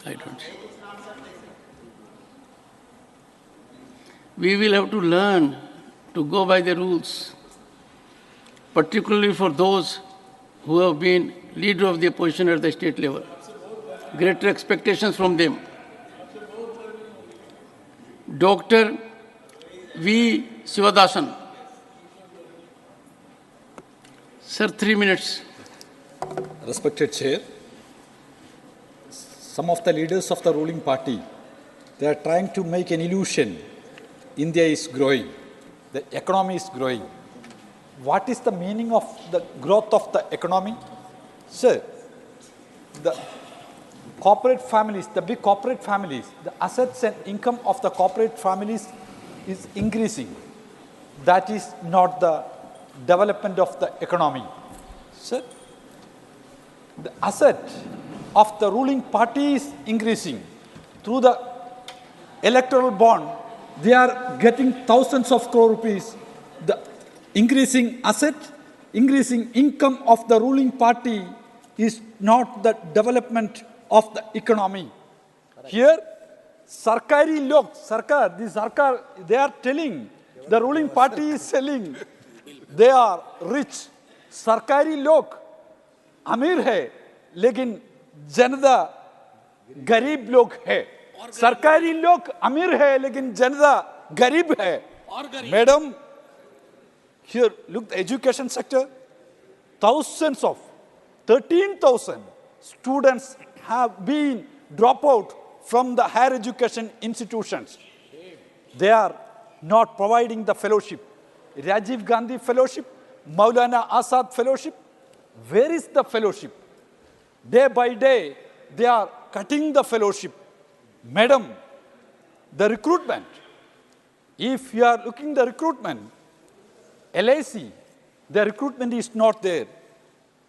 I don't see. We will have to learn to go by the rules, particularly for those who have been leader of the opposition at the state level. Greater expectations from them. Dr. V. Sivadasan. Sir, 3 minutes. Respected Chair, some of the leaders of the ruling party, they are trying to make an illusion. India is growing. The economy is growing. What is the meaning of the growth of the economy? Sir, the corporate families, the big corporate families, the assets and income of the corporate families is increasing. That is not the development of the economy. Sir, the asset of the ruling party is increasing. Through the electoral bond, they are getting thousands of crore rupees. The increasing asset, increasing income of the ruling party is not the development of the economy. Here, Sarkari log, Sarkar, they are telling, the ruling party is selling, they are rich. Sarkari log, अमीर है लेकिन जनता गरीब लोग है सरकारी लोग अमीर है लेकिन जनता गरीब है madam here look the education sector thousands of 13,000 students have been dropped out from the higher education institutions. They are not providing the fellowship. Rajiv Gandhi fellowship, Maulana Azad fellowship. Where is the fellowship? Day by day, they are cutting the fellowship. Madam, the recruitment, if you are looking the recruitment, LIC, the recruitment is not there.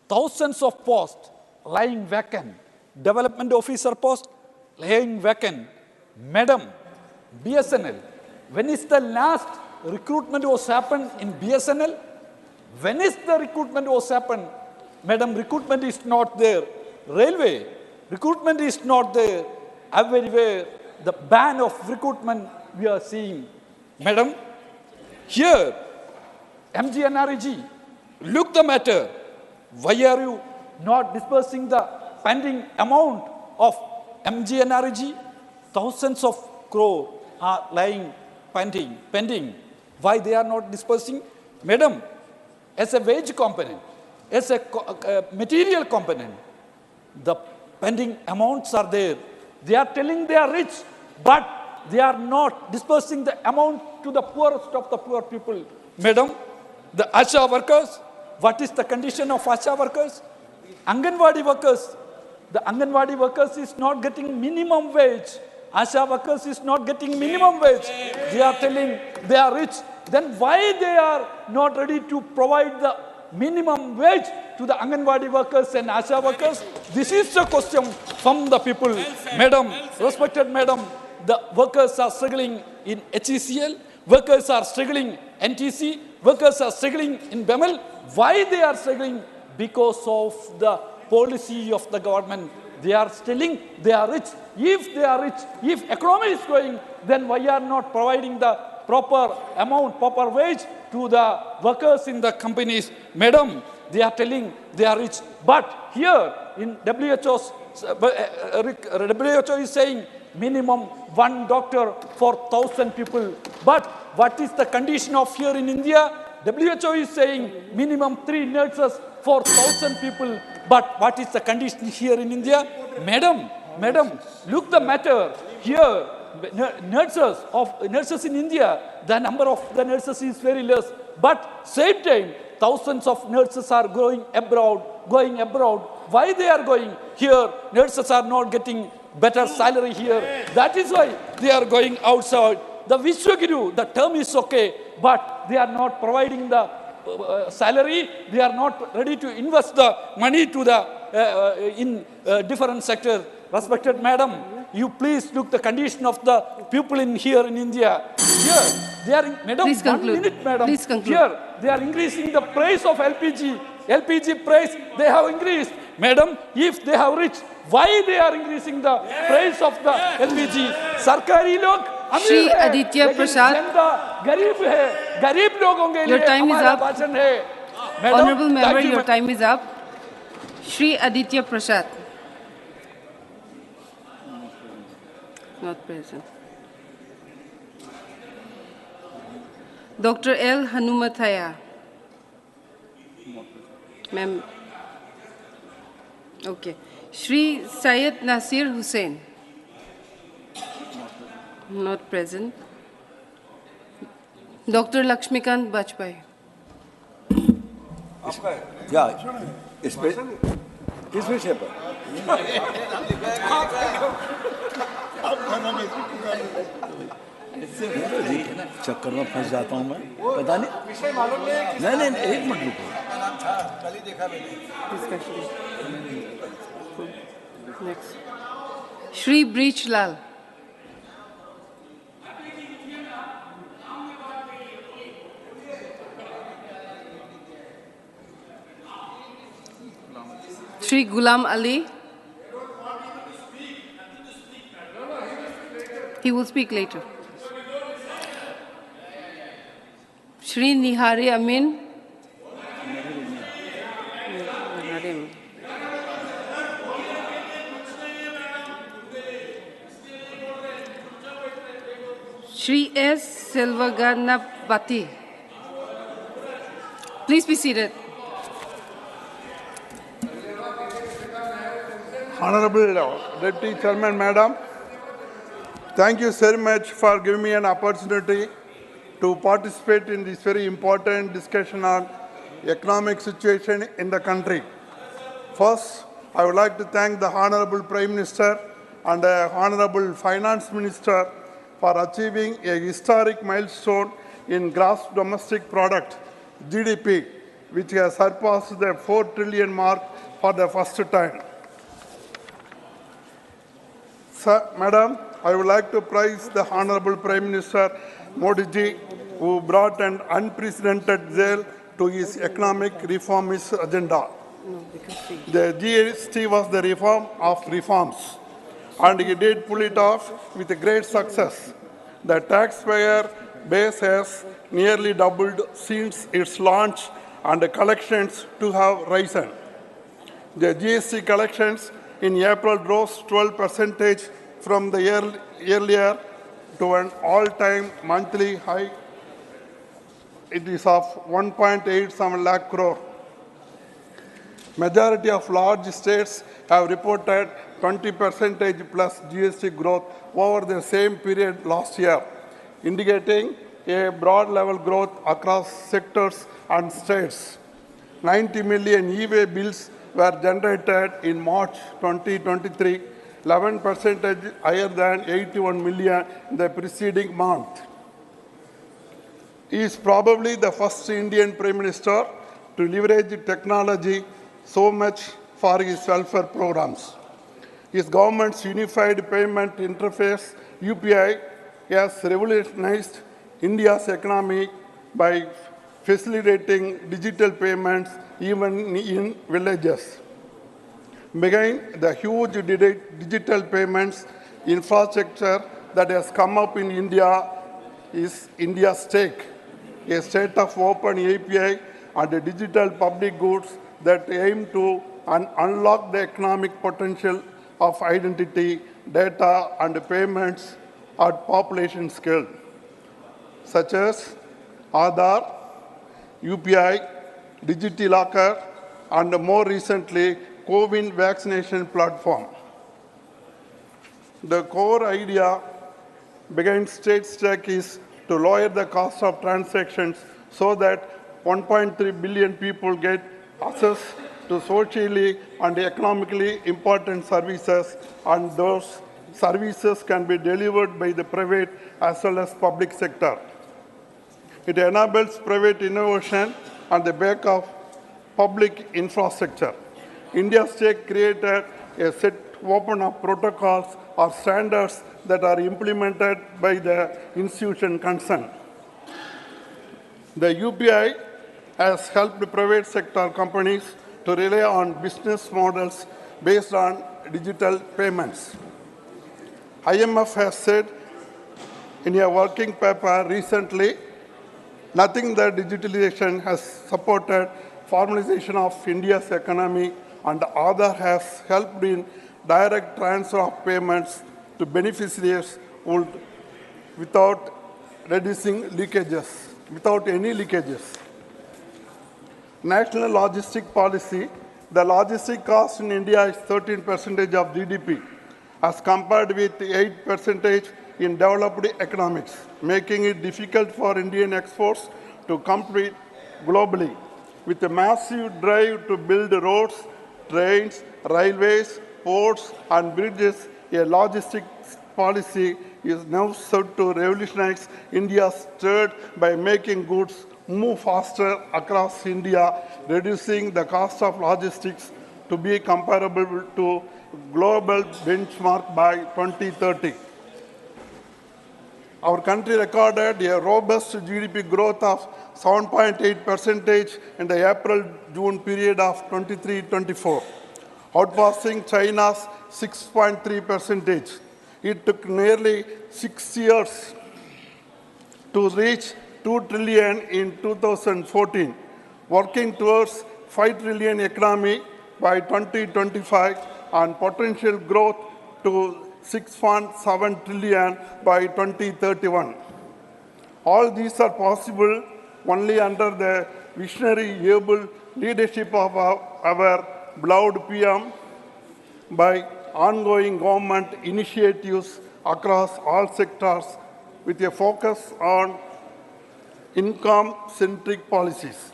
Thousands of posts lying vacant. Development officer post lying vacant. Madam, BSNL, when is the last recruitment was happened in BSNL? When is the recruitment was happened? Madam, recruitment is not there. Railway, recruitment is not there. Everywhere, the ban of recruitment we are seeing. Madam, here, MGNREG, look the matter. Why are you not disbursing the pending amount of MGNREG? Thousands of crore are lying pending. Why they are not disbursing? Madam, as a wage component, as a material component, the pending amounts are there. They are telling they are rich, but they are not disbursing the amount to the poorest of the poor people. Madam, the ASHA workers, what is the condition of ASHA workers? Anganwadi workers, the Anganwadi workers is not getting minimum wage. ASHA workers is not getting minimum wage. They are telling they are rich. Then why they are not ready to provide the minimum wage to the Anganwadi workers and ASHA workers? This is the question from the people. Madam, respected madam, the workers are struggling in HECL, workers are struggling NTC, workers are struggling in BEML. Why they are struggling? Because of the policy of the government. They are telling they are rich. If they are rich, if economy is growing, then why are not providing the proper amount, proper wage to the workers in the companies? Madam, they are telling they are rich. But here in WHO is saying minimum 1 doctor for 1,000 people. But what is the condition of here in India? WHO is saying minimum 3 nurses for 1,000 people. But what is the condition here in India? Madam, look the matter here. Nurses in India, the number of the nurses is very less. But same time, thousands of nurses are going abroad. Why they are going? Here, nurses are not getting better salary here. That is why they are going outside. The Vishwaguru, the term is okay, but they are not providing the salary. They are not ready to invest the money to the in different sectors. Respected madam, you please look the condition of the people in here in India. Here, they are, madam, Please conclude. 1 minute, madam. Please conclude. Here, they are increasing the price of LPG. LPG price, they have increased. Madam, if they have reached, why they are increasing the price of the LPG? सरकारी लोग Shri अमीर है, Aditya लेकिन Prasad. जनता गरीब है, गरीब लोगों के Your लिए time is हमारा up. भाषण है. Madam, Honorable member, thank you, your time is up. Shri Aditya Prasad. Not present. Dr. L. Hanumathaya. Ma'am. Okay. Shri Syed Nasir Hussain. Not present. Dr. Lakshmikant Bajpai. क्या इस पे किस विषय पर चक्कर में फंस जाता हूँ मैं पता नहीं नहीं एक मिनट रुको कल ही देखा मैंने Next. Shri Breach Lal. Shri Ghulam Ali. He will speak later. Shri Nihari Amin. Shri S. Silvaganapati. Please be seated. Honorable Deputy Chairman, Madam, thank you very much for giving me an opportunity to participate in this very important discussion on economic situation in the country. First, I would like to thank the Honorable Prime Minister and the Honorable Finance Minister for achieving a historic milestone in gross domestic product, GDP, which has surpassed the 4 trillion mark for the first time. Sir, Madam, I would like to praise the Honorable Prime Minister Modi ji, who brought an unprecedented zeal to his economic reformist agenda. The GST was the reform of reforms, and he did pull it off with a great success. The taxpayer base has nearly doubled since its launch, and the collections to have risen. The GST collections in April rose 12% from the earlier to an all-time monthly high. It is of 1.87 lakh crore. Majority of large states have reported 20% plus GST growth over the same period last year, indicating a broad level growth across sectors and states. 90 million e-way bills were generated in March 2023, 11% higher than 81 million in the preceding month. He is probably the first Indian Prime Minister to leverage technology so much for his welfare programs. His government's unified payment interface, UPI, has revolutionized India's economy by facilitating digital payments even in villages. Behind the huge digital payments infrastructure that has come up in India is India's stake, a state of open API and digital public goods that aim to unlock the economic potential of identity, data, and payments at population scale, such as Aadhaar, UPI, DigiLocker, and more recently, COVID vaccination platform. The core idea behind state stake is to lower the cost of transactions so that 1.3 billion people get access to socially and economically important services, and those services can be delivered by the private as well as public sector. It enables private innovation on the back of public infrastructure. India's stake created a set open of protocols or standards that are implemented by the institution concerned. The UPI has helped private sector companies to rely on business models based on digital payments. IMF has said in a working paper recently, nothing that digitalization has supported formalization of India's economy and other has helped in direct transfer of payments to beneficiaries without reducing leakages, without any leakages. National logistic policy, the logistic cost in India is 13% of GDP as compared with 8% in developed economies, making it difficult for Indian exports to compete globally. With a massive drive to build roads, trains, railways, ports, and bridges, a logistics policy is now set to revolutionize India's trade by making goods move faster across India, reducing the cost of logistics to be comparable to global benchmark by 2030. Our country recorded a robust GDP growth of 7.8% in the April-June period of 23-24, outpacing China's 6.3%. It took nearly 6 years to reach 2 trillion in 2014, working towards 5 trillion economy by 2025 and potential growth to 6.7 trillion by 2031. All these are possible only under the visionary, able leadership of our beloved PM by ongoing government initiatives across all sectors with a focus on income-centric policies.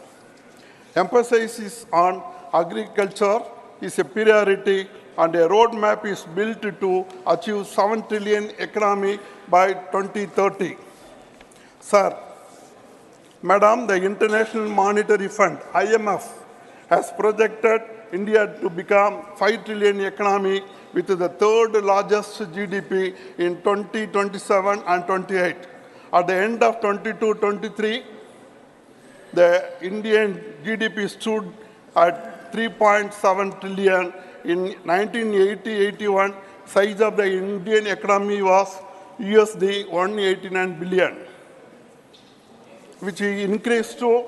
Emphasis on agriculture is a priority and a roadmap is built to achieve 7 trillion economy by 2030. Sir, Madam, the International Monetary Fund, IMF, has projected India to become 5 trillion economy with the third largest GDP in 2027 and 28. At the end of 22-23, the Indian GDP stood at 3.7 trillion. In 1980-81, size of the Indian economy was USD 189 billion, which increased to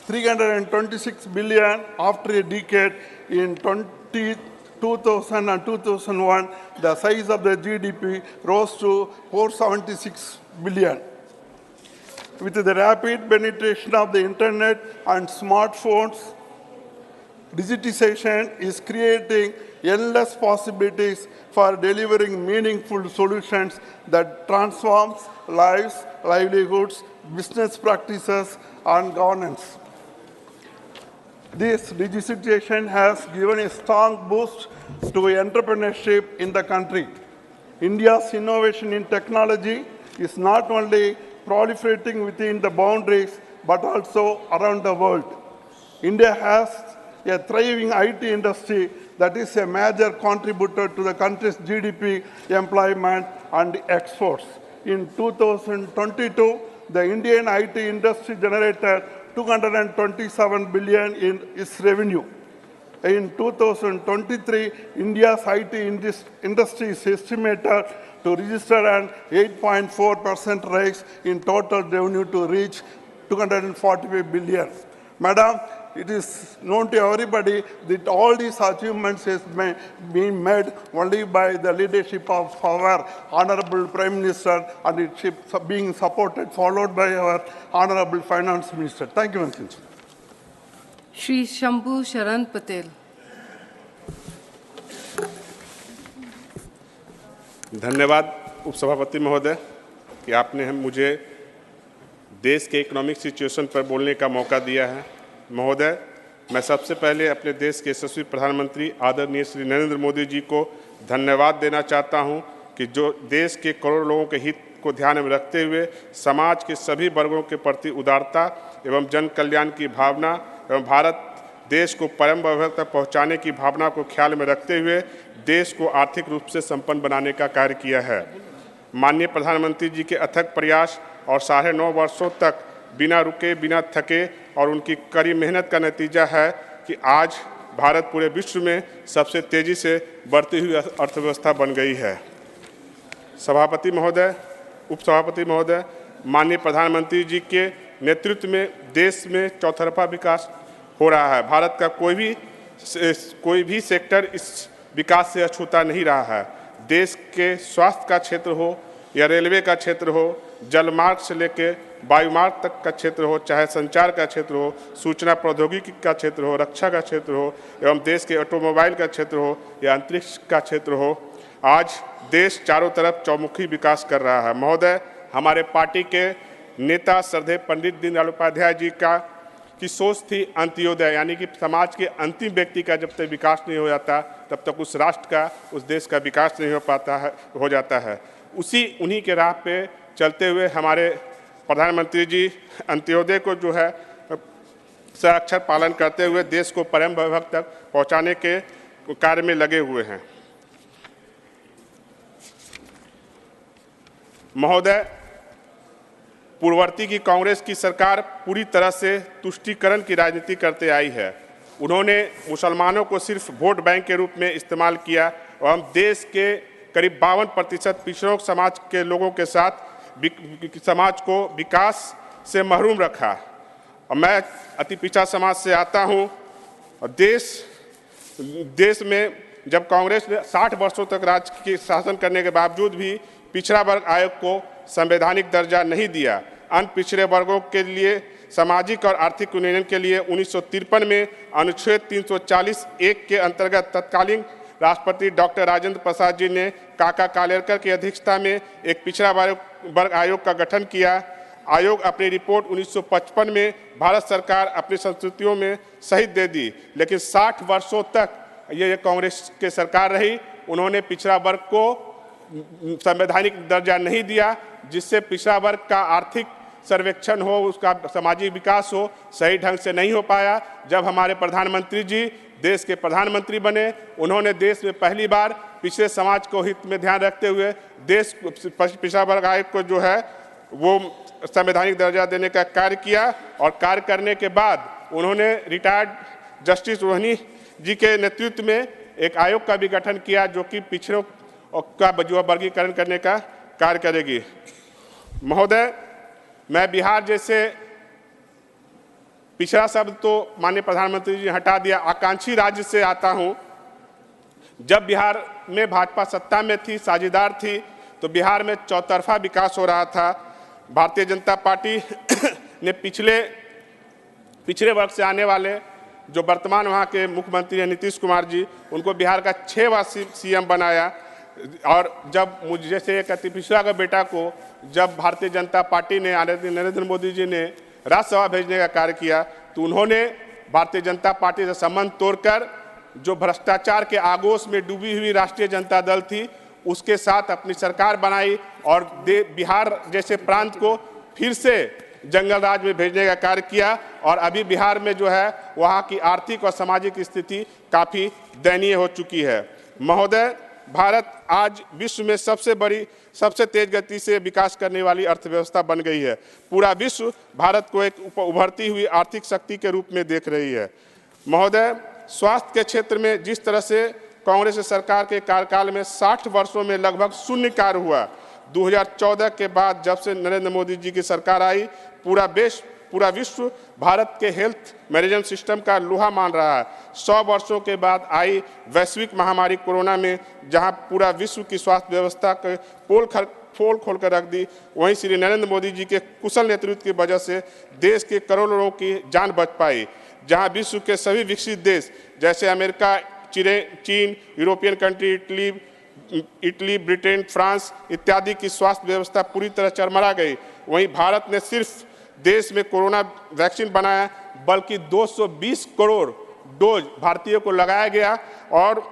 326 billion after a decade. In 2000 and 2001, the size of the GDP rose to 476 billion. With the rapid penetration of the internet and smartphones, digitization is creating endless possibilities for delivering meaningful solutions that transforms lives, livelihoods, business practices, and governance. This digitization has given a strong boost to entrepreneurship in the country. India's innovation in technology is not only proliferating within the boundaries, but also around the world. India has a thriving IT industry that is a major contributor to the country's GDP, employment, and exports. In 2022, the Indian IT industry generated 227 billion in its revenue. In 2023, India's IT industry is estimated to register an 8.4% rise in total revenue to reach 245 billion. Madam, it is known to everybody that all these achievements has been made only by the leadership of our Honorable Prime Minister and it being supported, followed by our Honorable Finance Minister. Thank you, Mr. Shri Shambhu Sharan Patel. धन्यवाद उपसभापति महोदय कि आपने मुझे देश के economic situation पर बोलने का मौका दिया है। महोदय, मैं सबसे पहले अपने देश के यशस्वी प्रधानमंत्री आदरणीय श्री नरेंद्र मोदी जी को धन्यवाद देना चाहता हूं कि जो देश के करोड़ों लोगों के हित को ध्यान में रखते हुए समाज के सभी वर्गों के प्रति उदारता एवं जन कल्याण की भावना एवं भारत देश को परम वैभव तक पहुँचाने की भावना को ख्याल में रखते हुए देश को आर्थिक रूप से संपन्न बनाने का कार्य किया है। माननीय प्रधानमंत्री जी के अथक प्रयास और 9.5 वर्षों तक बिना रुके बिना थके और उनकी कड़ी मेहनत का नतीजा है कि आज भारत पूरे विश्व में सबसे तेजी से बढ़ती हुई अर्थव्यवस्था बन गई है। सभापति महोदय, उपसभापति महोदय, माननीय प्रधानमंत्री जी के नेतृत्व में देश में चौतरफा विकास हो रहा है। भारत का कोई भी सेक्टर इस विकास से अछूता नहीं रहा है। देश के स्वास्थ्य का क्षेत्र हो या रेलवे का क्षेत्र हो, जलमार्ग से लेकर वायुमार्ग तक का क्षेत्र हो, चाहे संचार का क्षेत्र हो, सूचना प्रौद्योगिकी का क्षेत्र हो, रक्षा का क्षेत्र हो, एवं देश के ऑटोमोबाइल का क्षेत्र हो या अंतरिक्ष का क्षेत्र हो, आज देश चारों तरफ चौमुखी विकास कर रहा है। महोदय, हमारे पार्टी के नेता श्रद्धेय पंडित दीनदयाल उपाध्याय जी की सोच थी अंत्योदय, यानी कि समाज के अंतिम व्यक्ति का जब तक विकास नहीं हो जाता तब तक उस राष्ट्र का, उस देश का विकास नहीं हो जाता है। उन्हीं के राह पे चलते हुए हमारे प्रधानमंत्री जी अंत्योदय को जो है साक्षर पालन करते हुए देश को परम वैभव तक पहुंचाने के कार्य में लगे हुए हैं। महोदय, पूर्ववर्ती की कांग्रेस की सरकार पूरी तरह से तुष्टीकरण की राजनीति करते आई है। उन्होंने मुसलमानों को सिर्फ वोट बैंक के रूप में इस्तेमाल किया और देश के करीब 52% पिछड़ों समाज के लोगों के साथ समाज को विकास से महरूम रखा। और मैं अति पिछड़ा समाज से आता हूँ और देश में जब कांग्रेस ने 60 वर्षों तक राज्य की शासन करने के बावजूद भी पिछड़ा वर्ग आयोग को संवैधानिक दर्जा नहीं दिया। अन्य पिछड़े वर्गों के लिए सामाजिक और आर्थिक उन्नयन के लिए 1953 में अनुच्छेद 340(1) के अंतर्गत तत्कालीन राष्ट्रपति डॉक्टर राजेंद्र प्रसाद जी ने काका कालेलकर की अध्यक्षता में एक पिछड़ा वर्ग आयोग का गठन किया। आयोग अपनी रिपोर्ट 1955 में भारत सरकार अपनी संस्तुतियों में सहित दे दी, लेकिन 60 वर्षों तक ये कांग्रेस की सरकार रही। उन्होंने पिछड़ा वर्ग को संवैधानिक दर्जा नहीं दिया, जिससे पिछड़ा वर्ग का आर्थिक सर्वेक्षण हो, उसका सामाजिक विकास हो, सही ढंग से नहीं हो पाया। जब हमारे प्रधानमंत्री जी देश के प्रधानमंत्री बने, उन्होंने देश में पहली बार पिछड़े समाज को हित में ध्यान रखते हुए देश पिछड़ा वर्ग आयोग को जो है वो संवैधानिक दर्जा देने का कार्य किया। और कार्य करने के बाद उन्होंने रिटायर्ड जस्टिस रोहिणी जी के नेतृत्व में एक आयोग का भी गठन किया, जो कि पिछड़ों का वर्गीकरण करने का कार्य करेगी। महोदय, मैं बिहार जैसे पिछड़ा शब्द तो माननीय प्रधानमंत्री जी ने हटा दिया, आकांक्षी राज्य से आता हूं। जब बिहार में भाजपा सत्ता में थी, साझेदार थी, तो बिहार में चौतरफा विकास हो रहा था। भारतीय जनता पार्टी ने पिछड़े वर्ग से आने वाले जो वर्तमान वहाँ के मुख्यमंत्री हैं नीतीश कुमार जी, उनको बिहार का 6 बार सीएम बनाया। और जब मुझ जैसे एक अति पिछड़ा का बेटा को जब भारतीय जनता पार्टी ने नरेंद्र मोदी जी ने राज्यसभा भेजने का कार्य किया, तो उन्होंने भारतीय जनता पार्टी से संबंध तोड़कर जो भ्रष्टाचार के आगोश में डूबी हुई राष्ट्रीय जनता दल थी, उसके साथ अपनी सरकार बनाई और बिहार जैसे प्रांत को फिर से जंगल राज में भेजने का कार्य किया। और अभी बिहार में जो है वहाँ की आर्थिक और सामाजिक स्थिति काफ़ी दयनीय हो चुकी है। महोदय, भारत आज विश्व में सबसे तेज गति से विकास करने वाली अर्थव्यवस्था बन गई है। पूरा विश्व भारत को एक उभरती हुई आर्थिक शक्ति के रूप में देख रही है। महोदय, स्वास्थ्य के क्षेत्र में जिस तरह से कांग्रेस सरकार के कार्यकाल में 60 वर्षों में लगभग शून्य कार्य हुआ, 2014 के बाद जब से नरेंद्र मोदी जी की सरकार आई, पूरा विश्व भारत के हेल्थ मैनेजमेंट सिस्टम का लोहा मान रहा है। 100 वर्षों के बाद आई वैश्विक महामारी कोरोना में जहां पूरा विश्व की स्वास्थ्य व्यवस्था के पोल खोल कर रख दी, वहीं श्री नरेंद्र मोदी जी के कुशल नेतृत्व की वजह से देश के करोड़ों लोगों की जान बच पाई। जहां विश्व के सभी विकसित देश जैसे अमेरिका, चीन, European country, Italy, Britain, France इत्यादि की स्वास्थ्य व्यवस्था पूरी तरह चरमरा गई, वहीं भारत ने सिर्फ देश में कोरोना वैक्सीन बनाया, बल्कि 220 करोड़ डोज भारतीयों को लगाया गया। और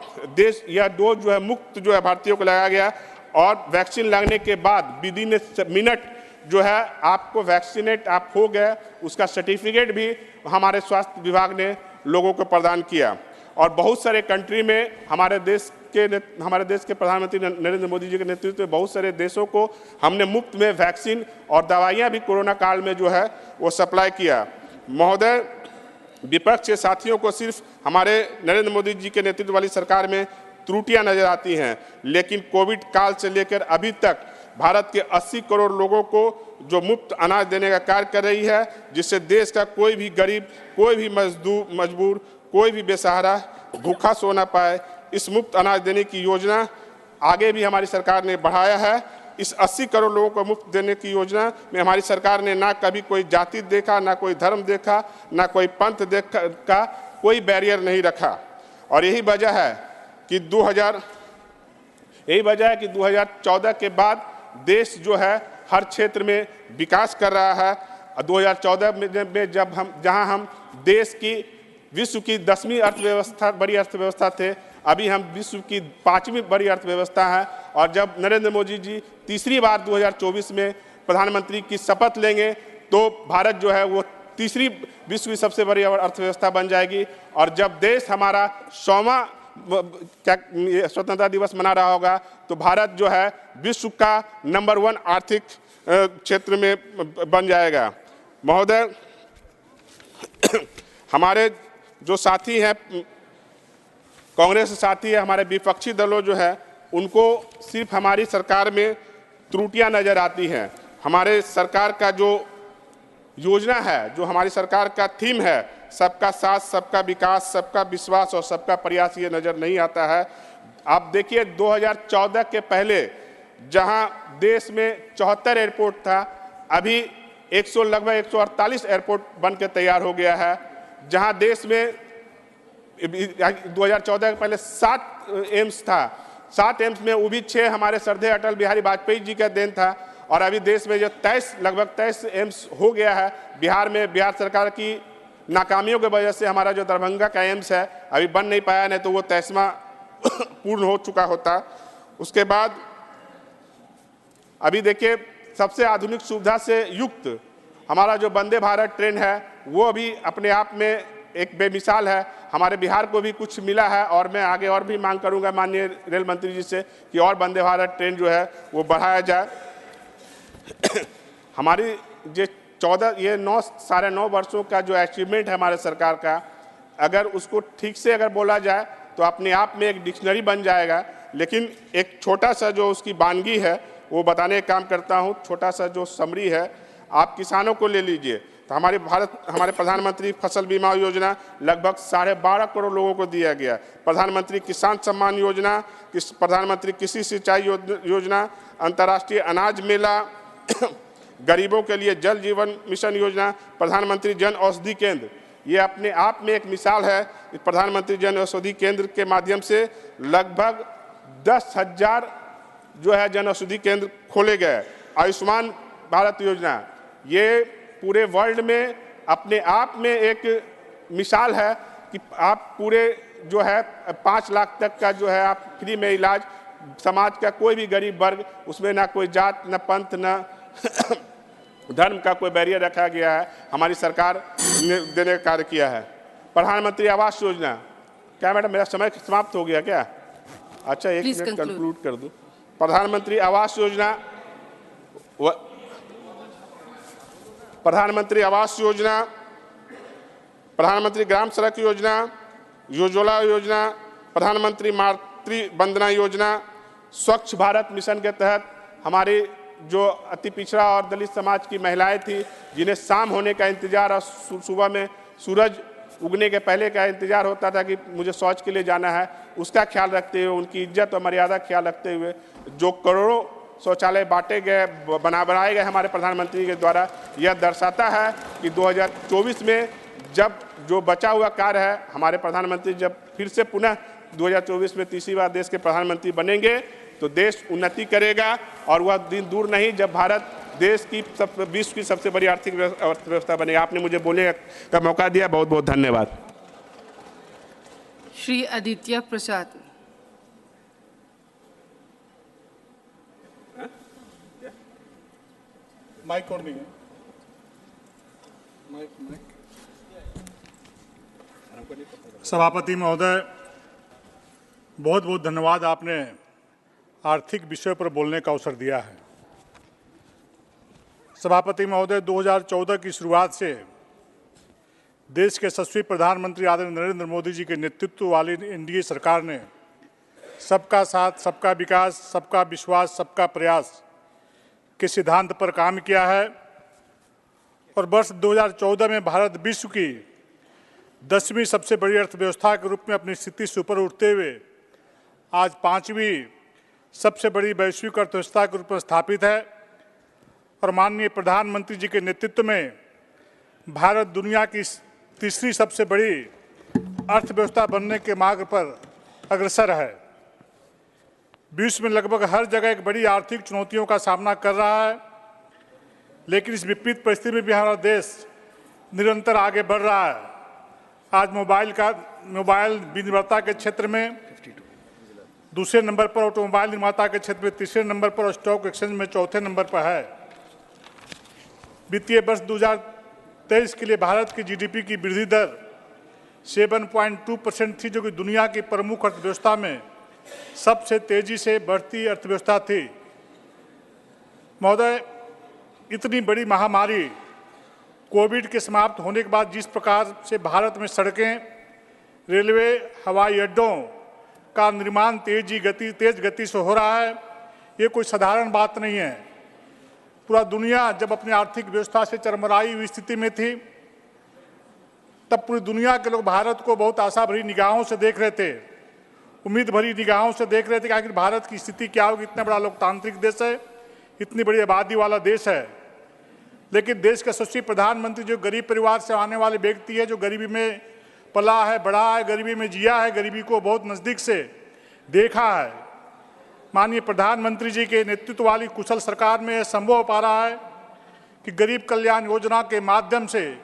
यह डोज जो है मुफ्त जो है भारतीयों को लगाया गया। और वैक्सीन लगने के बाद विदिन मिनट जो है आपको वैक्सीनेट आप हो गए, उसका सर्टिफिकेट भी हमारे स्वास्थ्य विभाग ने लोगों को प्रदान किया। और बहुत सारे कंट्री में हमारे देश के प्रधानमंत्री नरेंद्र मोदी जी के नेतृत्व में बहुत सारे देशों को हमने मुफ्त में वैक्सीन और दवाइयां भी कोरोना काल में जो है वो सप्लाई किया। महोदय, विपक्ष के साथियों को सिर्फ हमारे नरेंद्र मोदी जी के नेतृत्व वाली सरकार में त्रुटियां नजर आती हैं, लेकिन कोविड काल से लेकर अभी तक भारत के 80 करोड़ लोगों को जो मुफ्त अनाज देने का कार्य कर रही है, जिससे देश का कोई भी गरीब, कोई भी मजबूर, कोई भी बेसहारा भूखा सो ना पाए। इस मुफ्त अनाज देने की योजना आगे भी हमारी सरकार ने बढ़ाया है। इस 80 करोड़ लोगों को मुफ्त देने की योजना में हमारी सरकार ने ना कभी कोई जाति देखा, ना कोई धर्म देखा, ना कोई पंथ देखा, कोई बैरियर नहीं रखा। और यही वजह है कि 2014 के बाद देश जो है हर क्षेत्र में विकास कर रहा है। 2014 में जहां हम देश की विश्व की 10वीं अर्थव्यवस्था, बड़ी अर्थव्यवस्था थे, अभी हम विश्व की 5वीं बड़ी अर्थव्यवस्था है। और जब नरेंद्र मोदी जी तीसरी बार 2024 में प्रधानमंत्री की शपथ लेंगे तो भारत जो है वो तीसरी विश्व की सबसे बड़ी अर्थव्यवस्था बन जाएगी। और जब देश हमारा 100वां स्वतंत्रता दिवस मना रहा होगा तो भारत जो है विश्व का नंबर 1 आर्थिक क्षेत्र में बन जाएगा। महोदय, हमारे जो साथी हैं, कांग्रेस साथी है, हमारे विपक्षी दलों जो है, उनको सिर्फ हमारी सरकार में त्रुटियां नजर आती हैं। हमारे सरकार का जो योजना है, जो हमारी सरकार का थीम है, सबका साथ, सबका विकास, सबका विश्वास और सबका प्रयास, ये नजर नहीं आता है। आप देखिए 2014 के पहले जहां देश में 74 एयरपोर्ट था, अभी लगभग 148 एयरपोर्ट बन के तैयार हो गया है। जहां देश में 2014 के पहले 7 एम्स था, 7 एम्स में वो भी 6 हमारे श्रद्धेय अटल बिहारी वाजपेयी जी का देन था। और अभी देश में जो लगभग 23 एम्स हो गया है। बिहार में बिहार सरकार की नाकामियों की वजह से हमारा जो दरभंगा का एम्स है अभी बन नहीं पाया, नहीं तो वो 23वां पूर्ण हो चुका होता। उसके बाद अभी देखिए सबसे आधुनिक सुविधा से युक्त हमारा जो वंदे भारत ट्रेन है वो अभी अपने आप में एक बेमिसाल है। हमारे बिहार को भी कुछ मिला है और मैं आगे और भी मांग करूंगा माननीय रेल मंत्री जी से कि और वंदे भारत ट्रेन जो है वो बढ़ाया जाए। हमारी ये 9 वर्षों का जो अचीवमेंट है हमारे सरकार का, अगर उसको ठीक से अगर बोला जाए तो अपने आप में एक डिक्शनरी बन जाएगा। लेकिन एक छोटा सा जो उसकी वानगी है वो बताने का काम करता हूँ। छोटा सा जो समरी है, आप किसानों को ले लीजिए तो हमारे प्रधानमंत्री फसल बीमा योजना लगभग 12.5 करोड़ लोगों को दिया गया। प्रधानमंत्री किसान सम्मान योजना, प्रधानमंत्री कृषि सिंचाई योजना, अंतर्राष्ट्रीय अनाज मेला, गरीबों के लिए जल जीवन मिशन योजना, प्रधानमंत्री जन औषधि केंद्र, ये अपने आप में एक मिसाल है। प्रधानमंत्री जन औषधि केंद्र के माध्यम से लगभग 10,000 जो है जन औषधि केंद्र खोले गए। आयुष्मान भारत योजना, ये पूरे वर्ल्ड में अपने आप में एक मिसाल है कि आप पूरे जो है 5 लाख तक का जो है आप फ्री में इलाज, समाज का कोई भी गरीब वर्ग, उसमें ना कोई जात, ना पंथ, ना धर्म का कोई बैरियर रखा गया है। हमारी सरकार ने देने का कार्य किया है। प्रधानमंत्री आवास योजना, क्या मैडम मेरा समय समाप्त हो गया क्या? अच्छा, एक मिनट कंक्लूड कर दूं। प्रधानमंत्री आवास योजना, प्रधानमंत्री आवास योजना, प्रधानमंत्री ग्राम सड़क योजना, उज्ज्वला योजना, प्रधानमंत्री मातृ वंदना योजना, स्वच्छ भारत मिशन के तहत हमारी जो अति पिछड़ा और दलित समाज की महिलाएं थी, जिन्हें शाम होने का इंतजार और सुबह में सूरज उगने के पहले का इंतजार होता था कि मुझे शौच के लिए जाना है, उसका ख्याल रखते हुए, उनकी इज्जत और मर्यादा का ख्याल रखते हुए जो करोड़ों शौचालय बांटे गए, बनाए गए हमारे प्रधानमंत्री के द्वारा, यह दर्शाता है कि 2024 में जब जो बचा हुआ कार्य है, हमारे प्रधानमंत्री जब फिर से पुनः 2024 में तीसरी बार देश के प्रधानमंत्री बनेंगे तो देश उन्नति करेगा। और वह दिन दूर नहीं जब भारत देश की विश्व की सबसे बड़ी आर्थिक अर्थव्यवस्था बनेगा। आपने मुझे बोलने का मौका दिया, बहुत बहुत धन्यवाद। श्री आदित्य प्रसाद। माइक और नहीं है। माइक। सभापति महोदय, बहुत बहुत धन्यवाद, आपने आर्थिक विषय पर बोलने का अवसर दिया है। सभापति महोदय, 2014 की शुरुआत से देश के यशस्वी प्रधानमंत्री आदरणीय नरेंद्र मोदी जी के नेतृत्व वाली एनडीए सरकार ने सबका साथ, सबका विकास, सबका विश्वास, सबका प्रयास के सिद्धांत पर काम किया है और वर्ष 2014 में भारत विश्व की 10वीं सबसे बड़ी अर्थव्यवस्था के रूप में अपनी स्थिति से ऊपर उठते हुए आज 5वीं सबसे बड़ी वैश्विक अर्थव्यवस्था के रूप में स्थापित है और माननीय प्रधानमंत्री जी के नेतृत्व में भारत दुनिया की तीसरी सबसे बड़ी अर्थव्यवस्था बनने के मार्ग पर अग्रसर है। विश्व में लगभग हर जगह एक बड़ी आर्थिक चुनौतियों का सामना कर रहा है, लेकिन इस विपरीत परिस्थिति में भी हमारा देश निरंतर आगे बढ़ रहा है। आज मोबाइल विनिर्माता के क्षेत्र में दूसरे नंबर पर, ऑटोमोबाइल निर्माता के क्षेत्र में तीसरे नंबर पर और स्टॉक एक्सचेंज में चौथे नंबर पर है। वित्तीय वर्ष 2023 के लिए भारत की जीडीपी की वृद्धि दर 7.2% थी, जो कि दुनिया की प्रमुख अर्थव्यवस्था में सबसे तेजी से बढ़ती अर्थव्यवस्था थी। महोदय, इतनी बड़ी महामारी कोविड के समाप्त होने के बाद जिस प्रकार से भारत में सड़कें, रेलवे, हवाई अड्डों का निर्माण तेज गति से हो रहा है, ये कोई साधारण बात नहीं है। पूरा दुनिया जब अपनी आर्थिक व्यवस्था से चरमराई हुई स्थिति में थी, तब पूरी दुनिया के लोग भारत को बहुत आशा भरी निगाहों से देख रहे थे, उम्मीद भरी निगाहों से देख रहे थे कि आखिर भारत की स्थिति क्या होगी। इतना बड़ा लोकतांत्रिक देश है, इतनी बड़ी आबादी वाला देश है, लेकिन देश के यशस्वी प्रधानमंत्री जो गरीब परिवार से आने वाले व्यक्ति है, जो गरीबी में पला है, बढ़ा है, गरीबी में जिया है, गरीबी को बहुत नज़दीक से देखा है, माननीय प्रधानमंत्री जी के नेतृत्व वाली कुशल सरकार में यह संभव हो पा रहा है कि गरीब कल्याण योजना के माध्यम से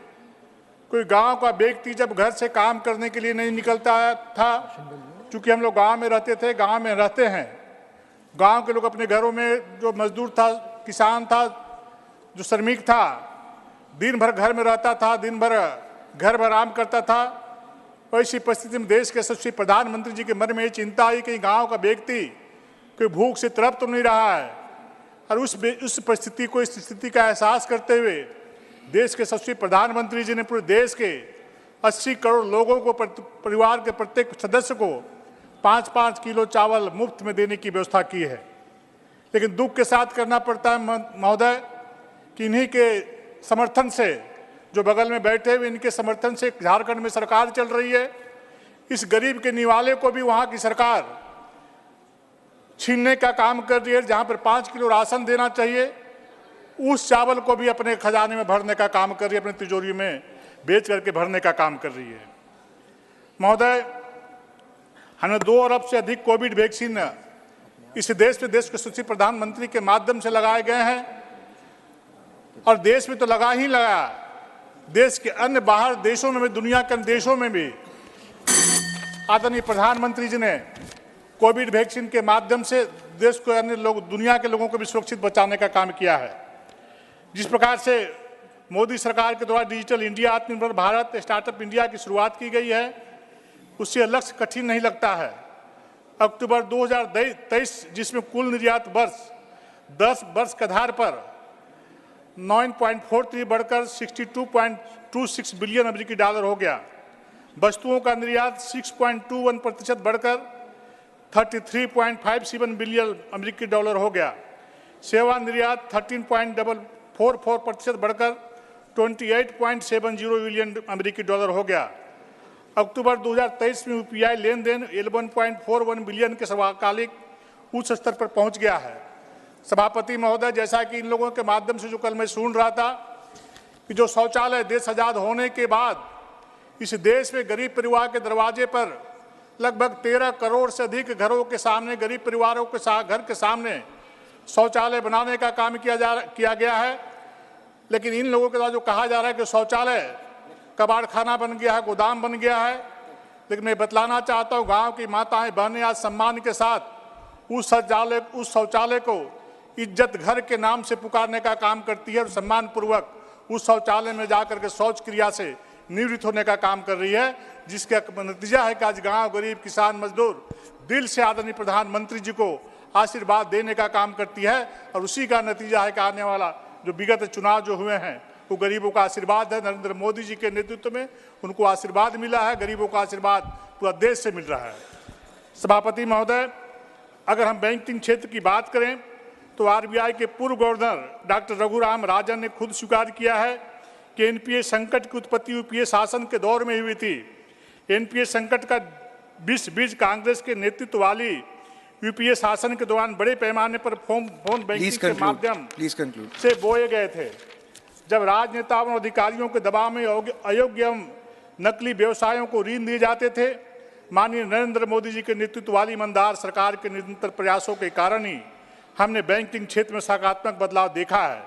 कोई गांव का व्यक्ति जब घर से काम करने के लिए नहीं निकलता था, चूँकि हम लोग गाँव में रहते थे, गाँव में रहते हैं, गाँव के लोग अपने घरों में जो मजदूर था, किसान था, जो श्रमिक था, दिन भर घर में रहता था, दिन भर घर में आराम करता था। ऐसी परिस्थिति में देश के यशस्वी प्रधानमंत्री जी के मन में ये चिंता आई कि गांव का व्यक्ति कोई भूख से तड़प तो नहीं रहा है, और उस परिस्थिति को, इस स्थिति का एहसास करते हुए देश के यशस्वी प्रधानमंत्री जी ने पूरे देश के 80 करोड़ लोगों को, परिवार के प्रत्येक सदस्य को 5-5 किलो चावल मुफ्त में देने की व्यवस्था की है। लेकिन दुख के साथ करना पड़ता है महोदय कि इन्हीं के समर्थन से, जो बगल में बैठे हुए, इनके समर्थन से झारखंड में सरकार चल रही है। इस गरीब के निवाले को भी वहाँ की सरकार छीनने का काम कर रही है। जहाँ पर 5 किलो राशन देना चाहिए, उस चावल को भी अपने खजाने में भरने का काम कर रही है, अपनी तिजोरी में बेच करके भरने का काम कर रही है। महोदय, हमने 2 अरब से अधिक कोविड वैक्सीन इस देश में देश के यशस्वी प्रधानमंत्री के माध्यम से लगाए गए हैं, और देश में तो लगा ही लगा, देश के अन्य बाहर देशों में भी, दुनिया के अन्य देशों में भी आदरणीय प्रधानमंत्री जी ने कोविड वैक्सीन के माध्यम से देश को, अन्य लोग, दुनिया के लोगों को भी सुरक्षित बचाने का काम किया है। जिस प्रकार से मोदी सरकार के द्वारा डिजिटल इंडिया, आत्मनिर्भर भारत, स्टार्टअप इंडिया की शुरुआत की गई है, उससे लक्ष्य कठिन नहीं लगता है। अक्टूबर 2023, जिसमें कुल निर्यात वर्ष 10 वर्ष के आधार पर 9.43 बढ़कर 62.26 बिलियन अमेरिकी डॉलर हो गया। वस्तुओं का निर्यात 6.21% बढ़कर 33.57 बिलियन अमेरिकी डॉलर हो गया। सेवा निर्यात 13.44% बढ़कर 28.70 बिलियन अमेरिकी डॉलर हो गया। अक्टूबर 2023 में यूपीआई लेन देन 11.41 बिलियन के समकालिक उच्च स्तर पर पहुंच गया है। सभापति महोदय, जैसा कि इन लोगों के माध्यम से जो कल मैं सुन रहा था कि जो शौचालय देश आज़ाद होने के बाद इस देश में गरीब परिवार के दरवाजे पर लगभग 13 करोड़ से अधिक घरों के सामने, गरीब परिवारों के घर के सामने शौचालय बनाने का काम किया गया है, लेकिन इन लोगों के द्वारा जो कहा जा रहा है कि शौचालय कबाड़ खाना बन गया है, गोदाम बन गया है, लेकिन मैं बतलाना चाहता हूँ, गाँव की माताएं बहनें आज सम्मान के साथ उस शौचालय को इज्जत घर के नाम से पुकारने का काम करती है और सम्मानपूर्वक उस शौचालय में जाकर के शौच क्रिया से निवृत्त होने का काम कर रही है, जिसका नतीजा है कि आज गांव, गरीब, किसान, मजदूर दिल से आदरणीय प्रधानमंत्री जी को आशीर्वाद देने का काम करती है, और उसी का नतीजा है कि आने वाला जो विगत चुनाव जो हुए हैं वो गरीबों का आशीर्वाद है। नरेंद्र मोदी जी के नेतृत्व में उनको आशीर्वाद मिला है, गरीबों का आशीर्वाद पूरा देश से मिल रहा है। सभापति महोदय, अगर हम बैंकिंग क्षेत्र की बात करें तो आरबीआई के पूर्व गवर्नर डॉक्टर रघुराम राजन ने खुद स्वीकार किया है कि एनपीए संकट की उत्पत्ति यूपीए शासन के दौर में हुई थी। एनपीए संकट का बीज कांग्रेस के नेतृत्व वाली यूपीए शासन के दौरान बड़े पैमाने पर फोन बैंकिंग के माध्यम से बोए गए थे। जब राजनेताओं और अधिकारियों के दबाव में अयोग्य एवं नकली व्यवसायों को ऋण दिए जाते थे, माननीय नरेंद्र मोदी जी के नेतृत्व वाली ईमानदार सरकार के निरंतर प्रयासों के कारण ही हमने बैंकिंग क्षेत्र में सकारात्मक बदलाव देखा है।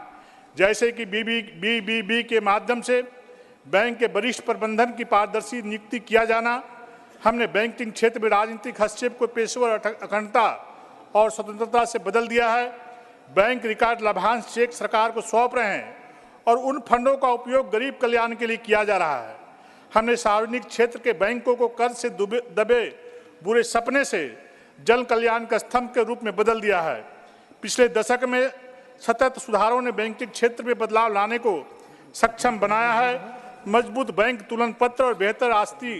जैसे कि बीबीबी के माध्यम से बैंक के वरिष्ठ प्रबंधन की पारदर्शी नियुक्ति किया जाना, हमने बैंकिंग क्षेत्र में राजनीतिक हस्तक्षेप को पेशेवर अखंडता और स्वतंत्रता से बदल दिया है। बैंक रिकॉर्ड लाभांश चेक सरकार को सौंप रहे हैं और उन फंडों का उपयोग गरीब कल्याण के लिए किया जा रहा है। हमने सार्वजनिक क्षेत्र के बैंकों को कर्ज से दबे बुरे सपने से जन कल्याण का स्तंभ के रूप में बदल दिया है। पिछले दशक में सतत सुधारों ने बैंकिंग क्षेत्र में बदलाव लाने को सक्षम बनाया है। मजबूत बैंक तुलन पत्र और बेहतर आस्ती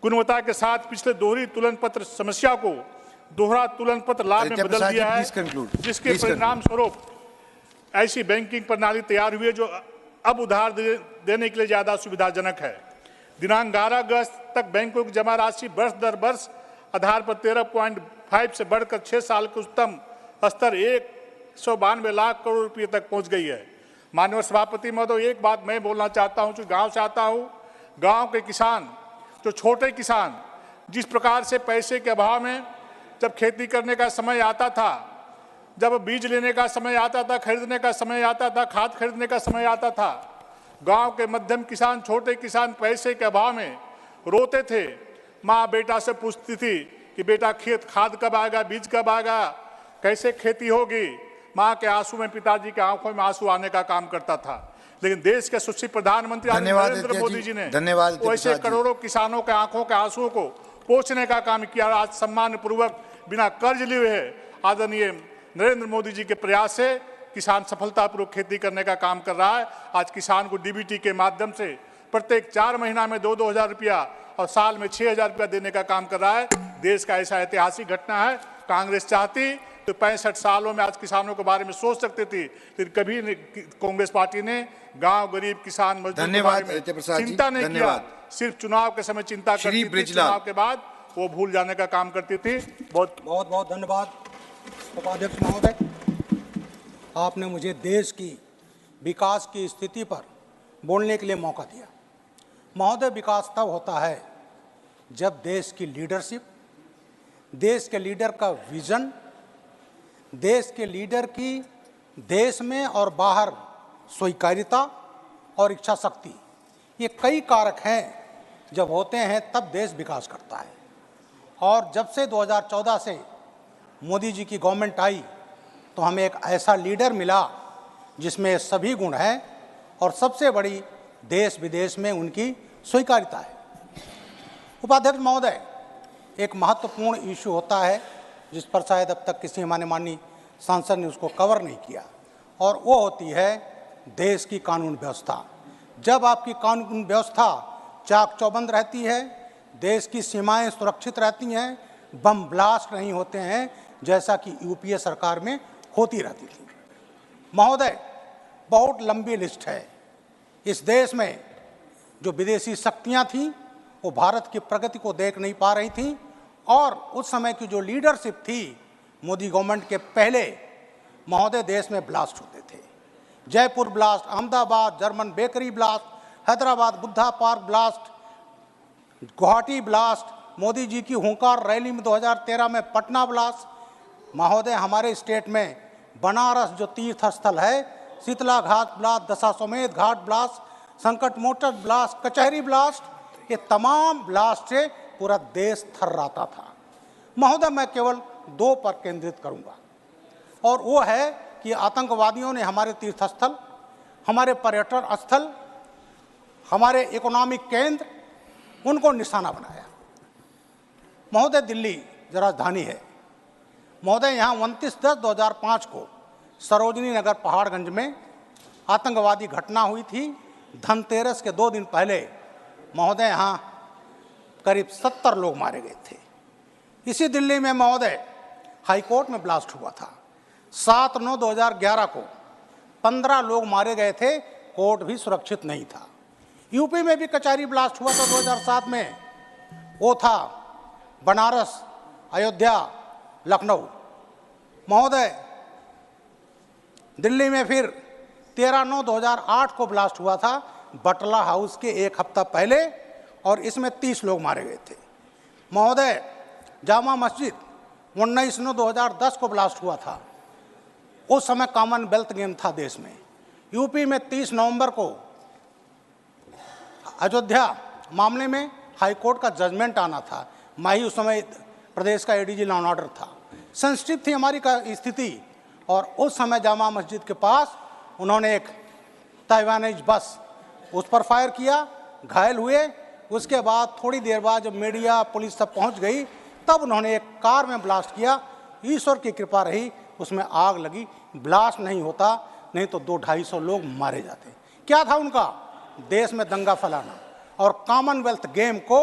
गुणवत्ता के साथ पिछले दोहरी तुलन पत्र समस्या को दोहरा तुलन पत्र लाभ में बदल दिया है, जिसके परिणाम स्वरूप ऐसी बैंकिंग प्रणाली तैयार हुई है जो अब उधार देने के लिए ज्यादा सुविधाजनक है। दिनांक 11 अगस्त तक बैंकों की जमा राशि वर्ष दर वर्ष आधार पर 13.5 से बढ़कर 6 साल के उच्चतम स्तर 192 लाख करोड़ रुपये तक पहुंच गई है। माननीय सभापति महोदय, एक बात मैं बोलना चाहता हूं, चूंकि गांव से आता हूं, गांव के किसान, जो छोटे किसान, जिस प्रकार से पैसे के अभाव में जब खेती करने का समय आता था, जब बीज लेने का समय आता था, खरीदने का समय आता था, खाद खरीदने का समय आता था, गांव के मध्यम किसान, छोटे किसान पैसे के अभाव में रोते थे। माँ बेटा से पूछती थी कि बेटा खेत खाद कब आएगा, बीज कब आएगा, कैसे खेती होगी। माँ के आंसू में पिताजी के आंखों में आंसू आने का काम करता था। लेकिन देश के सुशील प्रधानमंत्री नरेंद्र मोदी जी ने वैसे करोड़ों किसानों के आंखों के आंसुओं को पोंछने का काम किया। आज सम्मान पूर्वक बिना कर्ज लिए हुए आदरणीय नरेंद्र मोदी जी के प्रयास से किसान सफलतापूर्वक खेती करने का काम कर रहा है। आज किसान को डीबीटी के माध्यम से प्रत्येक 4 महीना में 2-2 हज़ार रुपया और साल में 6,000 रुपया देने का काम कर रहा है। देश का ऐसा ऐतिहासिक घटना है। कांग्रेस चाहती तो 65 सालों में आज किसानों के बारे में सोच सकती थी, लेकिन कभी कांग्रेस पार्टी ने गांव, गरीब, किसान, मजदूर के बारे में चिंता नहीं किया। सिर्फ चुनाव के समय चिंता करती थी, चुनाव के बाद वो भूल जाने का काम करती थी। बहुत बहुत धन्यवाद उपाध्यक्ष महोदय। आपने मुझे देश की विकास की स्थिति पर बोलने के लिए मौका दिया। महोदय, विकास तब होता है जब देश की लीडरशिप, देश के लीडर का विजन, देश के लीडर की देश में और बाहर स्वीकार्यता और इच्छा शक्ति, ये कई कारक हैं जब होते हैं तब देश विकास करता है। और जब से 2014 से मोदी जी की गवर्नमेंट आई तो हमें एक ऐसा लीडर मिला जिसमें सभी गुण हैं और सबसे बड़ी देश विदेश में उनकी स्वीकार्यता है। उपाध्यक्ष महोदय, एक महत्वपूर्ण इशू होता है जिस पर शायद अब तक किसी हमारे माननीय सांसद ने उसको कवर नहीं किया, और वो होती है देश की कानून व्यवस्था। जब आपकी कानून व्यवस्था चाक चौबंद रहती है, देश की सीमाएं सुरक्षित रहती हैं, बम ब्लास्ट नहीं होते हैं जैसा कि यूपीए सरकार में होती रहती थी। महोदय, बहुत लंबी लिस्ट है। इस देश में जो विदेशी शक्तियां थीं वो भारत की प्रगति को देख नहीं पा रही थीं, और उस समय की जो लीडरशिप थी मोदी गवर्नमेंट के पहले, महोदय, देश में ब्लास्ट होते थे। Jaipur blast, Ahmedabad German bakery blast, Hyderabad Buddha park blast, Guwahati blast, Modi ji की हुंकार रैली में 2013 में पटना ब्लास्ट। महोदय, हमारे स्टेट में बनारस जो तीर्थ स्थल है, शीतला घाट ब्लास्ट, दशाश्वमेध घाट ब्लास्ट, संकट मोटर ब्लास्ट, कचहरी ब्लास्ट, ये तमाम ब्लास्ट से पूरा देश थर्राता था। महोदय, मैं केवल 2 पर केंद्रित करूंगा, और वो है कि आतंकवादियों ने हमारे तीर्थस्थल, हमारे पर्यटन स्थल, हमारे इकोनॉमिक केंद्र, उनको निशाना बनाया। महोदय, दिल्ली जो राजधानी है, महोदय, यहाँ 29/10/2005 को सरोजनी नगर पहाड़गंज में आतंकवादी घटना हुई थी। धनतेरस के 2 दिन पहले महोदय यहाँ करीब 70 लोग मारे गए थे। इसी दिल्ली में महोदय हाईकोर्ट में ब्लास्ट हुआ था। 7/9/2011 को 15 लोग मारे गए थे, कोर्ट भी सुरक्षित नहीं था। यूपी में भी कचहरी ब्लास्ट हुआ था 2007 में, वो था बनारस, अयोध्या, लखनऊ। महोदय दिल्ली में फिर 13/9/2008 को ब्लास्ट हुआ था, बटला हाउस के 1 हफ्ता पहले, और इसमें 30 लोग मारे गए थे। महोदय जामा मस्जिद 19/9/2010 को ब्लास्ट हुआ था, उस समय कॉमनवेल्थ गेम था देश में। यूपी में 30 नवंबर को अयोध्या मामले में हाईकोर्ट का जजमेंट आना था, मैं ही उस समय प्रदेश का एडीजी लॉ एंड ऑर्डर था। सेंसिटिव थी हमारी स्थिति, और उस समय जामा मस्जिद के पास उन्होंने एक ताइवानीज बस, उस पर फायर किया, घायल हुए। उसके बाद थोड़ी देर बाद जब मीडिया पुलिस सब पहुंच गई, तब उन्होंने एक कार में ब्लास्ट किया। ईश्वर की कृपा रही, उसमें आग लगी। ब्लास्ट नहीं होता, नहीं तो 200-250 लोग मारे जाते। क्या था उनका? देश में दंगा फैलाना और कॉमनवेल्थ गेम को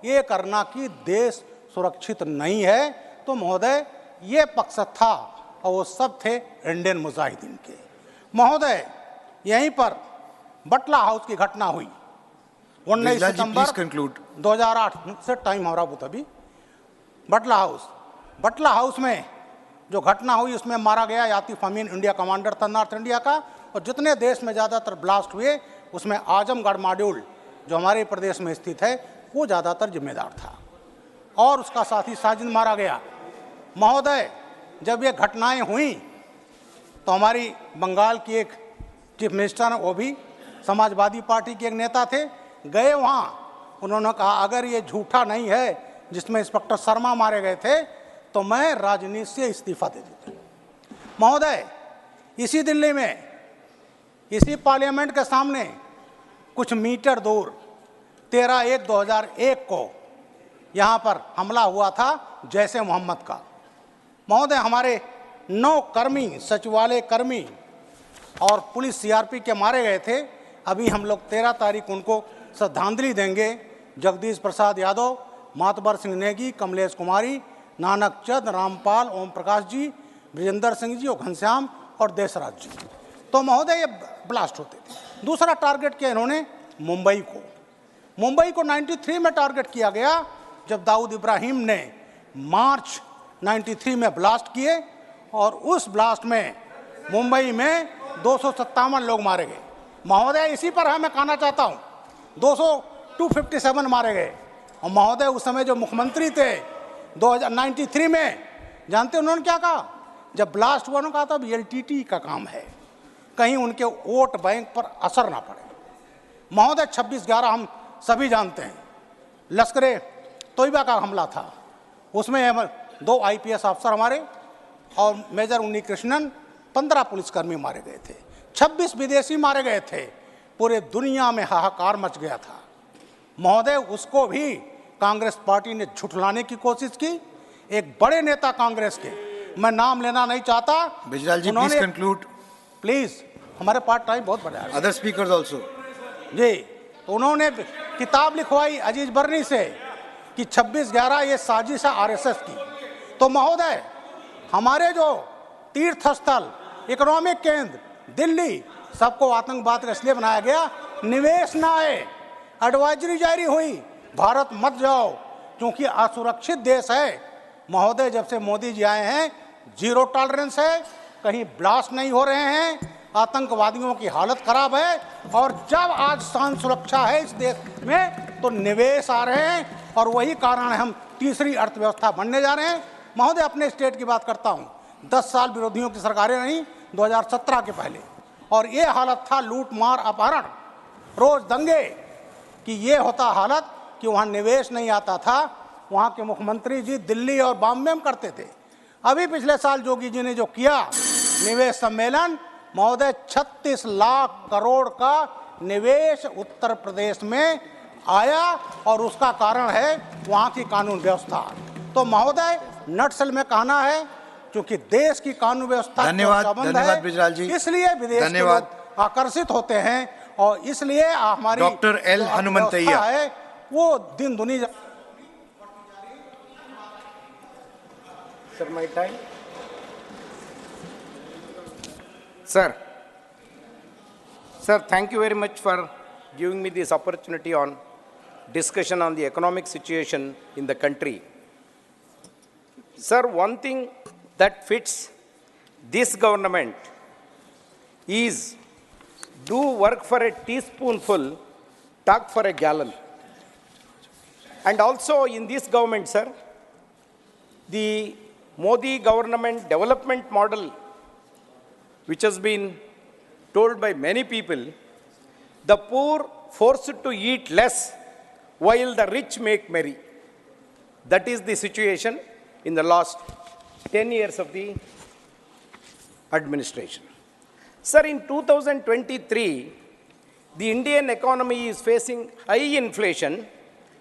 ये करना कि देश सुरक्षित नहीं है। तो महोदय ये पक्ष था, और वो सब थे इंडियन मुजाहिदीन के। महोदय यहीं पर बटला हाउस की घटना हुई 19 सितंबर 2008 से, टाइम हो रहा वो तभी। बटला हाउस में जो घटना हुई उसमें मारा गया यातिफ अमीन, इंडिया कमांडर था नॉर्थ इंडिया का। और जितने देश में ज़्यादातर ब्लास्ट हुए उसमें आजमगढ़ मॉड्यूल जो हमारे प्रदेश में स्थित है वो ज़्यादातर जिम्मेदार था, और उसका साथी साजिद मारा गया। महोदय जब ये घटनाएं हुई तो हमारी बंगाल की एक चीफ मिनिस्टर, वो भी समाजवादी पार्टी के एक नेता थे, गए वहाँ। उन्होंने कहा अगर ये झूठा नहीं है जिसमें इंस्पेक्टर शर्मा मारे गए थे तो मैं राजनीति से इस्तीफा दे देता हूँ। महोदय इसी दिल्ली में, इसी पार्लियामेंट के सामने कुछ मीटर दूर 13/1/2001 को यहाँ पर हमला हुआ था जैसे मोहम्मद का। महोदय हमारे 9 कर्मी, सचिवालय कर्मी और पुलिस सीआरपी के मारे गए थे। अभी हम लोग 13 तारीख उनको श्रद्धांजलि देंगे। जगदीश प्रसाद यादव, मातबर सिंह नेगी, कमलेश कुमारी, नानक चंद, रामपाल, ओम प्रकाश जी, ब्रिजेंद्र सिंह जी और घनश्याम और देशराज जी। तो महोदय ये ब्लास्ट होते थे। दूसरा टारगेट किया इन्होंने मुंबई को 93 में टारगेट किया गया, जब दाऊद इब्राहिम ने मार्च 93 में ब्लास्ट किए, और उस ब्लास्ट में मुंबई में 257 लोग मारे गए। महोदय इसी पर मैं कहना चाहता हूँ 257 मारे गए। और महोदय उस समय जो मुख्यमंत्री थे 1993 में, जानते उन्होंने क्या कहा? जब ब्लास्ट हुआ उन्होंने कहा था अब एलटीटी का काम है, कहीं उनके वोट बैंक पर असर ना पड़े। महोदय 26/11 हम सभी जानते हैं, लश्कर तोयबा का हमला था, उसमें 2 IPS अफसर हमारे और मेजर उन्नी कृष्णन, 15 पुलिसकर्मी मारे गए थे, 26 विदेशी मारे गए थे। पूरे दुनिया में हाहाकार मच गया था। महोदय उसको भी कांग्रेस पार्टी ने झुठलाने की कोशिश की। एक बड़े नेता कांग्रेस के, मैं नाम लेना नहीं चाहता, बिजलाल जी प्लीज कंक्लूड प्लीज, हमारे पास टाइम बहुत बड़ा है। अदर स्पीकर्स आल्सो जी, तो उन्होंने किताब लिखवाई अजीज बर्नी से कि 26/11 ये साजिश है RSS की। तो महोदय हमारे जो तीर्थ स्थल, इकोनॉमिक केंद्र दिल्ली, सबको आतंकवाद का इसलिए बनाया गया निवेश ना आए। एडवाइजरी जारी हुई, भारत मत जाओ, क्योंकि असुरक्षित देश है। महोदय जब से मोदी जी आए हैं 0 टॉलरेंस है, कहीं ब्लास्ट नहीं हो रहे हैं, आतंकवादियों की हालत खराब है। और जब आज शांति सुरक्षा है इस देश में तो निवेश आ रहे हैं, और वही कारण है हम तीसरी अर्थव्यवस्था बनने जा रहे हैं। महोदय अपने स्टेट की बात करता हूँ, 10 साल विरोधियों की सरकारें रहीं 2017 के पहले, और ये हालत था लूट मार अपहरण, रोज दंगे, कि ये होता हालत कि वहाँ निवेश नहीं आता था। वहाँ के मुख्यमंत्री जी दिल्ली और बॉम्बे में करते थे। अभी पिछले साल योगी जी ने जो किया निवेश सम्मेलन, महोदय 36 लाख करोड़ का निवेश उत्तर प्रदेश में आया, और उसका कारण है वहाँ की कानून व्यवस्था। तो महोदय नटसल में कहना है, क्योंकि देश की कानून व्यवस्था धन्यवाद बिजलाल जी, इसलिए विदेश के लोग आकर्षित होते हैं और इसलिए हमारी डॉक्टर एल जो हनुमंतैया अर्थव्यवस्था है वो दिन दुनी Sir, my time. Sir, thank you very much for giving me this opportunity on discussion on the economic situation in the country. Sir, one thing that fits this government is do work for a teaspoonful, talk for a gallon. And also in this government, sir, the Modi government development model, which has been told by many people, the poor forced to eat less while the rich make merry. That is the situation in the last 10 years of the administration. Sir, in 2023, the Indian economy is facing high inflation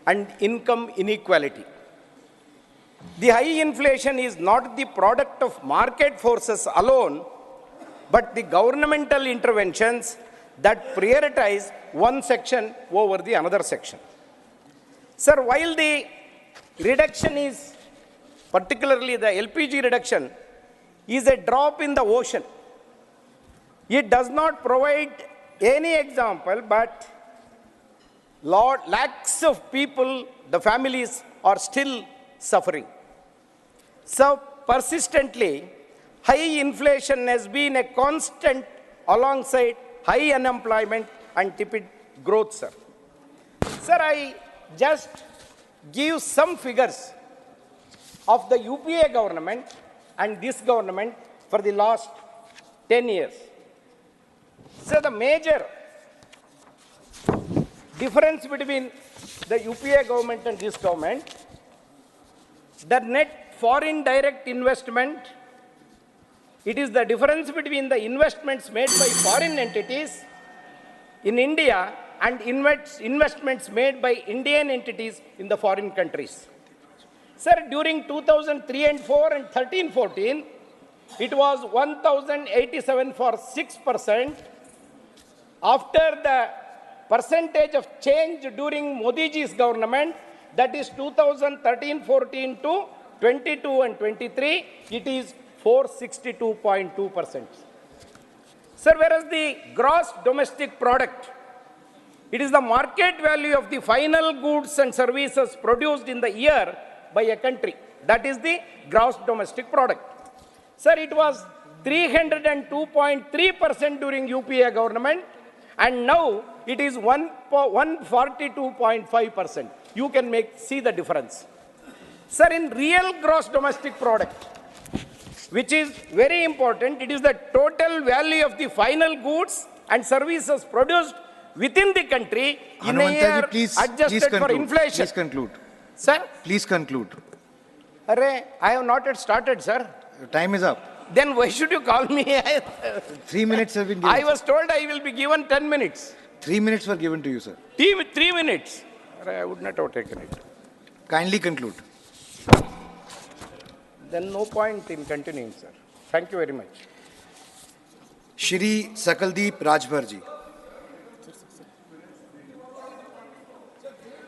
and income inequality. The high inflation is not the product of market forces alone, but the governmental interventions that prioritize one section over the another section. Sir, while the reduction is, particularly the LPG reduction, is a drop in the ocean, it does not provide any example, but lakhs of people, the families, are still suffering. So persistently, high inflation has been a constant alongside high unemployment and tepid growth, sir. Sir, I just give some figures of the UPA government and this government for the last 10 years. So the major difference between the UPA government and this government, the net foreign direct investment, it is the difference between the investments made by foreign entities in India and investments made by Indian entities in the foreign countries. Sir, during 2003 and 4 and 13-14, it was 1,087 for 6%. After the percentage of change during Modi ji's government, that is 2013-14 to 22 and 23, it is 462.2%. Sir, whereas the gross domestic product, it is the market value of the final goods and services produced in the year by a country. That is the gross domestic product. Sir, it was 302.3% during UPA government, and now it is 142.5%. You can see the difference. Sir, in real gross domestic product, which is very important, it is the total value of the final goods and services produced within the country in a year adjusted for inflation. Please conclude. Sir? Please conclude. I have not yet started, sir. Time is up. Then why should you call me? 3 minutes have been given. I was told I will be given 10 minutes. 3 minutes were given to you, sir. 3 minutes. I would not have taken it. Kindly conclude. Then no point in continuing, sir. Thank you very much. Shri Sakaldeep Rajbhar ji.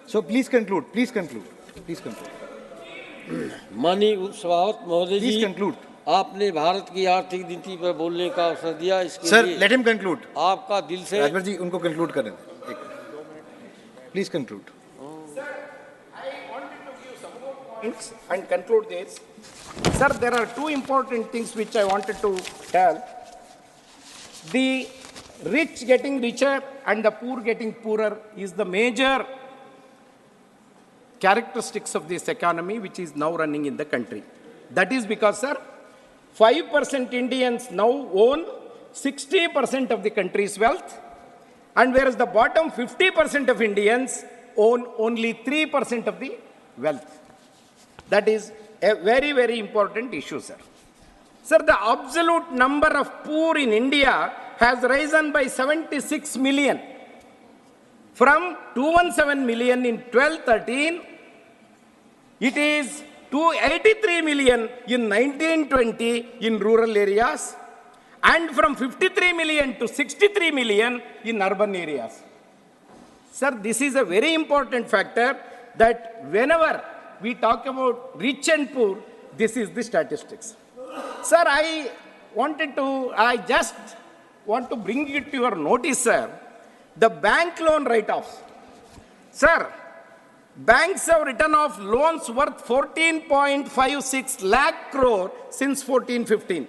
So please conclude. Please conclude. Please conclude. माननीय उपसभापति महोदय Please ji, conclude. आपने भारत की आर्थिक नीति पर बोलने का अवसर दिया, इसके Sir, लिए let him conclude. आपका दिल से राजभर जी उनको conclude करें. Please conclude. And conclude this. Sir, there are two important things which I wanted to tell. The rich getting richer and the poor getting poorer is the major characteristics of this economy which is now running in the country. That is because, sir, 5% Indians now own 60% of the country's wealth, and whereas the bottom 50% of Indians own only 3% of the wealth. That is a very, very important issue, sir. Sir, the absolute number of poor in India has risen by 76 million. From 217 million in 12-13, it is 283 million in 1920 in rural areas, and from 53 million to 63 million in urban areas. Sir, this is a very important factor that whenever we talk about rich and poor, this is the statistics. Sir, I just want to bring it to your notice, sir, the bank loan write-offs. Sir, banks have written off loans worth 14.56 lakh crore since 14-15.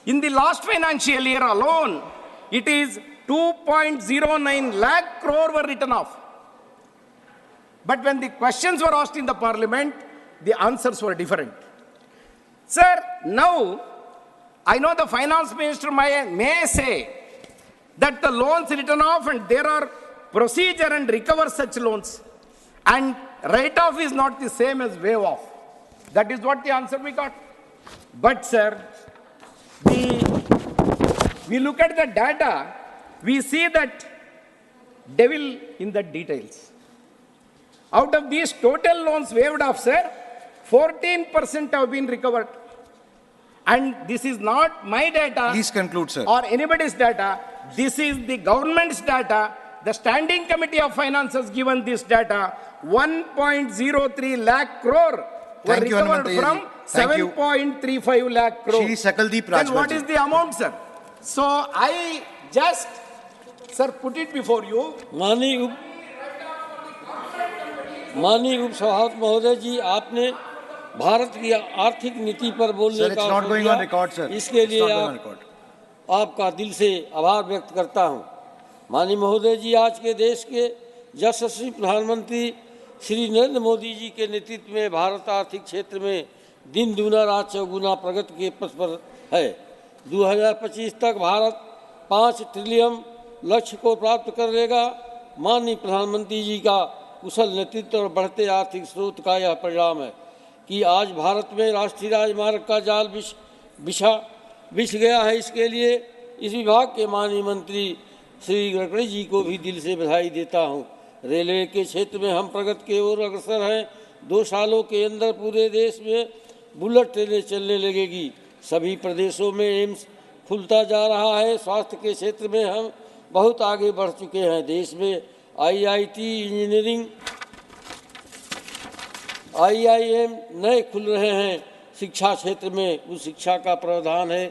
In the last financial year alone, it is 2.09 lakh crore were written off. But when the questions were asked in the parliament, the answers were different. Sir, now, I know the finance minister may say that the loans written off and there are procedure and recover such loans. And write-off is not the same as waive off. That is what the answer we got. But sir, we look at the data, we see that devil in the details. Out of these total loans waived off, sir, 14% have been recovered. And this is not my data. Please conclude, sir. Or anybody's data. This is the government's data. The Standing Committee of Finance has given this data. 1.03 lakh crore were recovered from 7.35 lakh crore. Then what is the amount, sir? So I just, sir, put it before you. माननीय उपसभापति महोदय जी, आपने भारत की आर्थिक नीति पर बोलने का अवसर दिया, इसके लिए आपका दिल से आभार व्यक्त करता हूं। माननीय महोदय जी, आज के देश के यशस्वी प्रधानमंत्री श्री नरेंद्र मोदी जी के नेतृत्व में भारत आर्थिक क्षेत्र में दिन दूना रात चौगुना प्रगति के पथ पर है। 2025 तक भारत 5 ट्रिलियन लक्ष्य को प्राप्त कर लेगा। माननीय प्रधानमंत्री जी का कुशल नेतृत्व और बढ़ते आर्थिक स्रोत का यह परिणाम है कि आज भारत में राष्ट्रीय राजमार्ग का जाल बिछ गया है। इसके लिए इस विभाग के माननीय मंत्री श्री गडकरी जी को भी दिल से बधाई देता हूं। रेलवे के क्षेत्र में हम प्रगति की ओर अग्रसर हैं। 2 सालों के अंदर पूरे देश में बुलेट ट्रेनें चलने लगेगी। सभी प्रदेशों में एम्स खुलता जा रहा है। स्वास्थ्य के क्षेत्र में हम बहुत आगे बढ़ चुके हैं। देश में IIT इंजीनियरिंग IIM नए खुल रहे हैं। शिक्षा क्षेत्र में उस शिक्षा का प्रावधान है।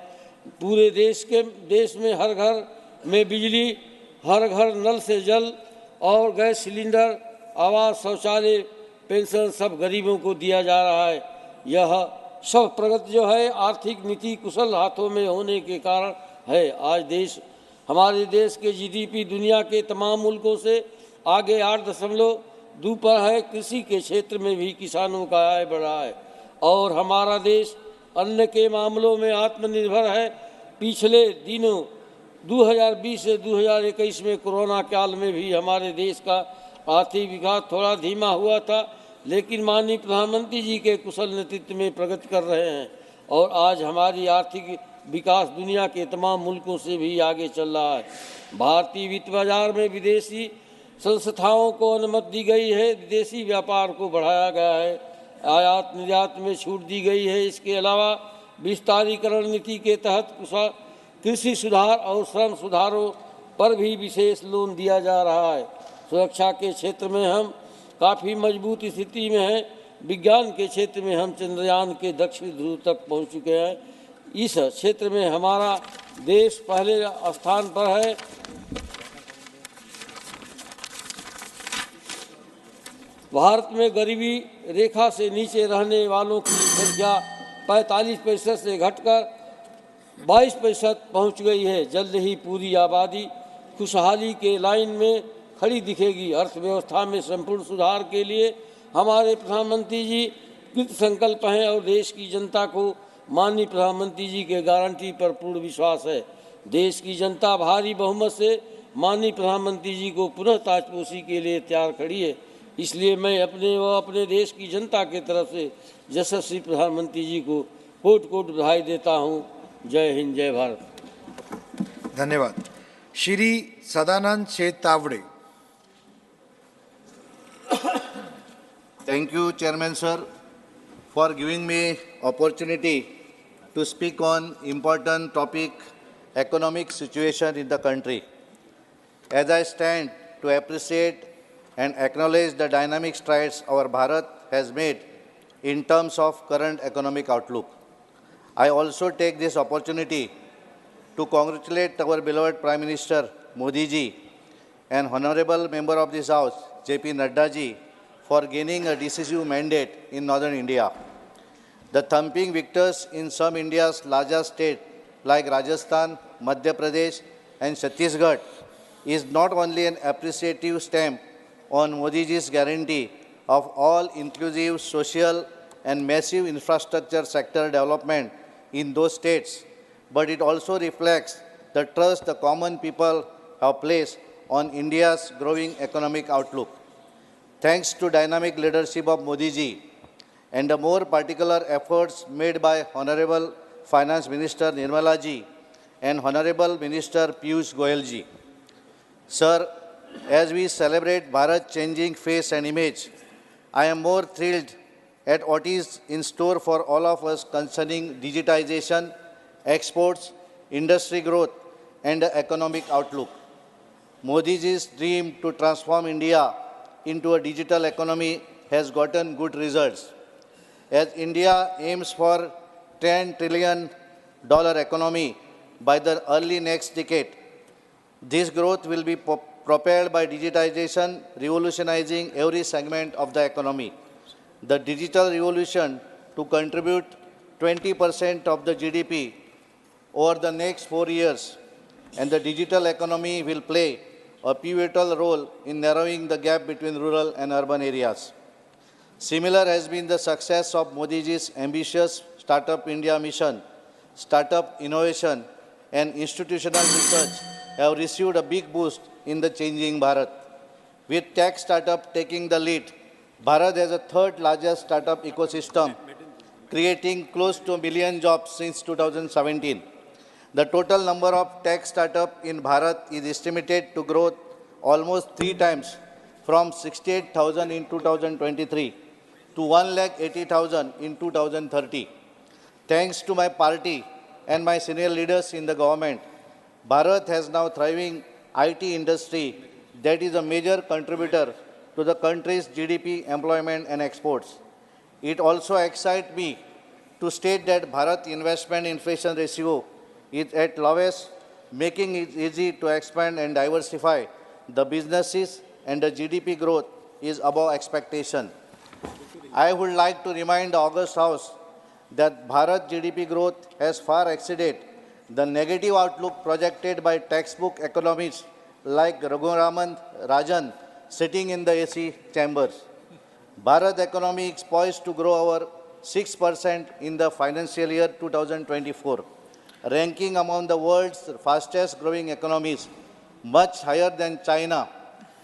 पूरे देश में हर घर में बिजली, हर घर नल से जल और गैस सिलेंडर, आवास, शौचालय, पेंशन सब गरीबों को दिया जा रहा है। यह सब प्रगति जो है आर्थिक नीति कुशल हाथों में होने के कारण है। आज हमारे देश के GDP दुनिया के तमाम मुल्कों से आगे 8.2 पर है। कृषि के क्षेत्र में भी किसानों का आय बढ़ा है और हमारा देश अन्न के मामलों में आत्मनिर्भर है। पिछले दिनों 2020 से 2021 में कोरोना काल में भी हमारे देश का आर्थिक विकास थोड़ा धीमा हुआ था, लेकिन माननीय प्रधानमंत्री जी के कुशल नेतृत्व में प्रगति कर रहे हैं और आज हमारी आर्थिक विकास दुनिया के तमाम मुल्कों से भी आगे चल रहा है। भारतीय वित्त बाजार में विदेशी संस्थाओं को अनुमति दी गई है। विदेशी व्यापार को बढ़ाया गया है। आयात निर्यात में छूट दी गई है। इसके अलावा विस्तारीकरण नीति के तहत कृषि सुधार और श्रम सुधारों पर भी विशेष लोन दिया जा रहा है। सुरक्षा के क्षेत्र में हम काफ़ी मजबूत स्थिति में हैं। विज्ञान के क्षेत्र में हम चंद्रयान के दक्षिण ध्रुव तक पहुंच चुके हैं। इस क्षेत्र में हमारा देश पहले स्थान पर है। भारत में गरीबी रेखा से नीचे रहने वालों की संख्या 45% से घटकर 22% पहुंच गई है। जल्द ही पूरी आबादी खुशहाली के लाइन में खड़ी दिखेगी। अर्थव्यवस्था में संपूर्ण सुधार के लिए हमारे प्रधानमंत्री जी कृत संकल्प हैं और देश की जनता को माननीय प्रधानमंत्री जी के गारंटी पर पूर्ण विश्वास है। देश की जनता भारी बहुमत से माननीय प्रधानमंत्री जी को पुनः ताजपोशी के लिए तैयार खड़ी है। इसलिए मैं अपने देश की जनता के तरफ से यशस्वी प्रधानमंत्री जी को कोट कोट बधाई देता हूं। जय हिंद, जय भारत। धन्यवाद। Shri Sadanand Shetawde. Thank you, Chairman Sir, for giving me opportunity to speak on important topic, economic situation in the country. As I stand to appreciate and acknowledge the dynamic strides our Bharat has made in terms of current economic outlook, I also take this opportunity to congratulate our beloved Prime Minister Modi ji and Honorable Member of this House, J.P. Nadda ji, for gaining a decisive mandate in Northern India. The thumping victors in some India's larger states like Rajasthan, Madhya Pradesh and Chhattisgarh is not only an appreciative stamp on Modi ji's guarantee of all-inclusive social and massive infrastructure sector development in those states, but it also reflects the trust the common people have placed on India's growing economic outlook. Thanks to dynamic leadership of Modi ji and the more particular efforts made by Honorable Finance Minister Nirmala ji and Honorable Minister Piyush Goyal ji. Sir, as we celebrate Bharat's changing face and image, I am more thrilled at what is in store for all of us concerning digitization, exports, industry growth, and the economic outlook. Modi ji's dream to transform India into a digital economy has gotten good results. As India aims for $10 trillion economy by the early next decade, this growth will be propelled by digitization, revolutionizing every segment of the economy. The digital revolution to contribute 20% of the GDP over the next 4 years, and the digital economy will play a pivotal role in narrowing the gap between rural and urban areas. Similar has been the success of Modi ji's ambitious Startup India mission. Startup innovation and institutional research have received a big boost in the changing Bharat. With tech startup taking the lead, Bharat has the third largest startup ecosystem, creating close to 1 million jobs since 2017. The total number of tech startups in Bharat is estimated to grow almost 3 times from 68,000 in 2023 to 180,000 in 2030. Thanks to my party and my senior leaders in the government, Bharat has now thriving IT industry that is a major contributor to the country's GDP, employment and exports. It also excites me to state that Bharat investment inflation ratio is at lowest, making it easy to expand and diversify the businesses, and the GDP growth is above expectation. I would like to remind the August House that Bharat GDP growth has far exceeded the negative outlook projected by textbook economists like Raghuraman Rajan sitting in the AC chambers. Bharat economy is poised to grow over 6% in the financial year 2024, ranking among the world's fastest growing economies, much higher than China,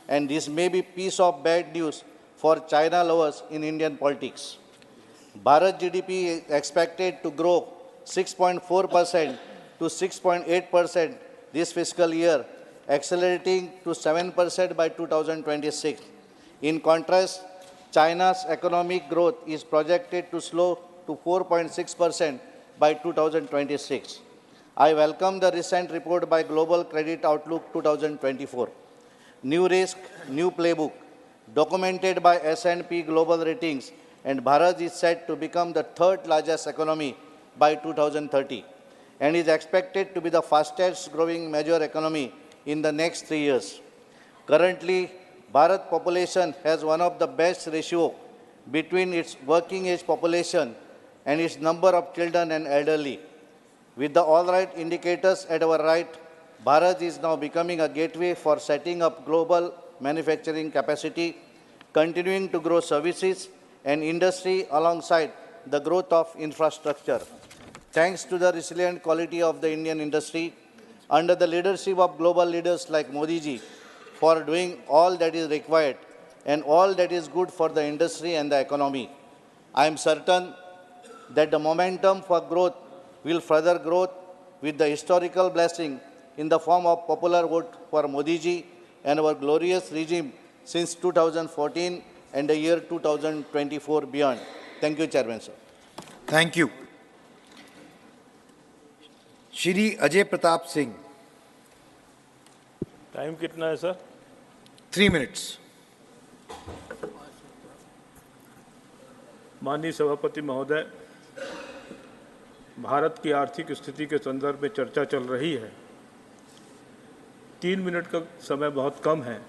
and this may be piece of bad news for China lovers in Indian politics. Bharat GDP is expected to grow 6.4% to 6.8% this fiscal year, accelerating to 7% by 2026. In contrast, China's economic growth is projected to slow to 4.6% by 2026. I welcome the recent report by Global Credit Outlook 2024. New risk, new playbook, documented by S&P Global Ratings, and Bharat is set to become the third largest economy by 2030 and is expected to be the fastest growing major economy in the next 3 years. Currently, Bharat population has one of the best ratio between its working age population and its number of children and elderly. With the all right indicators at our right, Bharat is now becoming a gateway for setting up global manufacturing capacity, continuing to grow services and industry alongside the growth of infrastructure. Thanks to the resilient quality of the Indian industry, under the leadership of global leaders like Modi ji, for doing all that is required and all that is good for the industry and the economy. I am certain that the momentum for growth will further grow with the historical blessing in the form of popular vote for Modi ji and our glorious regime since 2014 and the year 2024 beyond. Thank you, Chairman, sir. Thank you. Shri Ajay Pratap Singh. Time कितना है sir? 3 minutes. माननीय सभापति महोदय, भारत की आर्थिक स्थिति के संदर्भ में चर्चा चल रही है। 3 मिनट का समय बहुत कम है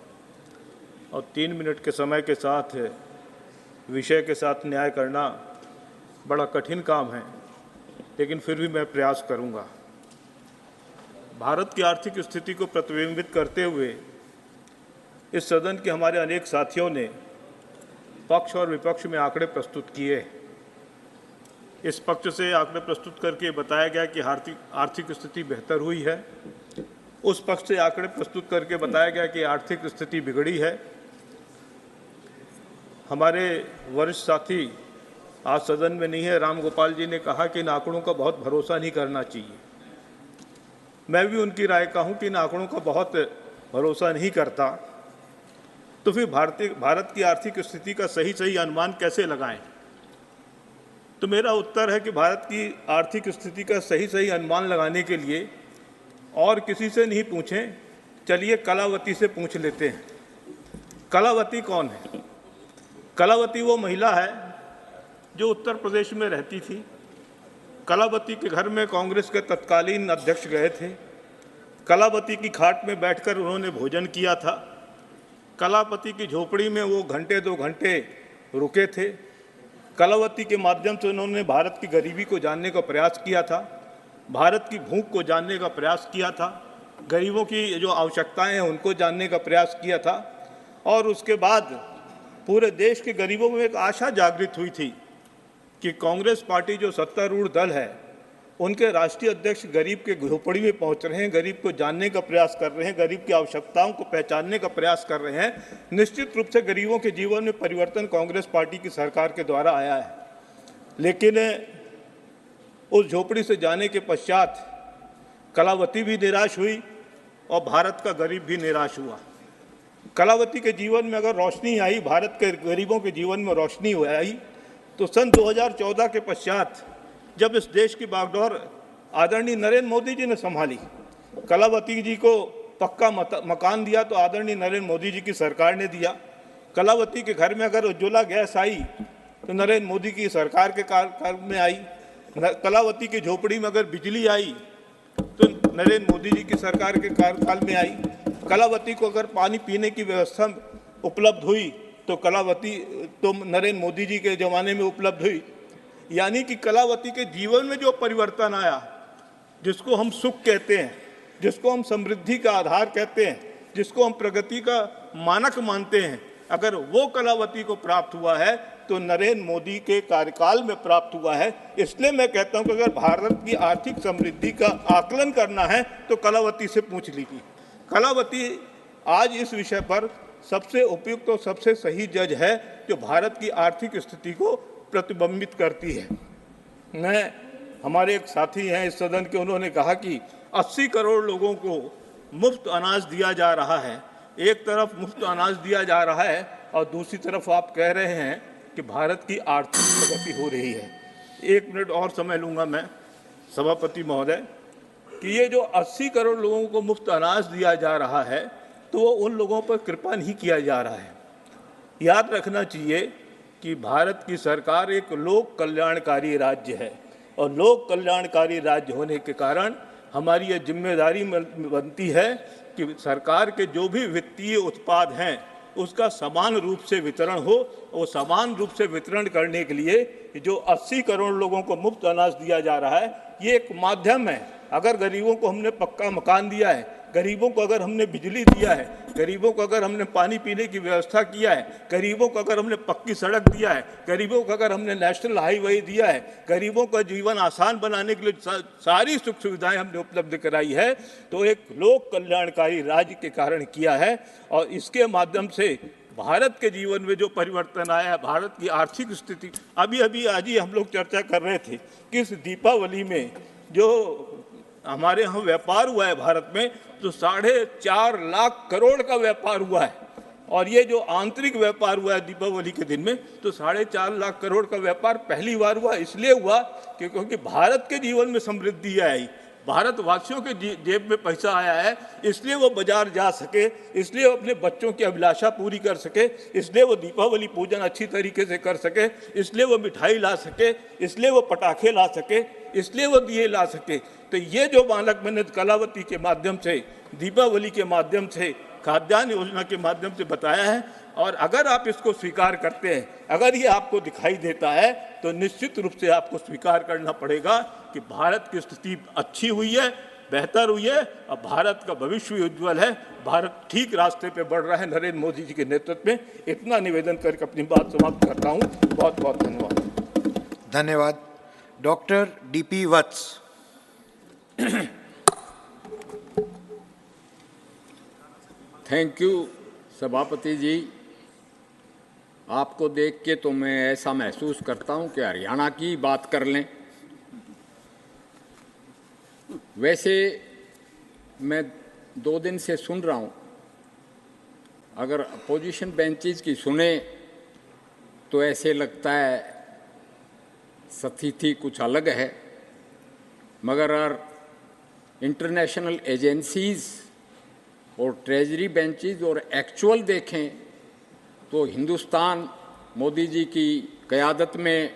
और 3 मिनट के समय के साथ विषय के साथ न्याय करना बड़ा कठिन काम है, लेकिन फिर भी मैं प्रयास करूंगा। भारत की आर्थिक स्थिति को प्रतिबिंबित करते हुए इस सदन के हमारे अनेक साथियों ने पक्ष और विपक्ष में आंकड़े प्रस्तुत किए। इस पक्ष से आंकड़े प्रस्तुत करके बताया गया कि आर्थिक स्थिति बेहतर हुई है, उस पक्ष से आंकड़े प्रस्तुत करके बताया गया कि आर्थिक स्थिति बिगड़ी है। हमारे वरिष्ठ साथी आज सदन में नहीं है, राम गोपाल जी ने कहा कि इन आंकड़ों का बहुत भरोसा नहीं करना चाहिए। मैं भी उनकी राय का हूं कि इन आंकड़ों का बहुत भरोसा नहीं करता, तो फिर भारत की आर्थिक स्थिति का सही अनुमान कैसे लगाएं? तो मेरा उत्तर है कि भारत की आर्थिक स्थिति का सही अनुमान लगाने के लिए और किसी से नहीं पूछें, चलिए कलावती से पूछ लेते हैं। कलावती कौन है? कलावती वो महिला है जो उत्तर प्रदेश में रहती थी। कलावती के घर में कांग्रेस के तत्कालीन अध्यक्ष गए थे। कलावती की खाट में बैठकर उन्होंने भोजन किया था। कलावती की झोपड़ी में वो घंटे 2 घंटे रुके थे। कलावती के माध्यम से उन्होंने भारत की गरीबी को जानने का प्रयास किया था, भारत की भूख को जानने का प्रयास किया था, गरीबों की जो आवश्यकताएं हैं उनको जानने का प्रयास किया था। और उसके बाद पूरे देश के गरीबों में एक आशा जागृत हुई थी कि कांग्रेस पार्टी जो सत्तारूढ़ दल है, उनके राष्ट्रीय अध्यक्ष गरीब के झोपड़ी में पहुंच रहे हैं, गरीब को जानने का प्रयास कर रहे हैं, गरीब की आवश्यकताओं को पहचानने का प्रयास कर रहे हैं। निश्चित रूप से गरीबों के जीवन में परिवर्तन कांग्रेस पार्टी की सरकार के द्वारा आया है। लेकिन उस झोपड़ी से जाने के पश्चात कलावती भी निराश हुई और भारत का गरीब भी निराश हुआ। कलावती के जीवन में अगर रोशनी आई, भारत के गरीबों के जीवन में रोशनी आई, तो सन 2014 के पश्चात जब इस देश की बागडोर आदरणीय नरेंद्र मोदी जी ने संभाली, कलावती जी को पक्का मकान दिया तो आदरणीय नरेंद्र मोदी जी की सरकार ने दिया। कलावती के घर में अगर उज्ज्वला गैस आई तो नरेंद्र मोदी की सरकार के काल में आई। कलावती की झोपड़ी में अगर बिजली आई तो नरेंद्र मोदी जी की सरकार के कार्यकाल में आई। कलावती को अगर पानी पीने की व्यवस्था उपलब्ध हुई तो नरेंद्र मोदी जी के ज़माने में उपलब्ध हुई। यानी कि कलावती के जीवन में जो परिवर्तन आया, जिसको हम सुख कहते हैं, जिसको हम समृद्धि का आधार कहते हैं, जिसको हम प्रगति का मानक मानते हैं, अगर वो कलावती को प्राप्त हुआ है तो नरेंद्र मोदी के कार्यकाल में प्राप्त हुआ है। इसलिए मैं कहता हूं कि अगर भारत की आर्थिक समृद्धि का आकलन करना है तो कलावती से पूछ लीजिए। कलावती आज इस विषय पर सबसे उपयुक्त और सबसे सही जज है जो भारत की आर्थिक स्थिति को प्रतिबिंबित करती है। हमारे एक साथी हैं इस सदन के, उन्होंने कहा कि 80 करोड़ लोगों को मुफ्त अनाज दिया जा रहा है। एक तरफ मुफ्त अनाज दिया जा रहा है और दूसरी तरफ आप कह रहे हैं कि भारत की आर्थिक प्रगति हो रही है। 1 मिनट और समय लूँगा मैं सभापति महोदय कि ये जो 80 करोड़ लोगों को मुफ्त अनाज दिया जा रहा है तो वो उन लोगों पर कृपा नहीं किया जा रहा है। याद रखना चाहिए कि भारत की सरकार एक लोक कल्याणकारी राज्य है और लोक कल्याणकारी राज्य होने के कारण हमारी ये जिम्मेदारी बनती है कि सरकार के जो भी वित्तीय उत्पाद हैं उसका समान रूप से वितरण हो। वो समान रूप से वितरण करने के लिए जो 80 करोड़ लोगों को मुफ्त अनाज दिया जा रहा है, ये एक माध्यम है। अगर गरीबों को हमने पक्का मकान दिया है, गरीबों को अगर हमने बिजली दिया है, गरीबों को अगर हमने पानी पीने की व्यवस्था किया है, गरीबों को अगर हमने पक्की सड़क दिया है, गरीबों को अगर हमने नेशनल हाईवे दिया है, गरीबों का जीवन आसान बनाने के लिए सारी सुख सुविधाएं हमने उपलब्ध कराई है, तो एक लोक कल्याणकारी राज्य के कारण किया है। और इसके माध्यम से भारत के जीवन में जो परिवर्तन आया है, भारत की आर्थिक स्थिति, अभी आज ही हम लोग चर्चा कर रहे थे कि इस दीपावली में जो हमारे यहाँ व्यापार हुआ है भारत में, तो 4.5 लाख करोड़ का व्यापार हुआ है। और ये जो आंतरिक व्यापार हुआ है दीपावली के दिन में, तो 4.5 लाख करोड़ का व्यापार पहली बार हुआ। इसलिए हुआ क्योंकि भारत के जीवन में समृद्धि आई, भारतवासियों के जेब में पैसा आया है, इसलिए वो बाजार जा सके, इसलिए वो अपने बच्चों की अभिलाषा पूरी कर सके, इसलिए वो दीपावली पूजन अच्छी तरीके से कर सके, इसलिए वो मिठाई ला सके, इसलिए वो पटाखे ला सके, इसलिए वो दिए ला सके। तो ये जो बालक मैंने कलावती के माध्यम से, दीपावली के माध्यम से, खाद्यान्न योजना के माध्यम से बताया है, और अगर आप इसको स्वीकार करते हैं, अगर ये आपको दिखाई देता है, तो निश्चित रूप से आपको स्वीकार करना पड़ेगा कि भारत की स्थिति अच्छी हुई है, बेहतर हुई है, और भारत का भविष्य भी उज्ज्वल है। भारत ठीक रास्ते पे बढ़ रहा है नरेंद्र मोदी जी के नेतृत्व में। इतना निवेदन करके अपनी बात समाप्त करता हूँ। बहुत बहुत धन्यवाद। धन्यवाद। Doctor DP Vats. Thank you सभापति जी। आपको देख के तो मैं ऐसा महसूस करता हूं कि हरियाणा की बात कर लें। वैसे मैं 2 दिन से सुन रहा हूं, अगर अपोजिशन बेंचेस की सुने तो ऐसे लगता है स्थिति कुछ अलग है, मगर इंटरनेशनल एजेंसीज और ट्रेजरी बेंचेस और एक्चुअल देखें तो हिंदुस्तान मोदी जी की क़यादत में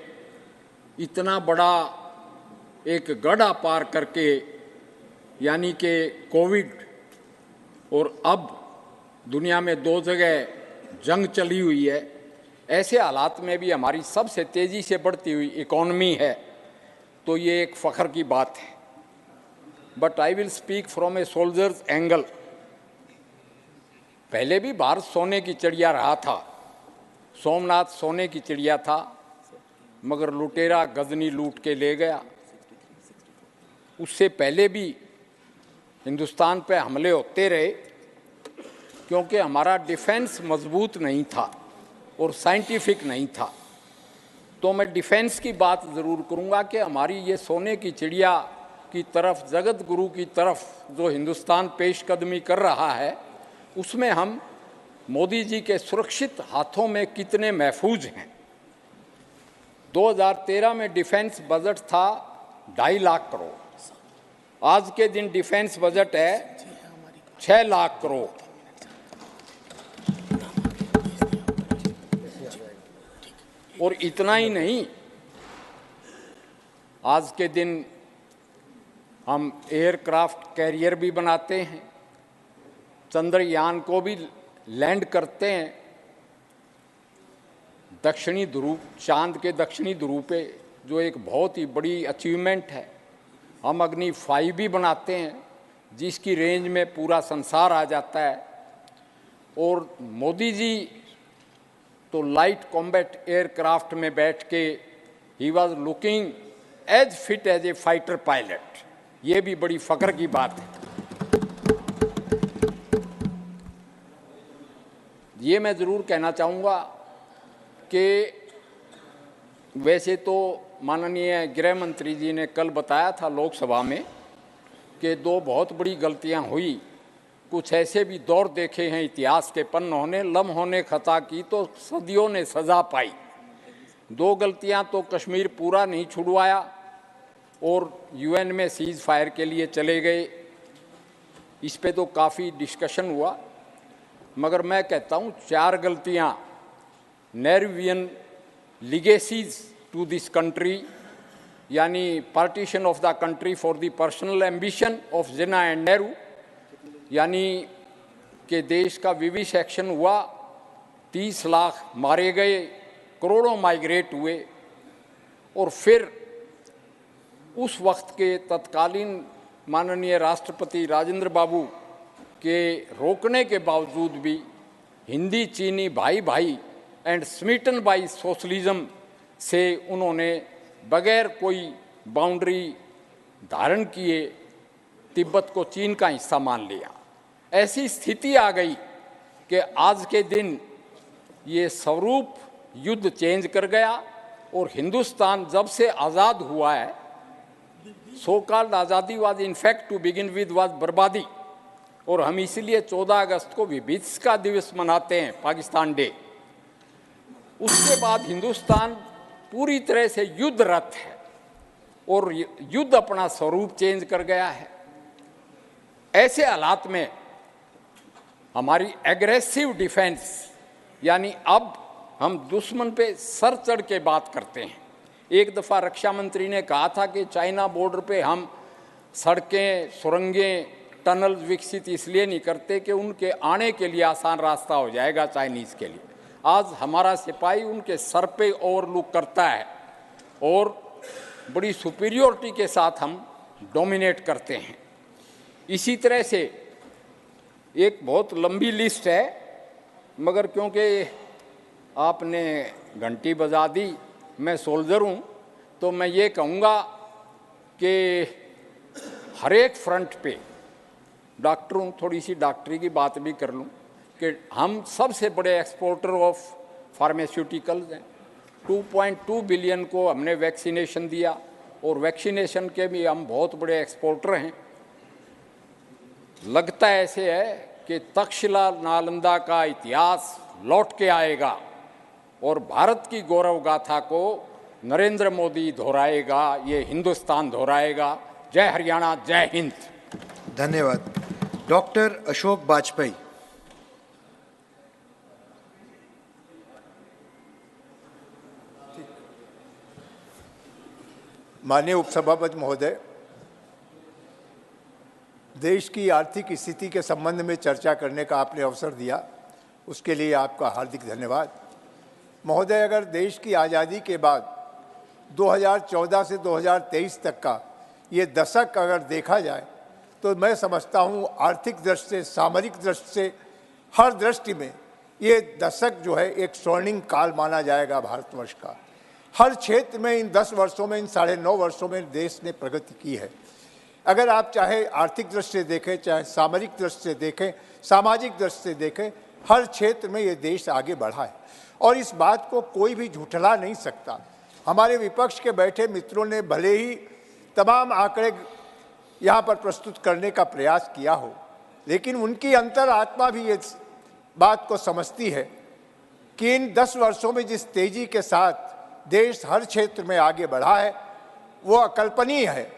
इतना बड़ा एक गढ़ा पार करके, यानी कि कोविड और अब दुनिया में 2 जगह जंग चली हुई है, ऐसे हालात में भी हमारी सबसे तेज़ी से बढ़ती हुई इकॉनमी है, तो ये एक फ़ख्र की बात है। But I will speak from A soldiers angle. पहले भी भारत सोने की चिड़िया रहा था, सोमनाथ सोने की चिड़िया था, मगर लुटेरा गजनी लूट के ले गया। उससे पहले भी हिंदुस्तान पे हमले होते रहे, क्योंकि हमारा डिफेंस मजबूत नहीं था और साइंटिफिक नहीं था। तो मैं डिफेंस की बात ज़रूर करूँगा कि हमारी ये सोने की चिड़िया की तरफ, जगत गुरु की तरफ जो हिंदुस्तान पेशकदमी कर रहा है, उसमें हम मोदी जी के सुरक्षित हाथों में कितने महफूज हैं। 2013 में डिफेंस बजट था 2.5 लाख करोड़, आज के दिन डिफेंस बजट है 6 लाख करोड़। और इतना ही नहीं, आज के दिन हम एयरक्राफ्ट कैरियर भी बनाते हैं, चंद्रयान को भी लैंड करते हैं दक्षिणी ध्रुव, चांद के दक्षिणी ध्रुव पे, जो एक बहुत ही बड़ी अचीवमेंट है। हम अग्नि 5 भी बनाते हैं, जिसकी रेंज में पूरा संसार आ जाता है। और मोदी जी तो लाइट कॉम्बैट एयरक्राफ्ट में बैठ के ही was looking as fit as a fighter pilot. ये भी बड़ी फ़ख्र की बात है। ये मैं ज़रूर कहना चाहूँगा कि वैसे तो माननीय गृह मंत्री जी ने कल बताया था लोकसभा में कि 2 बहुत बड़ी गलतियां हुई। कुछ ऐसे भी दौर देखे हैं इतिहास के पन्नों ने, लम्हों ने खता की तो सदियों ने सज़ा पाई। 2 गलतियां तो कश्मीर पूरा नहीं छुड़वाया और यूएन में सीज़ फायर के लिए चले गए। इस पे तो काफ़ी डिस्कशन हुआ, मगर मैं कहता हूँ 4 गलतियाँ नेहरूवियन लीगेसीज टू दिस कंट्री, यानी partition of the country for the personal ambition of Jinnah and Nehru, यानी कि देश का विविश एक्शन हुआ, 30 लाख मारे गए, करोड़ों माइग्रेट हुए, और फिर उस वक्त के तत्कालीन माननीय राष्ट्रपति राजेंद्र बाबू के रोकने के बावजूद भी हिंदी चीनी भाई भाई एंड स्मिटन बाई सोशलिज्म से उन्होंने बगैर कोई बाउंड्री धारण किए तिब्बत को चीन का हिस्सा मान लिया। ऐसी स्थिति आ गई कि आज के दिन ये स्वरूप युद्ध चेंज कर गया और हिंदुस्तान जब से आज़ाद हुआ है, सो कॉल्ड आज़ादी was in fact to begin with was बर्बादी, और हम इसीलिए 14 अगस्त को विभीषिका दिवस मनाते हैं, पाकिस्तान डे। उसके बाद हिंदुस्तान पूरी तरह से युद्धरत है और युद्ध अपना स्वरूप चेंज कर गया है। ऐसे हालात में हमारी एग्रेसिव डिफेंस, यानी अब हम दुश्मन पे सर चढ़ के बात करते हैं। एक दफ़ा रक्षा मंत्री ने कहा था कि चाइना बॉर्डर पे हम सड़कें, सुरंगें, टनल विकसित इसलिए नहीं करते कि उनके आने के लिए आसान रास्ता हो जाएगा चाइनीज़ के लिए। आज हमारा सिपाही उनके सर पे ओवरलुक करता है और बड़ी सुपीरियोरिटी के साथ हम डोमिनेट करते हैं। इसी तरह से एक बहुत लंबी लिस्ट है, मगर क्योंकि आपने घंटी बजा दी, मैं सोल्जर हूँ, तो मैं ये कहूँगा कि हर एक फ्रंट पे डॉक्टर हूँ, थोड़ी सी डॉक्टरी की बात भी कर लूँ कि हम सबसे बड़े एक्सपोर्टर ऑफ फार्मास्यूटिकल्स हैं। 2.2 बिलियन को हमने वैक्सीनेशन दिया और वैक्सीनेशन के भी हम बहुत बड़े एक्सपोर्टर हैं। लगता ऐसे है कि तक्षशिला नालंदा का इतिहास लौट के आएगा और भारत की गौरव गाथा को नरेंद्र मोदी दोहराएगा, ये हिंदुस्तान दोहराएगा। जय हरियाणा, जय हिंद। धन्यवाद। डॉक्टर अशोक वाजपेयी। माननीय उपसभापति महोदय, देश की आर्थिक स्थिति के संबंध में चर्चा करने का आपने अवसर दिया, उसके लिए आपका हार्दिक धन्यवाद। महोदय, अगर देश की आज़ादी के बाद 2014 से 2023 तक का ये दशक अगर देखा जाए तो मैं समझता हूँ आर्थिक दृष्टि से, सामरिक दृष्टि से, हर दृष्टि में ये दशक जो है एक स्वर्णिम काल माना जाएगा भारतवर्ष का। हर क्षेत्र में इन 10 वर्षों में, इन 9.5 वर्षों में देश ने प्रगति की है। अगर आप चाहे आर्थिक दृष्टि से देखें, चाहे सामरिक दृष्टि से देखें, सामाजिक दृष्टि से देखें, हर क्षेत्र में ये देश आगे बढ़ा है और इस बात को कोई भी झुठला नहीं सकता। हमारे विपक्ष के बैठे मित्रों ने भले ही तमाम आंकड़े यहाँ पर प्रस्तुत करने का प्रयास किया हो, लेकिन उनकी अंतरात्मा भी ये बात को समझती है कि इन 10 वर्षों में जिस तेजी के साथ देश हर क्षेत्र में आगे बढ़ा है वो अकल्पनीय है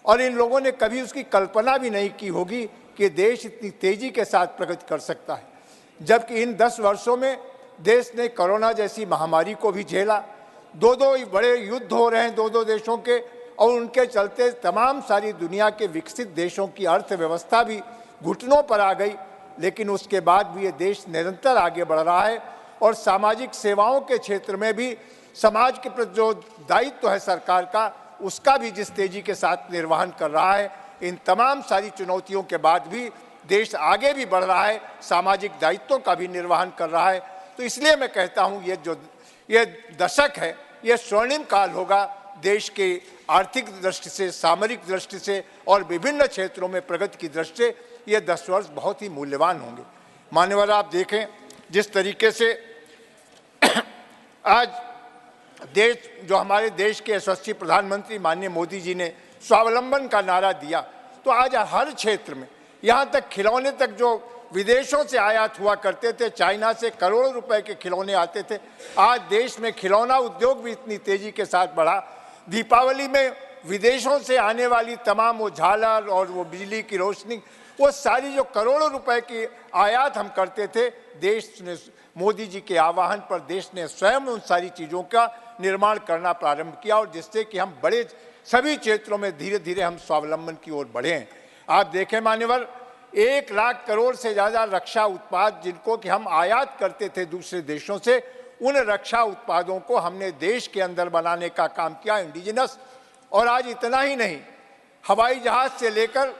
और इन लोगों ने कभी उसकी कल्पना भी नहीं की होगी कि देश इतनी तेजी के साथ प्रगति कर सकता है। जबकि इन 10 वर्षों में देश ने कोरोना जैसी महामारी को भी झेला, 2 बड़े युद्ध हो रहे हैं 2 देशों के, और उनके चलते तमाम सारी दुनिया के विकसित देशों की अर्थव्यवस्था भी घुटनों पर आ गई, लेकिन उसके बाद भी ये देश निरंतर आगे बढ़ रहा है और सामाजिक सेवाओं के क्षेत्र में भी समाज के प्रति जो दायित्व है सरकार का, उसका भी जिस तेजी के साथ निर्वहन कर रहा है। इन तमाम सारी चुनौतियों के बाद भी देश आगे भी बढ़ रहा है, सामाजिक दायित्वों का भी निर्वहन कर रहा है। तो इसलिए मैं कहता हूँ ये दशक है, ये स्वर्णिम काल होगा देश के आर्थिक दृष्टि से, सामरिक दृष्टि से और विभिन्न क्षेत्रों में प्रगति की दृष्टि से ये 10 वर्ष बहुत ही मूल्यवान होंगे। मान्यवर, आप देखें जिस तरीके से आज देश, जो हमारे देश के यशस्वी प्रधानमंत्री माननीय मोदी जी ने स्वावलंबन का नारा दिया, तो आज हर क्षेत्र में, यहाँ तक खिलौने तक जो विदेशों से आयात हुआ करते थे, चाइना से करोड़ों रुपए के खिलौने आते थे, आज देश में खिलौना उद्योग भी इतनी तेजी के साथ बढ़ा। दीपावली में विदेशों से आने वाली तमाम वो झालर और वो बिजली की रोशनी, वो सारी जो करोड़ों रुपए की आयात हम करते थे, देश ने मोदी जी के आह्वान पर देश ने स्वयं उन सारी चीज़ों का निर्माण करना प्रारंभ किया और जिससे कि हम बड़े सभी क्षेत्रों में धीरे धीरे हम स्वावलंबन की ओर बढ़े हैं। आप देखें मान्यवर, 1 लाख करोड़ से ज़्यादा रक्षा उत्पाद जिनको कि हम आयात करते थे दूसरे देशों से, उन रक्षा उत्पादों को हमने देश के अंदर बनाने का काम किया, इंडिजिनस। और आज इतना ही नहीं, हवाई जहाज से लेकर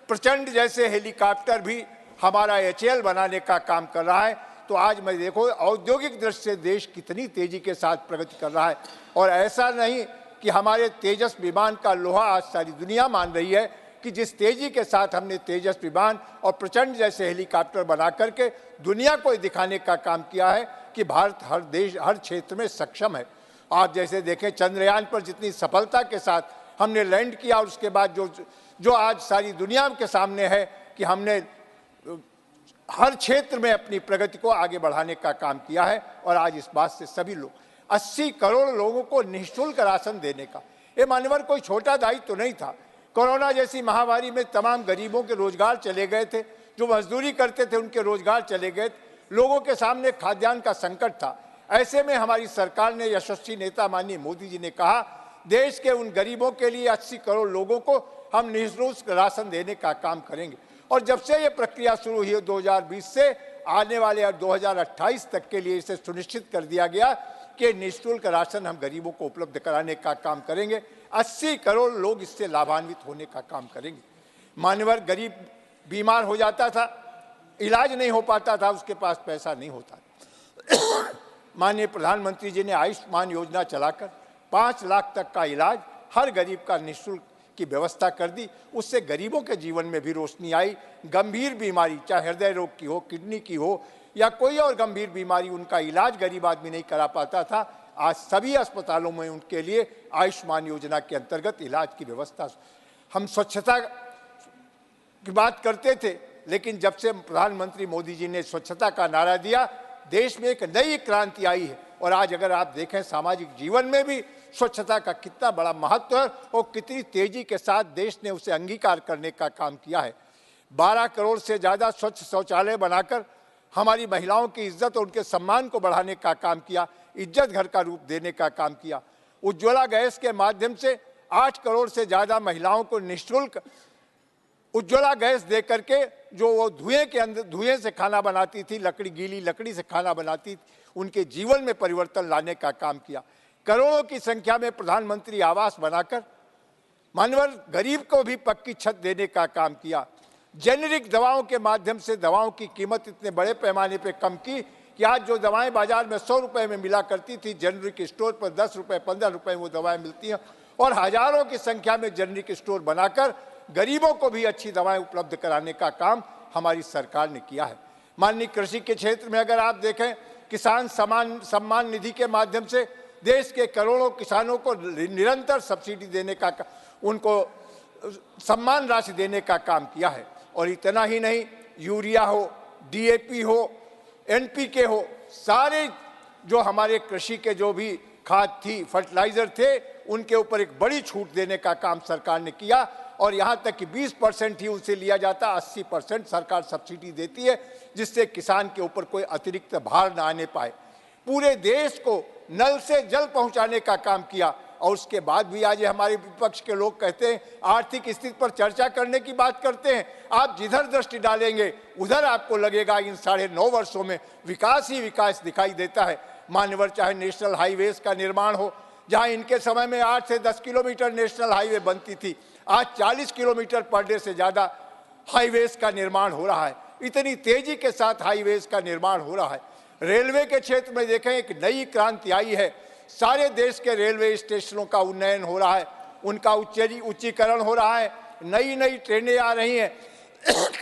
प्रचंड जैसे हेलीकॉप्टर भी हमारा HAL बनाने का काम कर रहा है। तो आज मैं देखो औद्योगिक दृष्टि से देश कितनी तेजी के साथ प्रगति कर रहा है। और ऐसा नहीं कि हमारे तेजस विमान का लोहा आज सारी दुनिया मान रही है कि जिस तेजी के साथ हमने तेजस विमान और प्रचंड जैसे हेलीकॉप्टर बना करके दुनिया को दिखाने का काम किया है कि भारत हर देश, हर क्षेत्र में सक्षम है। आप जैसे देखें चंद्रयान पर जितनी सफलता के साथ हमने लैंड किया और उसके बाद जो आज सारी दुनिया के सामने है कि हमने हर क्षेत्र में अपनी प्रगति को आगे बढ़ाने का काम किया है। और आज इस बात से सभी लोग 80 करोड़ लोगों को निःशुल्क राशन देने का, ये मान्यवर कोई छोटा दायित्व तो नहीं था। कोरोना जैसी महामारी में तमाम गरीबों के रोजगार चले गए थे, जो मजदूरी करते थे उनके रोजगार चले गए, लोगों के सामने खाद्यान्न का संकट था। ऐसे में हमारी सरकार ने, यशस्वी नेता माननीय मोदी जी ने कहा, देश के उन गरीबों के लिए 80 करोड़ लोगों को हम निःशुल्क राशन देने का काम करेंगे। और जब से ये प्रक्रिया शुरू हुई 2020 से आने वाले 2028 तक के लिए इसे सुनिश्चित कर दिया गया कि निःशुल्क राशन हम गरीबों को उपलब्ध कराने का काम करेंगे। 80 करोड़ लोग इससे लाभान्वित होने का काम करेंगे। मान्यवर गरीब बीमार हो जाता था, इलाज नहीं हो पाता था, उसके पास पैसा नहीं होता। माननीय प्रधानमंत्री जी ने आयुष्मान योजना चलाकर 5 लाख तक का इलाज हर गरीब का निःशुल्क की व्यवस्था कर दी। उससे गरीबों के जीवन में भी रोशनी आई। गंभीर बीमारी, चाहे हृदय रोग की हो, किडनी की हो या कोई और गंभीर बीमारी, उनका इलाज गरीब आदमी नहीं करा पाता था। आज सभी अस्पतालों में उनके लिए आयुष्मान योजना के अंतर्गत इलाज की व्यवस्था। हम स्वच्छता की बात करते थे, लेकिन जब से प्रधानमंत्री मोदी जी ने स्वच्छता का नारा दिया, देश में एक नई क्रांति आई है। और आज अगर आप देखें सामाजिक जीवन में भी स्वच्छता का कितना बड़ा महत्व है और कितनी तेजी के साथ देश ने उसे अंगीकार करने का काम किया है। 12 करोड़ से ज़्यादा स्वच्छ शौचालय बनाकर हमारी महिलाओं की इज्जत और उनके सम्मान को बढ़ाने का काम किया, इज्जत घर का रूप देने का काम किया। उज्ज्वला गैस के माध्यम से 8 करोड़ से ज़्यादा महिलाओं को निःशुल्क उज्ज्वला गैस दे करके, जो वो धुएं से खाना बनाती थी, गीली लकड़ी से खाना बनाती थी, उनके जीवन में परिवर्तन लाने का काम किया। करोड़ों की संख्या में प्रधानमंत्री आवास बनाकर मानवर गरीब को भी पक्की छत देने का काम किया। जेनेरिक दवाओं के माध्यम से दवाओं की कीमत इतने बड़े पैमाने पर कम की कि आज जो दवाएं बाजार में 100 रुपए में मिला करती थी, जेनेरिक स्टोर पर 10 रुपए 15 रुपए वो दवाएं मिलती हैं। और हजारों की संख्या में जेनेरिक स्टोर बनाकर गरीबों को भी अच्छी दवाएं उपलब्ध कराने का काम हमारी सरकार ने किया है। माननीय कृषि के क्षेत्र में अगर आप देखें, किसान सम्मान निधि के माध्यम से देश के करोड़ों किसानों को निरंतर सब्सिडी देने का, उनको सम्मान राशि देने का काम किया है। और इतना ही नहीं, यूरिया हो, DAP हो, NPK हो, सारे जो हमारे कृषि के जो भी खाद थी, फर्टिलाइजर थे, उनके ऊपर एक बड़ी छूट देने का काम सरकार ने किया। और यहाँ तक कि 20% ही उनसे लिया जाता, 80% सरकार सब्सिडी देती है, जिससे किसान के ऊपर कोई अतिरिक्त भार न आने पाए। पूरे देश को नल से जल पहुँचाने का काम किया। और उसके बाद भी आज हमारे विपक्ष के लोग कहते हैं आर्थिक स्थिति पर चर्चा करने की बात करते हैं। आप जिधर दृष्टि डालेंगे उधर आपको लगेगा इन 9.5 वर्षों में विकास ही विकास दिखाई देता है। मान्यवर चाहे नेशनल हाईवेज का निर्माण हो, जहां इनके समय में 8 से 10 किलोमीटर नेशनल हाईवे बनती थी, आज 40 किलोमीटर पर डे से ज़्यादा हाईवेज का निर्माण हो रहा है। इतनी तेजी के साथ हाईवेज का निर्माण हो रहा है। रेलवे के क्षेत्र में देखें, एक नई क्रांति आई है। सारे देश के रेलवे स्टेशनों का उन्नयन हो रहा है, उनका उच्चीकरण हो रहा है। नई नई ट्रेनें आ रही हैं,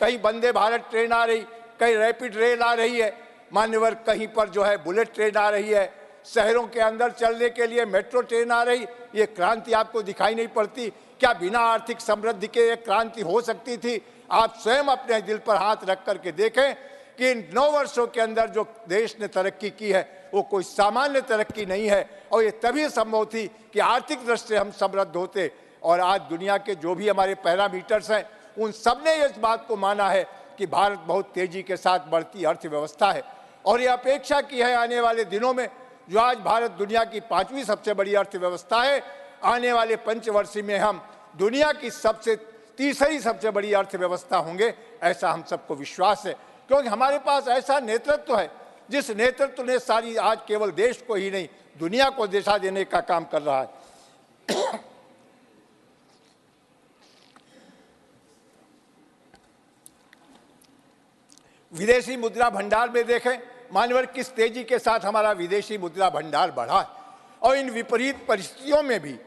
कहीं वंदे भारत ट्रेन आ रही, कहीं रैपिड रेल आ रही है, मान्यवर कहीं पर जो है बुलेट ट्रेन आ रही है, शहरों के अंदर चलने के लिए मेट्रो ट्रेन आ रही। ये क्रांति आपको दिखाई नहीं पड़ती क्या? बिना आर्थिक समृद्धि के एक क्रांति हो सकती थी? आप स्वयं अपने दिल पर हाथ रख करके देखें कि इन 9 वर्षों के अंदर जो देश ने तरक्की की है वो कोई सामान्य तरक्की नहीं है। और ये तभी संभव थी कि आर्थिक दृष्टि से हम समृद्ध होते। और आज दुनिया के जो भी हमारे पैरामीटर्स हैं, उन सब ने इस बात को माना है कि भारत बहुत तेजी के साथ बढ़ती अर्थव्यवस्था है। और ये अपेक्षा की है आने वाले दिनों में, जो आज भारत दुनिया की 5वीं सबसे बड़ी अर्थव्यवस्था है, आने वाले पंचवर्षीय में हम दुनिया की तीसरी सबसे बड़ी अर्थव्यवस्था होंगे, ऐसा हम सबको विश्वास है। क्योंकि हमारे पास ऐसा नेतृत्व है जिस नेतृत्व ने सारी आज केवल देश को ही नहीं दुनिया को दिशा देने का काम कर रहा है। विदेशी मुद्रा भंडार में देखें मान्यवर किस तेजी के साथ हमारा विदेशी मुद्रा भंडार बढ़ा है। और इन विपरीत परिस्थितियों में भी,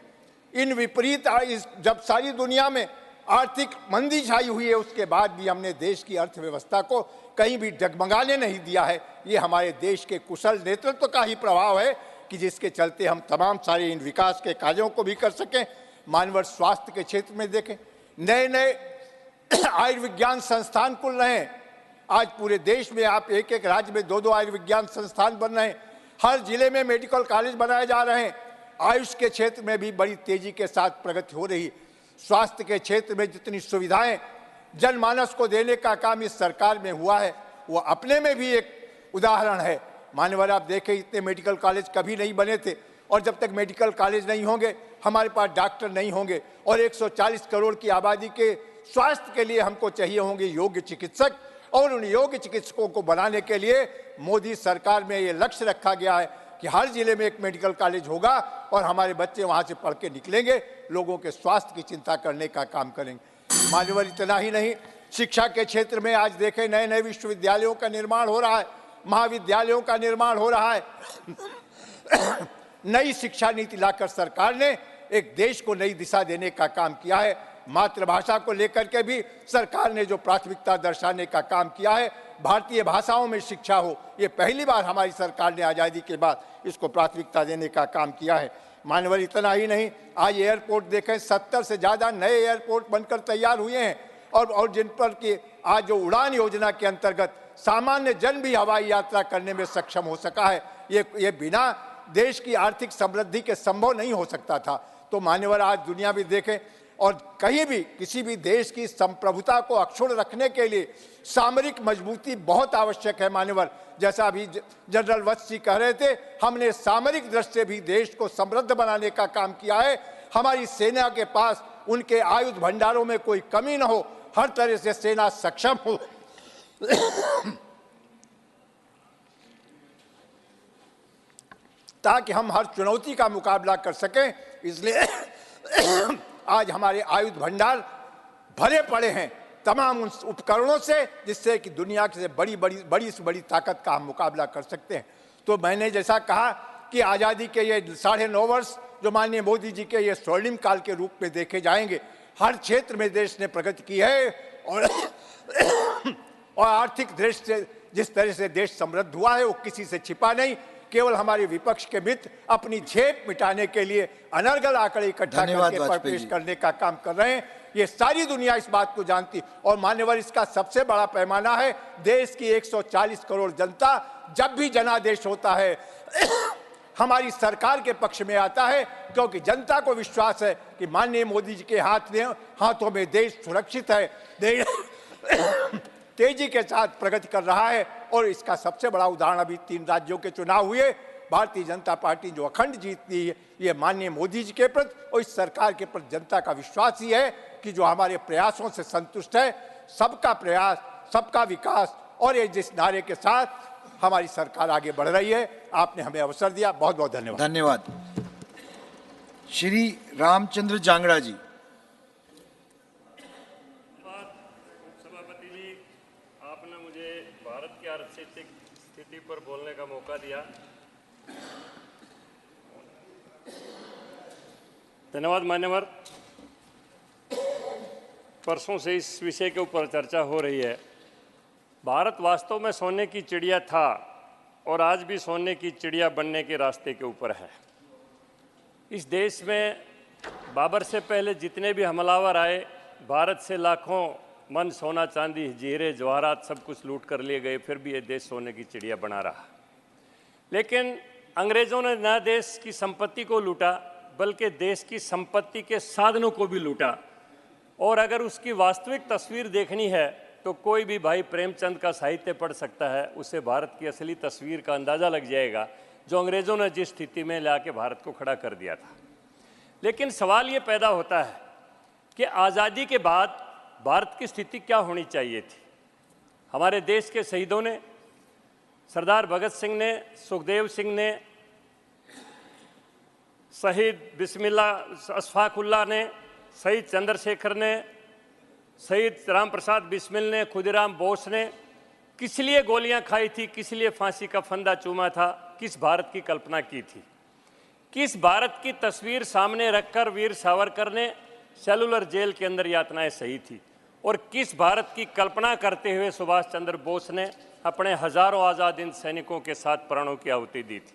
जब सारी दुनिया में आर्थिक मंदी छाई हुई है, उसके बाद भी हमने देश की अर्थव्यवस्था को कहीं भी डगमगाने नहीं दिया है। ये हमारे देश के कुशल नेतृत्व का ही प्रभाव है कि जिसके चलते हम तमाम सारे इन विकास के कार्यों को भी कर सकें। मानवर स्वास्थ्य के क्षेत्र में देखें, नए नए आयुर्विज्ञान संस्थान खुल रहे हैं। आज पूरे देश में आप एक एक राज्य में 2-2 आयुर्विज्ञान संस्थान बन रहे हैं। हर जिले में मेडिकल कॉलेज बनाए जा रहे हैं। आयुष के क्षेत्र में भी बड़ी तेजी के साथ प्रगति हो रही है। स्वास्थ्य के क्षेत्र में जितनी सुविधाएं जनमानस को देने का काम इस सरकार में हुआ है, वो अपने में भी एक उदाहरण है। मान्यवर, आप देखें, इतने मेडिकल कॉलेज कभी नहीं बने थे, और जब तक मेडिकल कॉलेज नहीं होंगे, हमारे पास डॉक्टर नहीं होंगे, और 140 करोड़ की आबादी के स्वास्थ्य के लिए हमको चाहिए होंगे योग्य चिकित्सक, और उन योग्य चिकित्सकों को बनाने के लिए मोदी सरकार में ये लक्ष्य रखा गया है कि हर जिले में एक मेडिकल कॉलेज होगा और हमारे बच्चे वहाँ से पढ़ के निकलेंगे, लोगों के स्वास्थ्य की चिंता करने का काम करेंगे। मान्यवर, इतना ही नहीं, शिक्षा के क्षेत्र में आज देखें नए नए विश्वविद्यालयों का निर्माण हो रहा है, महाविद्यालयों का निर्माण हो रहा है। नई शिक्षा नीति लाकर सरकार ने एक देश को नई दिशा देने का काम किया है। मातृभाषा को लेकर के भी सरकार ने जो प्राथमिकता दर्शाने का काम किया है, भारतीय भाषाओं में शिक्षा हो, ये पहली बार हमारी सरकार ने आज़ादी के बाद इसको प्राथमिकता देने का काम किया है। मानवर, इतना ही नहीं, आज एयरपोर्ट देखें, 70 से ज़्यादा नए एयरपोर्ट बनकर तैयार हुए हैं, और जिन पर कि आज जो उड़ान योजना के अंतर्गत सामान्य जन भी हवाई यात्रा करने में सक्षम हो सका है। ये बिना देश की आर्थिक समृद्धि के संभव नहीं हो सकता था। तो मान्यवर, आज दुनिया भी देखें, और कहीं भी किसी भी देश की संप्रभुता को अक्षुण्ण रखने के लिए सामरिक मजबूती बहुत आवश्यक है। मान्यवर, जैसा अभी जनरल वत्स जी कह रहे थे, हमने सामरिक दृष्टि से भी देश को समृद्ध बनाने का काम किया है। हमारी सेना के पास उनके आयुध भंडारों में कोई कमी न हो, हर तरह से सेना सक्षम हो। ताकि हम हर चुनौती का मुकाबला कर सकें। इसलिए आज हमारे आयुध भंडार भरे पड़े हैं तमाम उन उपकरणों से, जिससे कि दुनिया से बड़ी से बड़ी ताकत का हम मुकाबला कर सकते हैं। तो मैंने जैसा कहा कि आज़ादी के ये 9.5 वर्ष जो माननीय मोदी जी के ये स्वर्णिम काल के रूप में देखे जाएंगे, हर क्षेत्र में देश ने प्रगति की है, और आर्थिक दृष्टि से जिस तरह से देश समृद्ध हुआ है वो किसी से छिपा नहीं। केवल हमारे विपक्ष के मित्र अपनी झेप मिटाने के लिए अनर्गल आंकड़े इकट्ठा करके पेश करने का काम कर रहे हैं। ये सारी दुनिया इस बात को जानती, और मान्यवर, इसका सबसे बड़ा पैमाना है देश की 140 करोड़ जनता जब भी जनादेश होता है हमारी सरकार के पक्ष में आता है, क्योंकि जनता को विश्वास है कि माननीय मोदी जी के हाथों में देश सुरक्षित है, देश तेजी के साथ प्रगति कर रहा है। और इसका सबसे बड़ा उदाहरण अभी 3 राज्यों के चुनाव हुए, भारतीय जनता पार्टी जो अखंड जीतती है, ये माननीय मोदी जी के प्रति और इस सरकार के प्रति जनता का विश्वास ही है कि जो हमारे प्रयासों से संतुष्ट है। सबका प्रयास, सबका विकास, और ये जिस नारे के साथ हमारी सरकार आगे बढ़ रही है, आपने हमें अवसर दिया, बहुत बहुत धन्यवाद। धन्यवाद। श्री रामचंद्र जांगड़ा जी। सभापति जी, आपने मुझे भारत की आर्थिक स्थिति पर बोलने का मौका दिया, धन्यवाद। मान्यवर, परसों से इस विषय के ऊपर चर्चा हो रही है। भारत वास्तव में सोने की चिड़िया था और आज भी सोने की चिड़िया बनने के रास्ते के ऊपर है। इस देश में बाबर से पहले जितने भी हमलावर आए, भारत से लाखों मन सोना चांदी हीरे जवाहरात सब कुछ लूट कर लिए गए, फिर भी ये देश सोने की चिड़िया बना रहा। लेकिन अंग्रेज़ों ने न देश की संपत्ति को लूटा, बल्कि देश की संपत्ति के साधनों को भी लूटा। और अगर उसकी वास्तविक तस्वीर देखनी है तो कोई भी भाई प्रेमचंद का साहित्य पढ़ सकता है, उससे भारत की असली तस्वीर का अंदाज़ा लग जाएगा, जो अंग्रेज़ों ने जिस स्थिति में लाके भारत को खड़ा कर दिया था। लेकिन सवाल ये पैदा होता है कि आज़ादी के बाद भारत की स्थिति क्या होनी चाहिए थी। हमारे देश के शहीदों ने, सरदार भगत सिंह ने, सुखदेव सिंह ने, शहीद बिस्मिल्लाह अशफाकुल्लाह ने, शहीद चंद्रशेखर ने, शहीद राम प्रसाद बिस्मिल ने, खुदीराम बोस ने किस लिए गोलियां खाई थी, किस लिए फांसी का फंदा चूमा था, किस भारत की कल्पना की थी, किस भारत की तस्वीर सामने रखकर वीर सावरकर ने सेलुलर जेल के अंदर यातनाएं सही थी, और किस भारत की कल्पना करते हुए सुभाष चंद्र बोस ने अपने हजारों आज़ाद हिंद सैनिकों के साथ प्राणों की आहुति दी थी।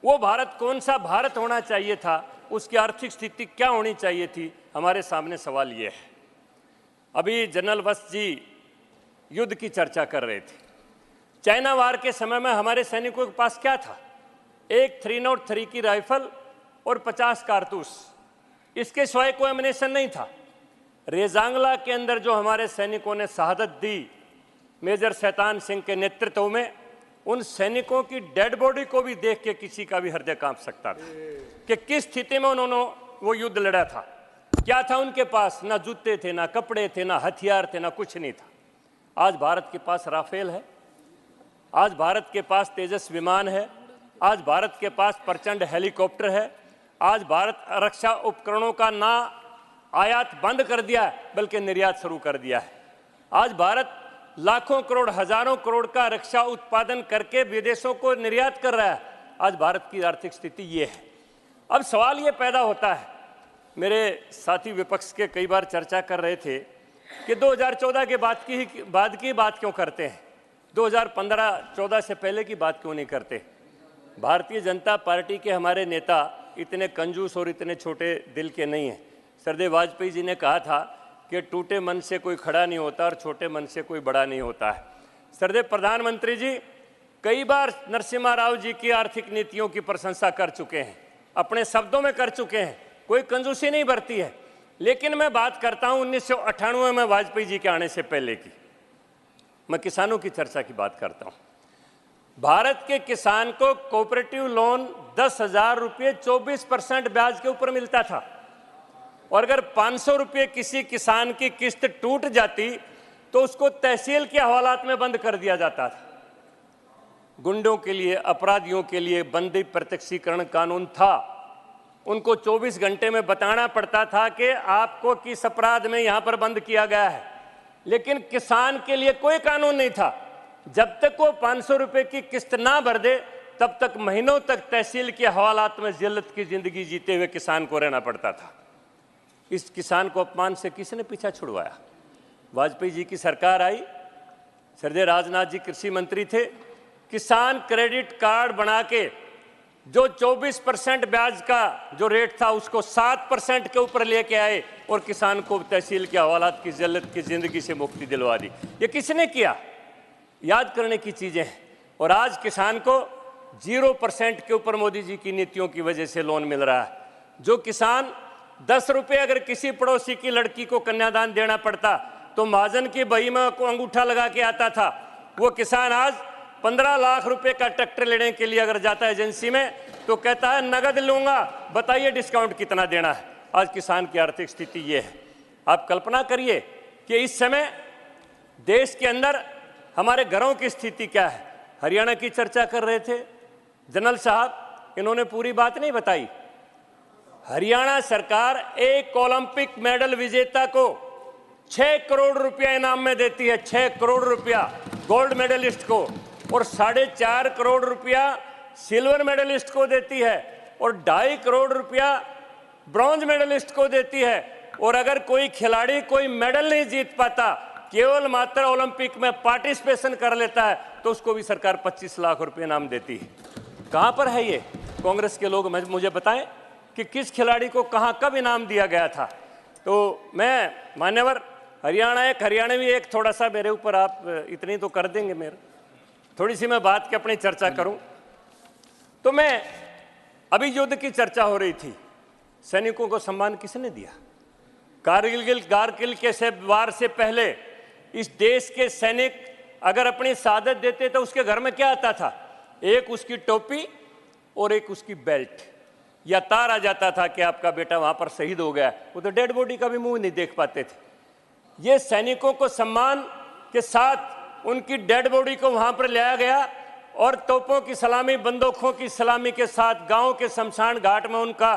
वो भारत कौन सा भारत होना चाहिए था, उसकी आर्थिक स्थिति क्या होनी चाहिए थी, हमारे सामने सवाल ये है। अभी जनरल वत्स जी युद्ध की चर्चा कर रहे थे। चाइना वार के समय में हमारे सैनिकों के पास क्या था? एक 303 की राइफल और 50 कारतूस, इसके सिवाय कोई एमिनेशन नहीं था। रेजांगला के अंदर जो हमारे सैनिकों ने शहादत दी मेजर शैतान सिंह के नेतृत्व में, उन सैनिकों की डेड बॉडी को भी देख के किसी का भी हृदय कांप सकता था कि किस स्थिति में उन्होंने वो युद्ध लड़ा था। क्या था उनके पास? ना जूते थे, ना कपड़े थे, ना हथियार थे, ना कुछ नहीं था। आज भारत के पास राफेल है, आज भारत के पास तेजस विमान है, आज भारत के पास प्रचंड हेलीकॉप्टर है, आज भारत रक्षा उपकरणों का ना आयात बंद कर दिया है बल्कि निर्यात शुरू कर दिया है। आज भारत लाखों करोड़, हजारों करोड़ का रक्षा उत्पादन करके विदेशों को निर्यात कर रहा है। आज भारत की आर्थिक स्थिति ये है। अब सवाल ये पैदा होता है, मेरे साथी विपक्ष के कई बार चर्चा कर रहे थे कि 2014 के बाद की बात क्यों करते हैं, 2015-14 से पहले की बात क्यों नहीं करते। भारतीय जनता पार्टी के हमारे नेता इतने कंजूस और इतने छोटे दिल के नहीं हैं। सरदेव वाजपेयी जी ने कहा था कि टूटे मन से कोई खड़ा नहीं होता और छोटे मन से कोई बड़ा नहीं होता है। सरदेव प्रधानमंत्री जी कई बार नरसिम्हा राव जी की आर्थिक नीतियों की प्रशंसा कर चुके हैं, अपने शब्दों में कर चुके हैं, कोई कंजूसी नहीं बरती है। लेकिन मैं बात करता हूं 1998 में वाजपेयी जी के आने से पहले की, मैं किसानों की चर्चा की बात करता हूं। भारत के किसान को कोऑपरेटिव लोन 10,000 रुपये 24% ब्याज के ऊपर मिलता था, और अगर 500 रुपये किसी किसान की किस्त टूट जाती तो उसको तहसील के हवालात में बंद कर दिया जाता था। गुंडों के लिए, अपराधियों के लिए बंदी प्रत्यक्षीकरण कानून था। उनको 24 घंटे में बताना पड़ता था कि आपको किस अपराध में यहां पर बंद किया गया है। लेकिन किसान के लिए कोई कानून नहीं था। जब तक वो 500 रुपये की किस्त ना भर दे तब तक महीनों तक तहसील के हवालात में जिल्लत की जिंदगी जीते हुए किसान को रहना पड़ता था। इस किसान को अपमान से किसने पीछा छुड़वाया? वाजपेयी जी की सरकार आई, सरदेव राजनाथ जी कृषि मंत्री थे, किसान क्रेडिट कार्ड बना के जो 24% ब्याज का जो रेट था उसको 7% के ऊपर लेके आए और किसान को तहसील के हवालात की जिल्लत की जिंदगी से मुक्ति दिलवा दी। ये किसने किया? याद करने की चीजें हैं। और आज किसान को 0% के ऊपर मोदी जी की नीतियों की वजह से लोन मिल रहा है। जो किसान 10 रुपये अगर किसी पड़ोसी की लड़की को कन्यादान देना पड़ता तो महाजन की बही में को अंगूठा लगा के आता था, वो किसान आज 15 लाख रुपए का ट्रैक्टर लेने के लिए अगर जाता है एजेंसी में तो कहता है नगद लूंगा, बताइए डिस्काउंट कितना देना है। आज किसान की आर्थिक स्थिति ये है। आप कल्पना करिए कि इस समय देश के अंदर हमारे घरों की स्थिति क्या है। हरियाणा की चर्चा कर रहे थे जनरल साहब, इन्होंने पूरी बात नहीं बताई। हरियाणा सरकार एक ओलंपिक मेडल विजेता को 6 करोड़ रुपया इनाम में देती है, 6 करोड़ रुपया गोल्ड मेडलिस्ट को, और 4.5 करोड़ रुपया सिल्वर मेडलिस्ट को देती है, और 2.5 करोड़ रुपया ब्रॉन्ज मेडलिस्ट को देती है। और अगर कोई खिलाड़ी कोई मेडल नहीं जीत पाता, केवल मात्र ओलंपिक में पार्टिसिपेशन कर लेता है, तो उसको भी सरकार 25 लाख रुपए इनाम देती है। कहां पर है ये? कांग्रेस के लोग मुझे बताएं कि किस खिलाड़ी को कहां कब इनाम दिया गया था। तो मैं मान्यवर हरियाणवी एक थोड़ा सा मेरे ऊपर आप इतनी तो कर देंगे, मेरे थोड़ी सी मैं बात की अपनी चर्चा करूं तो मैं अभी युद्ध की चर्चा हो रही थी, सैनिकों को सम्मान किसने दिया? कारगिल के वार से पहले इस देश के सैनिक अगर अपनी शहादत देते तो उसके घर में क्या आता था? एक उसकी टोपी और एक उसकी बेल्ट या तार आ जाता था कि आपका बेटा वहां पर शहीद हो गया। वो तो डेड बॉडी का भी मुंह नहीं देख पाते थे। ये सैनिकों को सम्मान के साथ उनकी डेड बॉडी को वहां पर लाया गया और तोपों की सलामी, बंदूकों की सलामी के साथ गांव के शमशान घाट में उनका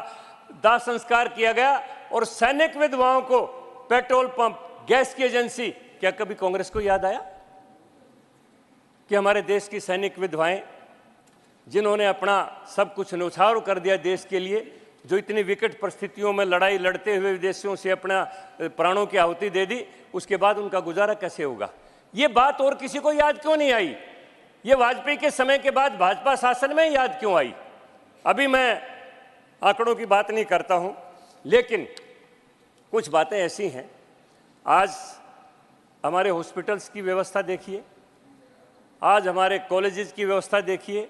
दाह संस्कार किया गया। और सैनिक विधवाओं को पेट्रोल पंप, गैस की एजेंसी, क्या कभी कांग्रेस को याद आया कि हमारे देश की सैनिक विधवाएं जिन्होंने अपना सब कुछ न्यौछावर कर दिया देश के लिए, जो इतनी विकट परिस्थितियों में लड़ाई लड़ते हुए विदेशियों से अपना प्राणों की आहुति दे दी, उसके बाद उनका गुजारा कैसे होगा? ये बात और किसी को याद क्यों नहीं आई? ये वाजपेयी के समय के बाद भाजपा शासन में याद क्यों आई? अभी मैं आंकड़ों की बात नहीं करता हूं, लेकिन कुछ बातें ऐसी हैं। आज हमारे हॉस्पिटल्स की व्यवस्था देखिए, आज हमारे कॉलेजेस की व्यवस्था देखिए,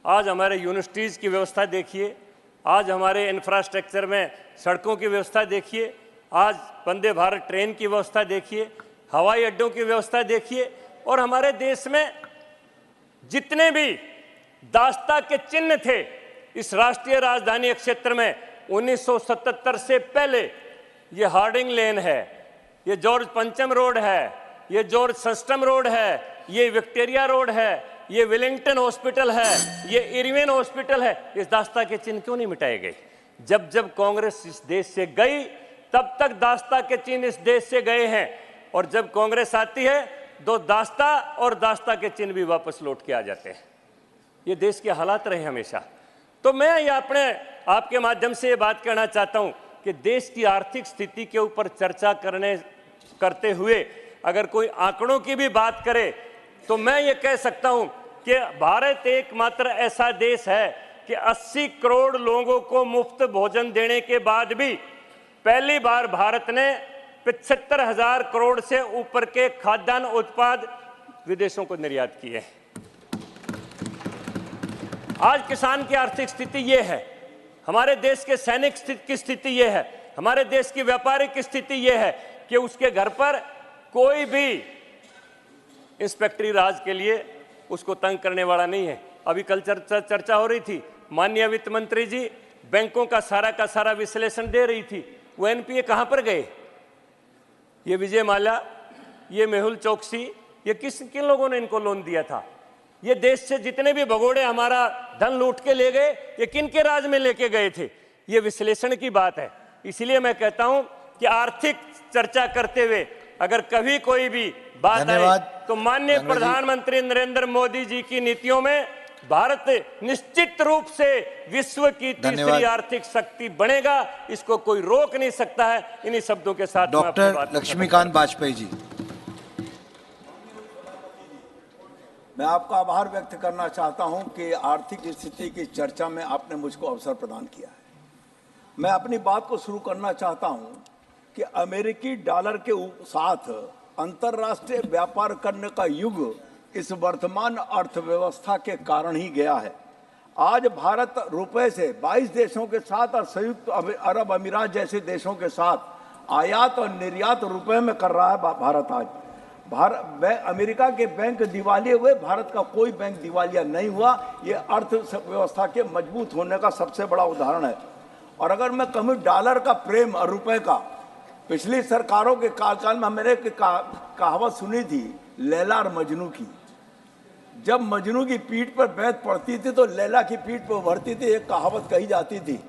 आज हमारे यूनिवर्सिटीज़ की व्यवस्था देखिए, आज हमारे इंफ्रास्ट्रक्चर में सड़कों की व्यवस्था देखिए, आज वंदे भारत ट्रेन की व्यवस्था देखिए, हवाई अड्डों की व्यवस्था देखिए, और हमारे देश में जितने भी दास्ता के चिन्ह थे इस राष्ट्रीय राजधानी क्षेत्र में 1977 से पहले, ये हार्डिंग लेन है, ये जॉर्ज पंचम रोड है, ये जॉर्ज सस्टम रोड है, ये विक्टोरिया रोड है, ये विलिंगटन हॉस्पिटल है, ये इरविन हॉस्पिटल है। इस दास्ता के चिन्ह क्यों नहीं मिटाए गए? जब जब कांग्रेस इस देश से गई तब तक दास्ता के चिन्ह इस देश से गए हैं, और जब कांग्रेस आती है तो दास्ता और दास्ता के चिन्ह भी वापस लौट के आ जाते हैं। ये देश के हालात रहे हमेशा। तो मैं ये आपके माध्यम से ये बात कहना चाहता हूं कि देश की आर्थिक स्थिति के ऊपर चर्चा करते हुए अगर कोई आंकड़ों की भी बात करे तो मैं ये कह सकता हूं कि भारत एकमात्र ऐसा देश है कि 80 करोड़ लोगों को मुफ्त भोजन देने के बाद भी पहली बार भारत ने 75,000 करोड़ से ऊपर के खाद्यान्न उत्पाद विदेशों को निर्यात किए। आज किसान की आर्थिक स्थिति ये है, हमारे देश के सैनिक की स्थिति ये है, हमारे देश की व्यापारिक स्थिति ये है कि उसके घर पर कोई भी इंस्पेक्टरी राज के लिए उसको तंग करने वाला नहीं है। अभी कल चर्चा हो रही थी, माननीय वित्त मंत्री जी बैंकों का सारा विश्लेषण दे रही थी, वो एनपीए कहां पर गए? ये विजय माल्या, ये मेहुल चौकसी, ये किन लोगों ने इनको लोन दिया था? ये देश से जितने भी भगोड़े हमारा धन लूट के ले गए, ये किन के राज में लेके गए थे? ये विश्लेषण की बात है। इसलिए मैं कहता हूं कि आर्थिक चर्चा करते हुए अगर कभी कोई भी बात आए तो माननीय प्रधानमंत्री नरेंद्र मोदी जी की नीतियों में भारत निश्चित रूप से विश्व की तीसरी आर्थिक शक्ति बनेगा, इसको कोई रोक नहीं सकता है। इन्हीं शब्दों के साथ डॉक्टर लक्ष्मीकांत वाजपेयी जी। मैं आपका आभार व्यक्त करना चाहता हूं कि आर्थिक स्थिति की चर्चा में आपने मुझको अवसर प्रदान किया है। मैं अपनी बात को शुरू करना चाहता हूं कि अमेरिकी डॉलर के साथ अंतर्राष्ट्रीय व्यापार करने का युग इस वर्तमान अर्थव्यवस्था के कारण ही गया है। आज भारत रुपए से 22 देशों के साथ और संयुक्त अरब अमीरात जैसे देशों के साथ आयात और निर्यात रुपए में कर रहा है। भारत आज अमेरिका के बैंक दिवालिया हुए, भारत का कोई बैंक दिवालिया नहीं हुआ। ये अर्थव्यवस्था के मजबूत होने का सबसे बड़ा उदाहरण है। और अगर मैं कहूँ डॉलर का प्रेम और रुपए का, पिछली सरकारों के कार्यकाल में मैंने कहावत सुनी थी लैला और मजनू की। जब मजनू की पीठ पर बैत पड़ती थी तो लैला की पीठ पर उभरती थी। एक कहावत कही जाती थी,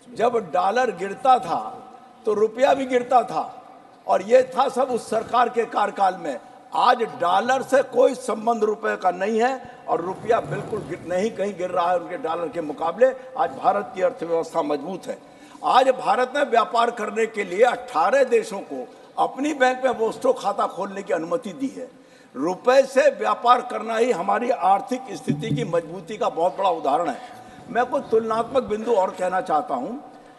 जब डॉलर गिरता था तो रुपया भी गिरता था, और ये था सब उस सरकार के कार्यकाल में। आज डॉलर से कोई संबंध रुपए का नहीं है और रुपया बिल्कुल नहीं कहीं गिर रहा है उनके डॉलर के मुकाबले। आज भारत की अर्थव्यवस्था मजबूत है। आज भारत ने व्यापार करने के लिए 18 देशों को अपनी बैंक में वोस्टो खाता खोलने की अनुमति दी है। रुपए से व्यापार करना ही हमारी आर्थिक स्थिति की मजबूती का बहुत बड़ा उदाहरण है। मैं कुछ तुलनात्मक बिंदु और कहना चाहता हूं।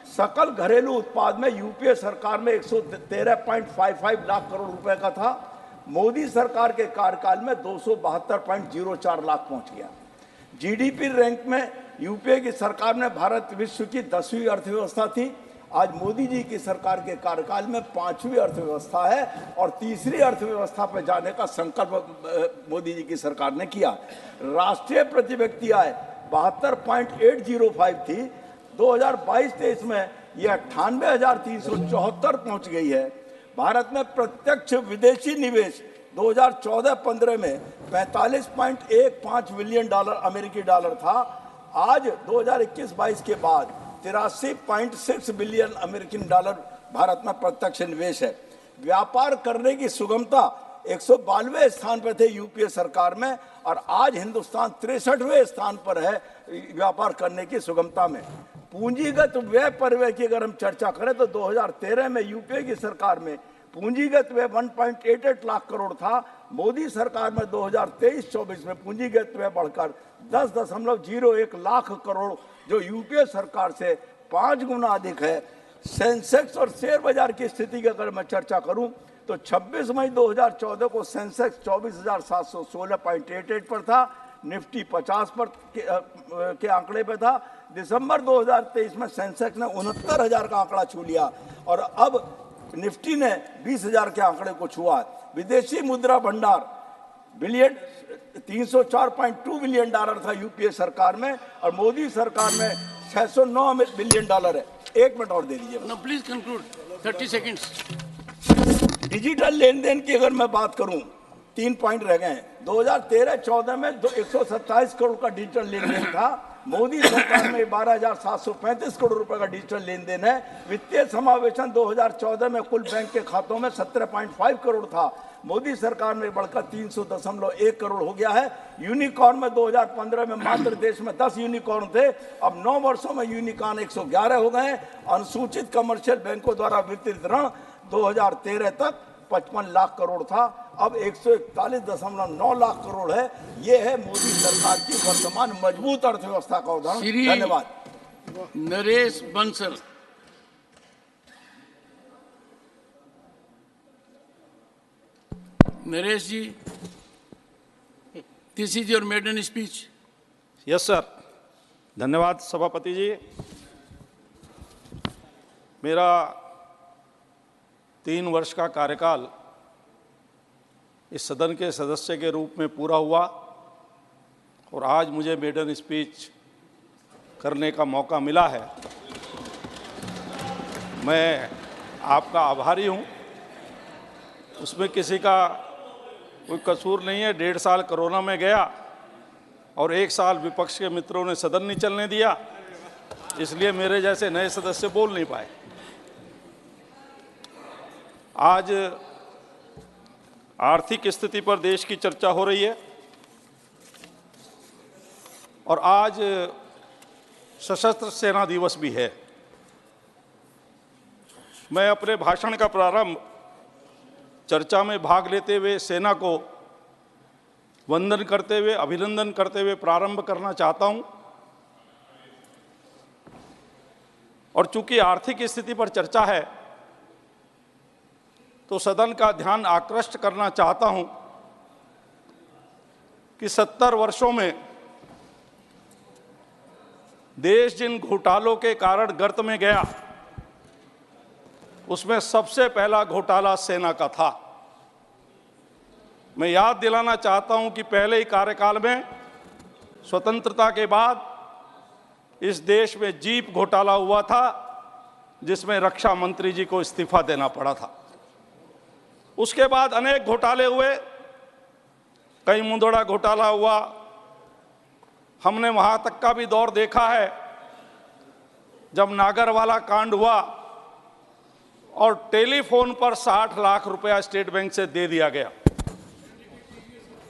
सकल घरेलू उत्पाद में यूपीए सरकार में 113.55 लाख करोड़ रुपए का था। मोदी सरकार के कार्यकाल में 272.04 लाख पहुंच गया। जीडीपी रैंक में यूपीए की सरकार में भारत विश्व की 10वीं अर्थव्यवस्था थी। आज मोदी जी की सरकार के कार्यकाल में 5वीं अर्थव्यवस्था है और तीसरी अर्थव्यवस्था पर जाने का संकल्प मोदी जी की सरकार ने किया। राष्ट्रीय प्रति व्यक्ति आय 72.805 थी। 2022-23 में यह 98,374 पहुंच गई है। भारत में प्रत्यक्ष विदेशी निवेश 2014-15 में 45.15 बिलियन डॉलर अमेरिकी डॉलर था। आज 2021-22 के बाद 83.6 बिलियन अमेरिकन डॉलर भारत में प्रत्यक्ष निवेश है। व्यापार करने की सुगमता 192वें स्थान पर थे यूपीए सरकार में, और आज हिंदुस्तान 63वें स्थान पर है व्यापार करने की सुगमता में। पूंजीगत व्यय परिव्यय की अगर हम चर्चा करें तो 2013 में यूपीए की सरकार में पूंजीगत व्यय 1.88 लाख करोड़ था। मोदी सरकार में 2023-24 में पूंजीगत व्यय बढ़कर 10.01 लाख करोड़, जो यूपीए सरकार से 5 गुना अधिक है। सेंसेक्स और शेयर बाजार की स्थिति की अगर मैं चर्चा करूं तो 26 मई 2014 को सेंसेक्स 24,716.88 पर था, निफ्टी 50 पर के आंकड़े पे था, दिसंबर 2023 में सेंसेक्स ने 69,000 का आंकड़ा छू लिया और अब निफ्टी ने 20,000 के आंकड़े को छुआ। विदेशी मुद्रा भंडार बिलियन 304.2 बिलियन डॉलर था यूपीए सरकार में और मोदी सरकार में 609 बिलियन डॉलर है। 1 मिनट और दे दीजिए। No please conclude, 30 seconds. Digital लेन देन की अगर मैं बात करूं, 3 पॉइंट रह गए हैं। 2013-14 में 127 करोड़ का डिजिटल लेन देन था। मोदी सरकार में 12,735 करोड़ रुपए का डिजिटल लेन देन है। वित्तीय समावेशन 2014 में कुल बैंक के खातों में 17.5 करोड़ था। मोदी सरकार में बढ़कर 300.1 करोड़ हो गया है। यूनिकॉर्न में 2015 में मात्र देश में 10 यूनिकॉर्न थे, अब 9 वर्षों में यूनिकॉर्न 111 हो गए। अनुसूचित कमर्शियल बैंकों द्वारा वितरित ऋण 2013 तक 55 लाख करोड़ था, अब 141.9 लाख करोड़ है। ये है मोदी सरकार की वर्तमान मजबूत अर्थव्यवस्था का उदाहरण। धन्यवाद। Naresh Bansal. Naresh ji, this is your maiden speech. Yes sir, धन्यवाद सभापति जी। मेरा 3 वर्ष का कार्यकाल इस सदन के सदस्य के रूप में पूरा हुआ और आज मुझे मेडन स्पीच करने का मौका मिला है। मैं आपका आभारी हूँ। उसमें किसी का कोई कसूर नहीं है। 1.5 साल कोरोना में गया और 1 साल विपक्ष के मित्रों ने सदन नहीं चलने दिया, इसलिए मेरे जैसे नए सदस्य बोल नहीं पाए। आज आर्थिक स्थिति पर देश की चर्चा हो रही है और आज सशस्त्र सेना दिवस भी है। मैं अपने भाषण का प्रारंभ चर्चा में भाग लेते हुए सेना को वंदन करते हुए, अभिनंदन करते हुए प्रारंभ करना चाहता हूं। और चूंकि आर्थिक स्थिति पर चर्चा है तो सदन का ध्यान आकृष्ट करना चाहता हूं कि 70 वर्षों में देश जिन घोटालों के कारण गर्त में गया, उसमें सबसे पहला घोटाला सेना का था। मैं याद दिलाना चाहता हूं कि पहले ही कार्यकाल में स्वतंत्रता के बाद इस देश में जीप घोटाला हुआ था, जिसमें रक्षा मंत्री जी को इस्तीफा देना पड़ा था। उसके बाद अनेक घोटाले हुए, कई मुंदड़ा घोटाला हुआ। हमने वहां तक का भी दौर देखा है जब नागरवाला कांड हुआ और टेलीफोन पर 60 लाख रुपया स्टेट बैंक से दे दिया गया।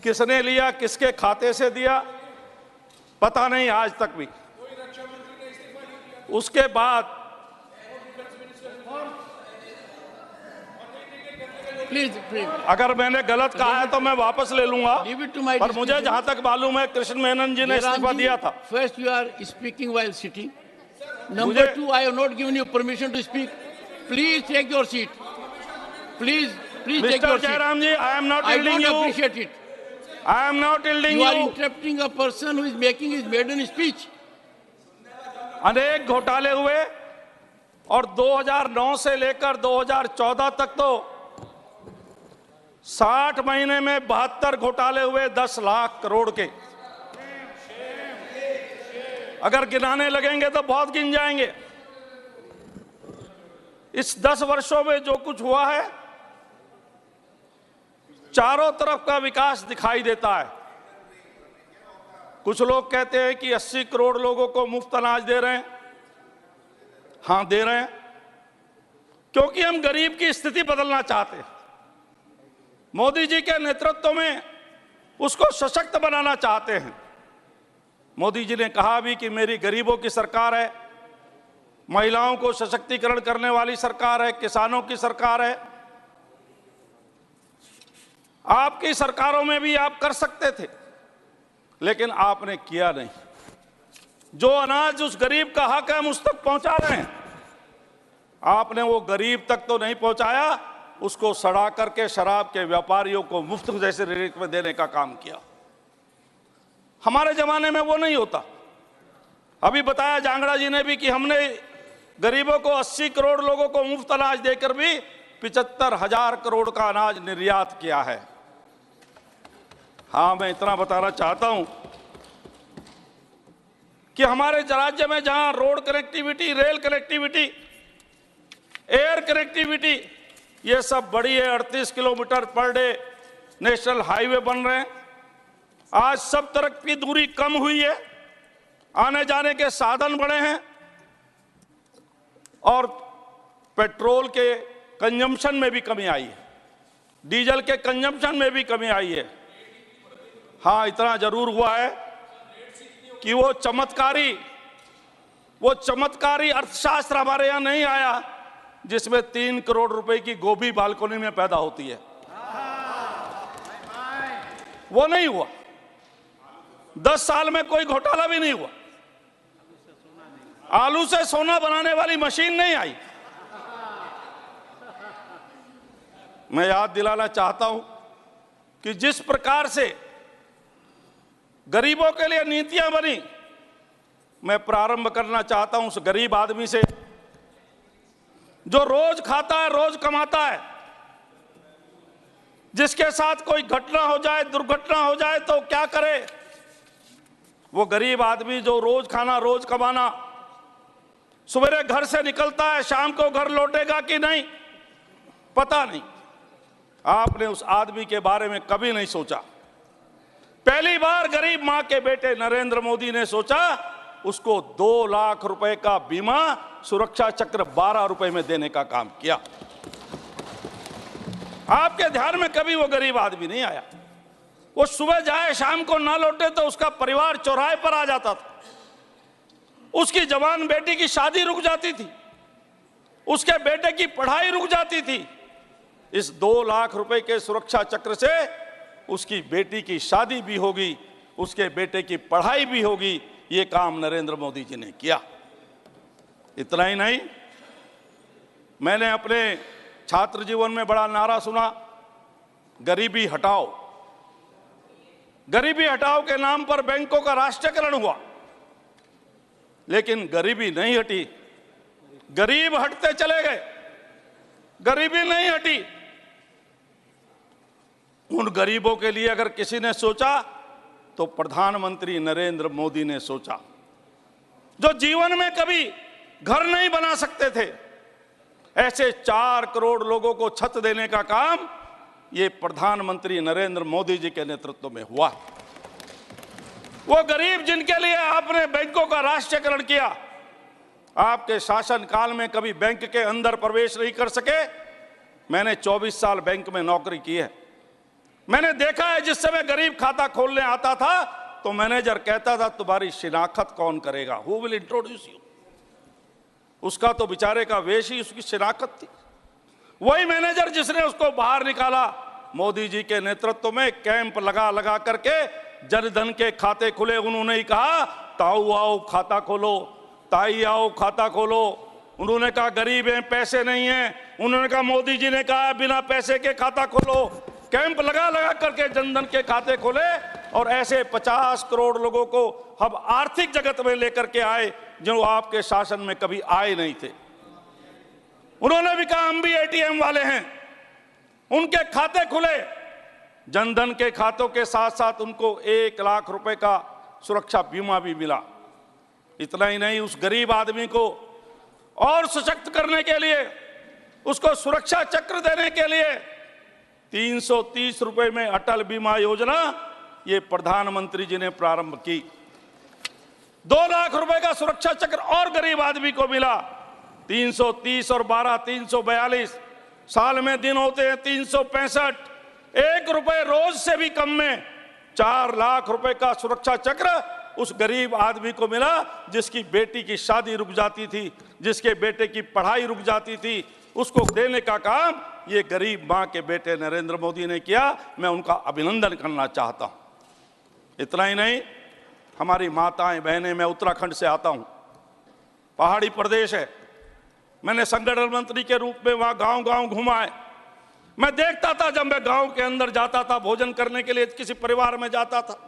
किसने लिया, किसके खाते से दिया, पता नहीं आज तक भी। उसके बाद प्लीज अगर मैंने गलत कहा है तो मैं वापस ले लूंगा, पर मुझे जहां तक मालूम है कृष्ण मेनन जी ने इस्तीफा दिया था। First you are speaking while sitting, number 2 I have not given you permission to speak. Please take your seat, please take your seat. Mr. Jairam ji, I am not yielding you. I don't appreciate it. I am not yielding you. You are interrupting a person who is making his maiden speech. अनेक घोटाले हुए और 2009 से लेकर 2014 तक तो 60 महीने में 72 घोटाले हुए 10 लाख करोड़ के। अगर गिनाने लगेंगे तो बहुत गिन जाएंगे। इस 10 वर्षों में जो कुछ हुआ है, चारों तरफ का विकास दिखाई देता है। कुछ लोग कहते हैं कि 80 करोड़ लोगों को मुफ्त अनाज दे रहे हैं। हां, दे रहे हैं, क्योंकि हम गरीब की स्थिति बदलना चाहते हैं। मोदी जी के नेतृत्व में उसको सशक्त बनाना चाहते हैं। मोदी जी ने कहा भी कि मेरी गरीबों की सरकार है, महिलाओं को सशक्तिकरण करने वाली सरकार है, किसानों की सरकार है। आपकी सरकारों में भी आप कर सकते थे, लेकिन आपने किया नहीं। जो अनाज उस गरीब का हक है हम उस तक पहुंचा रहे हैं, आपने वो गरीब तक तो नहीं पहुंचाया, उसको सड़ा करके शराब के व्यापारियों को मुफ्त जैसे रेट में देने का काम किया। हमारे जमाने में वो नहीं होता। अभी बताया जांगड़ा जी ने भी कि हमने गरीबों को 80 करोड़ लोगों को मुफ्त अनाज देकर भी 75,000 करोड़ का अनाज निर्यात किया है। हाँ, मैं इतना बताना चाहता हूं कि हमारे राज्य में जहां road connectivity, rail connectivity, air connectivity ये सब बड़ी है, 38 kilometre per day national highway बन रहे हैं। आज सब तरफ की दूरी कम हुई है, आने जाने के साधन बढ़े हैं और पेट्रोल के कंजम्पशन में भी कमी आई है, डीजल के कंजम्पशन में भी कमी आई है। हाँ, इतना जरूर हुआ है कि वो चमत्कारी अर्थशास्त्र हमारे यहां नहीं आया जिसमें 3 करोड़ रुपए की गोभी बालकनी में पैदा होती है, वो नहीं हुआ। 10 साल में कोई घोटाला भी नहीं हुआ। आलू से सोना बनाने वाली मशीन नहीं आई। मैं याद दिलाना चाहता हूं कि जिस प्रकार से गरीबों के लिए नीतियां बनी, मैं प्रारंभ करना चाहता हूं उस गरीब आदमी से जो रोज खाता है, रोज कमाता है, जिसके साथ कोई घटना हो जाए, दुर्घटना हो जाए तो क्या करे। वो गरीब आदमी जो रोज खाना, रोज कमाना, सवेरे घर से निकलता है, शाम को घर लौटेगा कि नहीं पता नहीं। आपने उस आदमी के बारे में कभी नहीं सोचा। पहली बार गरीब मां के बेटे नरेंद्र मोदी ने सोचा उसको 2 लाख रुपए का बीमा सुरक्षा चक्र 12 रुपए में देने का काम किया। आपके ध्यान में कभी वो गरीब आदमी नहीं आया। वो सुबह जाए, शाम को ना लौटे तो उसका परिवार चौराहे पर आ जाता था। उसकी जवान बेटी की शादी रुक जाती थी, उसके बेटे की पढ़ाई रुक जाती थी। इस 2 लाख रुपए के सुरक्षा चक्र से उसकी बेटी की शादी भी होगी, उसके बेटे की पढ़ाई भी होगी। ये काम नरेंद्र मोदी जी ने किया। इतना ही नहीं, मैंने अपने छात्र जीवन में बड़ा नारा सुना, गरीबी हटाओ। गरीबी हटाओ के नाम पर बैंकों का राष्ट्रीयकरण हुआ, लेकिन गरीबी नहीं हटी। गरीब हटते चले गए, गरीबी नहीं हटी। उन गरीबों के लिए अगर किसी ने सोचा तो प्रधानमंत्री नरेंद्र मोदी ने सोचा। जो जीवन में कभी घर नहीं बना सकते थे, ऐसे 4 करोड़ लोगों को छत देने का काम ये प्रधानमंत्री नरेंद्र मोदी जी के नेतृत्व में हुआ। वो गरीब जिनके लिए आपने बैंकों का राष्ट्रीयकरण किया, आपके शासन काल में कभी बैंक के अंदर प्रवेश नहीं कर सके। मैंने 24 साल बैंक में नौकरी की है। मैंने देखा है जिस समय गरीब खाता खोलने आता था तो मैनेजर कहता था तुम्हारी शिनाख्त कौन करेगा, हु विल इंट्रोड्यूस यू। उसका तो बेचारे का वेश ही उसकी शिनाख्त थी। वही मैनेजर जिसने उसको बाहर निकाला, मोदी जी के नेतृत्व में कैंप लगा लगा करके जनधन के खाते खुले। उन्होंने ही कहा ताऊ आओ खाता खोलो, ताई आओ खाता खोलो। उन्होंने कहा गरीब हैं, पैसे नहीं हैं। उन्होंने कहा, मोदी जी ने कहा बिना पैसे के खाता खोलो। कैंप लगा लगा करके जनधन के खाते खोले और ऐसे 50 करोड़ लोगों को हम आर्थिक जगत में लेकर के आए जो आपके शासन में कभी आए नहीं थे। उन्होंने भी कहा हम भी एटीएम वाले हैं, उनके खाते खुले। जनधन के खातों के साथ साथ उनको 1 लाख रुपए का सुरक्षा बीमा भी मिला। इतना ही नहीं, उस गरीब आदमी को और सशक्त करने के लिए, उसको सुरक्षा चक्र देने के लिए 330 रुपए में अटल बीमा योजना ये प्रधानमंत्री जी ने प्रारंभ की। 2 लाख रुपए का सुरक्षा चक्र और गरीब आदमी को मिला। 330 और 12 342, साल में दिन होते हैं 365। 1 रुपए रोज से भी कम में 4 लाख रुपए का सुरक्षा चक्र उस गरीब आदमी को मिला जिसकी बेटी की शादी रुक जाती थी, जिसके बेटे की पढ़ाई रुक जाती थी। उसको देने का काम ये गरीब मां के बेटे नरेंद्र मोदी ने किया। मैं उनका अभिनंदन करना चाहता हूं। इतना ही नहीं, हमारी माताएं बहनें, मैं उत्तराखंड से आता हूं, पहाड़ी प्रदेश है। मैंने संगठन मंत्री के रूप में वहां गांव गांव घुमा है। मैं देखता था जब मैं गांव के अंदर जाता था भोजन करने के लिए, किसी परिवार में जाता था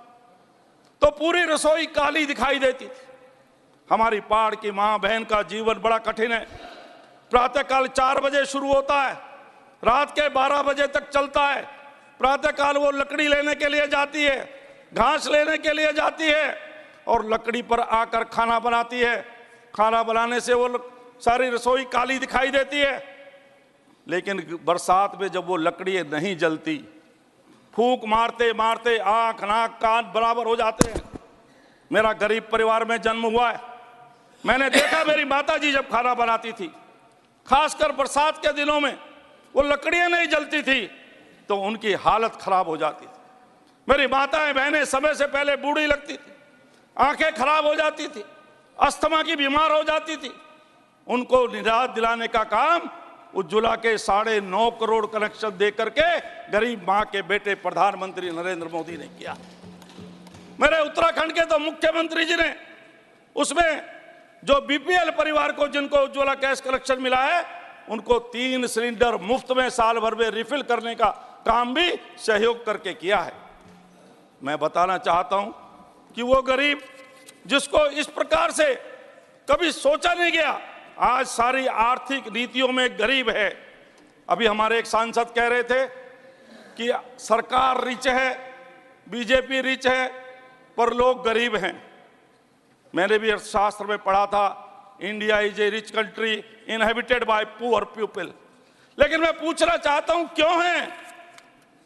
तो पूरी रसोई काली दिखाई देती थी। हमारी पहाड़ की माँ बहन का जीवन बड़ा कठिन है। प्रातःकाल 4 बजे शुरू होता है, रात के 12 बजे तक चलता है। प्रातःकाल वो लकड़ी लेने के लिए जाती है, घास लेने के लिए जाती है और लकड़ी पर आकर खाना बनाती है। खाना बनाने से वो सारी रसोई काली दिखाई देती है, लेकिन बरसात में जब वो लकड़ी नहीं जलती, फूंक मारते मारते आंख नाक कान बराबर हो जाते हैं। मेरा गरीब परिवार में जन्म हुआ है। मैंने देखा मेरी माताजी जब खाना बनाती थी, खासकर बरसात के दिनों में वो लकड़ियां नहीं जलती थी तो उनकी हालत खराब हो जाती थी। मेरी माताएं बहनें समय से पहले बूढ़ी लगती थी, आंखें खराब हो जाती थी, अस्थमा की बीमार हो जाती थी। उनको निजात दिलाने का काम उज्ज्वला के 9.5 करोड़ कनेक्शन दे करके गरीब मां के बेटे प्रधानमंत्री नरेंद्र मोदी ने किया। मेरे उत्तराखंड के तो मुख्यमंत्री जी ने उसमें जो बीपीएल परिवार को जिनको उज्ज्वला गैस कनेक्शन मिला है, उनको 3 सिलेंडर मुफ्त में साल भर में रिफिल करने का काम भी सहयोग करके किया है। मैं बताना चाहता हूं कि वो गरीब जिसको इस प्रकार से कभी सोचा नहीं गया, आज सारी आर्थिक नीतियों में गरीब है। अभी हमारे एक सांसद कह रहे थे कि सरकार रिच है, बीजेपी रिच है, पर लोग गरीब हैं। मैंने भी अर्थशास्त्र में पढ़ा था, India is a rich country inhabited bye poor people. लेकिन मैं पूछना चाहता हूं क्यों है?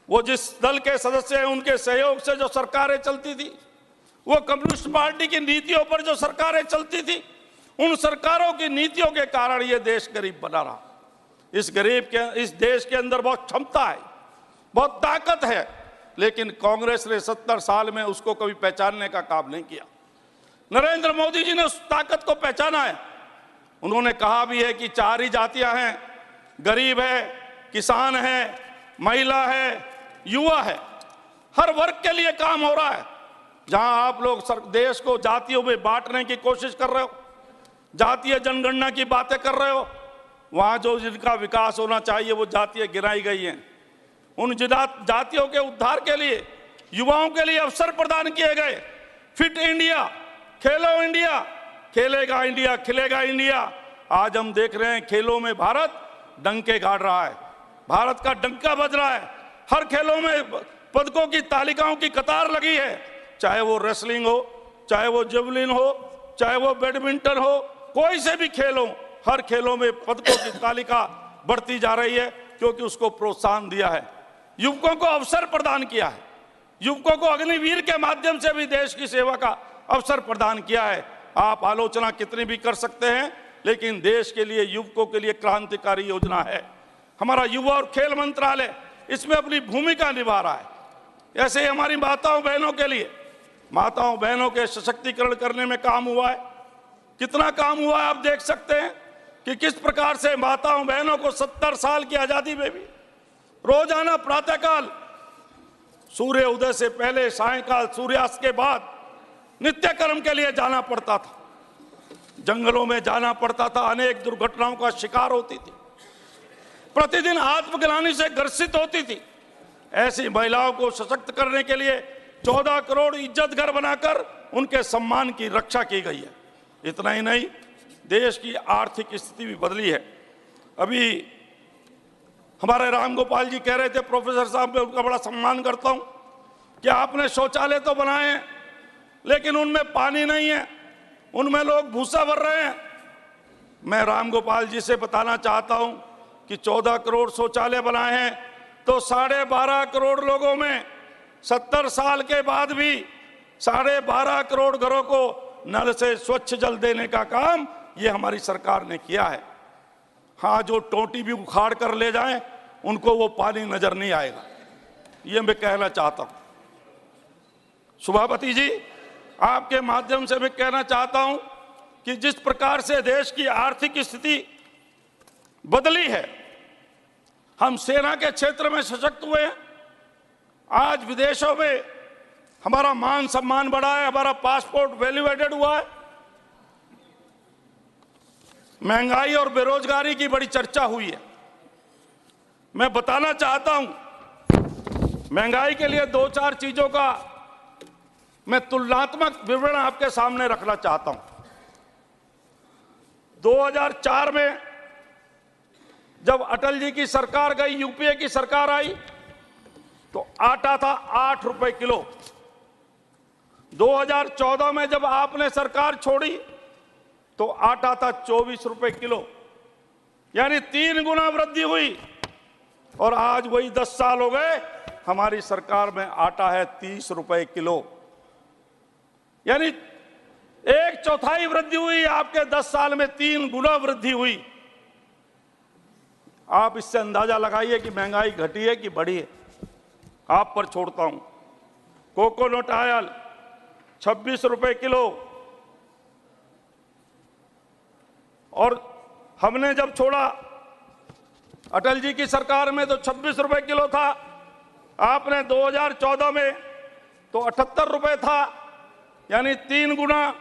वो जिस दल के सदस्य हैं उनके सहयोग से जो सरकारें चलती थी, वो कम्युनिस्ट पार्टी की नीतियों पर जो सरकारें चलती थी, उन सरकारों की नीतियों के कारण ये देश गरीब बना रहा। इस देश के अंदर बहुत क्षमता है, बहुत ताकत है, लेकिन कांग्रेस ने 70 साल में उसको कभी पहचानने का काम नहीं किया। नरेंद्र मोदी जी ने उस ताकत को पहचाना है। उन्होंने कहा भी है कि 4 ही जातियां हैं, गरीब है, किसान है, महिला है, युवा है। हर वर्ग के लिए काम हो रहा है। जहां आप लोग देश को जातियों में बांटने की कोशिश कर रहे हो, जातीय जनगणना की बातें कर रहे हो, वहां जो जिनका विकास होना चाहिए वो जातियां गिराई गई हैं। उन जातियों के उद्धार के लिए युवाओं के लिए अवसर प्रदान किए गए। फिट इंडिया, खेलो इंडिया, खेलेगा इंडिया, खिलेगा इंडिया। आज हम देख रहे हैं खेलों में भारत डंके गाड़ रहा है, भारत का डंका बज रहा है। हर खेलों में पदकों की तालिकाओं की कतार लगी है, चाहे वो रेसलिंग हो, चाहे वो जेवलिन हो, चाहे वो बैडमिंटन हो, कोई से भी खेल हो, हर खेलों में पदकों की तालिका बढ़ती जा रही है, क्योंकि उसको प्रोत्साहन दिया है, युवकों को अवसर प्रदान किया है, युवकों को अग्निवीर के माध्यम से भी देश की सेवा का अवसर प्रदान किया है। आप आलोचना कितनी भी कर सकते हैं, लेकिन देश के लिए, युवकों के लिए क्रांतिकारी योजना है। हमारा युवा और खेल मंत्रालय इसमें अपनी भूमिका निभा रहा है। ऐसे ही हमारी माताओं बहनों के लिए, माताओं बहनों के सशक्तिकरण करने में काम हुआ है। कितना काम हुआ है आप देख सकते हैं कि किस प्रकार से माताओं बहनों को 70 साल की आजादी में भी रोजाना प्रातःकाल सूर्य उदय से पहले, सायंकाल सूर्यास्त के बाद नित्य कर्म के लिए जाना पड़ता था, जंगलों में जाना पड़ता था, अनेक दुर्घटनाओं का शिकार होती थी, प्रतिदिन आत्मग्लानि से ग्रसित होती थी। ऐसी महिलाओं को सशक्त करने के लिए 14 करोड़ इज्जत घर बनाकर उनके सम्मान की रक्षा की गई है। इतना ही नहीं, देश की आर्थिक स्थिति भी बदली है। अभी हमारे राम गोपाल जी कह रहे थे, प्रोफेसर साहब, मैं उनका बड़ा सम्मान करता हूं कि आपने शौचालय तो बनाए हैं लेकिन उनमें पानी नहीं है, उनमें लोग भूसा भर रहे हैं। मैं राम गोपाल जी से बताना चाहता हूं कि 14 करोड़ शौचालय बनाए हैं तो 12.5 करोड़ लोगों में 70 साल के बाद भी 12.5 करोड़ घरों को नल से स्वच्छ जल देने का काम ये हमारी सरकार ने किया है। हाँ, जो टोटी भी उखाड़ कर ले जाएं उनको वो पानी नजर नहीं आएगा, ये मैं कहना चाहता हूं। सभापति जी, आपके माध्यम से मैं कहना चाहता हूं कि जिस प्रकार से देश की आर्थिक स्थिति बदली है, हम सेना के क्षेत्र में सशक्त हुए हैं, आज विदेशों में हमारा मान सम्मान बढ़ा है, हमारा पासपोर्ट वैल्यू एडेड हुआ है, महंगाई और बेरोजगारी की बड़ी चर्चा हुई है। मैं बताना चाहता हूं, महंगाई के लिए 2-4 चीजों का मैं तुलनात्मक विवरण आपके सामने रखना चाहता हूं। 2004 में जब अटल जी की सरकार गई, यूपीए की सरकार आई, तो आटा था 8 रुपए किलो। 2014 में जब आपने सरकार छोड़ी तो आटा था 24 रुपए किलो, यानी 3 गुना वृद्धि हुई। और आज वही 10 साल हो गए, हमारी सरकार में आटा है 30 रुपए किलो, यानी 1/4 वृद्धि हुई। आपके 10 साल में 3 गुना वृद्धि हुई। आप इससे अंदाजा लगाइए कि महंगाई घटी है कि बढ़ी है। आप पर छोड़ता हूं। कोकोनट ऑयल 26 रुपए किलो, और हमने जब छोड़ा अटल जी की सरकार में तो 26 रुपए किलो था। आपने 2014 में तो 78 रुपए था, यानी 3 गुना,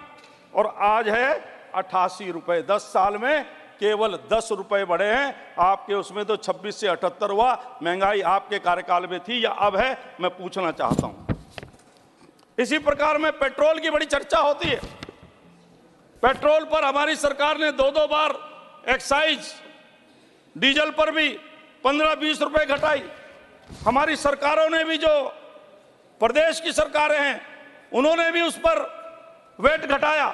और आज है 88 रुपए। 10 साल में केवल 10 रुपए बढ़े हैं। आपके उसमें तो 26 से 78 हुआ। महंगाई आपके कार्यकाल में थी या अब है, मैं पूछना चाहता हूं। इसी प्रकार में पेट्रोल की बड़ी चर्चा होती है। पेट्रोल पर हमारी सरकार ने 2-2 बार एक्साइज, डीजल पर भी 15-20 रुपए घटाई। हमारी सरकारों ने भी, जो प्रदेश की सरकारें हैं, उन्होंने भी उस पर वेट घटाया,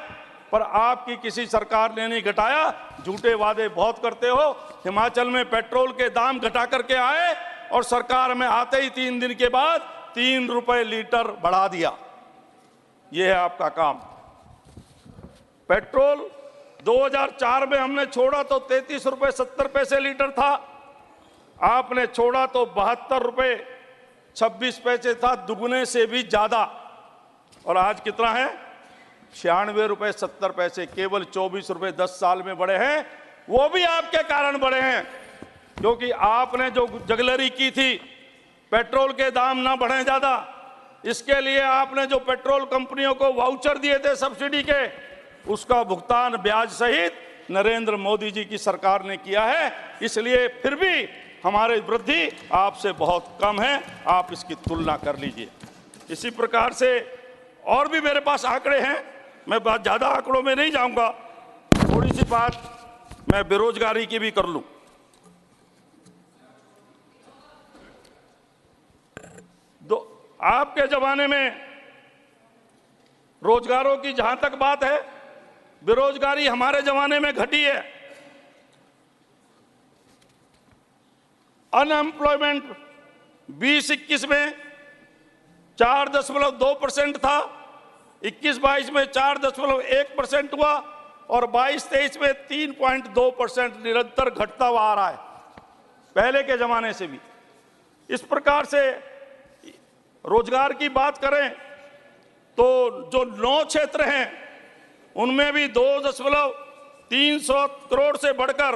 पर आपकी किसी सरकार ने नहीं घटाया। झूठे वादे बहुत करते हो। हिमाचल में पेट्रोल के दाम घटा करके आए और सरकार में आते ही 3 दिन के बाद 3 रुपए लीटर बढ़ा दिया। यह है आपका काम। पेट्रोल 2004 में हमने छोड़ा तो 33 रुपए 70 पैसे लीटर था। आपने छोड़ा तो 72 रुपए 26 पैसे था, दुगने से भी ज्यादा। और आज कितना है? 96 रुपए 70 पैसे। केवल 24 रुपए 10 साल में बढ़े हैं। वो भी आपके कारण बढ़े हैं, क्योंकि आपने जो जगलरी की थी, पेट्रोल के दाम ना बढ़े ज्यादा, इसके लिए आपने जो पेट्रोल कंपनियों को वाउचर दिए थे सब्सिडी के, उसका भुगतान ब्याज सहित नरेंद्र मोदी जी की सरकार ने किया है। इसलिए फिर भी हमारी वृद्धि आपसे बहुत कम है। आप इसकी तुलना कर लीजिए। इसी प्रकार से और भी मेरे पास आंकड़े हैं, मैं बात ज्यादा आंकड़ों में नहीं जाऊंगा। थोड़ी सी बात मैं बेरोजगारी की भी कर लूं। आपके जमाने में रोजगारों की जहां तक बात है, बेरोजगारी हमारे जमाने में घटी है। अनएम्प्लॉयमेंट 20-21 में 4.2% था, 21-22 में 4.1% हुआ, और 22-23 में 3.2% निरंतर घटता हुआ आ रहा है, पहले के जमाने से भी। इस प्रकार से रोजगार की बात करें तो जो 9 क्षेत्र हैं उनमें भी 2.3 करोड़ से बढ़कर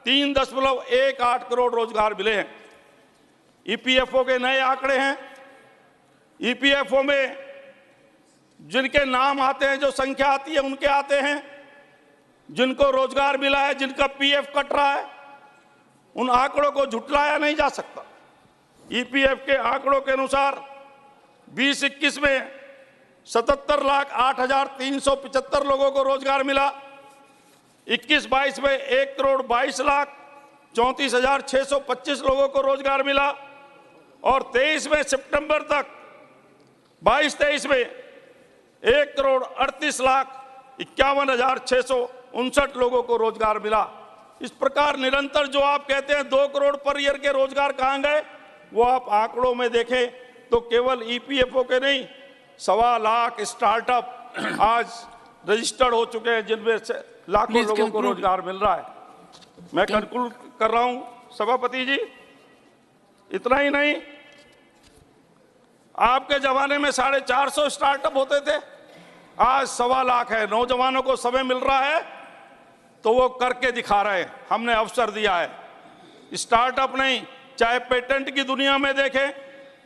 3.18 करोड़ रोजगार मिले हैं। ईपीएफओ के नए आंकड़े हैं। ईपीएफओ में जिनके नाम आते हैं, जो संख्या आती है उनके आते हैं। जिनको रोजगार मिला है, जिनका पीएफ कट रहा है, उन आंकड़ों को झुटलाया नहीं जा सकता। ईपीएफ के आंकड़ों के अनुसार 20-21 में 77,08,375 लोगों को रोजगार मिला। 21-22 में 1,22,34,625 लोगों को रोजगार मिला। और 23 में सितंबर तक 22-23 में 1,38,51,659 लोगों को रोजगार मिला। इस प्रकार निरंतर जो आप कहते हैं 2 करोड़ पर ईयर के रोजगार कहां गए, वो आप आंकड़ों में देखें तो केवल ईपीएफओ के नहीं, 1.25 लाख स्टार्टअप आज रजिस्टर्ड हो चुके हैं, जिनमें से लाखों लोगों को रोजगार मिल रहा है। मैं कंक्लूड कर रहा हूं सभापति जी। इतना ही नहीं, आपके जमाने में 450 स्टार्टअप होते थे, आज 1.25 लाख है। नौजवानों को समय मिल रहा है तो वो करके दिखा रहे हैं। हमने अवसर दिया है। स्टार्टअप नहीं, चाहे पेटेंट की दुनिया में देखें,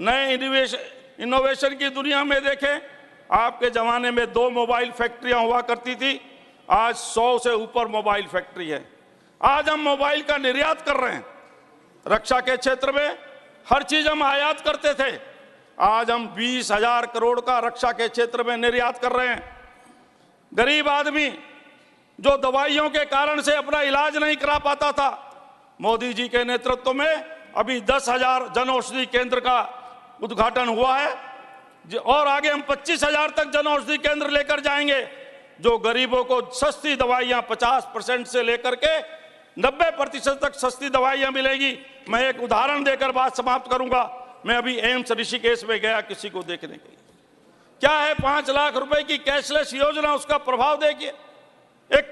नए इनोवेशन की दुनिया में देखें। आपके जमाने में 2 मोबाइल फैक्ट्रियां हुआ करती थी, आज 100 से ऊपर मोबाइल फैक्ट्री है। आज हम मोबाइल का निर्यात कर रहे हैं। रक्षा के क्षेत्र में हर चीज हम आयात करते थे, आज हम 20,000 करोड़ का रक्षा के क्षेत्र में निर्यात कर रहे हैं। गरीब आदमी जो दवाइयों के कारण से अपना इलाज नहीं करा पाता था, मोदी जी के नेतृत्व में अभी 10,000 जन औषधि केंद्र का उद्घाटन हुआ है और आगे हम 25,000 तक जन औषधि केंद्र लेकर जाएंगे, जो गरीबों को सस्ती दवाइयां 50% से लेकर के 90% तक सस्ती दवाइयां मिलेगी। मैं एक उदाहरण देकर बात समाप्त करूंगा। मैं अभी एम्स ऋषिकेश में गया किसी को देखने के लिए। क्या है 5 लाख रुपए की कैशलेस योजना, उसका प्रभाव देखिए। एक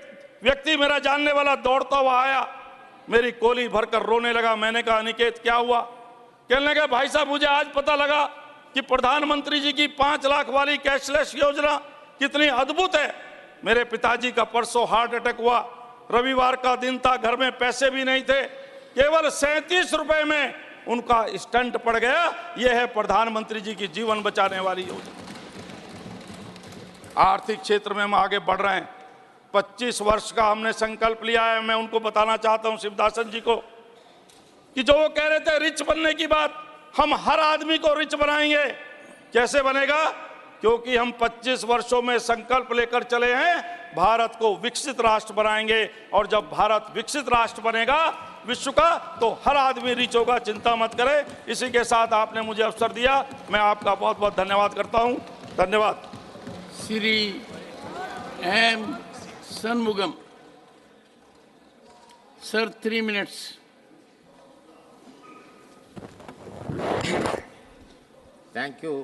व्यक्ति मेरा जानने वाला दौड़ता हुआ आया, मेरी कोली भरकर रोने लगा। मैंने कहा अनिकेत क्या हुआ? कहने लगा भाई साहब मुझे आज पता लगा कि प्रधानमंत्री जी की 5 लाख वाली कैशलेस योजना कितनी अद्भुत है। मेरे पिताजी का परसों हार्ट अटैक हुआ, रविवार का दिन था, घर में पैसे भी नहीं थे, केवल 37 रुपए में उनका स्टंट पड़ गया। यह है प्रधानमंत्री जी की जीवन बचाने वाली योजना। आर्थिक क्षेत्र में हम आगे बढ़ रहे हैं। 25 वर्ष का हमने संकल्प लिया है। मैं उनको बताना चाहता हूं शिवदासन जी को कि जो वो कह रहे थे रिच बनने की बात, हम हर आदमी को रिच बनाएंगे। कैसे बनेगा? क्योंकि हम 25 वर्षों में संकल्प लेकर चले हैं, भारत को विकसित राष्ट्र बनाएंगे। और जब भारत विकसित राष्ट्र बनेगा विश्व का, तो हर आदमी रिच होगा, चिंता मत करें। इसी के साथ आपने मुझे अवसर दिया, मैं आपका बहुत बहुत धन्यवाद करता हूं। धन्यवाद। Shri M Shanmugam. Sir, 3 minutes. Thank you,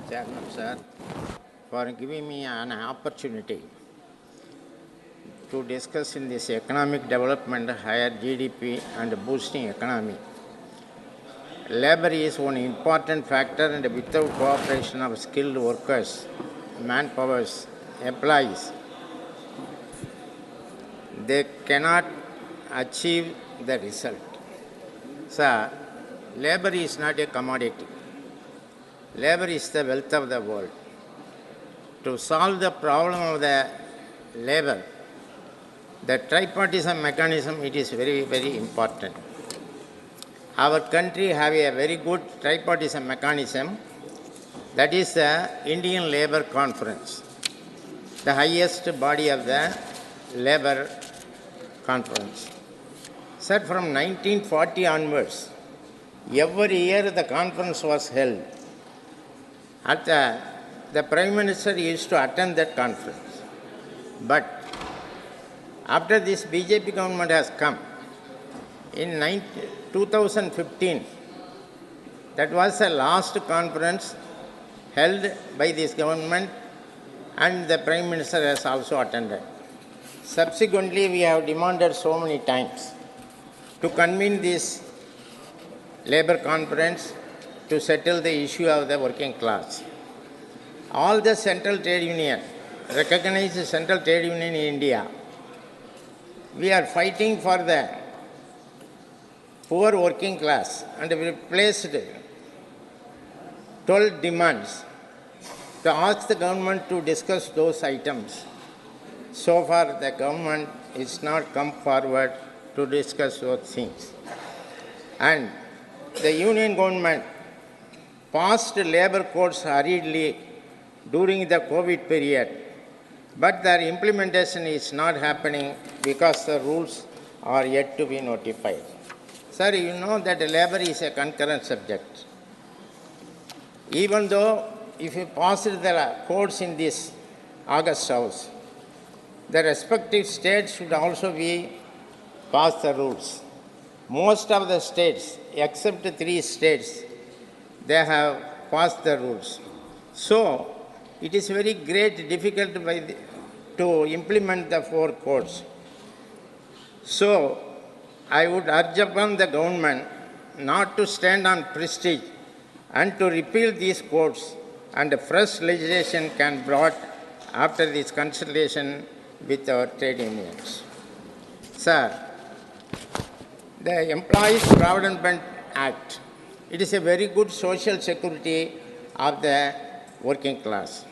Chairman Sir, for giving me an opportunity to discuss in this economic development, higher GDP and boosting economy. Labor is one important factor, and without cooperation of skilled workers, manpowers, employees, they cannot achieve the result. Sir, labor is not a commodity. Labor is the wealth of the world. To solve the problem of the labor, the tripartism mechanism, it is very, very important. Our country have a very good tripartism mechanism, that is the Indian Labour Conference, the highest body of the labor conference. Sir, from 1940 onwards, every year the conference was held. At the Prime Minister used to attend that conference. But after this BJP government has come, in 2015, that was the last conference held by this government, and the Prime Minister has also attended. Subsequently, we have demanded so many times to convene this labor conference to settle the issue of the working class. All the central trade union, recognized central trade union in India, we are fighting for the poor working class, and we placed 12 demands to ask the government to discuss those items. So far, the government is not come forward to discuss those things. And the union government passed labor codes hurriedly during the COVID period, but their implementation is not happening because the rules are yet to be notified. Sir, you know that labor is a concurrent subject. Even though if you pass the codes in this August House, the respective states should also be pass the rules. Most of the states, except 3 states, they have passed the rules. So, it is very great difficult to implement the 4 codes. So, I would urge upon the government not to stand on prestige and to repeal these codes, and fresh legislation can be brought after this consultation with our trade unions. Sir, the Employees Provident Fund Act, it is a very good social security of the working class.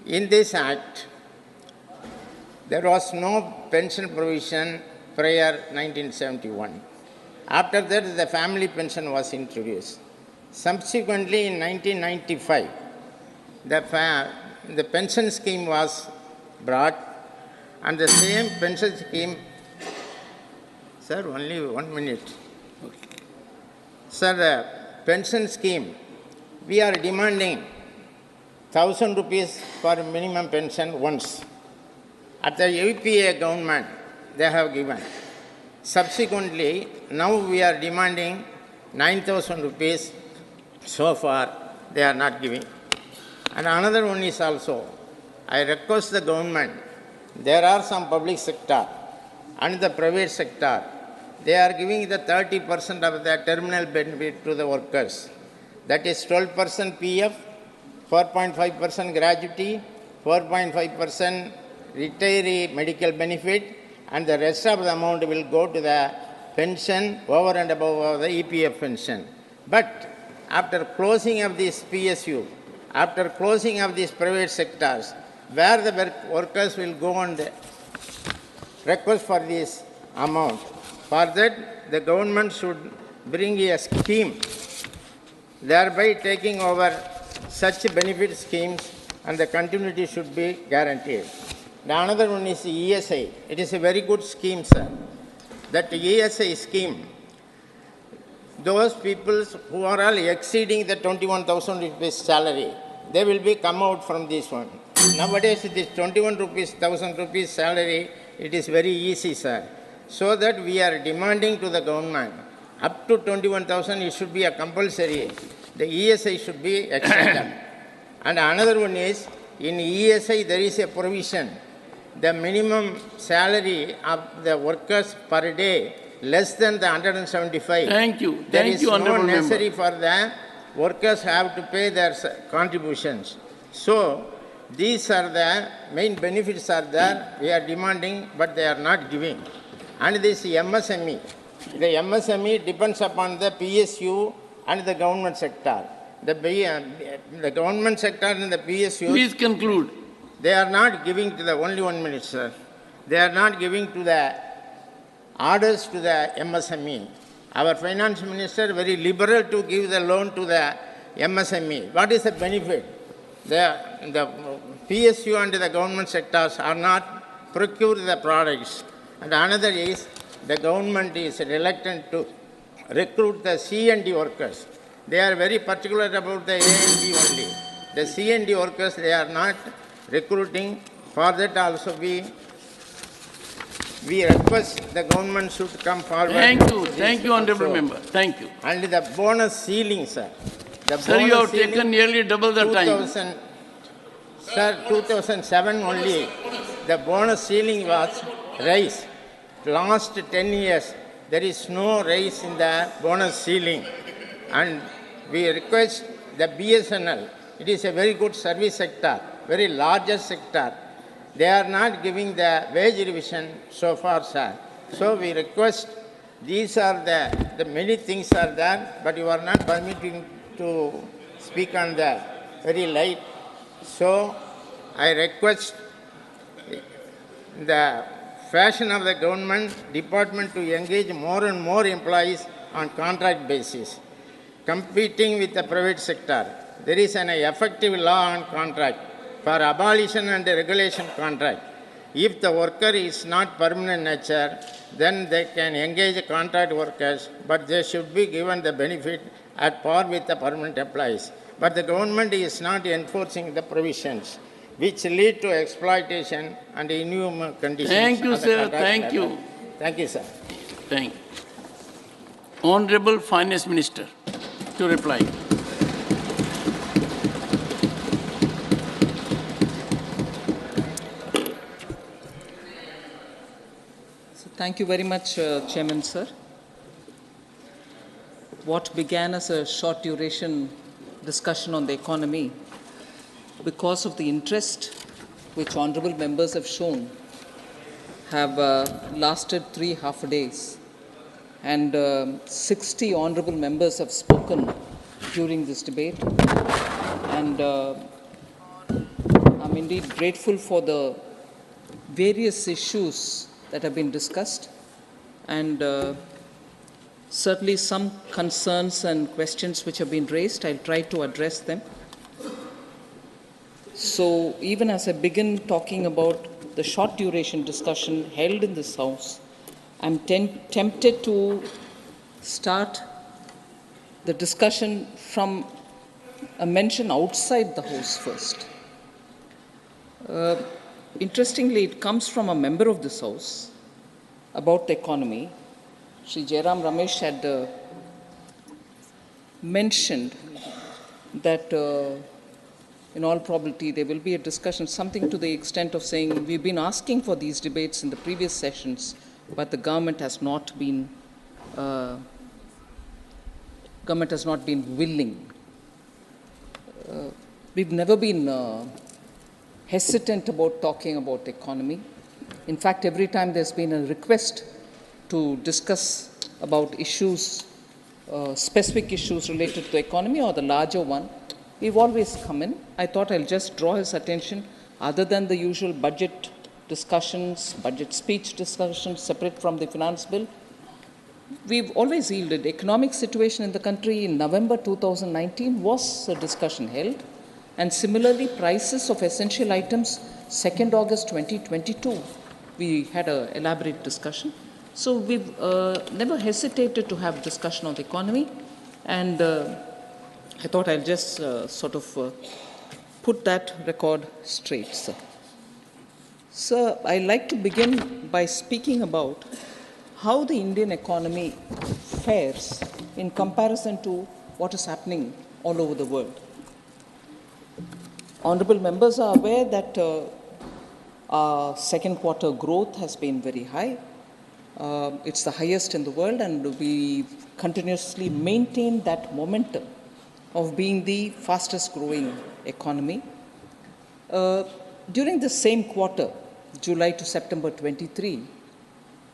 In this act, there was no pension provision prior 1971. After that, the family pension was introduced. Subsequently, in 1995, the pension scheme was brought, And the same pension scheme, sir, only 1 minute. Sir, the pension scheme, we are demanding 1,000 rupees for minimum pension once. At the UPA government, they have given. Subsequently, now we are demanding 9,000 rupees. So far, they are not giving. And another one is also, I request the government, there are some public sector and the private sector, they are giving the 30% of the terminal benefit to the workers. That is 12% PF, 4.5% gratuity, 4.5% retiree medical benefit, and the rest of the amount will go to the pension over and above the EPF pension. But after closing of this PSU, after closing of these private sectors, where the workers will go and request for this amount. For that, the government should bring a scheme, thereby taking over such benefit schemes, and the continuity should be guaranteed. The another one is ESI. It is a very good scheme, sir. That ESI scheme, those people who are all exceeding the 21,000 rupees salary, they will be come out from this one. Nowadays, this 21,000 rupees salary, it is very easy, sir. So that we are demanding to the government, up to 21,000, it should be a compulsory. The ESI should be extended. And another one is, in ESI, there is a provision. The minimum salary of the workers per day less than the 175. Thank you. There Thank is you, no Honorable necessary Member. for the workers have to pay their contributions. So these are the main benefits are there. We are demanding, but they are not giving. And this MSME, the MSME depends upon the PSU and the government sector. The government sector and the PSU. Please conclude. They are not giving to the, only 1 minute, sir. They are not giving to the orders to the MSME. Our finance minister very liberal to give the loan to the MSME. What is the benefit? The PSU and the government sectors are not procure the products. And another is the government is reluctant to recruit the C&D workers. They are very particular about the A&D only. The C&D workers, they are not recruiting. For that also we request the government should come forward. Thank you, Honorable Member. Thank you. And the bonus ceiling, sir. Sir, you have taken nearly double the time. Sir, 2007 only, the bonus ceiling was raised. Last 10 years, there is no raise in the bonus ceiling. And we request the BSNL, it is a very good service sector, very largest sector. They are not giving the wage revision so far, sir. So we request, these are the many things are there, but you are not permitting to speak on the very light. So I request the fashion of the government department to engage more and more employees on contract basis, competing with the private sector. There is an effective law on contract for abolition and regulation contract. If the worker is not permanent nature, then they can engage contract workers, but they should be given the benefit at par with the permanent employees. But the government is not enforcing the provisions, which lead to exploitation and inhuman conditions. Thank you, sir. Thank you. Thank you, sir. Thank you. Honorable Finance Minister to reply. Thank you very much, Chairman, sir. What began as a short duration discussion on the economy, because of the interest which honorable members have shown, have lasted 3 half days. And 60 honorable members have spoken during this debate. And I'm indeed grateful for the various issues that have been discussed, and certainly some concerns and questions which have been raised, I'll try to address them. So even as I begin talking about the short duration discussion held in this House, I'm tempted to start the discussion from a mention outside the House first. Interestingly, it comes from a member of this House about the economy. Shri Jairam Ramesh had mentioned that in all probability there will be a discussion, something to the extent of saying we've been asking for these debates in the previous sessions, but the government has not been willing. We've never been hesitant about talking about the economy. In fact, every time there's been a request to discuss about issues, specific issues related to the economy or the larger one, we've always come in. I thought I'll just draw his attention, other than the usual budget discussions, budget speech discussions separate from the finance bill, we've always yielded. Economic situation in the country in November 2019 was a discussion held. And similarly, prices of essential items, 2nd August 2022, we had an elaborate discussion. So we've never hesitated to have discussion on the economy. And I thought I'll just sort of put that record straight, sir. Sir, I'd like to begin by speaking about how the Indian economy fares in comparison to what is happening all over the world. Honorable members are aware that our second quarter growth has been very high. It's the highest in the world, and we continuously maintain that momentum of being the fastest growing economy. During the same quarter, July to September 23,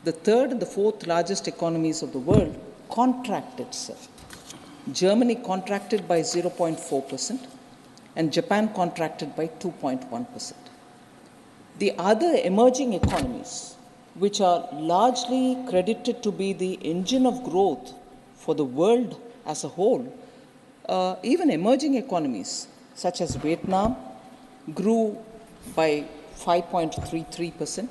the third and the fourth largest economies of the world contracted, sir. Germany contracted by 0.4%, and Japan contracted by 2.1%. The other emerging economies, which are largely credited to be the engine of growth for the world as a whole, even emerging economies such as Vietnam grew by 5.33%,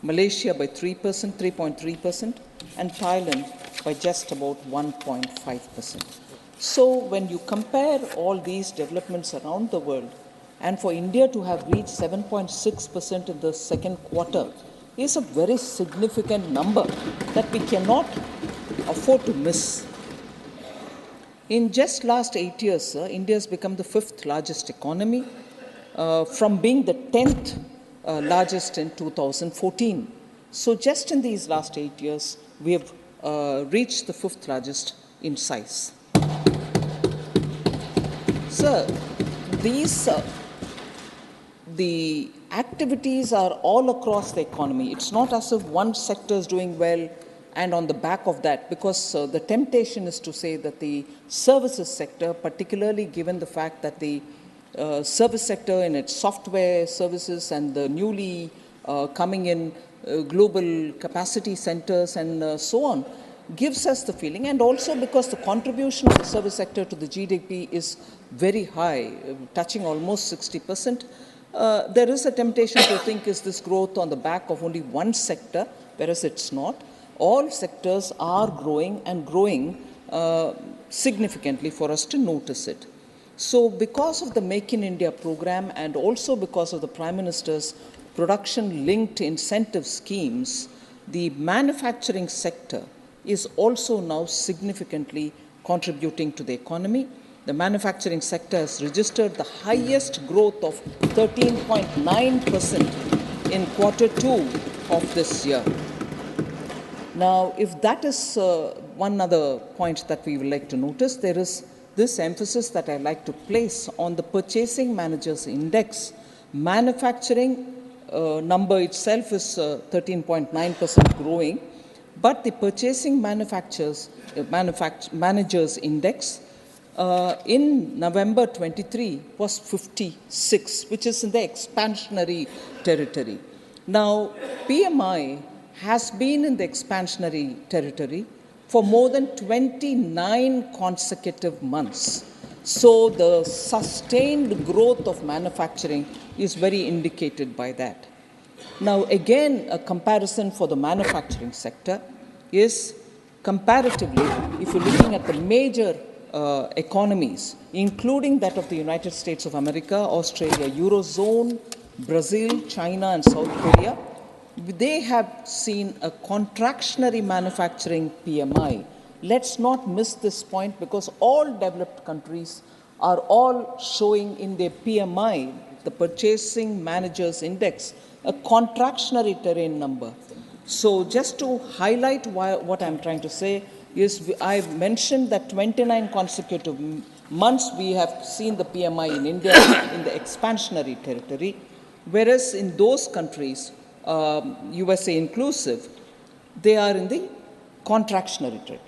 Malaysia by 3.3%, and Thailand by just about 1.5%. So when you compare all these developments around the world, and for India to have reached 7.6% in the second quarter is a very significant number that we cannot afford to miss. In just last 8 years, sir, India has become the 5th largest economy from being the 10th largest in 2014. So just in these last 8 years, we have reached the 5th largest in size. Sir, the activities are all across the economy. It's not as if one sector is doing well and on the back of that, because the temptation is to say that the services sector, particularly given the fact that the service sector in its software services and the newly coming in global capacity centers and so on, gives us the feeling, and also because the contribution of the service sector to the GDP is very high, touching almost 60%, there is a temptation to think, is this growth on the back of only one sector, whereas it's not. All sectors are growing and growing significantly for us to notice it. So because of the Make in India program and also because of the Prime Minister's production-linked incentive schemes, the manufacturing sector is also now significantly contributing to the economy. The manufacturing sector has registered the highest growth of 13.9% in quarter 2 of this year. Now, if that is one other point that we would like to notice, there is this emphasis that I like to place on the Purchasing Managers Index. Manufacturing number itself is 13.9% growing, but the Purchasing Managers Index in November 23 was 56, which is in the expansionary territory. Now, PMI has been in the expansionary territory for more than 29 consecutive months. So the sustained growth of manufacturing is very indicated by that. Now, again, a comparison for the manufacturing sector is comparatively, if you're looking at the major economies, including that of the United States of America, Australia, Eurozone, Brazil, China, and South Korea, they have seen a contractionary manufacturing PMI. Let's not miss this point, because all developed countries are all showing in their PMI, the Purchasing Managers Index, a contractionary terrain number. So just to highlight what I'm trying to say is, I've mentioned that 29 consecutive months we have seen the PMI in India in the expansionary territory, whereas in those countries, USA inclusive, they are in the contractionary trend.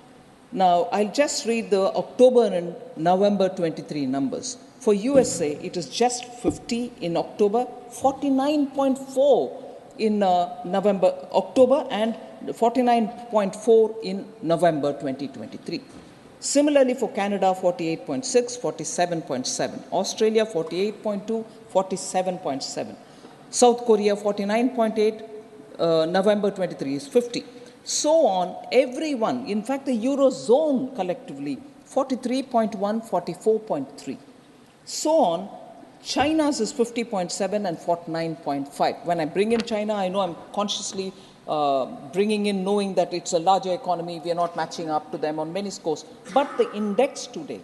Now, I'll just read the October and November 23 numbers. For USA, it is just 50 in October, 49.4 in October, and 49.4 in November 2023. Similarly, for Canada, 48.6, 47.7. Australia, 48.2, 47.7. South Korea, 49.8, November 23 is 50. So on, everyone, in fact, the Eurozone collectively, 43.1, 44.3. So on, China's is 50.7 and 49.5. When I bring in China, I know I'm consciously bringing in, knowing that it's a larger economy, we are not matching up to them on many scores. But the index today,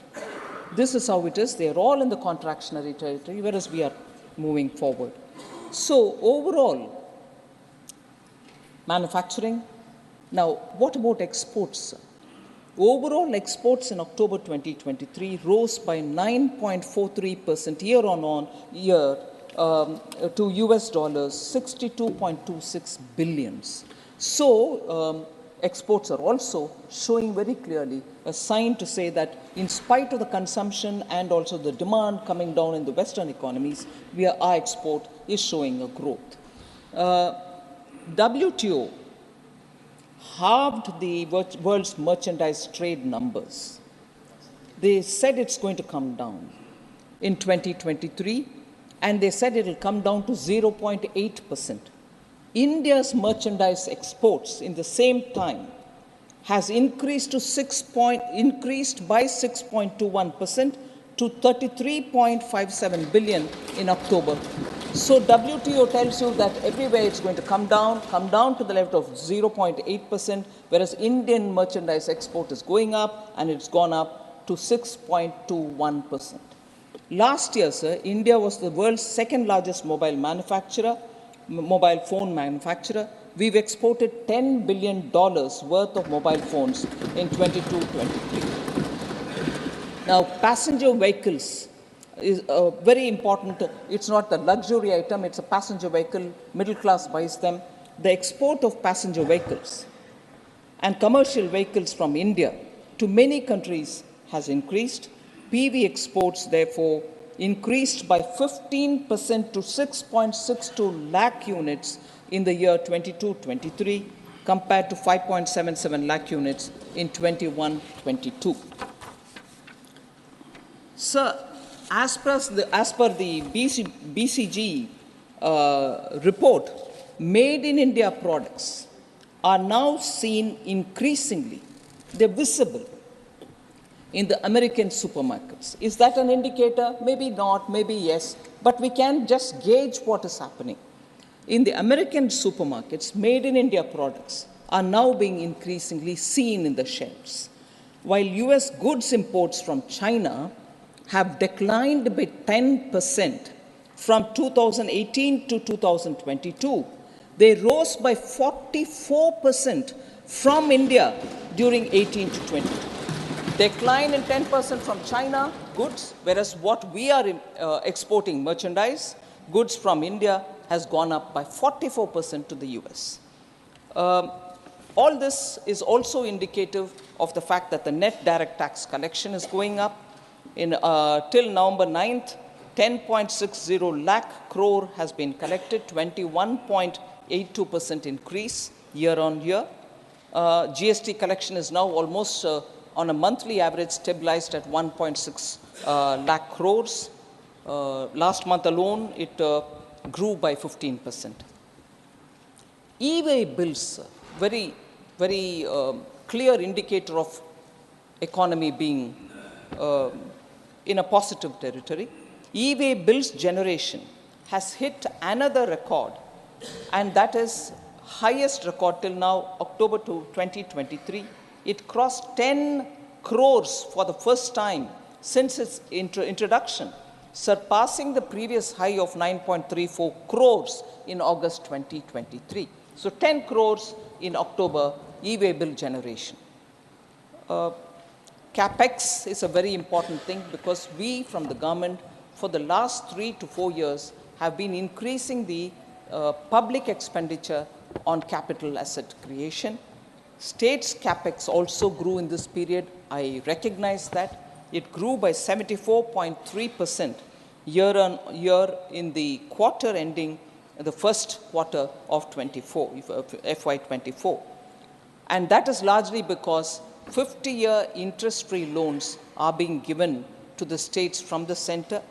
this is how it is. They're all in the contractionary territory, whereas we are moving forward. So overall, manufacturing. Now, what about exports? Overall exports in October 2023 rose by 9.43% year on year to US dollars 62.26 billions. So exports are also showing very clearly a sign to say that in spite of the consumption and also the demand coming down in the Western economies, our export is showing a growth. WTO halved the world's merchandise trade numbers. They said it's going to come down in 2023, and they said it will come down to 0.8%. India's merchandise exports in the same time has increased by 6.21% to 33.57 billion in October. So WTO tells you that everywhere it's going to come down to the level of 0.8%, whereas Indian merchandise export is going up, and it's gone up to 6.21%. Last year, sir, India was the world's second largest mobile phone manufacturer. We've exported $10 billion worth of mobile phones in 22-23. Now, passenger vehicles is very important. It's not a luxury item, it's a passenger vehicle. Middle class buys them. The export of passenger vehicles and commercial vehicles from India to many countries has increased. PV exports, therefore, increased by 15% to 6.62 lakh units in the year 22-23, compared to 5.77 lakh units in 21-22. Sir, as per the BCG report, made in India products are now seen increasingly. They're visible in the American supermarkets. Is that an indicator? Maybe not, maybe yes, but we can just gauge what is happening. In the American supermarkets, made in India products are now being increasingly seen in the shelves. While US goods imports from China have declined by 10% from 2018 to 2022, they rose by 44% from India during 18 to 20. Decline in 10% from China goods, whereas what we are exporting merchandise, goods from India, has gone up by 44% to the US. All this is also indicative of the fact that the net direct tax collection is going up. Till November 9th, 10.60 lakh crore has been collected, 21.82% increase year on year. GST collection is now almost on a monthly average stabilized at 1.6 lakh crores. Last month alone, it grew by 15%. E-way bills, very clear indicator of economy being in a positive territory. E-way bills generation has hit another record, and that is highest record till now, October to 2023. It crossed 10 crores for the first time since its introduction, surpassing the previous high of 9.34 crores in August 2023. So 10 crores in October e-way bill generation. CapEx is a very important thing because we from the government for the last 3 to 4 years have been increasing the public expenditure on capital asset creation. States' CapEx also grew in this period. I recognize that. It grew by 74.3% year on year in the quarter ending the first quarter of FY24. And that is largely because 50-year interest-free loans are being given to the states from the center,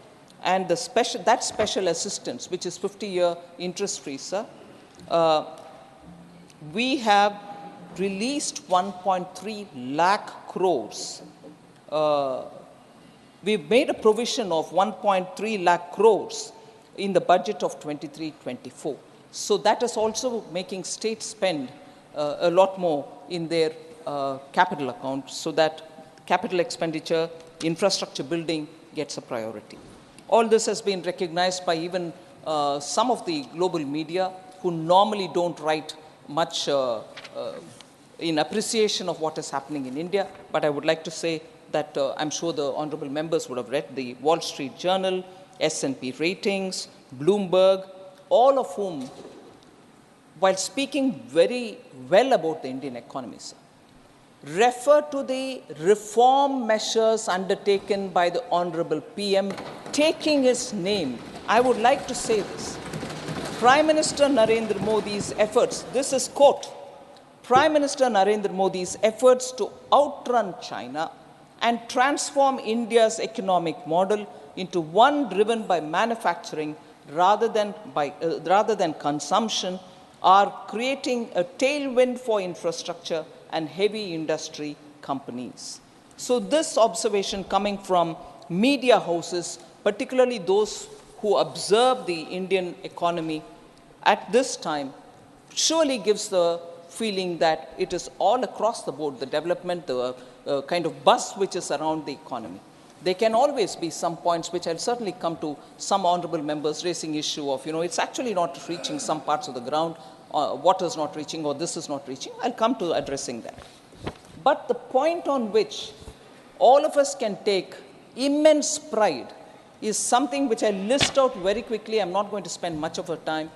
and that special assistance, which is 50-year interest-free, sir, we have released 1.3 lakh crores. We've made a provision of 1.3 lakh crores in the budget of 23-24. So that is also making states spend a lot more in their capital account so that capital expenditure, infrastructure building gets a priority. All this has been recognized by even some of the global media who normally don't write much in appreciation of what is happening in India. But I would like to say that I'm sure the honorable members would have read the Wall Street Journal, S&P Ratings, Bloomberg, all of whom, while speaking very well about the Indian economy, sir, refer to the reform measures undertaken by the Honorable PM, taking his name. I would like to say this. Prime Minister Narendra Modi's efforts, this is quote, Prime Minister Narendra Modi's efforts to outrun China and transform India's economic model into one driven by manufacturing rather than consumption are creating a tailwind for infrastructure and heavy industry companies. So this observation coming from media houses, particularly those who observe the Indian economy at this time, surely gives the feeling that it is all across the board, the development, the kind of buzz which is around the economy. There can always be some points which I'll certainly come to, some honorable members raising issue of, it's actually not reaching some parts of the ground, water is not reaching or this is not reaching. I'll come to addressing that. But the point on which all of us can take immense pride is something which I list out very quickly. I'm not going to spend much of our time.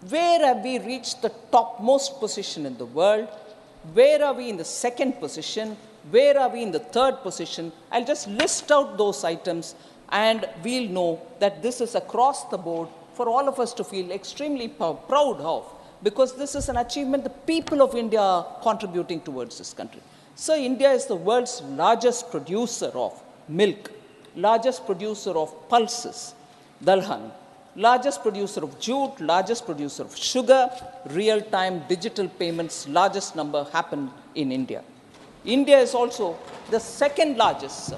Where have we reached the topmost position in the world? Where are we in the second position? Where are we in the third position? I'll just list out those items and we'll know that this is across the board for all of us to feel extremely proud of, because this is an achievement the people of India are contributing towards this country. So India is the world's largest producer of milk, largest producer of pulses, dalhan, largest producer of jute, largest producer of sugar, real-time digital payments, largest number happened in India. India is also the second largest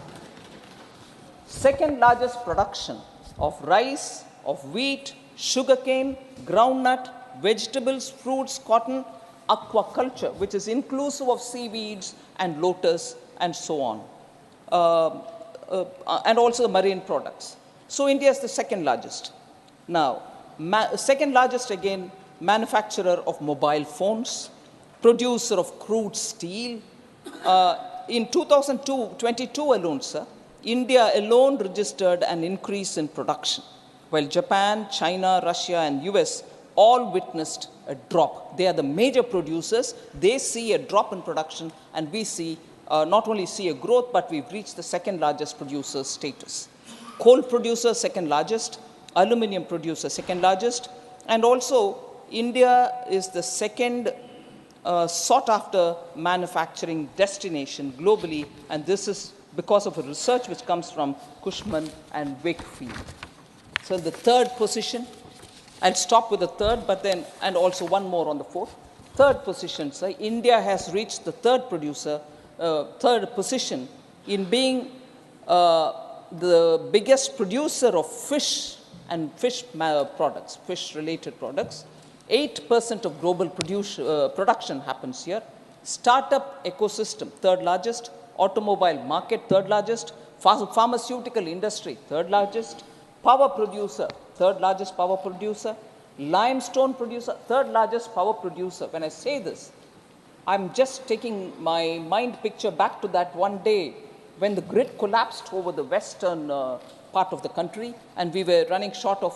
production of rice, of wheat, sugarcane, groundnut, vegetables, fruits, cotton, aquaculture, which is inclusive of seaweeds and lotus and so on, and also the marine products. So India is the second largest. Now, second largest again, manufacturer of mobile phones, producer of crude steel. In 2022 alone, sir, India alone registered an increase in production, while Japan, China, Russia, and US all witnessed a drop. They are the major producers. They see a drop in production, and we see not only see a growth, but we've reached the second largest producer status. Coal producer, second largest. Aluminium producer, second largest. And also, India is the second sought-after manufacturing destination globally, and this is because of a research which comes from Cushman and Wakefield. So the third position, I'll stop with the third, but then, and also one more on the fourth. Third position, sir, India has reached the third position in being the biggest producer of fish and fish products, fish-related products. 8% of global production happens here. Startup ecosystem, third largest. Automobile market, third largest. Pharmaceutical industry, third largest. Power producer, third largest power producer. Limestone producer, third largest power producer. When I say this, I'm just taking my mind picture back to that one day when the grid collapsed over the western part of the country, and we were running short of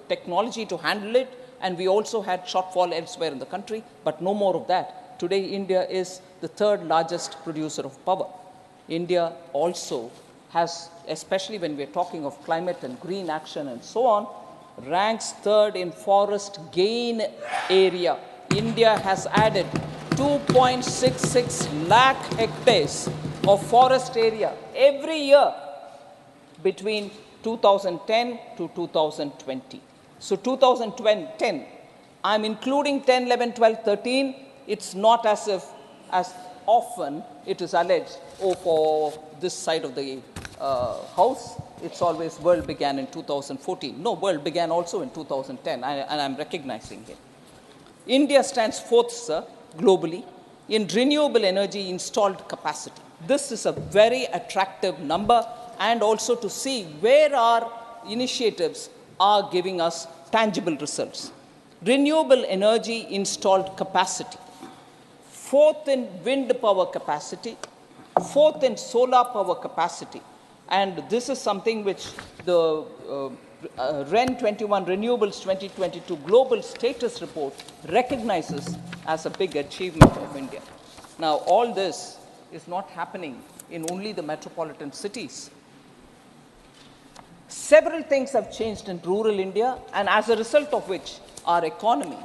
technology to handle it, and we also had shortfall elsewhere in the country, but no more of that. Today, India is the third largest producer of power. India also has, especially when we're talking of climate and green action and so on, ranks third in forest gain area. India has added 2.66 lakh hectares of forest area every year between 2010 to 2020. So 2010, I'm including 10, 11, 12, 13. It's not as if, as often it is alleged, oh, for this side of the house, it's always world began in 2014. No, world began also in 2010, and I'm recognizing it. India stands fourth, sir, globally in renewable energy installed capacity. This is a very attractive number, and also to see where our initiatives are giving us tangible results. Renewable energy installed capacity. Fourth in wind power capacity, fourth in solar power capacity. And this is something which the REN 21 Renewables 2022 Global Status Report recognizes as a big achievement of India. Now, all this is not happening in only the metropolitan cities. Several things have changed in rural India, and as a result of which, our economy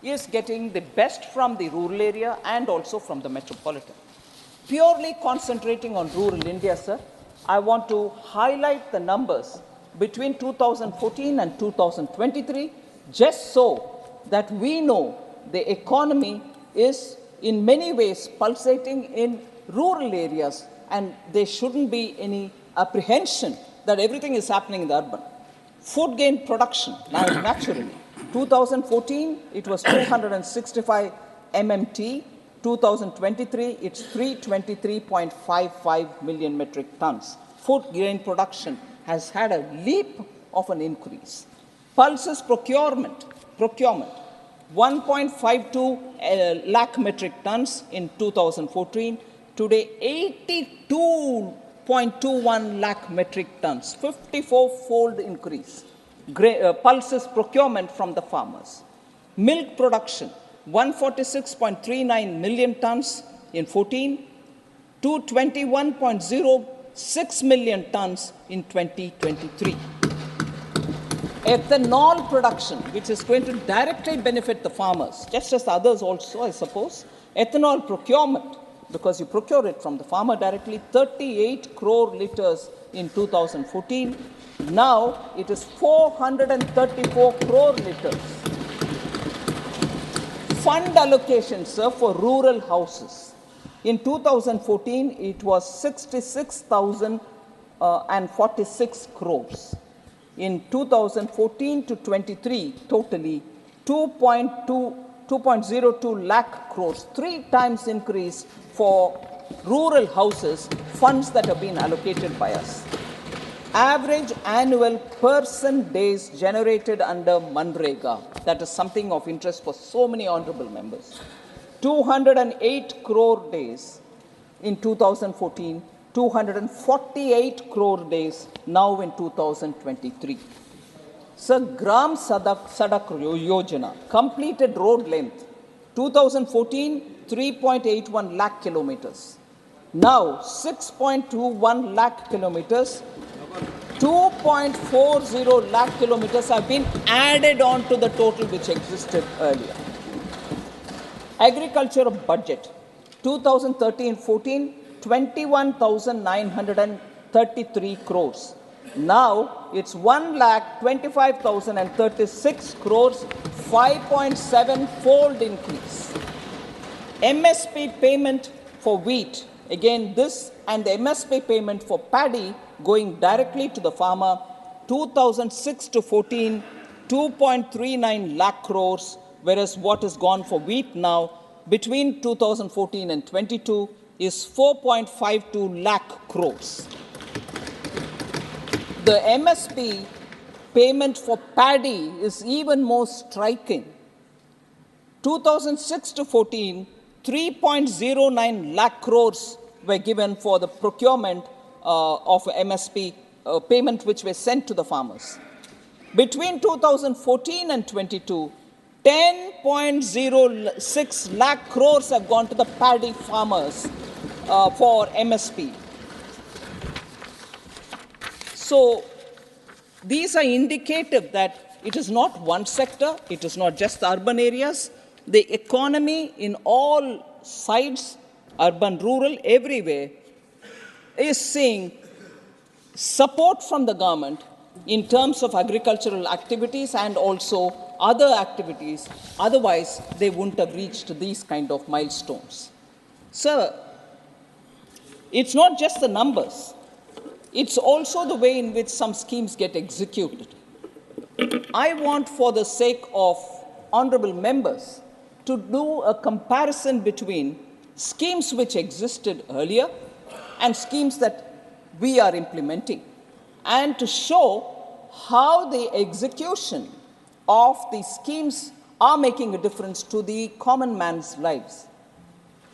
is getting the best from the rural area and also from the metropolitan. Purely concentrating on rural India, sir, I want to highlight the numbers between 2014 and 2023, just so that we know the economy is in many ways pulsating in rural areas, and there shouldn't be any apprehension that everything is happening in the urban. Food grain production, naturally. 2014, it was 265 MMT. 2023, it's 323.55 million metric tons. Food grain production has had a leap of an increase. Pulses procurement, 1.52 lakh metric tons in 2014. Today, 82.21 lakh metric tons, 54-fold increase. Pulses procurement from the farmers. Milk production, 146.39 million tons in 14 to 21.06 million tons in 2023. Ethanol production, which is going to directly benefit the farmers, just as others also, I suppose. Ethanol procurement, because you procure it from the farmer directly, 38 crore liters in 2014. Now it is 434 crore liters. Fund allocation, sir, for rural houses. In 2014, it was 66,046 crores. In 2014 to 23, totally 2.02 lakh crores, 3 times increase for rural houses, funds that have been allocated by us. Average annual person days generated under Manrega. That is something of interest for so many honorable members. 208 crore days in 2014, 248 crore days now in 2023. Sir, Gram Sadak Yojana, completed road length, 2014, 3.81 lakh kilometers. Now, 6.21 lakh kilometers. 2.40 lakh kilometers have been added on to the total which existed earlier. Agriculture budget, 2013-14, 21,933 crores. Now it's 1,25,036 crores, 5.7-fold increase. MSP payment for wheat, again this, and the MSP payment for paddy going directly to the farmer, 2006 to 14, 2.39 lakh crores, whereas what is gone for wheat now between 2014 and 22 is 4.52 lakh crores. The MSP payment for paddy is even more striking. 2006 to 14, 3.09 lakh crores were given for the procurement of MSP payment which were sent to the farmers. Between 2014 and 22, 10.06 lakh crores have gone to the paddy farmers for MSP. So these are indicative that it is not one sector, it is not just the urban areas. The economy in all sides, urban, rural, everywhere, is seeing support from the government in terms of agricultural activities and also other activities. Otherwise, they wouldn't have reached these kind of milestones. Sir, it's not just the numbers. It's also the way in which some schemes get executed. I want, for the sake of honorable members, to do a comparison between schemes which existed earlier and schemes that we are implementing, and to show how the execution of these schemes are making a difference to the common man's lives.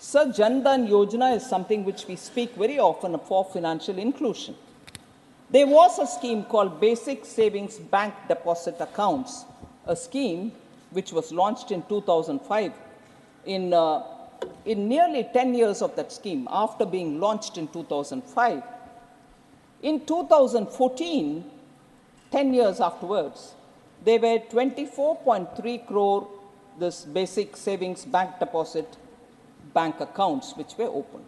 Sir, Jan Dhan Yojana is something which we speak very often for financial inclusion. There was a scheme called Basic Savings Bank Deposit Accounts, a scheme which was launched in 2005. In nearly 10 years of that scheme, after being launched in 2005, in 2014, 10 years afterwards, there were 24.3 crore this Basic Savings Bank Deposit bank accounts which were opened.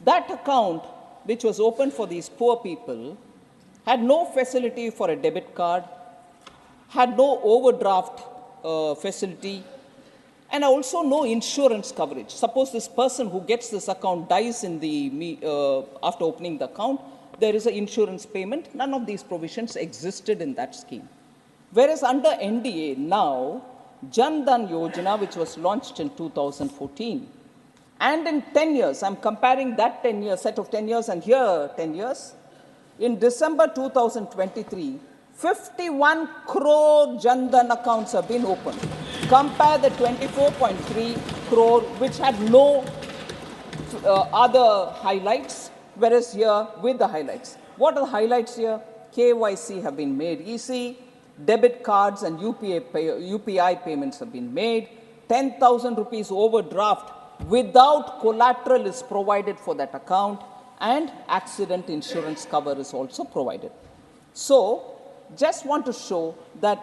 That account, which was opened for these poor people, had no facility for a debit card, had no overdraft facility, and also no insurance coverage. Suppose this person who gets this account dies in after opening the account, there is an insurance payment. None of these provisions existed in that scheme. Whereas under NDA now, Jan Dhan Yojana, which was launched in 2014, and in 10 years, I'm comparing that 10-year set of 10 years and here 10 years, in December 2023, 51 crore Jan Dhan accounts have been opened. Compare the 24.3 crore, which had no other highlights, whereas here with the highlights. What are the highlights here? KYC have been made easy, debit cards and UPI payments have been made, 10,000 rupees overdraft without collateral is provided for that account, and accident insurance cover is also provided. So, just want to show that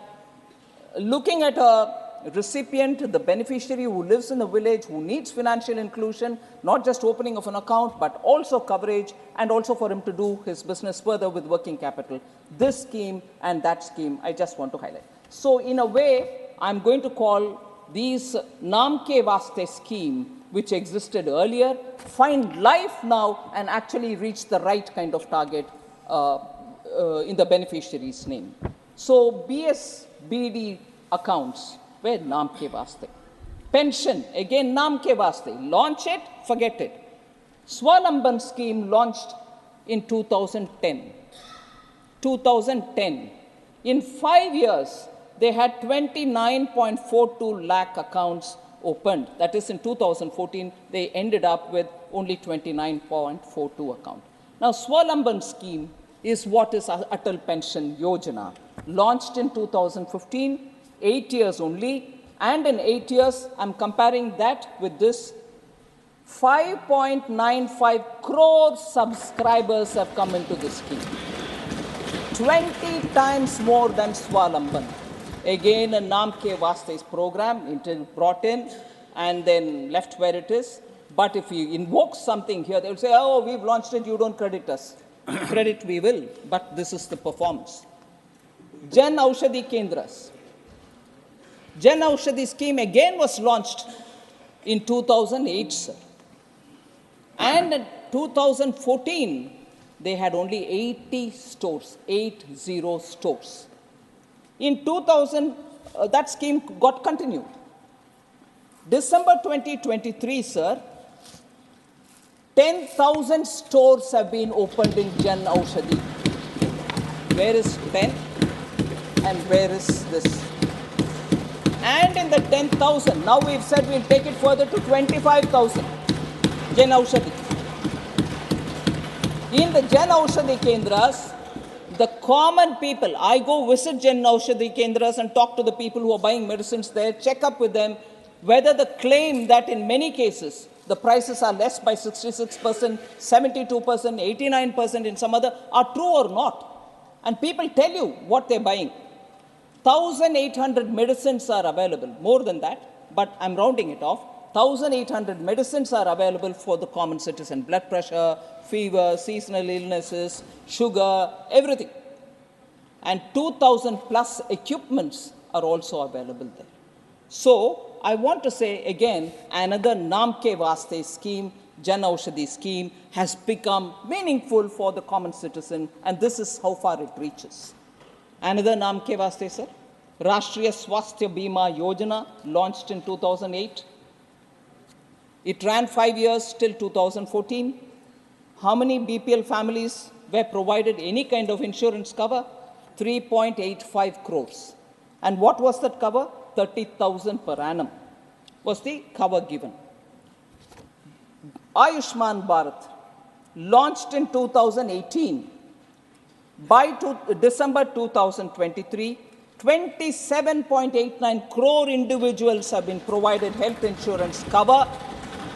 looking at a recipient, the beneficiary who lives in the village, who needs financial inclusion, not just opening of an account, but also coverage, and also for him to do his business further with working capital. This scheme and that scheme, I just want to highlight. So in a way, I'm going to call these Naam Ke Vaste scheme, which existed earlier, find life now and actually reach the right kind of target in the beneficiary's name. So BSBD accounts were Naam Ke Vaste. Pension, again Naam Ke Vaste. Launch it, forget it. Swalamban scheme launched in 2010. 2010. In 5 years, they had 29.42 lakh accounts opened. That is, in 2014, they ended up with only 29.42 accounts. Now, Swalamban scheme is what is Atal Pension Yojana, launched in 2015, 8 years only, and in 8 years, I'm comparing that with this, 5.95 crore subscribers have come into this scheme. 20 times more than Swalamban. Again, a Naam Ke Vaste's program, brought in and then left where it is. But if you invoke something here, they will say, oh, we've launched it, you don't credit us. credit we will, but this is the performance. Jan Aushadhi Kendras. Jan Aushadhi scheme again was launched in 2008, sir. And in 2014, they had only 80 stores, 80 stores. In 2000, that scheme got continued. December 2023, sir, 10,000 stores have been opened in Jan Aushadhi. Where is 10 and where is this? And in the 10,000, now we've said we'll take it further to 25,000 Jan Aushadhi. In the Jan Aushadhi Kendras, the common people, I go visit Jan Aushadhi Kendras and talk to the people who are buying medicines there, check up with them whether the claim that in many cases the prices are less by 66%, 72%, 89% in some other are true or not. And people tell you what they're buying. 1,800 medicines are available, more than that, but I'm rounding it off. 1,800 medicines are available for the common citizen. Blood pressure, fever, seasonal illnesses, sugar, everything. And 2,000 plus equipments are also available there. So, I want to say again, another Naam Ke Vaste scheme, Jan Aushadhi scheme, has become meaningful for the common citizen, and this is how far it reaches. Another Naam Ke Vaste, sir. Rashtriya Swasthya Bima Yojana, launched in 2008. It ran 5 years till 2014. How many BPL families were provided any kind of insurance cover? 3.85 crores. And what was that cover? 30,000 per annum was the cover given. Ayushman Bharat, launched in 2018. By December 2023, 27.89 crore individuals have been provided health insurance cover,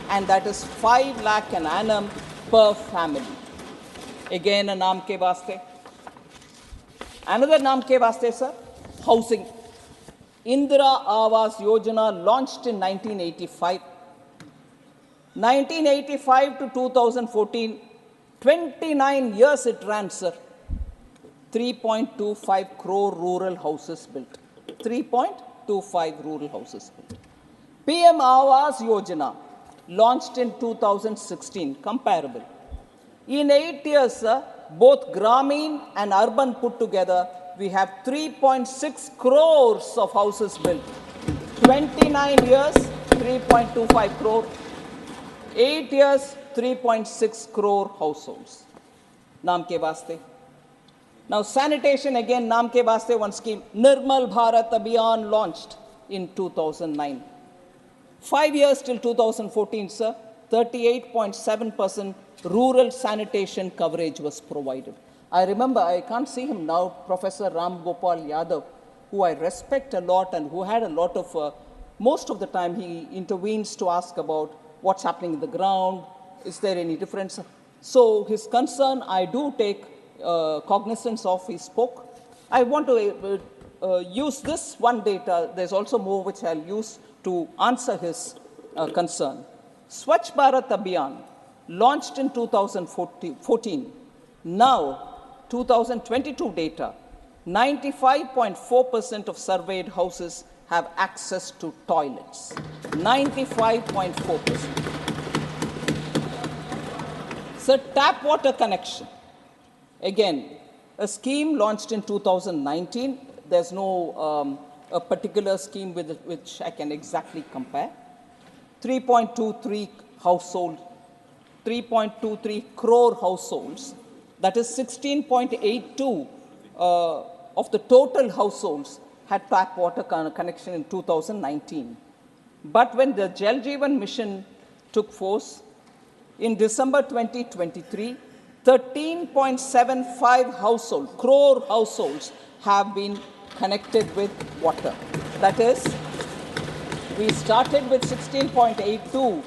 and that is 5 lakh an annum per family. Again, a Naam Ke Vaste. Another Naam Ke Vaste, sir, housing. Indira Awas Yojana, launched in 1985. 1985 to 2014, 29 years it ran, sir. 3.25 crore rural houses built. 3.25 rural houses built. PM Awas Yojana, launched in 2016, comparable. In 8 years, sir, both Grameen and urban put together, we have 3.6 crores of houses built. 29 years, 3.25 crore. 8 years, 3.6 crore households. Naam Ke Vaste. Now, sanitation, again, Naam Ke Vaste, one scheme. Nirmal Bharat Abhiyan, launched in 2009. 5 years till 2014, sir, 38.7% rural sanitation coverage was provided. I remember, I can't see him now, Professor Ram Gopal Yadav, who I respect a lot and who had a lot of, most of the time he intervenes to ask about what's happening in the ground, is there any difference? So his concern, I do take cognizance of, he spoke. I want to use this one data, there's also more which I'll use to answer his concern. Swachh Bharat Abhiyan, launched in 2014. Now, 2022 data, 95.4% of surveyed houses have access to toilets. 95.4%. So, tap water connection. Again, a scheme launched in 2019. There's no a particular scheme with which I can exactly compare. 3.23 household, 3.23 crore households. That is 16.82 of the total households had tap water connection in 2019. But when the Jal Jeevan mission took force, in December 2023, 13.75 crore households have been connected with water. That is, we started with 16.82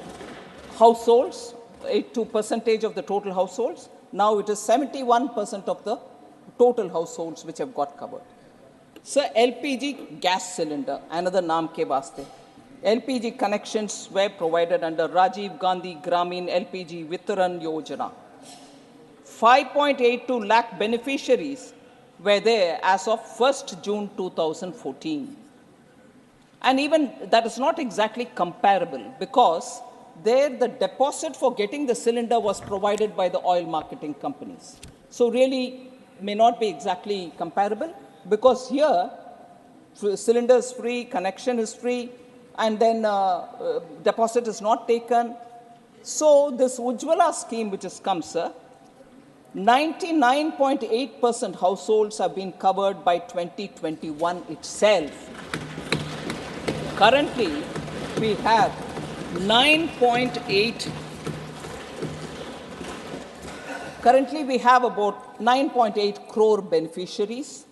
households, 82% of the total households. Now it is 71% of the total households which have got covered. So LPG gas cylinder, another Naam Ke Vaste. LPG connections were provided under Rajiv Gandhi Grameen LPG Vitaran Yojana. 5.82 lakh beneficiaries were there as of 1st June 2014. And even that is not exactly comparable, because there the deposit for getting the cylinder was provided by the oil marketing companies. So really may not be exactly comparable, because here cylinder is free, connection is free, and then deposit is not taken. So this Ujjwala scheme which has come, sir, 99.8% households have been covered by 2021 itself. Currently, we have 9.8. Currently, we have about 9.8 crore beneficiaries.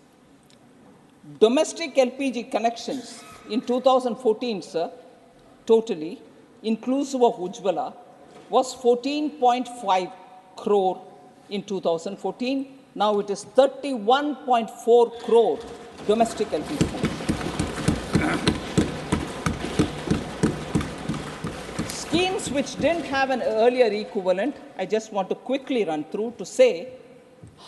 Domestic LPG connections in 2014, sir, totally, inclusive of Ujjwala, was 14.5 crore in 2014. Now it is 31.4 crore domestic LPG connections. Schemes which didn't have an earlier equivalent, I just want to quickly run through to say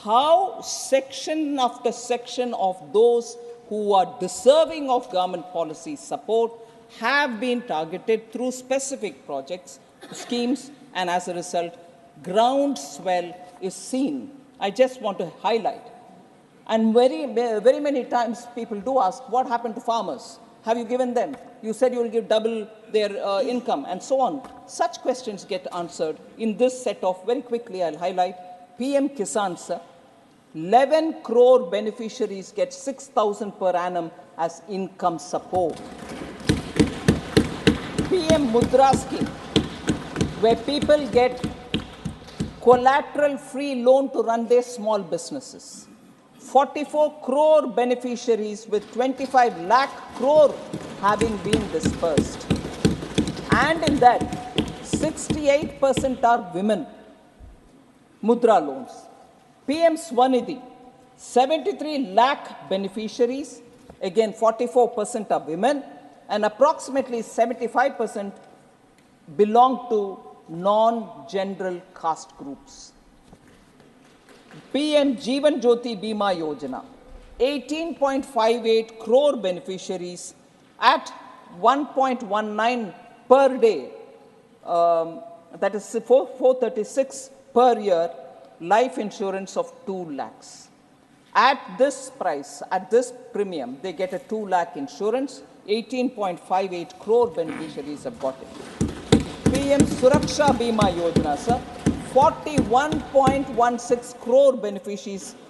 how section after section of those who are deserving of government policy support have been targeted through specific projects, schemes, and as a result, groundswell is seen. I just want to highlight. And very many times people do ask, what happened to farmers? Have you given them? You said you will give double their income, and so on. Such questions get answered in this set of, very quickly I'll highlight, PM Kisan, sir. 11 crore beneficiaries get 6,000 per annum as income support. PM Mudra scheme, where people get collateral-free loan to run their small businesses. 44 crore beneficiaries with 25 lakh crore having been dispersed. And in that, 68% are women. Mudra loans. PM Swanidhi, 73 lakh beneficiaries, again 44% are women, and approximately 75% belong to non-general caste groups. PM Jeevan Jyoti Bima Yojana, 18.58 crore beneficiaries at 1.19 per day, that is 436 per year, life insurance of 2 lakhs. At this price, at this premium, they get a 2 lakh insurance. 18.58 crore beneficiaries have got it. PM Suraksha Bima Yojana, sir, 41.16 crore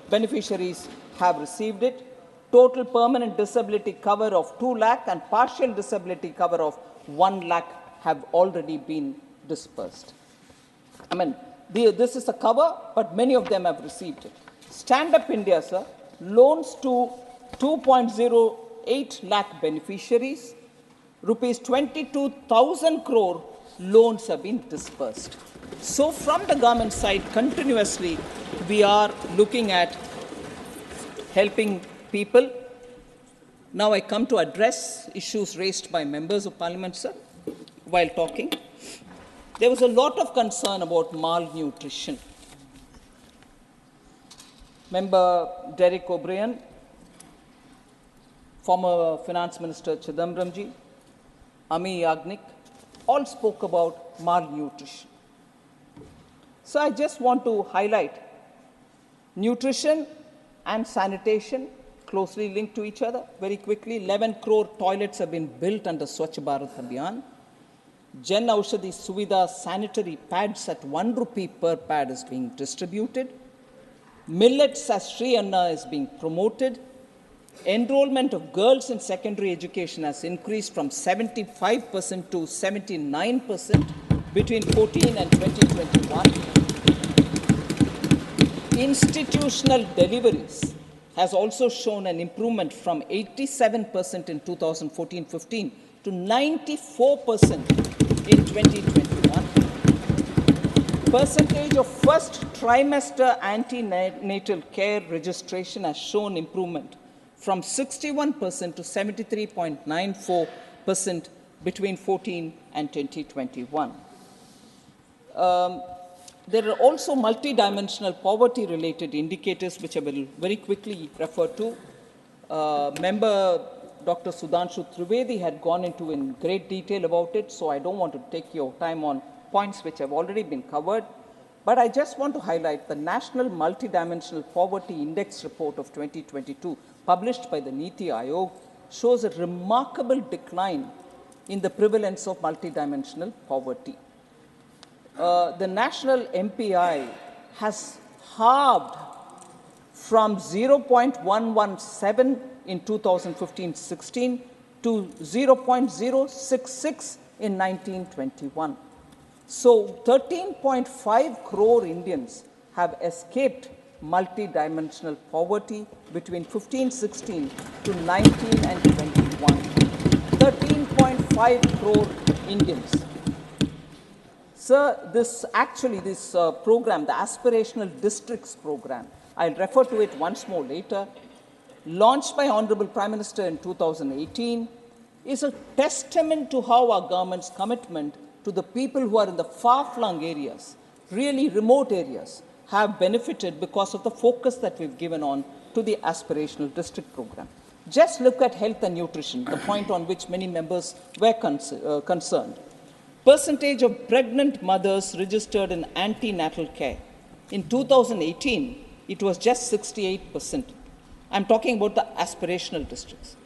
beneficiaries have received it. Total permanent disability cover of 2 lakh and partial disability cover of 1 lakh have already been dispersed. I mean, this is a cover, but many of them have received it. Stand Up India, sir, loans to 2.08 lakh beneficiaries. Rupees 22,000 crore loans have been dispersed. So from the government side, continuously, we are looking at helping people. Now I come to address issues raised by members of parliament, sir, while talking. There was a lot of concern about malnutrition. Member Derek O'Brien, former Finance Minister Chidambaramji, Ami Yagnik, all spoke about malnutrition. So I just want to highlight nutrition and sanitation closely linked to each other. Very quickly, 11 crore toilets have been built under Swachh Bharat Abhiyan. Jan Aushadhi Suvidha sanitary pads at 1 rupee per pad is being distributed. Millets as Sri Anna is being promoted. Enrollment of girls in secondary education has increased from 75% to 79% between 14 and 2021. Institutional deliveries has also shown an improvement from 87% in 2014-15 to 94% in 2021. Percentage of first trimester antenatal care registration has shown improvement from 61% to 73.94% between 14 and 2021. there are also multidimensional poverty-related indicators, which I will very quickly refer to. Member Dr. Sudhanshu Trivedi had gone into in great detail about it, so I don't want to take your time on points which have already been covered. But I just want to highlight the National Multidimensional Poverty Index Report of 2022, published by the Niti Aayog, shows a remarkable decline in the prevalence of multidimensional poverty. The national MPI has halved from 0.117 in 2015-16 to 0.066 in 1921. So 13.5 crore Indians have escaped multidimensional poverty between 15-16 to 19 and 21. 13.5 crore Indians. Sir, this program, the Aspirational Districts program, I'll refer to it once more later, launched by Honorable Prime Minister in 2018, is a testament to how our government's commitment to the people who are in the far-flung areas, really remote areas, have benefited because of the focus that we've given on to the Aspirational District program. Just look at health and nutrition, the point on which many members were concerned. Percentage of pregnant mothers registered in antenatal care. In 2018, it was just 68%. I'm talking about the aspirational districts.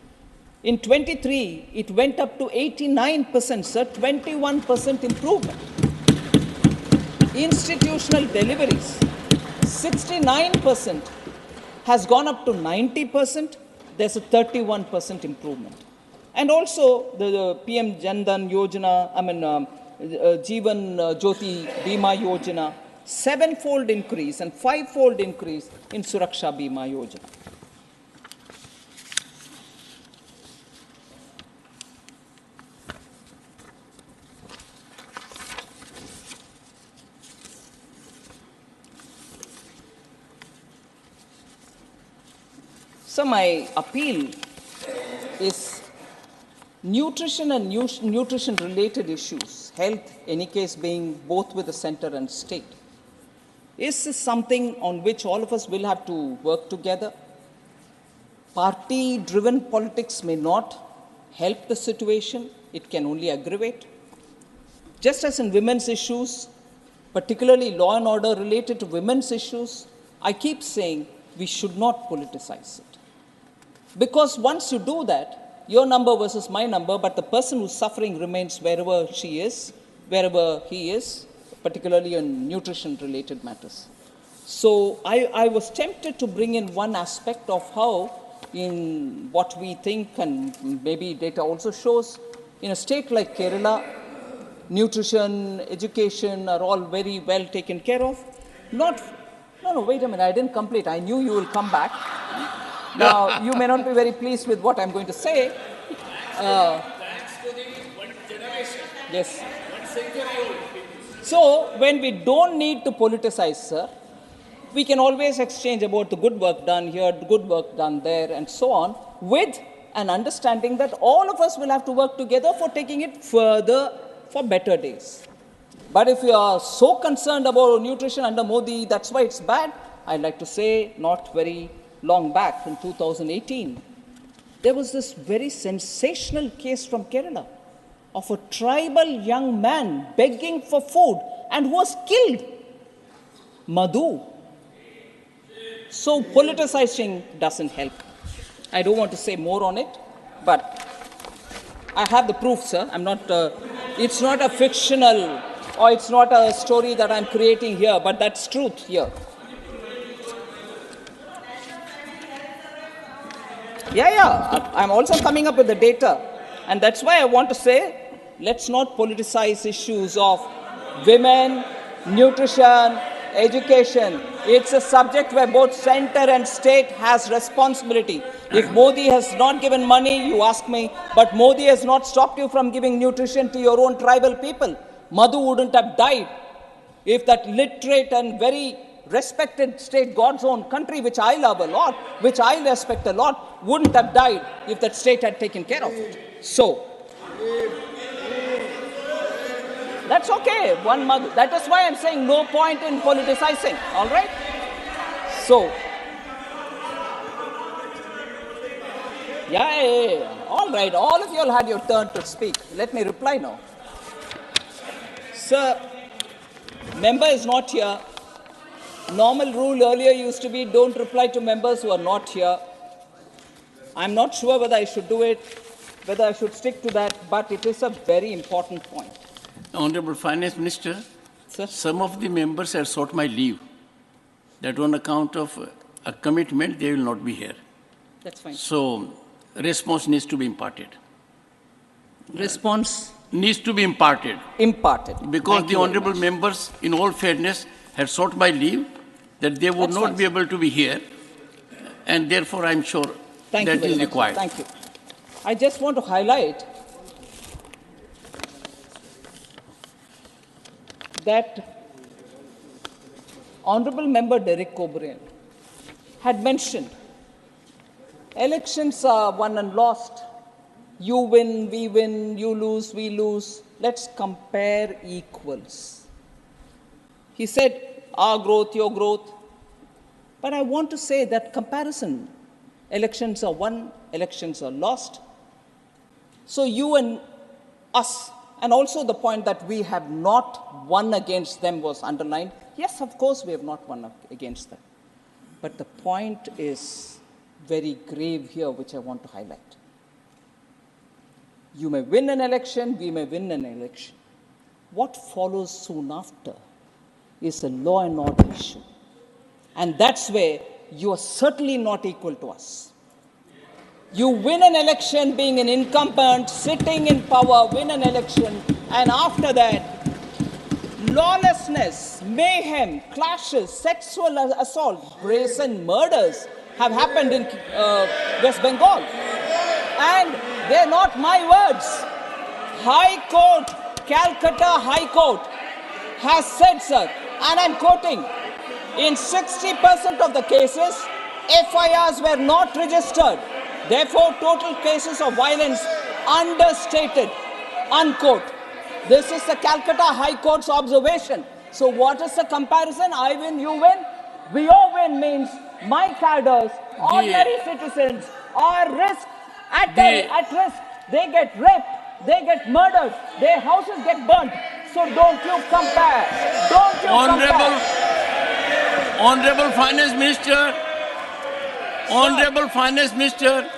In 23, it went up to 89%, sir, 21% improvement. Institutional deliveries, 69% has gone up to 90%. There's a 31% improvement. And also the PM Jan Dhan Yojana, Jeevan Jyoti Bima Yojana, 7-fold increase and 5-fold increase in Suraksha Bima Yojana. So my appeal is nutrition and nutrition-related issues, health, any case being both with the center and state, is something on which all of us will have to work together. Party-driven politics may not help the situation. It can only aggravate. Just as in women's issues, particularly law and order related to women's issues, I keep saying we should not politicize it. Because once you do that, your number versus my number, but the person who's suffering remains wherever she is, wherever he is, particularly in nutrition-related matters. So I was tempted to bring in one aspect of how, in what we think, and maybe data also shows, in a state like Kerala, nutrition, education are all very well taken care of. No, wait a minute, I didn't complete. I knew you will come back. Now, you may not be very pleased with what I'm going to say. Yes. So, when we don't need to politicize, sir, we can always exchange about the good work done here, the good work done there, and so on, with an understanding that all of us will have to work together for taking it further for better days. But if you are so concerned about nutrition under Modi, that's why it's bad, I'd like to say not very long back in 2018, there was this very sensational case from Kerala of a tribal young man begging for food and was killed. Madhu. So politicizing doesn't help. I don't want to say more on it, but I have the proof, sir. It's not a fictional or it's not a story that I'm creating here, but that's truth here. Yeah, I'm also coming up with the data. And that's why I want to say, let's not politicize issues of women, nutrition, education. It's a subject where both center and state has responsibility. If Modi has not given money, you ask me, but Modi has not stopped you from giving nutrition to your own tribal people. Madhu wouldn't have died if that literate and very respected state, God's own country, which I love a lot, which I respect a lot, wouldn't have died if that state had taken care of it. So, That's okay. One month. That is why I'm saying no point in politicizing. All right? So, yeah. All right. All of you all had your turn to speak. Let me reply now. Sir, member is not here. Normal rule earlier used to be don't reply to members who are not here. I'm not sure whether I should do it, whether I should stick to that, but it is a very important point. Honorable Finance Minister, Sir? Some of the members have sought my leave, that on account of a commitment they will not be here. That's fine. So, response needs to be imparted. Response? Needs to be imparted. Imparted. Because Thank the you very honorable much. members, in all fairness, have sought my leave, that they would That's not fine, be sir. able to be here, and therefore I'm sure Thank you that very is much. required. Thank you. I just want to highlight that Honorable Member Derek Coburn had mentioned elections are won and lost. You win, we win, you lose, we lose. Let's compare equals. He said, our growth, your growth. But I want to say that comparison, elections are won, elections are lost. So you and us, and also the point that we have not won against them was underlined. Yes, of course, we have not won against them. But the point is very grave here, which I want to highlight. You may win an election, we may win an election. What follows soon after is a law and order issue. And that's where you are certainly not equal to us. You win an election being an incumbent, sitting in power, win an election, and after that, lawlessness, mayhem, clashes, sexual assault, brazen murders have happened in West Bengal. And they're not my words. High Court, Calcutta High Court has said, sir, and I'm quoting, in 60% of the cases, FIRs were not registered. Therefore, total cases of violence understated, unquote. This is the Calcutta High Court's observation. So what is the comparison? I win, you win. We all win means my cadres, ordinary citizens, are at risk. They get raped, they get murdered, their houses get burnt. So don't you compare. Don't you compare. Honorable Finance Minister, Honorable Finance Minister,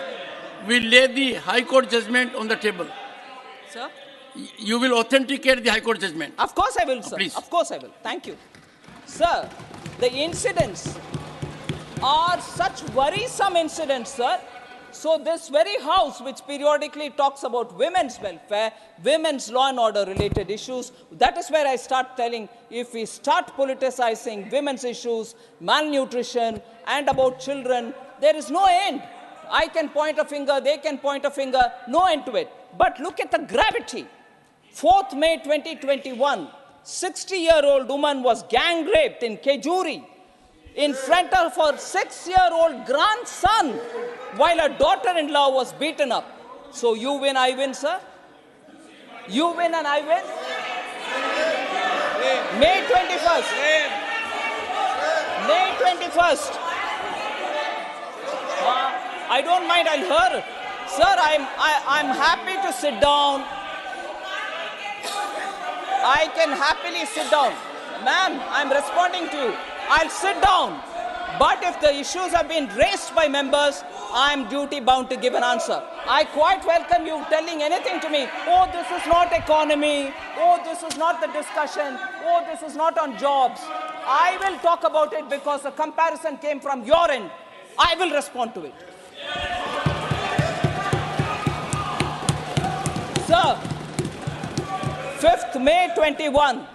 will lay the High Court judgment on the table. Sir? You will authenticate the High Court judgment. Of course I will, sir. Please. Of course I will. Thank you. Sir, the incidents are such worrisome incidents, sir. So this very house, which periodically talks about women's welfare, women's law and order related issues, that is where I start telling, if we start politicizing women's issues, malnutrition, and about children, there is no end. I can point a finger, they can point a finger, no end to it. But look at the gravity. 4th May 2021, 60-year-old woman was gang raped in Kejuri in front of her 6-year-old grandson while her daughter-in-law was beaten up. So you win, I win, sir? You win and I win? May 21st. May 21st. I don't mind, I'll hear. Sir, I'm happy to sit down. I can happily sit down. Ma'am, I'm responding to you. I'll sit down. But if the issues have been raised by members, I'm duty bound to give an answer. I quite welcome you telling anything to me. Oh, this is not economy. Oh, this is not the discussion. Oh, this is not on jobs. I will talk about it because the comparison came from your end. I will respond to it. Sir, 5th May 21,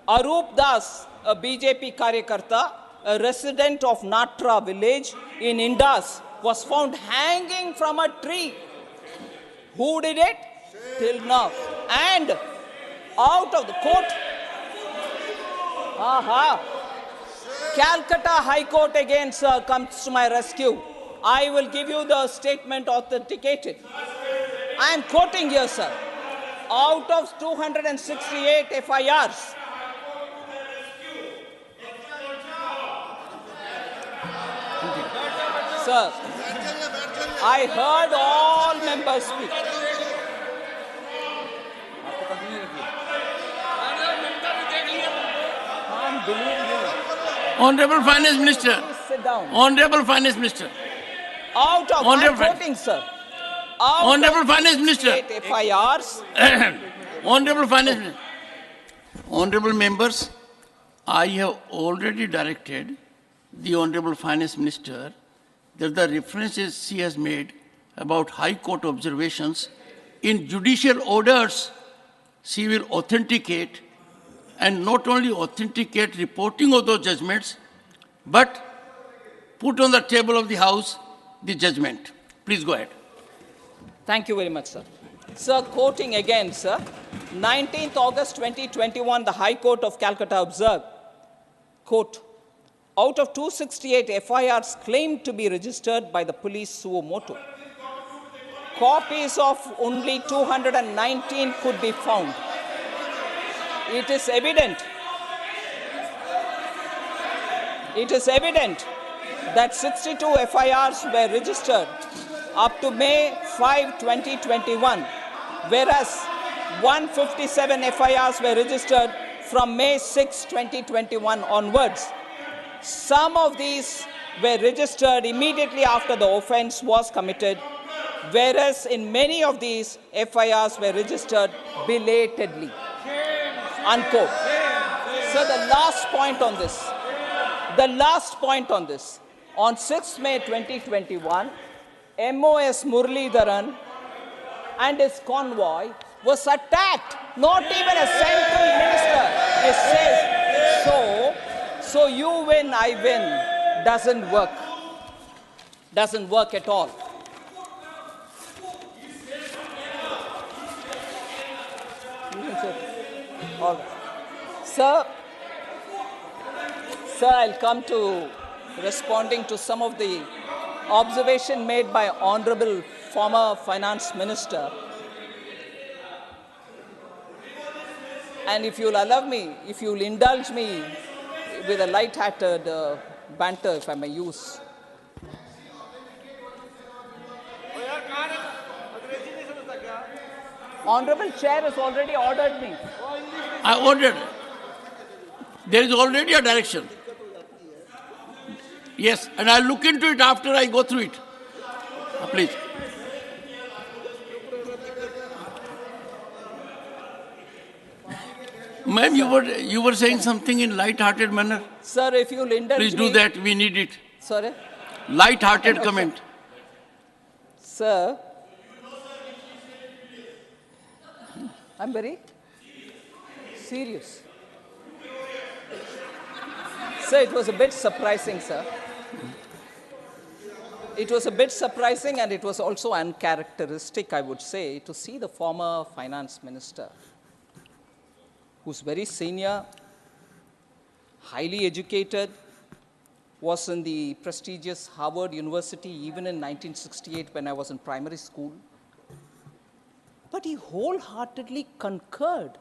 Arup Das, a BJP Karyakarta, a resident of Natra village in Indus, was found hanging from a tree. Who did it? Till now. And out of the court, Calcutta High Court again, sir, comes to my rescue. I will give you the statement authenticated. I am quoting here, sir. Out of 268 FIRs, sir, I heard all members speak. Honorable Finance Minister. Please sit down. Honorable Finance Minister. Out of, I'm quoting, sir. Out Honorable of Finance Minister. 268 FIRs. Honorable Finance Minister. Honorable members, I have already directed the Honorable Finance Minister that the references she has made about High Court observations in judicial orders, she will authenticate, and not only authenticate reporting of those judgments, but put on the table of the House the judgment. Please go ahead. Thank you very much, sir. Sir, quoting again, sir. 19th August 2021, the High Court of Calcutta observed, quote, out of 268 FIRs claimed to be registered by the police suo motu, copies of only 219 could be found. It is evident that 62 FIRs were registered up to May 5, 2021, whereas 157 FIRs were registered from May 6, 2021 onwards. Some of these were registered immediately after the offense was committed, whereas in many of these, FIRs were registered belatedly. Unquote. So the last point on this, on 6 May 2021, MOS Muralidharan and his convoy was attacked. Not even a central minister is safe. So you win, I win doesn't work. Doesn't work at all. All right. Sir, I'll come to responding to some of the observation made by Honorable former Finance Minister. And if you'll allow me, if you'll indulge me with a light-hearted banter, if I may use. Honorable Chair has already ordered me. I ordered. There is already a direction. Yes, and I'll look into it after I go through it. Please. Ma'am, you were saying something in light-hearted manner. Sir, if you'll indulge Please me. do that. We need it. Sorry? Light-hearted comment. Sir, I'm very serious. Sir, it was a bit surprising, sir. It was a bit surprising, and it was also uncharacteristic, I would say, to see the former finance minister, who's very senior, highly educated, was in the prestigious Harvard University even in 1968 when I was in primary school. But he wholeheartedly concurred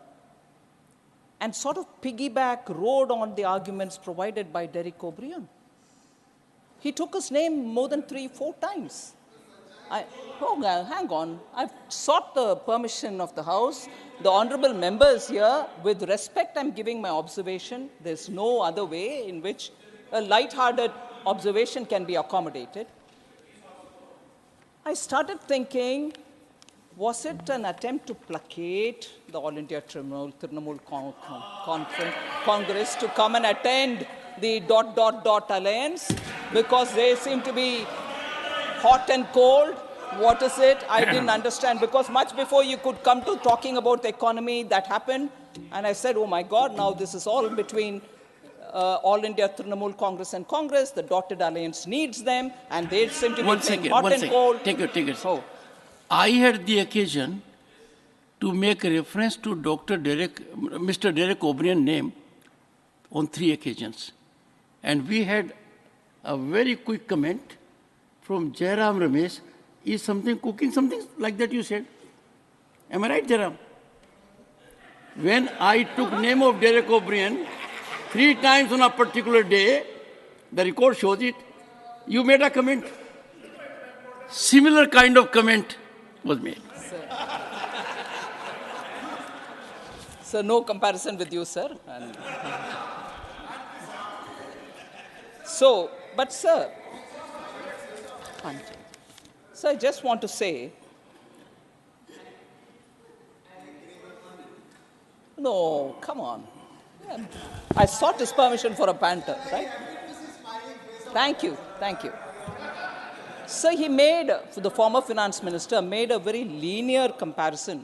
and sort of rode on the arguments provided by Derek O'Brien. He took his name more than 3-4 times. Hang on. I've sought the permission of the House. The honorable members here, with respect, I'm giving my observation. There's no other way in which a light-hearted observation can be accommodated. I started thinking, was it an attempt to placate the All India Trinamool Congress to come and attend the ... alliance? Because they seem to be hot and cold. What is it? I didn't understand. Because much before you could come to talking about the economy, that happened. And I said, oh my God, now this is all between All India Trinamool Congress and Congress. The dotted alliance needs them. And they seem to be hot and cold. Take it. Oh. I had the occasion to make a reference to Mr. Derek O'Brien's name on 3 occasions. And we had a very quick comment from Jairam Ramesh. Is something cooking, something like that you said? Am I right, Jairam? When I took name of Derek O'Brien 3 times on a particular day, the record shows it, you made a comment. Similar kind of comment was made. So no comparison with you, sir. And so, but sir, I just want to say, no, come on. I sought his permission for a banter, right? Thank you, thank you. So he made, the former finance minister made a very linear comparison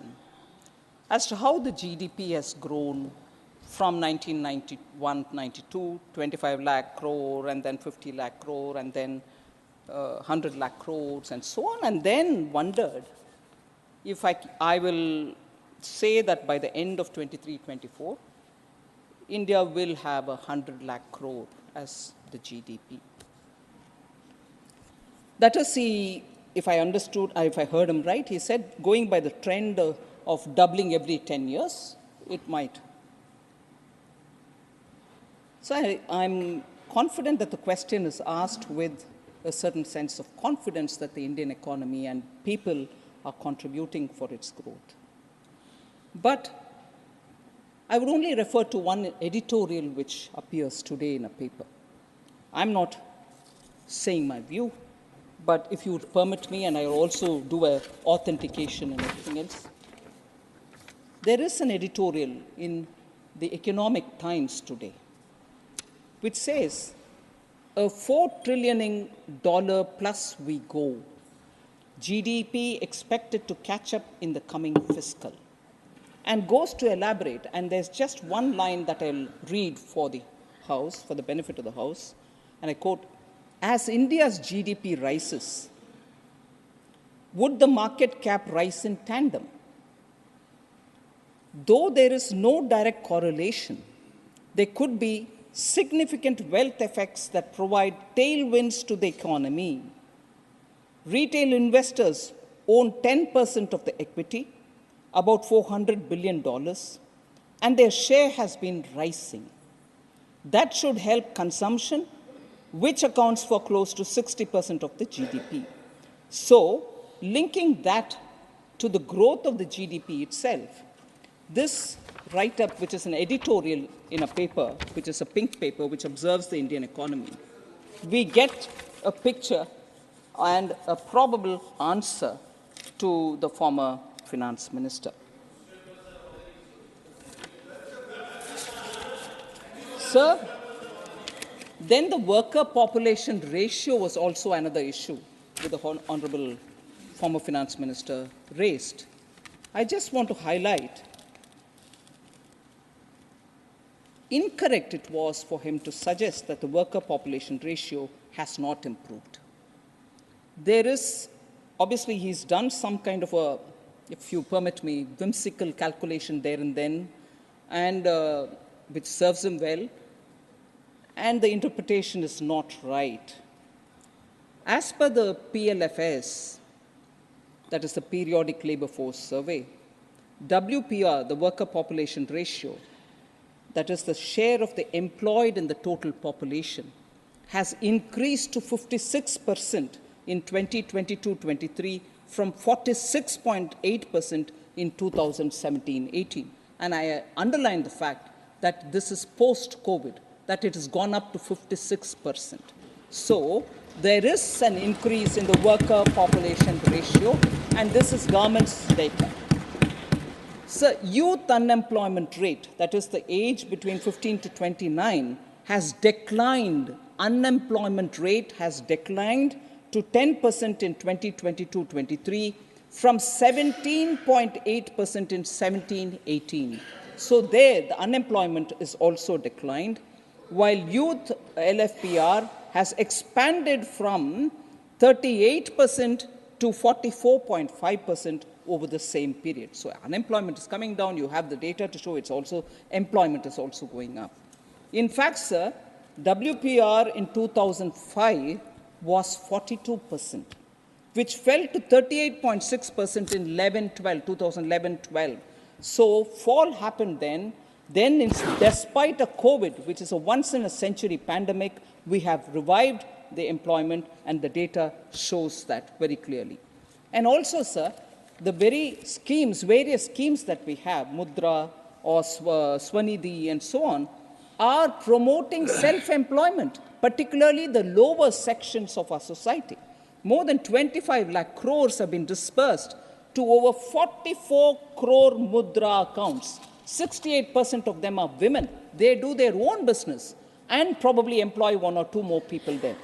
as to how the GDP has grown from 1991-92, 25 lakh crore, and then 50 lakh crore, and then 100 lakh crores, and so on, and then wondered if I will say that by the end of 23-24, India will have 100 lakh crore as the GDP. That is, if I understood, if I heard him right, he said going by the trend of doubling every 10 years, it might. So I'm confident that the question is asked with a certain sense of confidence that the Indian economy and people are contributing for its growth. But I would only refer to one editorial which appears today in a paper. I'm not saying my view, but if you would permit me, and I will also do an authentication and everything else, there is an editorial in the Economic Times today which says, a $4 trillion plus we go, GDP expected to catch up in the coming fiscal, and goes to elaborate, and there's just one line that I'll read for the House, for the benefit of the House, and I quote, as India's GDP rises, would the market cap rise in tandem? Though there is no direct correlation, there could be significant wealth effects that provide tailwinds to the economy. Retail investors own 10% of the equity, about $400 billion, and their share has been rising. That should help consumption, which accounts for close to 60% of the GDP. So, linking that to the growth of the GDP itself, this write-up, which is an editorial in a paper, which is a pink paper, which observes the Indian economy, we get a picture and a probable answer to the former finance minister. Sir, then the worker population ratio was also another issue that the Honorable former finance minister raised. I just want to highlight incorrect it was for him to suggest that the worker population ratio has not improved. There is, obviously he's done some kind of a, if you permit me, whimsical calculation there and then, and which serves him well, and the interpretation is not right. As per the PLFS, that is the Periodic Labor Force Survey, WPR, the worker population ratio, that is the share of the employed in the total population, has increased to 56% in 2022-23 from 46.8% in 2017-18. And I underline the fact that this is post-COVID, that it has gone up to 56%. So there is an increase in the worker population ratio, and this is government's data. So youth unemployment rate, that is the age between 15 to 29, has declined. Unemployment rate has declined to 10% in 2022-23 from 17.8% in 17-18. So there, the unemployment is also declined, while youth LFPR has expanded from 38% to 44.5% over the same period. So unemployment is coming down. You have the data to show it's also, employment is also going up. In fact, sir, WPR in 2005 was 42%, which fell to 38.6% in 2011-12, So fall happened then. Despite a COVID, which is a once-in-a-century pandemic, we have revived the employment, and the data shows that very clearly. And also, sir, the various schemes that we have, Mudra or Swanidhi and so on, are promoting self-employment, particularly the lower sections of our society. More than 25 lakh crores have been dispersed to over 44 crore Mudra accounts. 68% of them are women. They do their own business and probably employ one or two more people there.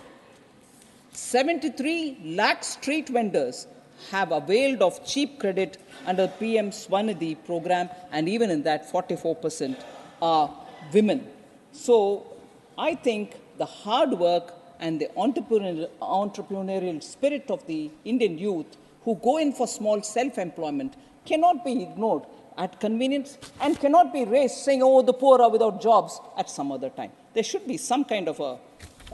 73 lakh street vendors have availed of cheap credit under PM Swanidhi program, and even in that, 44% are women. So I think the hard work and the entrepreneurial spirit of the Indian youth who go in for small self-employment cannot be ignored at convenience and cannot be raised saying, oh, the poor are without jobs at some other time. There should be some kind of a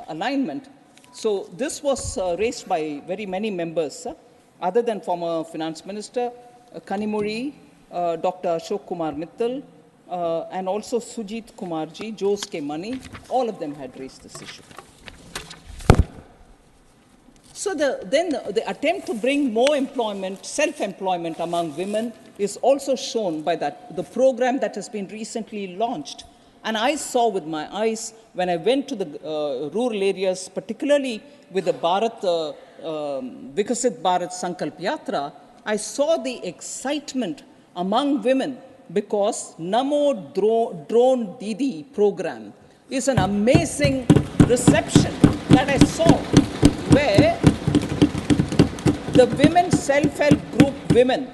alignment. So this was raised by very many members, other than former Finance Minister Kanimuri, Dr. Ashok Kumar Mittal, and also Sujit Kumarji, Jose K. Mani, all of them had raised this issue. So the attempt to bring more employment, self-employment among women is also shown by the program that has been recently launched. And I saw with my eyes when I went to the rural areas, particularly with the Vikasit Bharat Sankalp Yatra, I saw the excitement among women because Namo Drone Didi program is an amazing reception that I saw, where the women self-help group women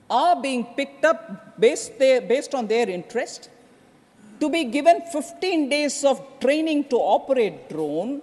are being picked up based on their interest, to be given 15 days of training to operate drone,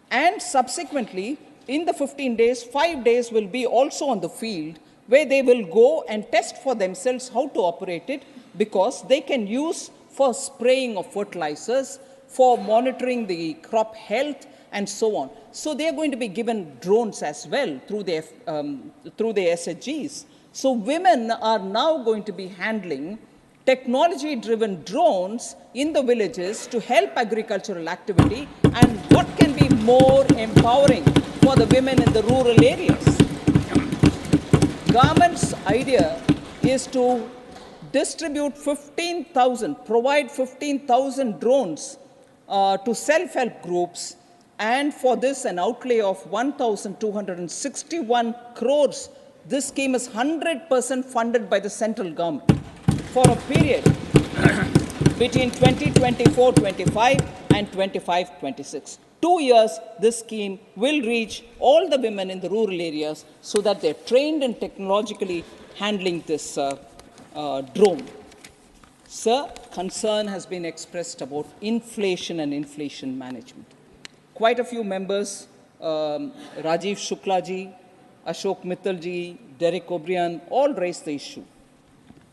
and subsequently in the 15 days, 5 days will be also on the field where they will go and test for themselves how to operate it, because they can use for spraying of fertilizers, for monitoring the crop health and so on. So they are going to be given drones as well through their SHGs. So women are now going to be handling technology-driven drones in the villages to help agricultural activity, and what can be more empowering for the women in the rural areas? Government's idea is to distribute 15,000, provide 15,000 drones to self-help groups, and for this an outlay of 1,261 crores. This scheme is 100% funded by the central government for a period between 2024-25 and 25-26. 2 years, this scheme will reach all the women in the rural areas so that they're trained in technologically handling this drone. Sir, concern has been expressed about inflation and inflation management. Quite a few members, Rajiv Shuklaji, Ashok Mittalji, Derek O'Brien, all raised the issue.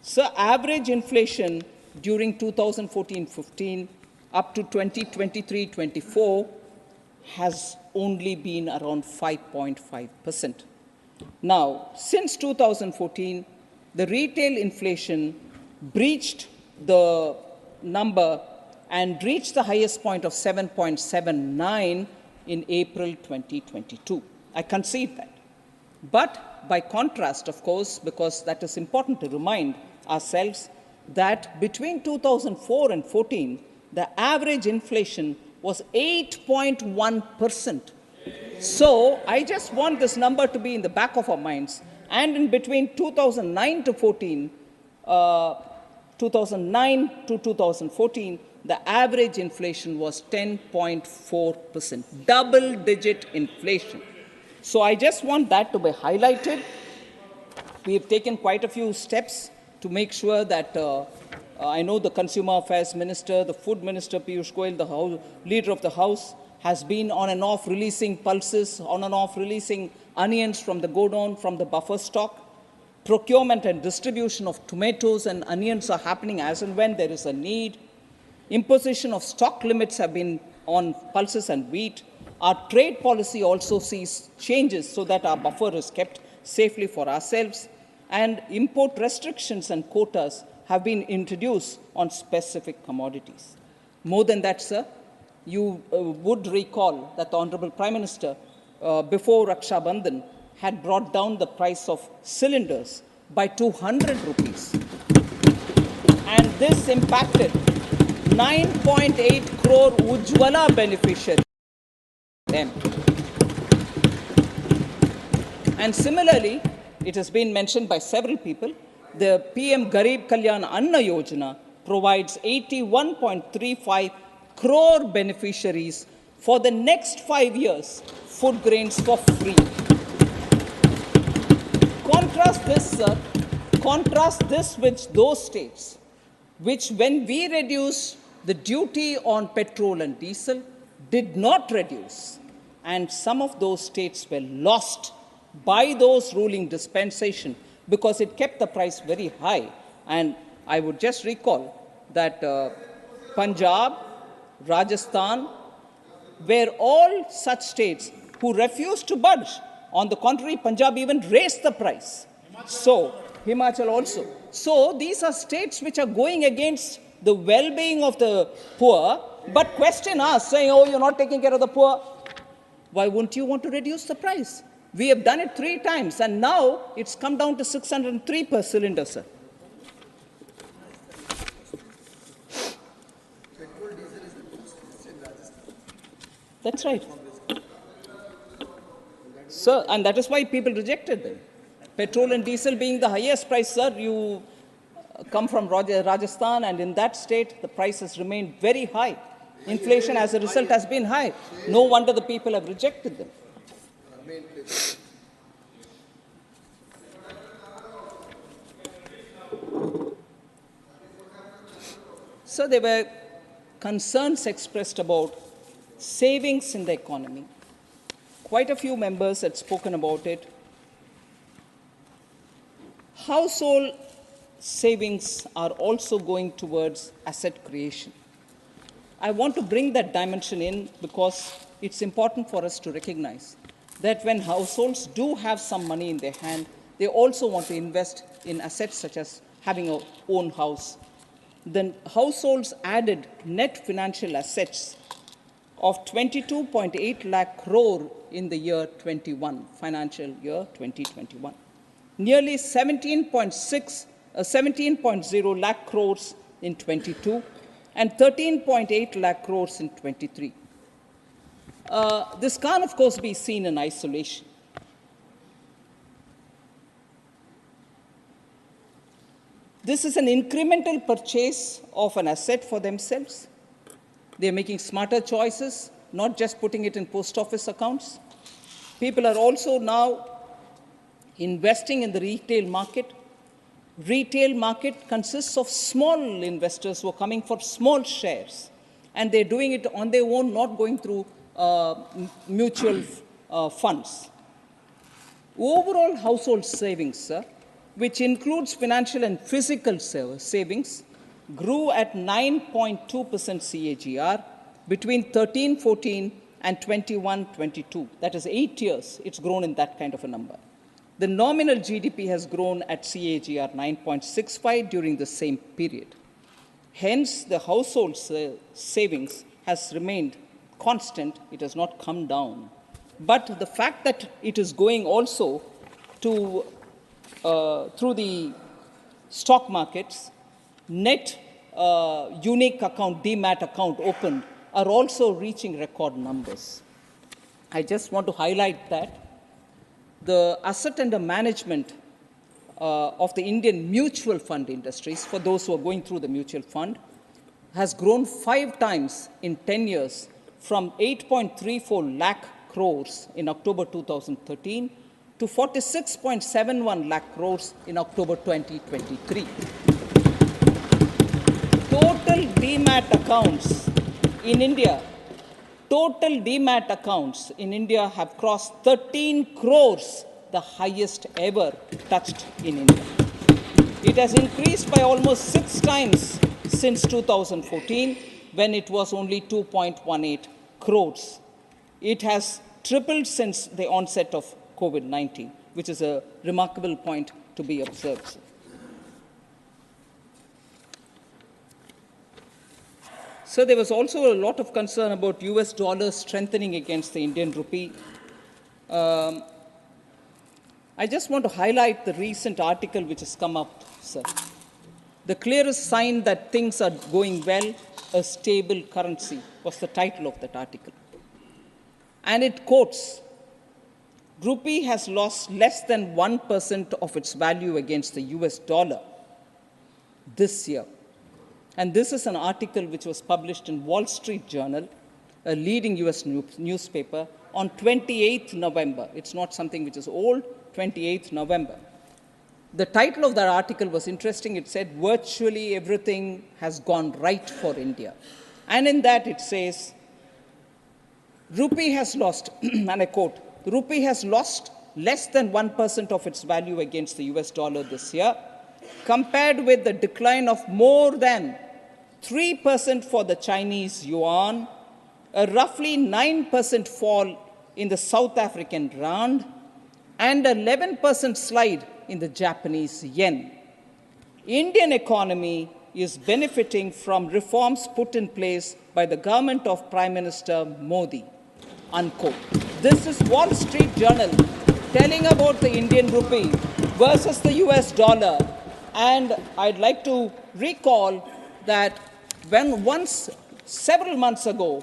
Sir, average inflation during 2014-15 up to 2023-24 has only been around 5.5%. Now, since 2014, the retail inflation breached the number and reached the highest point of 7.79 in April 2022. I concede that. But by contrast, of course, because that is important to remind ourselves, that between 2004 and 14, the average inflation was 8.1%. So I just want this number to be in the back of our minds. And in between 2009 to 14, 2009 to 2014, the average inflation was 10.4%, double-digit inflation. So I just want that to be highlighted. We have taken quite a few steps to make sure that I know the Consumer Affairs Minister, the Food Minister Piyush Goyal, the Leader of the House, has been on and off releasing pulses, on and off releasing onions from the godown, from the buffer stock. Procurement and distribution of tomatoes and onions are happening as and when there is a need. Imposition of stock limits have been on pulses and wheat. Our trade policy also sees changes so that our buffer is kept safely for ourselves. and import restrictions and quotas have been introduced on specific commodities. More than that, sir, you would recall that the Honorable Prime Minister, before Raksha Bandhan, had brought down the price of cylinders by 200 rupees. And this impacted 9.8 crore Ujjwala beneficiaries. And similarly, it has been mentioned by several people, the PM Garib Kalyan Anna Yojana provides 81.35 crore beneficiaries for the next 5 years food grains for free. Contrast this, sir, contrast this with those states which, when we reduced the duty on petrol and diesel, did not reduce, and some of those states were lost by those ruling dispensation because it kept the price very high. And I would just recall that Punjab, Rajasthan were all such states who refused to budge. On the contrary, Punjab even raised the price. So, Himachal also. So, these are states which are going against the well-being of the poor, but question us, saying, oh, you're not taking care of the poor. Why wouldn't you want to reduce the price? We have done it 3 times, and now it's come down to 603 per cylinder, sir. That's right. Sir, and that is why people rejected them. Petrol and diesel being the highest price, sir, you come from Rajasthan, and in that state, the price has remained very high. Inflation as a result has been high. No wonder the people have rejected them. So there were concerns expressed about savings in the economy. Quite a few members had spoken about it. Household savings are also going towards asset creation. I want to bring that dimension in because it's important for us to recognize that when households do have some money in their hand, they also want to invest in assets such as having a own house. Then households added net financial assets of 22.8 lakh crore in the year 21, financial year 2021. Nearly 17.0 lakh crores in 22 and 13.8 lakh crores in 23. This can't, of course, be seen in isolation. This is an incremental purchase of an asset for themselves. They're making smarter choices, not just putting it in post office accounts. People are also now investing in the retail market. Retail market consists of small investors who are coming for small shares, and they're doing it on their own, not going through mutual funds. Overall household savings, sir, which includes financial and physical savings, grew at 9.2% CAGR between 13-14 and 21-22. That is 8 years. It's grown in that kind of a number. The nominal GDP has grown at CAGR 9.65 during the same period. Hence, the household savings has remained constant. It has not come down. But the fact that it is going also to through the stock markets, net unique account, demat account opened are also reaching record numbers. I just want to highlight that the asset under management of the Indian mutual fund industries, for those who are going through the mutual fund, has grown 5 times in 10 years from 8.34 lakh crores in October 2013 to 46.71 lakh crores in October 2023. Total demat accounts in India, have crossed 13 crores, the highest ever touched in India. It has increased by almost 6 times since 2014, when it was only 2.18 crores. It has tripled since the onset of COVID-19, which is a remarkable point to be observed. So there was also a lot of concern about US dollar strengthening against the Indian rupee. I just want to highlight the recent article which has come up, sir. The clearest sign that things are going well, a stable currency, was the title of that article. And it quotes, rupee has lost less than 1% of its value against the US dollar this year. And this is an article which was published in Wall Street Journal, a leading US newspaper, on 28th November. It's not something which is old, 28th November. The title of that article was interesting. It said, virtually everything has gone right for India. And in that it says, rupee has lost, and I quote, rupee has lost less than 1% of its value against the US dollar this year, compared with the decline of more than 3% for the Chinese yuan, a roughly 9% fall in the South African rand, and an 11% slide in the Japanese yen. Indian economy is benefiting from reforms put in place by the government of Prime Minister Modi, unquote. This is Wall Street Journal telling about the Indian rupee versus the US dollar. And I'd like to recall that several months ago,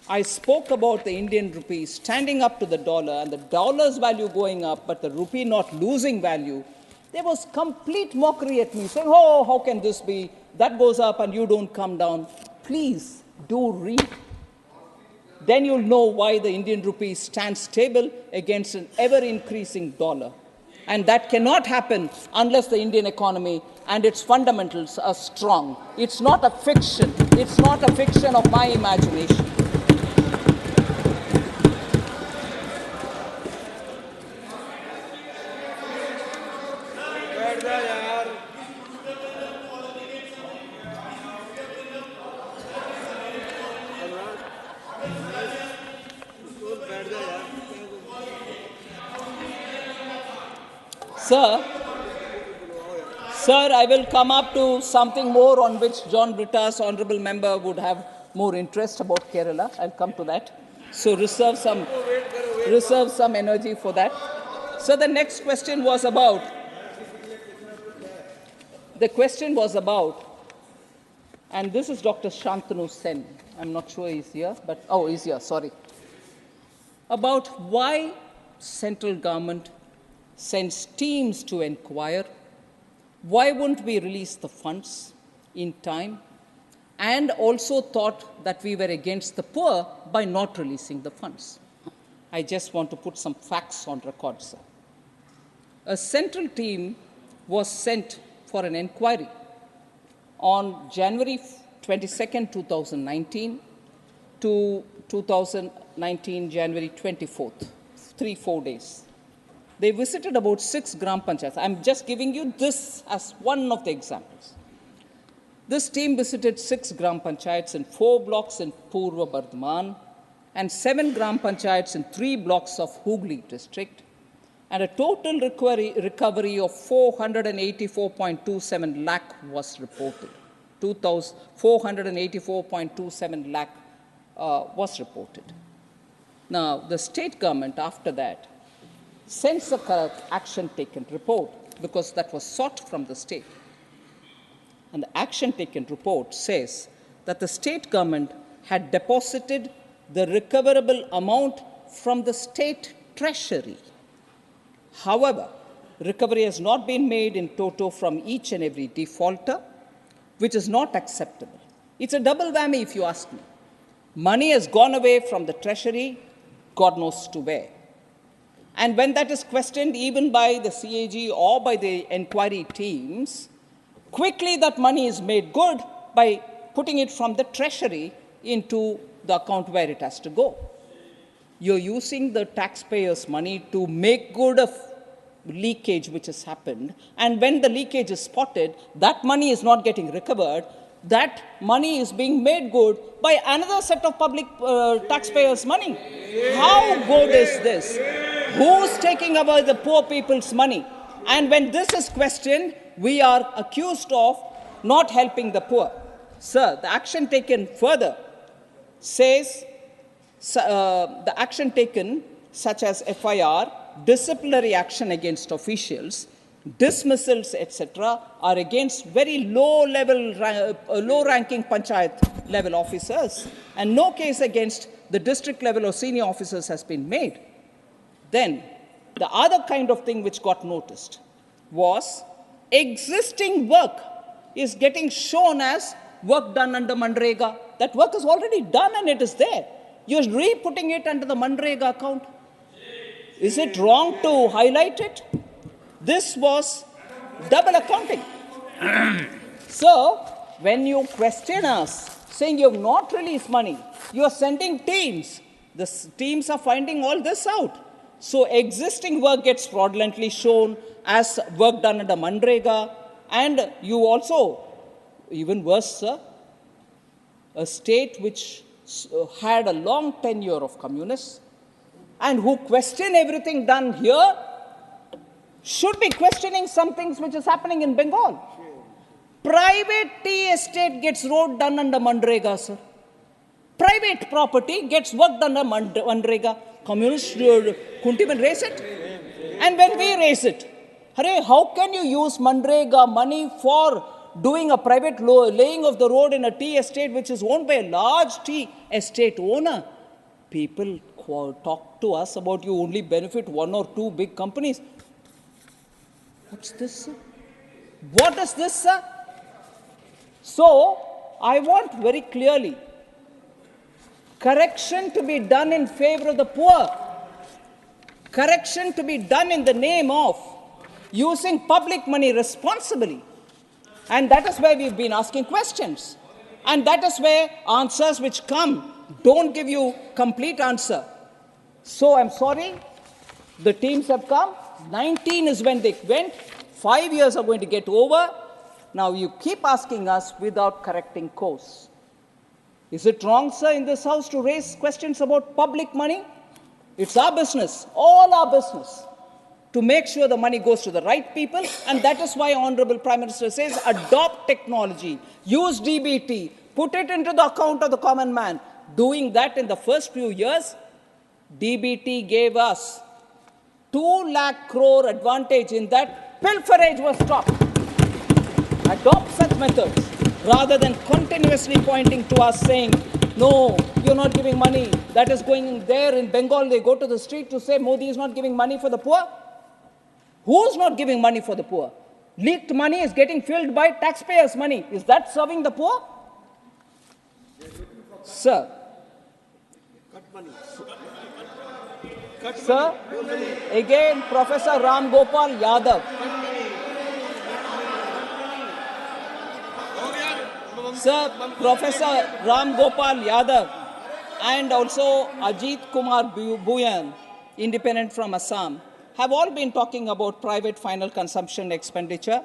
I spoke about the Indian rupee standing up to the dollar and the dollar's value going up, but the rupee not losing value. There was complete mockery at me, saying, oh, how can this be? That goes up and you don't come down. Please do read. Then you'll know why the Indian rupee stands stable against an ever-increasing dollar. And that cannot happen unless the Indian economy and its fundamentals are strong. It's not a fiction. It's not a fiction of my imagination. Sir, I will come up to something more on which John Britta's honourable member would have more interest about Kerala. I'll come to that. So reserve some energy for that. So the next question was about, and this is Dr. Shantanu Sen. I'm not sure he's here, but, oh, he's here, sorry. About why central government sends teams to inquire. Why wouldn't we release the funds in time? And also thought that we were against the poor by not releasing the funds. I just want to put some facts on record, sir. A central team was sent for an inquiry on January 22nd, 2019 to 2019, January 24th, 3-4 days. They visited about 6 gram panchayats. I'm just giving you this as one of the examples. This team visited 6 gram panchayats in 4 blocks in Purva Bardhaman and 7 gram panchayats in 3 blocks of Hooghly district, and a total recovery of 484.27 lakh was reported. 484.27 lakh was reported. Now, the state government, after that, sends a action taken report because that was sought from the state. And the action taken report says that the state government had deposited the recoverable amount from the state treasury. However, recovery has not been made in toto from each and every defaulter, which is not acceptable. It's a double whammy, if you ask me. Money has gone away from the treasury, God knows to where. And when that is questioned even by the CAG or by the inquiry teams, quickly that money is made good by putting it from the treasury into the account where it has to go. You're using the taxpayers' money to make good of leakage which has happened. And when the leakage is spotted, that money is not getting recovered. That money is being made good by another set of public taxpayers' money. How good is this? Who's taking away the poor people's money? And when this is questioned, we are accused of not helping the poor. Sir, the action taken further says the action taken, such as FIR, disciplinary action against officials, dismissals, etc., are against very low-ranking panchayat-level officers, and no case against the district-level or senior officers has been made. Then, the other kind of thing which got noticed was existing work is getting shown as work done under Manrega. That work is already done and it is there. You're re-putting it under the Manrega account. Is it wrong to highlight it? This was double accounting. So, when you question us, saying you have not released money, you are sending teams. The teams are finding all this out. So, existing work gets fraudulently shown as work done under Manrega. And you also, even worse, sir, a state which had a long tenure of communists and who question everything done here should be questioning some things which is happening in Bengal. Private tea estate gets road done under Manrega, sir. Private property gets work done under Manrega. Communists couldn't even raise it. And when we raise it, hurray, how can you use Manrega money for doing a private laying of the road in a tea estate which is owned by a large tea estate owner? People talk to us about you only benefit one or two big companies. What's this, sir? What is this, sir? So, I want very clearly correction to be done in favor of the poor. Correction to be done in the name of using public money responsibly. And that is where we've been asking questions. And that is where answers which come don't give you complete answer. So I'm sorry, the teams have come. 19 is when they went. 5 years are going to get over. Now you keep asking us without correcting course. Is it wrong, sir, in this house to raise questions about public money? It's our business, all our business, to make sure the money goes to the right people. And that is why Honorable Prime Minister says, adopt technology, use DBT, put it into the account of the common man. Doing that in the first few years, DBT gave us 2 lakh crore advantage in that pilferage was stopped. Adopt such methods rather than continuously pointing to us saying, no, you're not giving money. That is going there in Bengal. They go to the street to say Modi is not giving money for the poor. Who's not giving money for the poor? Leaked money is getting filled by taxpayers' money. Is that serving the poor? Sir. Sir, again, Professor Ram Gopal Yadav. Sir, Professor Ram Gopal Yadav and also Ajit Kumar Bhuyan, independent from Assam, have all been talking about private final consumption expenditure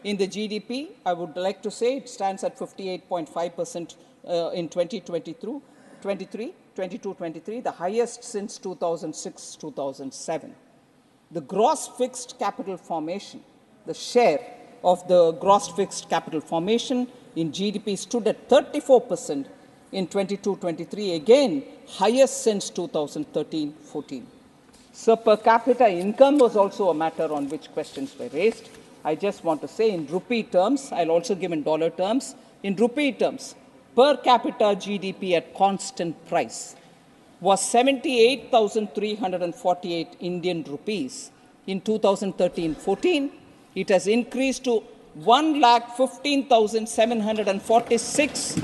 in the GDP. I would like to say it stands at 58.5% in 22-23, the highest since 2006-2007. The gross fixed capital formation, the share of the gross fixed capital formation in GDP stood at 34% in 22-23, again highest since 2013-14. So per capita income was also a matter on which questions were raised. I just want to say in rupee terms, I'll also give in dollar terms. In rupee terms, per capita GDP at constant price was 78,348 Indian rupees in 2013-14. It has increased to 1,15,746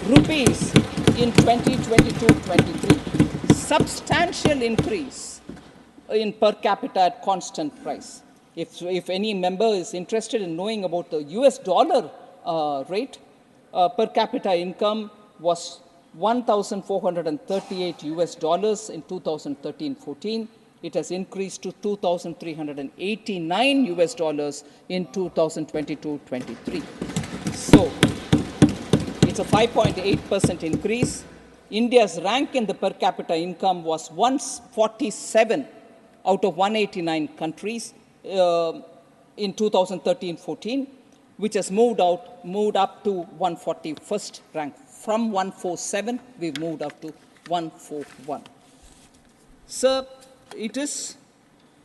rupees in 2022-23. Substantial increase in per capita at constant price. If any member is interested in knowing about the US dollar rate, per capita income was $1,438 in 2013-14. It has increased to $2,389 in 2022-23. So it's a 5.8% increase. India's rank in the per capita income was 147 out of 189 countries. in 2013-14, which has moved up to 141st rank. From 147, we've moved up to 141. Sir, it is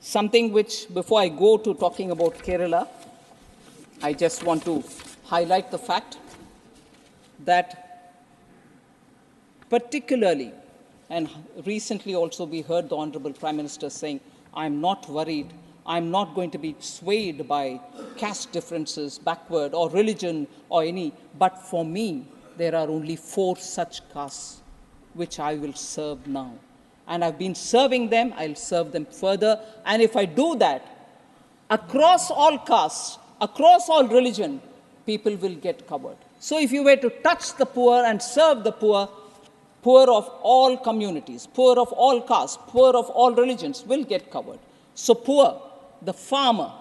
something which, before I go to talking about Kerala, I just want to highlight the fact that particularly, and recently also we heard the Honorable Prime Minister saying, I'm not worried, I'm not going to be swayed by caste differences, backward, or religion, or any, but for me, there are only 4 such castes which I will serve now. And I've been serving them, I'll serve them further, and if I do that, across all castes, across all religion, people will get covered. So if you were to touch the poor and serve the poor, poor of all communities, poor of all castes, poor of all religions will get covered. So poor, the farmer,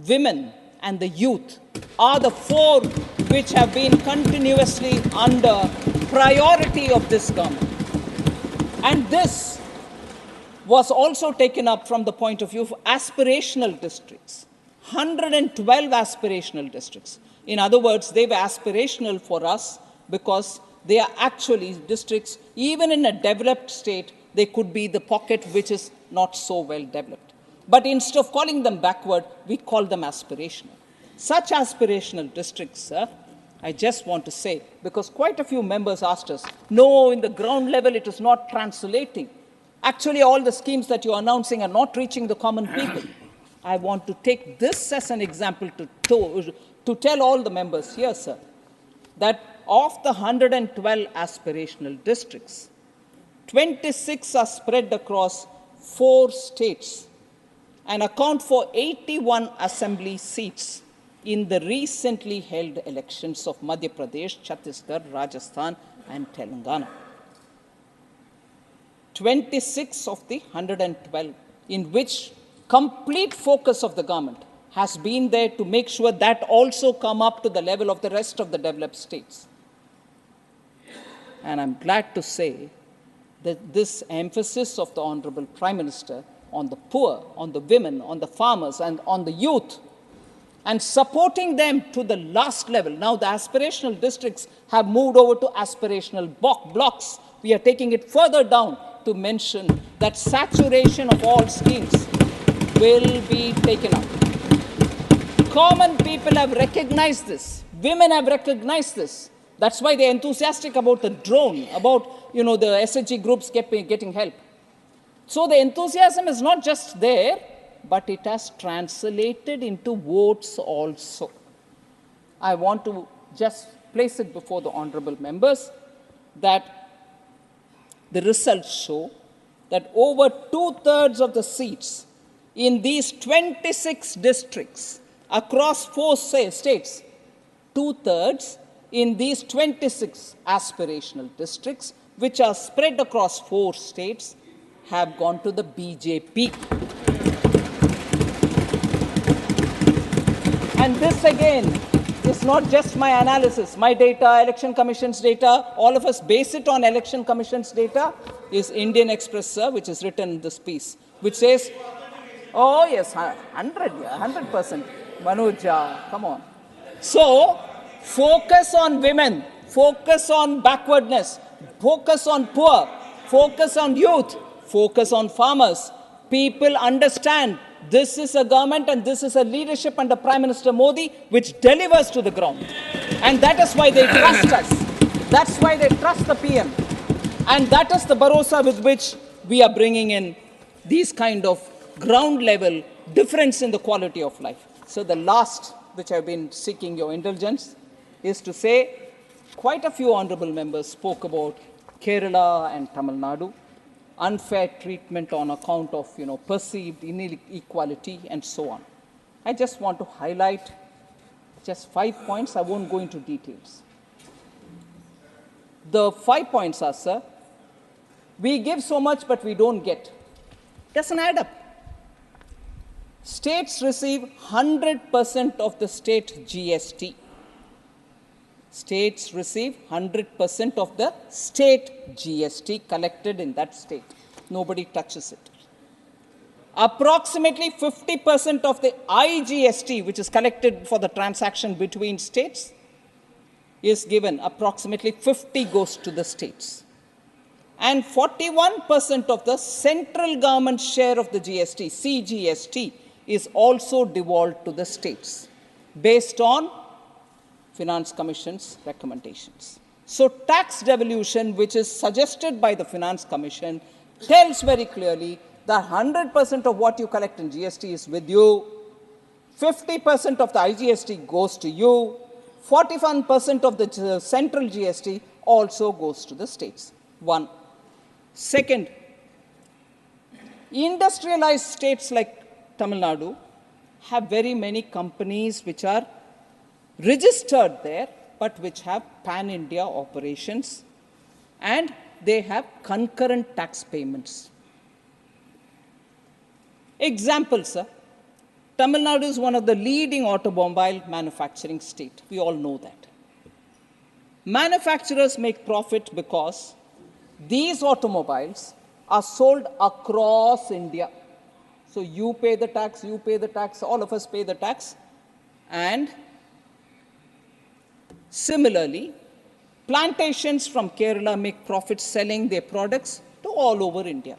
women, and the youth are the 4 which have been continuously under priority of this government. And this was also taken up from the point of view of aspirational districts. 112 aspirational districts. In other words, they were aspirational for us because they are actually districts, even in a developed state, they could be the pocket which is not so well developed. But instead of calling them backward, we call them aspirational. Such aspirational districts, sir, I just want to say, because quite a few members asked us, no, in the ground level it is not translating. Actually, all the schemes that you're announcing are not reaching the common people. I want to take this as an example to tell all the members here, sir, that of the 112 aspirational districts, 26 are spread across 4 states and account for 81 assembly seats in the recently held elections of Madhya Pradesh, Chhattisgarh, Rajasthan, and Telangana. 26 of the 112, in which complete focus of the government has been there to make sure that also come up to the level of the rest of the developed states. And I'm glad to say that this emphasis of the Honorable Prime Minister on the poor, on the women, on the farmers, and on the youth, and supporting them to the last level. Now the aspirational districts have moved over to aspirational blocks. We are taking it further down to mention that saturation of all schemes will be taken up. Common people have recognized this. Women have recognized this. That's why they're enthusiastic about the drone, about the SHG groups getting help. So the enthusiasm is not just there, but it has translated into votes also. I want to just place it before the honorable members that the results show that over 2/3 of the seats in these 26 districts across 4 states, 2/3 in these 26 aspirational districts, which are spread across 4 states, have gone to the BJP. And this again is not just my analysis, my data, Election Commission's data, all of us base it on Election Commission's data, is Indian Express, sir, which is written in this piece, which says, oh yes, 100%, Manoj, come on. So, focus on women, focus on backwardness, focus on poor, focus on youth, focus on farmers. People understand this is a government and this is a leadership under Prime Minister Modi which delivers to the ground. And that is why they trust us. That's why they trust the PM. And that is the bharosa with which we are bringing in these kind of ground level difference in the quality of life. So the last, which I've been seeking your indulgence, is to say quite a few honorable members spoke about Kerala and Tamil Nadu, unfair treatment on account of perceived inequality and so on. I just want to highlight just 5 points. I won't go into details. The 5 points are, sir, we give so much but we don't get. Doesn't add up. States receive 100% of the state GST. States receive 100% of the state GST collected in that state. Nobody touches it. Approximately 50% of the IGST, which is collected for the transaction between states, is given. Approximately 50 goes to the states. And 41% of the central government share of the GST, CGST, is also devolved to the states based on Finance Commission's recommendations. So tax devolution, which is suggested by the Finance Commission, tells very clearly that 100% of what you collect in GST is with you, 50% of the IGST goes to you, 41% of the central GST also goes to the states. One. Second, industrialized states like Tamil Nadu have very many companies which are registered there, but which have pan-India operations, and they have concurrent tax payments. Example, sir. Tamil Nadu is one of the leading automobile manufacturing states. We all know that. Manufacturers make profit because these automobiles are sold across India. So you pay the tax, all of us pay the tax. And similarly, plantations from Kerala make profits selling their products to all over India.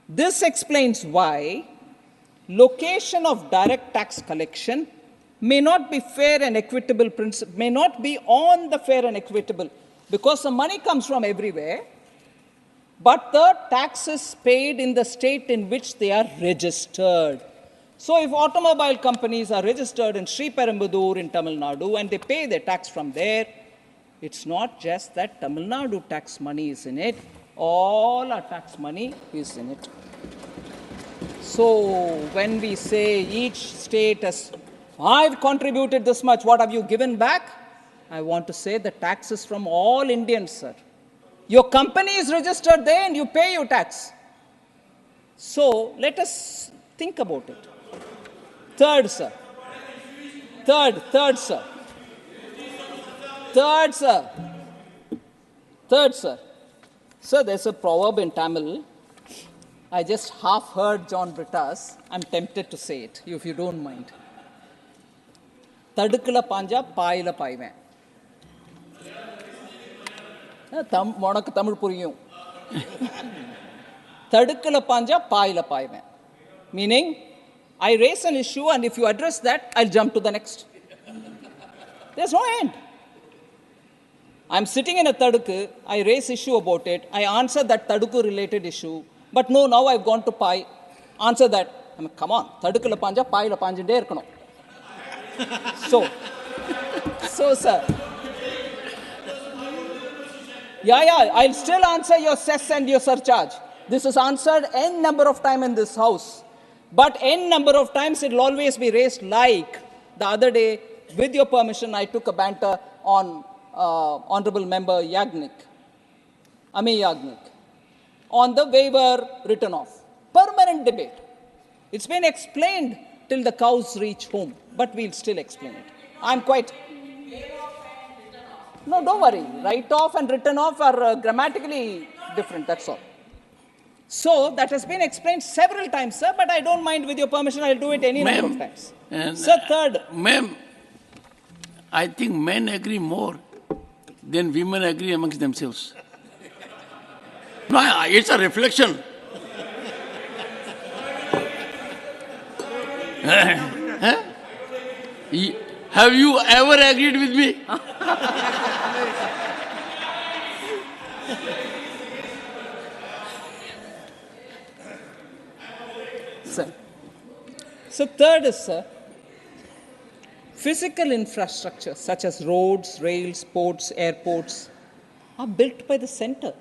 This explains why location of direct tax collection may not be fair and equitable principle, may not be on the fair and equitable, because the money comes from everywhere, but the tax is paid in the state in which they are registered. So if automobile companies are registered in Sri Perumbudur in Tamil Nadu and they pay their tax from there, it's not just that Tamil Nadu tax money is in it, all our tax money is in it. So when we say each state has, I've contributed this much, what have you given back? I want to say the tax is from all Indians, sir. Your company is registered there and you pay your tax. So let us think about it. Third, sir. Third, sir. Sir, there's a proverb in Tamil. I just half heard John Britta's. I'm tempted to say it, if you don't mind. Tadukala panja paayila paiven. Monakku Tamil puriyum. Tadukala panja paayila paiven. Meaning, I raise an issue and if you address that, I'll jump to the next. There's no end. I'm sitting in a Tadukku, I raise issue about it, I answer that Tadukku related issue, but no, now I've gone to Pai, answer that. I mean, come on, Tadukula panja, Paila panjinde irukano. So, sir. Yeah, I'll still answer your cess and your surcharge. This is answered n number of times in this house. But n number of times it will always be raised, like the other day, with your permission, I took a banter on Honorable Member Yagnik, on the waiver written off. Permanent debate. It's been explained till the cows reach home, but we'll still explain it. I'm quite... No, don't worry. Write off and written off are grammatically different, that's all. So, that has been explained several times, sir, but I don't mind. With your permission, I'll do it any number of times. Sir, third. Ma'am, I think men agree more than women agree amongst themselves. No, it's a reflection. Have you ever agreed with me? Sir. So third is, sir, physical infrastructure such as roads, rails, ports, airports are built by the center.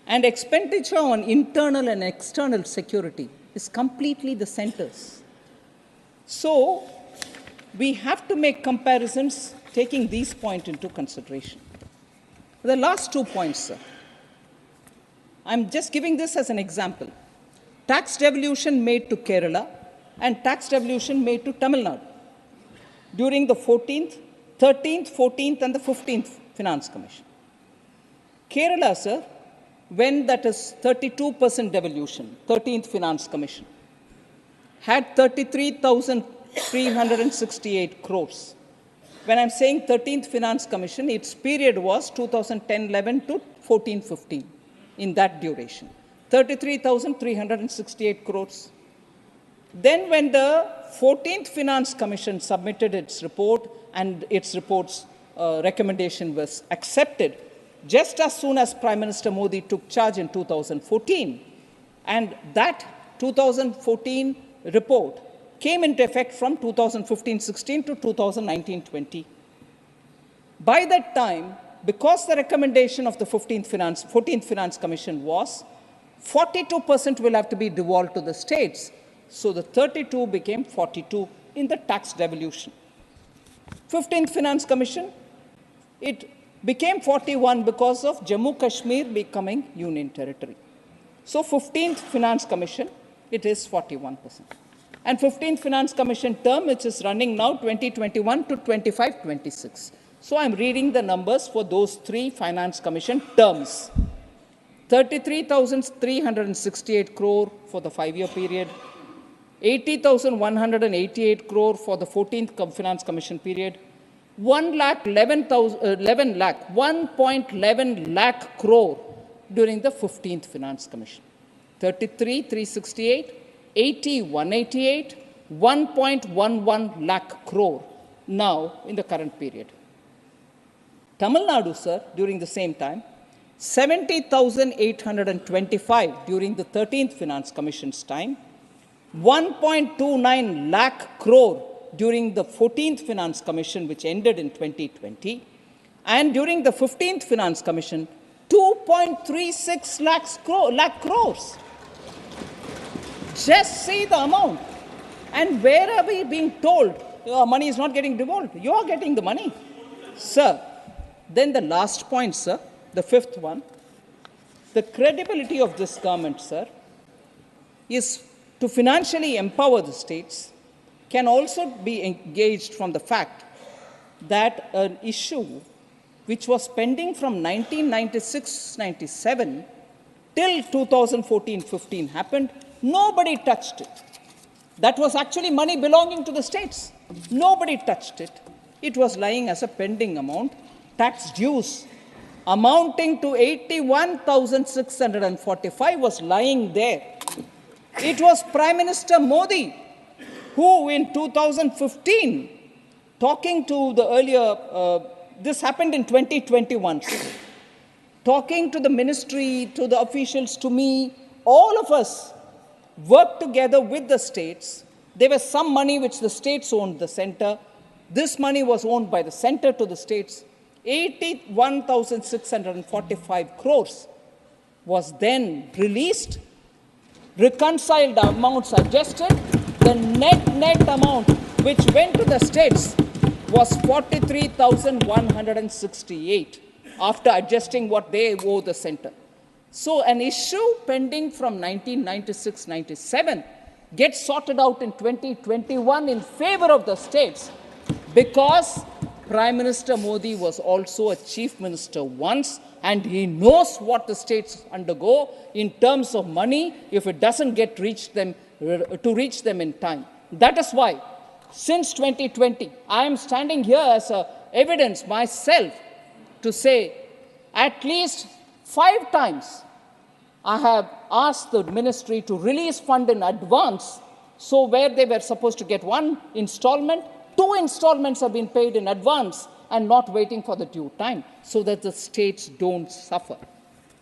And expenditure on internal and external security is completely the center's. So we have to make comparisons taking these points into consideration. The last 2 points, sir. I'm just giving this as an example. Tax devolution made to Kerala and tax devolution made to Tamil Nadu during the 14th, 13th, 14th and the 15th Finance Commission. Kerala, sir, when that is 32% devolution, 13th Finance Commission, had 33,368 crores. When I'm saying 13th Finance Commission, its period was 2010-11 to 14-15, in that duration. 33,368 crores. Then when the 14th Finance Commission submitted its report and its report's recommendation was accepted, just as soon as Prime Minister Modi took charge in 2014, and that 2014 report came into effect from 2015-16 to 2019-20. By that time, because the recommendation of the 14th Finance Commission was 42% will have to be devolved to the states, so the 32 became 42 in the tax devolution. 15th Finance Commission, it became 41 because of Jammu Kashmir becoming union territory. So 15th Finance Commission, it is 41%. And 15th Finance Commission term, which is running now 2021 to 25-26. So I'm reading the numbers for those three Finance Commission terms. 33,368 crore for the 5-year period, 80,188 crore for the 14th Finance Commission period, 1.11 lakh crore during the 15th Finance Commission. 33,368, 80,188, 1.11 lakh crore now in the current period. Tamil Nadu, sir, during the same time, 70,825 during the 13th Finance Commission's time, 1.29 lakh crore during the 14th Finance Commission, which ended in 2020, and during the 15th Finance Commission, 2.36 lakh crores. Just see the amount. And where are we being told your money is not getting devolved? You are getting the money. Sir, then the last point, sir, the fifth one, the credibility of this government, sir, is to financially empower the states, can also be engaged from the fact that an issue which was pending from 1996-97 till 2014-15 happened, nobody touched it. That was actually money belonging to the states. Nobody touched it. It was lying as a pending amount, tax dues amounting to 81,645 was lying there. It was Prime Minister Modi who in 2015, talking to the earlier, this happened in 2021, talking to the ministry, to the officials, to me, all of us worked together with the states. There was some money which the states owned the center. This money was owned by the center to the states. 81,645 crores was then released, reconciled amounts adjusted. The net amount which went to the states was 43,168 after adjusting what they owe the center. So an issue pending from 1996-97 gets sorted out in 2021 in favor of the states because Prime Minister Modi was also a chief minister once, and he knows what the states undergo in terms of money if it doesn't get reach them in time. That is why, since 2020, I am standing here as evidence myself to say at least 5 times I have asked the ministry to release fund in advance. So where they were supposed to get 1 installment, 2 installments have been paid in advance and not waiting for the due time so that the states don't suffer.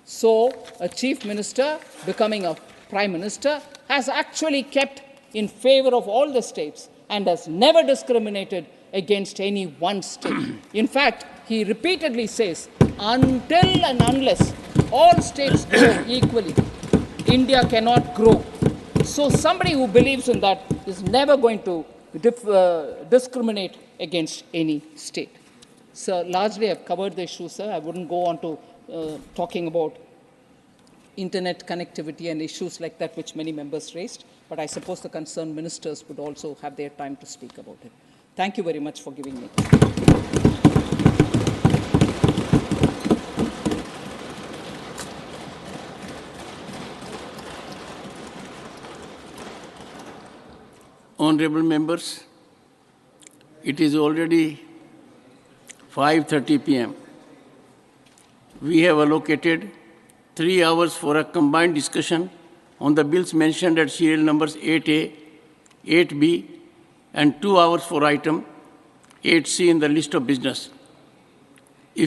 So a chief minister becoming a prime minister has actually kept in favor of all the states and has never discriminated against any one state. In fact, he repeatedly says, until and unless all states grow equally, India cannot grow. So somebody who believes in that is never going to discriminate against any state. So largely I've covered the issue, sir. I wouldn't go on to talking about internet connectivity and issues like that which many members raised, but I suppose the concerned ministers would also have their time to speak about it. Thank you very much for giving me. honorable members, it is already 5:30 p.m. We have allocated 3 hours for a combined discussion on the bills mentioned at serial numbers 8A, 8B, and 2 hours for item 8C in the list of business.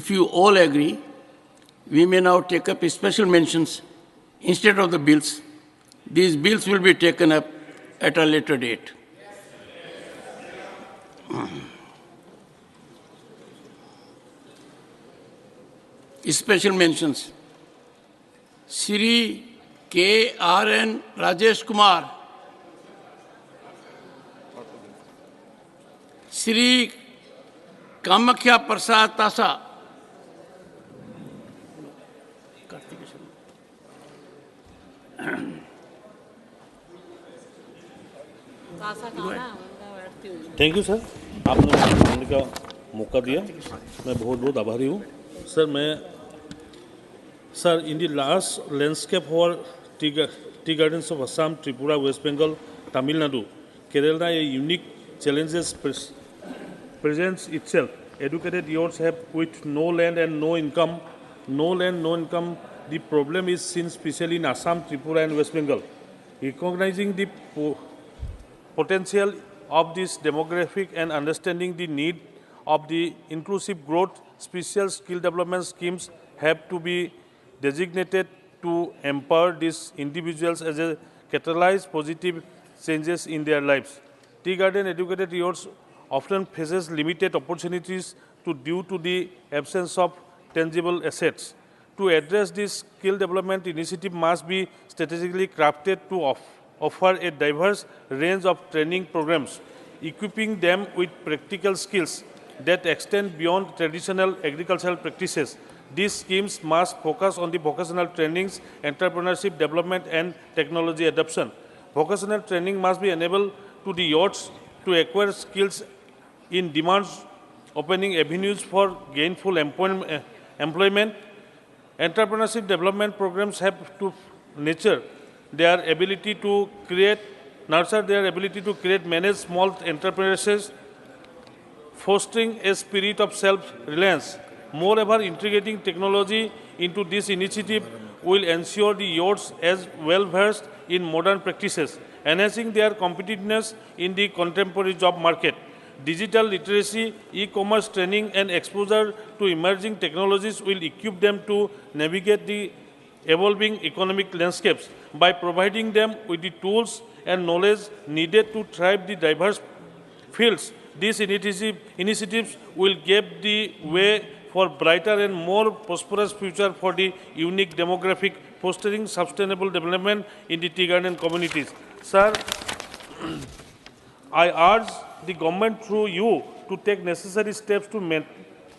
If you all agree, we may now take up special mentions instead of the bills. These bills will be taken up at a later date. Special mentions. Shri K.R.N. Rajesh Kumar, Shri Kamakhya Prasad Tasa, thank you sir, आपने मुझे बोलने का मौका दिया, मैं बहुत बहुत आभारी हूँ sir. Sir, in the last landscape for tea gardens of Assam, Tripura, West Bengal, Tamil Nadu, Kerala, a unique challenges presents itself. Educated youths have with no land and no income. No land, no income. The problem is seen especially in Assam, Tripura, and West Bengal. Recognizing the potential of this demographic and understanding the need of the inclusive growth, special skill development schemes have to be designated to empower these individuals as a catalyze positive changes in their lives. Tea garden educated youths often faces limited opportunities due to the absence of tangible assets. To address this, skill development initiative must be strategically crafted to offer a diverse range of training programs, equipping them with practical skills that extend beyond traditional agricultural practices. These schemes must focus on the vocational trainings, entrepreneurship development, and technology adoption. Vocational training must be enabled to the youths to acquire skills in demands, opening avenues for gainful employment. Entrepreneurship development programs have to nurture their ability to create, manage small enterprises, fostering a spirit of self-reliance. Moreover, integrating technology into this initiative will ensure the youths as well-versed in modern practices, enhancing their competitiveness in the contemporary job market. Digital literacy, e-commerce training, and exposure to emerging technologies will equip them to navigate the evolving economic landscapes by providing them with the tools and knowledge needed to thrive the diverse fields. These initiatives will give the way for brighter and more prosperous future for the unique demographic, fostering sustainable development in the tea garden communities. Sir, I urge the government through you to take necessary steps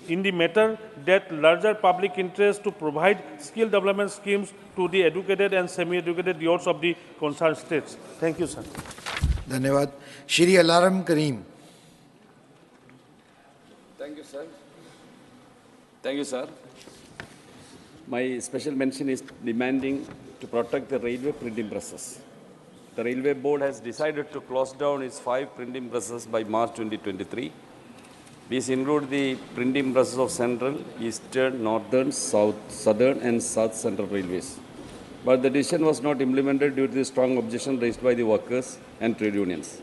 in the matter that larger public interest to provide skill development schemes to the educated and semi-educated youths of the concerned states. Thank you, sir. धन्यवाद. Shri Elamaram Kareem. Thank you, sir. Thank you, sir. My special mention is demanding to protect the railway printing presses. The Railway Board has decided to close down its 5 printing presses by March 2023. These include the printing presses of Central, Eastern, Northern, Southern, and South Central Railways. But the decision was not implemented due to the strong objection raised by the workers and trade unions.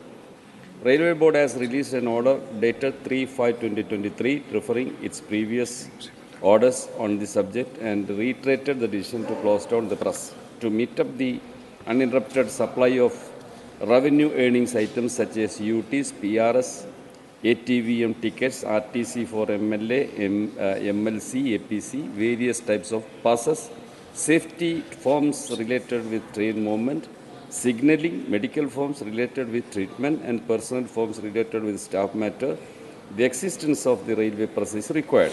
Railway Board has released an order dated 3/5/2023 referring its previous orders on the subject and reiterated the decision to close down the press to meet up the uninterrupted supply of revenue earnings items such as UTs, PRS, ATVM tickets, RTC for MLA, MLC, APC, various types of passes, safety forms related with train movement, signaling, medical forms related with treatment, and personal forms related with staff matter. The existence of the railway press is required.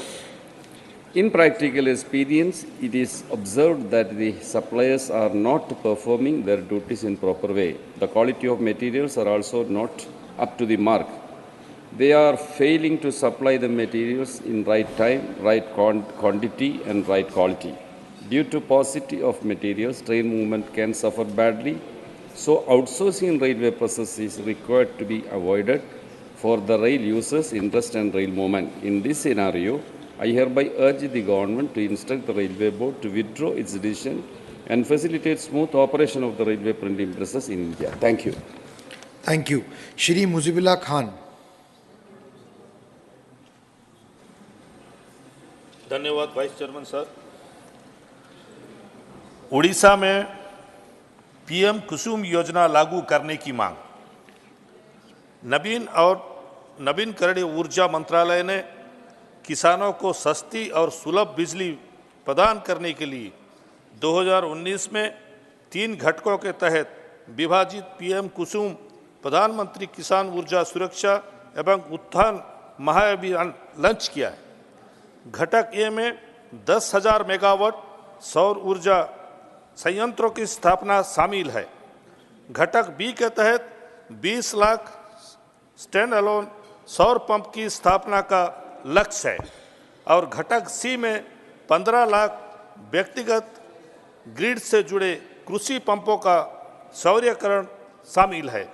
In practical experience, it is observed that the suppliers are not performing their duties in proper way. The quality of materials are also not up to the mark. They are failing to supply the materials in right time, right quantity, and right quality. Due to paucity of materials, train movement can suffer badly, So outsourcing in railway process is required to be avoided for the rail users' interest and rail movement. In this scenario, I hereby urge the government to instruct the railway board to withdraw its decision and facilitate smooth operation of the railway printing presses in India. Thank you. Thank you. Shri Muzibullah Khan. धन्यवाद vice chairman sir. Orissa में PM कुसुम योजना लागू करने की मांग। नवीनकरणीय ऊर्जा मंत्रालय ने किसानों को सस्ती और सुलभ बिजली प्रदान करने के लिए 2019 में 3 घटकों के तहत विभाजित पीएम कुसुम प्रधानमंत्री किसान ऊर्जा सुरक्षा एवं उत्थान महाअभियान लॉन्च किया है। घटक ए में 10,000 मेगावाट सौर ऊर्जा संयंत्रों की स्थापना शामिल है। घटक बी के तहत 20 लाख स्टैंड अलोन सौर पंप की स्थापना का लक्ष्य है और घटक सी में 15 लाख व्यक्तिगत ग्रिड से जुड़े कृषि पंपों का सौर्यकरण शामिल है।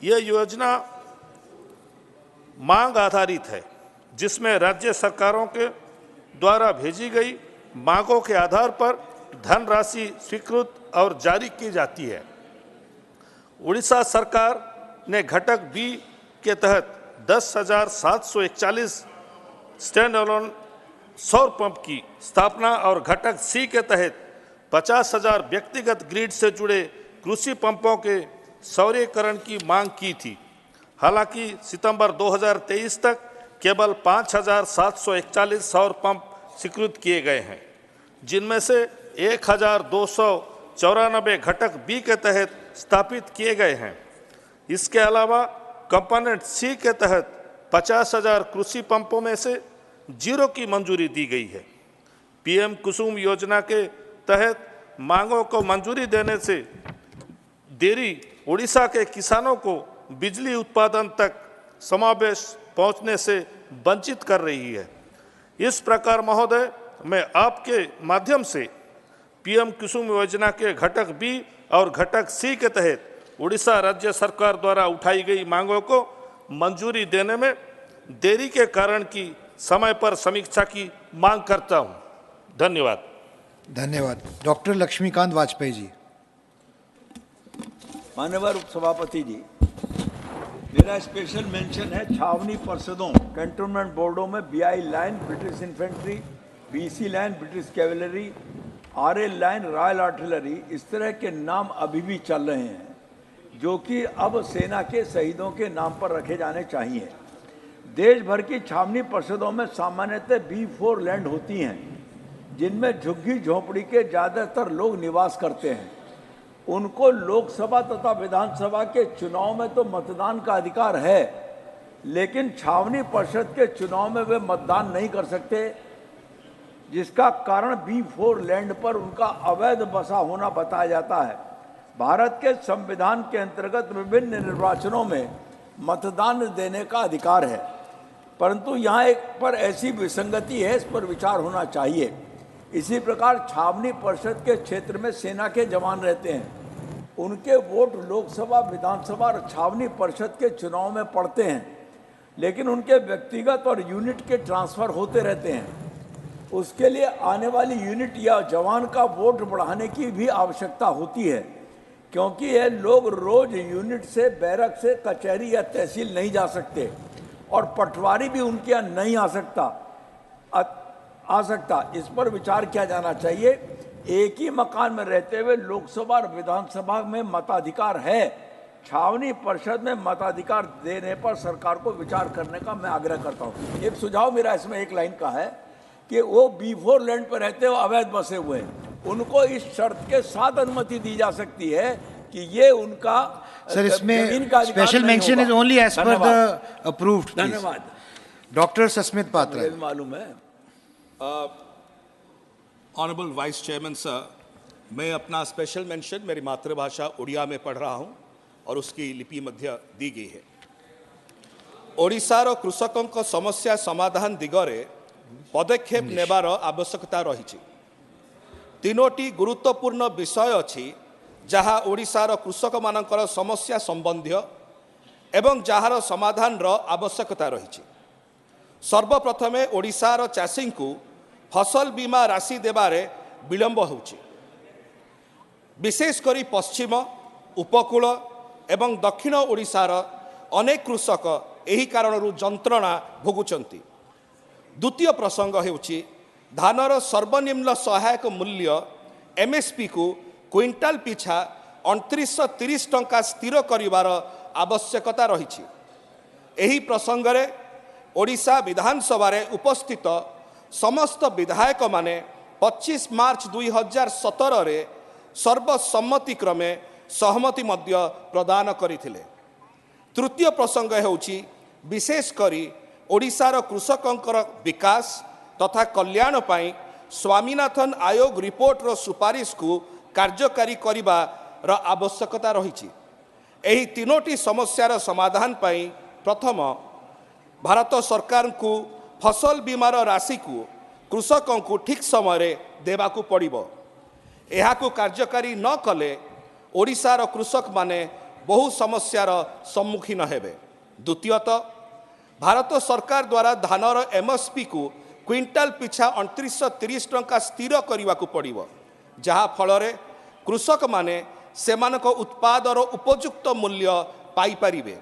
यह योजना मांग आधारित है, जिसमें राज्य सरकारों के द्वारा भेजी गई मांगों के आधार पर धनराशि स्वीकृत और जारी की जाती है। उड़ीसा सरकार ने घटक बी के तहत 10,741 स्टैंड अलोन सौर पंप की स्थापना और घटक सी के तहत 50,000 व्यक्तिगत ग्रिड से जुड़े कृषि पंपों के सौर्यकरण की मांग की थी। हालांकि सितंबर 2023 तक केवल 5,741 सौर पंप स्वीकृत किए गए हैं, जिनमें से 1,294 घटक बी के तहत स्थापित किए गए हैं। इसके अलावा कंपोनेंट सी के तहत 50,000 कृषि पंपों में से 0 की मंजूरी दी गई है। पीएम कुसुम योजना के तहत मांगों को मंजूरी देने से देरी उड़ीसा के किसानों को बिजली उत्पादन तक समावेश पहुंचने से वंचित कर रही है। इस प्रकार महोदय, मैं आपके माध्यम से पीएम कुसुम योजना के घटक बी और घटक सी के तहत उड़ीसा राज्य सरकार द्वारा उठाई गई मांगों को मंजूरी देने में देरी के कारण की समय पर समीक्षा की मांग करता हूं। धन्यवाद। धन्यवाद। डॉक्टर लक्ष्मीकांत वाजपेयी जी। माननीय उपसभापति जी, मेरा स्पेशल मेंशन है छावनी परिषदों, कैंटोनमेंट बोर्डों में BI line British infantry, BC line British cavalry, RL line royal artillery, इस तरह के नाम अभी भी चल रहे हैं, जो कि अब सेना के शहीदों के नाम पर रखे जाने चाहिए। देश भर की छावनी परिषदों में सामान्यतः B4 लैंड होती हैं, जिनमें झुग्गी झोपड़ी के ज़्यादातर लोग निवास करते हैं। उनको लोकसभा तथा विधानसभा के चुनाव में तो मतदान का अधिकार है, लेकिन छावनी परिषद के चुनाव में वे मतदान नहीं कर सकते, जिसका कारण B4 लैंड पर उनका अवैध बसा होना बताया जाता है। भारत के संविधान के अंतर्गत विभिन्न निर्वाचनों में मतदान देने का अधिकार है, परंतु यहाँ एक पर ऐसी विसंगति है, इस पर विचार होना चाहिए। इसी प्रकार छावनी परिषद के क्षेत्र में सेना के जवान रहते हैं, उनके वोट लोकसभा, विधानसभा और छावनी परिषद के चुनाव में पड़ते हैं, लेकिन उनके व्यक्तिगत और यूनिट के ट्रांसफर होते रहते हैं। उसके लिए आने वाली यूनिट या जवान का वोट बढ़ाने की भी आवश्यकता होती है, क्योंकि ये लोग रोज यूनिट से, बैरक से कचहरी या तहसील नहीं जा सकते और पटवारी भी उनके यहाँ नहीं आ सकता। इस पर विचार किया जाना चाहिए। एक ही मकान में रहते हुए लोकसभा और विधानसभा में मताधिकार है, छावनी परिषद में मताधिकार देने पर सरकार को विचार करने का मैं आग्रह करता हूँ। एक सुझाव मेरा इसमें एक लाइन का है कि वो B4 लैंड पर रहते हुए अवैध बसे हुए हैं, उनको इस शर्त के साथ अनुमति दी जा सकती है कि ये उनका सर, इसमें special mention is only as per the approved. धन्यवाद। डॉक्टर सस्मित पात्रा। मालूम है। ऑनरेबल वाइस चेयरमैन सर, मैं अपना स्पेशल मेंशन मेरी मातृभाषा उड़िया में पढ़ रहा हूं और उसकी लिपि मध्य दी गई है। ओडिशार कृषकों समस्या समाधान दिगरे पदक्षेप नेबार आवश्यकता रही। तीनोटी गुरुत्वपूर्ण विषय अच्छी जहाँ ओडिशार कृषक मानकर समस्या संबंधी एवं जहार समाधान आवश्यकता रही। सर्वप्रथमे ओडिशार चाषी को फसल बीमा राशि देबारे विलंब होउछि। विशेषकर पश्चिम उपकूल एवं दक्षिण ओडिशार अनेक कृषक एही कारणरू जंत्रणा भोगुचंती। द्वितीय प्रसंग हेउछि धानर सर्वनिम्न सहायक मूल्य एमएसपी को क्विंटाल पिछा 2930 टंका स्थिर करिवार आवश्यकता रही। एही प्रसंगरे ओडिशा विधानसभा उपस्थित समस्त विधायक माने 25 मार्च 2017 रे सर्वसम्मति क्रमे सहमति मध्य प्रदान करथिले। तृतीय प्रसंग हेउछि विशेषकर ओडिशार कृषकंकर विकास तथा कल्याण पाई स्वामीनाथन आयोग रिपोर्ट रो सुपारिश को कार्यकारी करिबार आवश्यकता रही। एही तीनोटी समस्यार समाधान पाई प्रथम भारत सरकार को फसल बीमार राशि को कृषकों को ठीक समय देवाकू पड़िबो। एहाकू कार्यकारी न कले ओडिशार कृषक माने बहु समस्यार सम्मुखीन हेबे। द्वितीयतः भारत सरकार द्वारा धानर एमएसपी को क्विंटाल पिछा 2930 टंका स्थिर करने पड़िबो, जहा फलरे कृषक माने सेमानक उत्पादर उपयुक्त मूल्य पाई परिबे।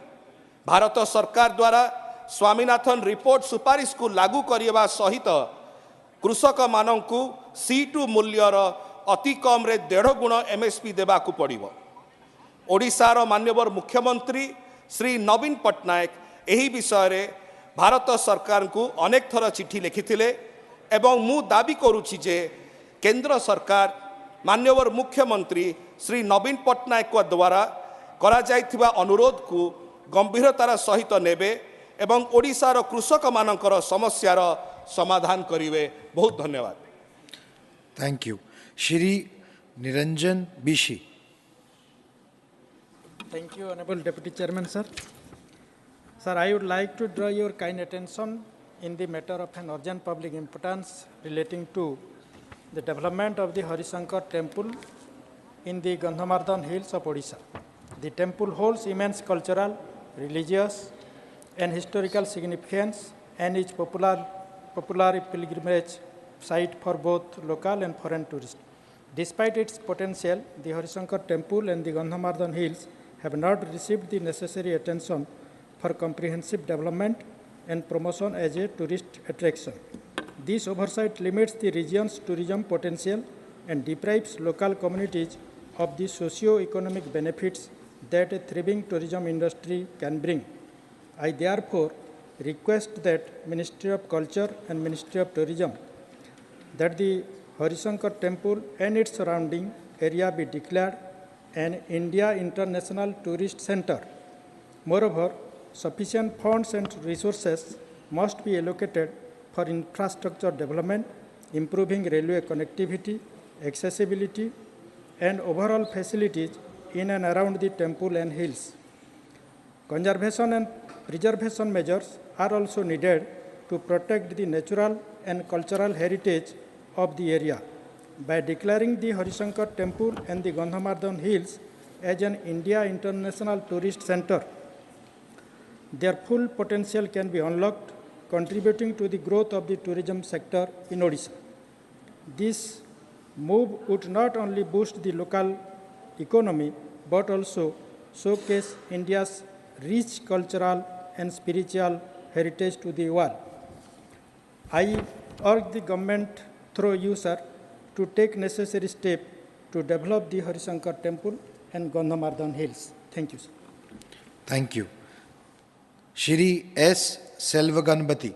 भारत सरकार द्वारा स्वामीनाथन रिपोर्ट सुपारिश को लागू करने सहित कृषक मानंकु C2 मूल्यर अति कम रे 1.5 गुण एमएसपी देवाकू पड़िबो। ओडिशार माननीय मुख्यमंत्री श्री नवीन पट्टनायक एही विषय रे भारत सरकार को अनेक थर चिठी लिखिथिले एवं मु दाबी करुछि जे केंद्र सरकार माननीय मुख्यमंत्री श्री नवीन पट्टनायक द्वारा करा जायथिबा अनुरोध को गंभीरतार सहित नेबे एवं ओडिशार कृषक मानकर समस्यार समाधान करिवे। बहुत धन्यवाद। Thank you. Shri Niranjan Bishi. Thank you, Honorable Deputy Chairman, sir. Sir, I would like to draw your kind attention in the matter of an urgent public importance relating to the development of the Harishankar temple in the Gandhamardan hills of Odisha. The temple holds immense cultural, religious, and historical significance and is popular pilgrimage site for both local and foreign tourists. Despite its potential, the Harishankar temple and the Gandhamardan hills have not received the necessary attention for comprehensive development and promotion as a tourist attraction. This oversight limits the region's tourism potential and deprives local communities of the socio-economic benefits that a thriving tourism industry can bring. I therefore request that Ministry of Culture and Ministry of Tourism that the Harishankar temple and its surrounding area be declared an India International Tourist Center. Moreover, sufficient funds and resources must be allocated for infrastructure development, improving railway connectivity, accessibility, and overall facilities in and around the temple and hills. Conservation and preservation measures are also needed to protect the natural and cultural heritage of the area. By declaring the Harishankar temple and the Gandhamardan hills as an India International Tourist Center, their full potential can be unlocked, contributing to the growth of the tourism sector in Odisha. This move would not only boost the local economy, but also showcase India's rich cultural and spiritual heritage to the world. I urge the government, through you, sir, to take necessary steps to develop the Harishankar temple and Gandhamardan hills. Thank you, sir. Thank you. Shri S. Selvaganpati.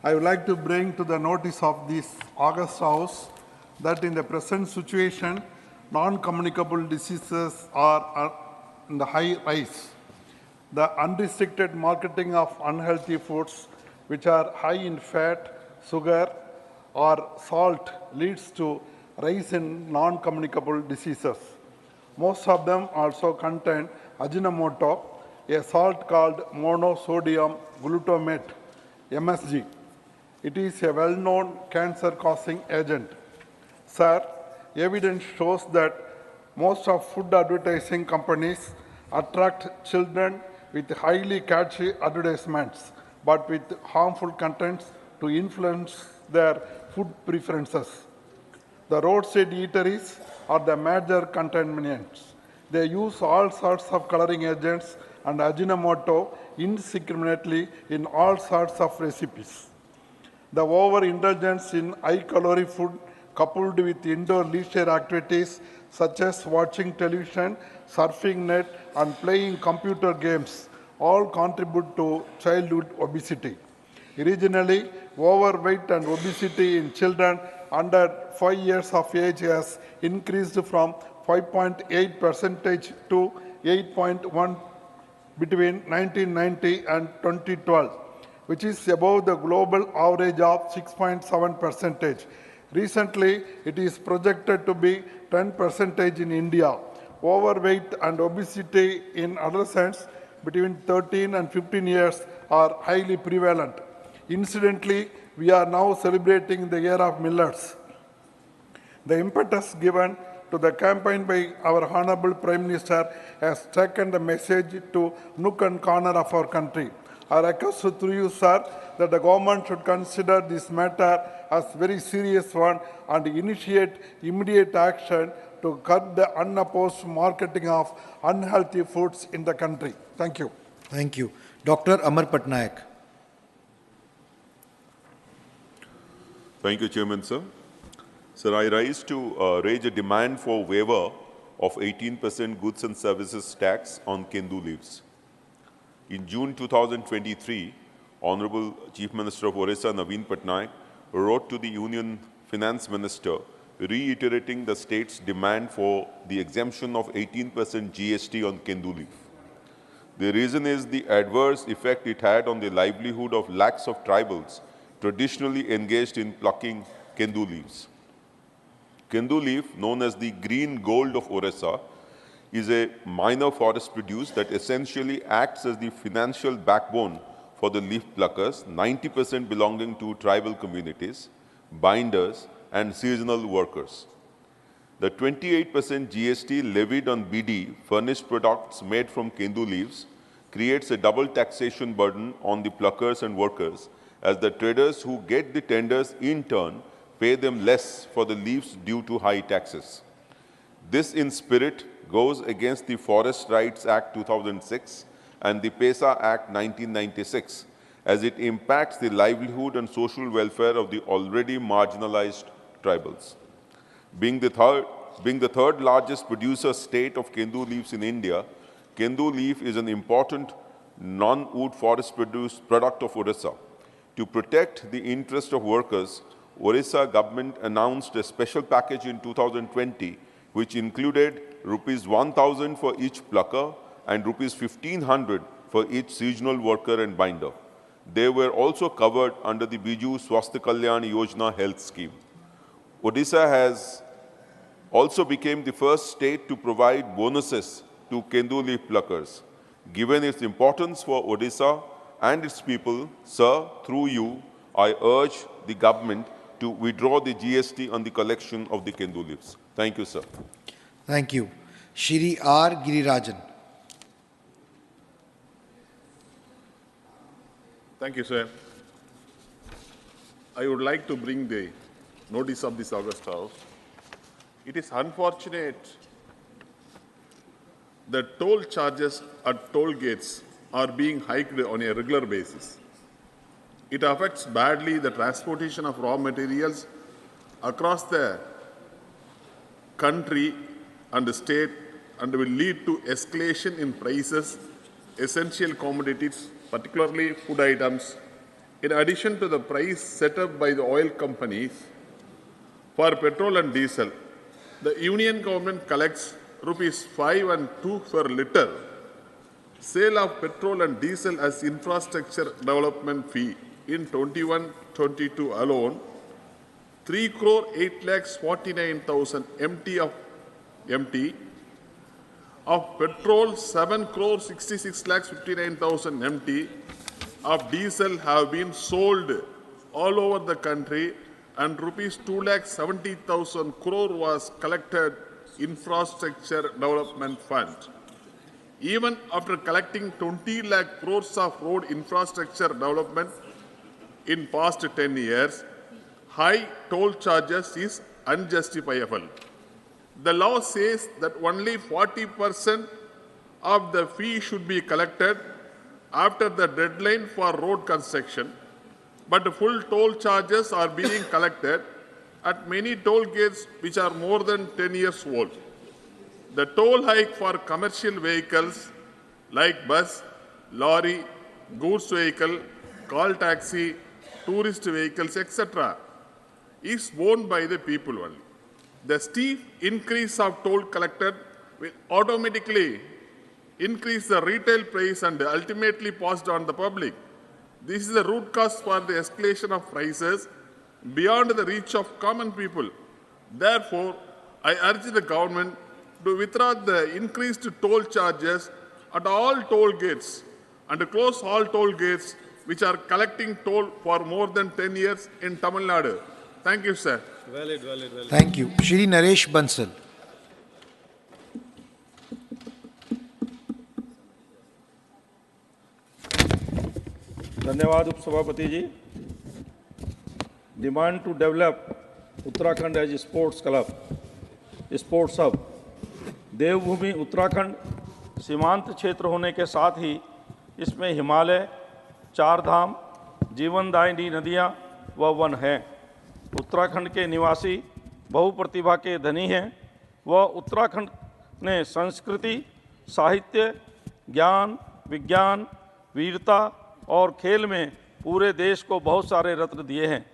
I would like to bring to the notice of this August House that in the present situation, non-communicable diseases are in the high rise. The unrestricted marketing of unhealthy foods, which are high in fat, sugar, or salt, leads to rise in non-communicable diseases. Most of them also contain Ajinomoto, a salt called monosodium glutamate, MSG. It is a well-known cancer-causing agent. Sir, evidence shows that most of food advertising companies attract children with highly catchy advertisements, but with harmful contents to influence their food preferences. The roadside eateries are the major contaminants. They use all sorts of coloring agents and Ajinomoto indiscriminately in all sorts of recipes. The overindulgence in high-calorie food coupled with indoor leisure activities such as watching television, surfing net, and playing computer games all contribute to childhood obesity. Regionally, overweight and obesity in children under 5 years of age has increased from 5.8% to 8.1 between 1990 and 2012, which is above the global average of 6.7%. Recently, it is projected to be 10% in India. Overweight and obesity in adolescents between 13 and 15 years are highly prevalent. Incidentally, we are now celebrating the year of millets. The impetus given to the campaign by our Honorable Prime Minister has taken the message to nook and corner of our country. I request through you, sir, that the government should consider this matter as a very serious one and initiate immediate action to curb the unopposed marketing of unhealthy foods in the country. Thank you. Thank you. Dr. Amar Patnaik. Thank you, Chairman, sir. Sir, I rise to raise a demand for waiver of 18% goods and services tax on Kendu leaves. In June 2023, Honorable Chief Minister of Orissa, Naveen Patnaik, wrote to the Union Finance Minister reiterating the state's demand for the exemption of 18% GST on Kendu leaf. The reason is the adverse effect it had on the livelihood of lakhs of tribals traditionally engaged in plucking Kendu leaves. Kendu leaf, known as the green gold of Orissa, is a minor forest produce that essentially acts as the financial backbone for the leaf pluckers, 90% belonging to tribal communities, binders, and seasonal workers. The 28% GST levied on BD, furnished products made from Kendu leaves, creates a double taxation burden on the pluckers and workers, as the traders who get the tenders in turn pay them less for the leaves due to high taxes. This in spirit goes against the Forest Rights Act 2006 and the PESA Act 1996, as it impacts the livelihood and social welfare of the already marginalized tribals. Being the third largest producer state of Kendu leaves in India, Kendu leaf is an important non-wood forest product of Orissa. To protect the interest of workers, Orissa government announced a special package in 2020 which included rupees 1,000 for each plucker and rupees 1,500 for each seasonal worker and binder. They were also covered under the Biju Swasthya Kalyan Yojana health scheme. Odisha has also become the first state to provide bonuses to Kendu leaf pluckers. Given its importance for Odisha and its people, sir, through you, I urge the government to withdraw the GST on the collection of the Kendu leaves. Thank you, sir. Thank you. Shri R. Girirajan. Thank you, sir. I would like to bring the notice of this August House. It is unfortunate that toll charges at toll gates are being hiked on a regular basis. It affects badly the transportation of raw materials across the country and the state and will lead to escalation in prices, essential commodities, particularly food items, in addition to the price set up by the oil companies for petrol and diesel. The union government collects rupees 5 and 2 per litre sale of petrol and diesel as infrastructure development fee in 21-22 alone. 3,849,000 MT of petrol, 7,66,59,000 MT of diesel have been sold all over the country and rupees 2,70,000 crore was collected infrastructure development fund. Even after collecting 20 lakh crores of road infrastructure development in past 10 years, high toll charges is unjustifiable. The law says that only 40% of the fee should be collected after the deadline for road construction, but full toll charges are being collected at many toll gates which are more than 10 years old. The toll hike for commercial vehicles like bus, lorry, goods vehicle, call taxi, tourist vehicles, etc. is borne by the people only. The steep increase of toll collected will automatically increase the retail price and ultimately passed on the public. This is the root cause for the escalation of prices beyond the reach of common people. Therefore, I urge the government to withdraw the increased toll charges at all toll gates and to close all toll gates which are collecting toll for more than 10 years in Tamil Nadu. Thank you, sir. Valid. Thank you. Shri Naresh Bansal. धन्यवाद उपसभापति जी। Demand to develop Uttarakhand as sports club, sports hub. Devbhoomi Uttarakhand सीमांत क्षेत्र होने के साथ ही इसमें हिमालय, चार धाम, जीवनदायिनी नदियाँ व वन हैं। उत्तराखंड के निवासी बहुप्रतिभा के धनी हैं। वह उत्तराखंड ने संस्कृति, साहित्य, ज्ञान, विज्ञान, वीरता और खेल में पूरे देश को बहुत सारे रत्न दिए हैं।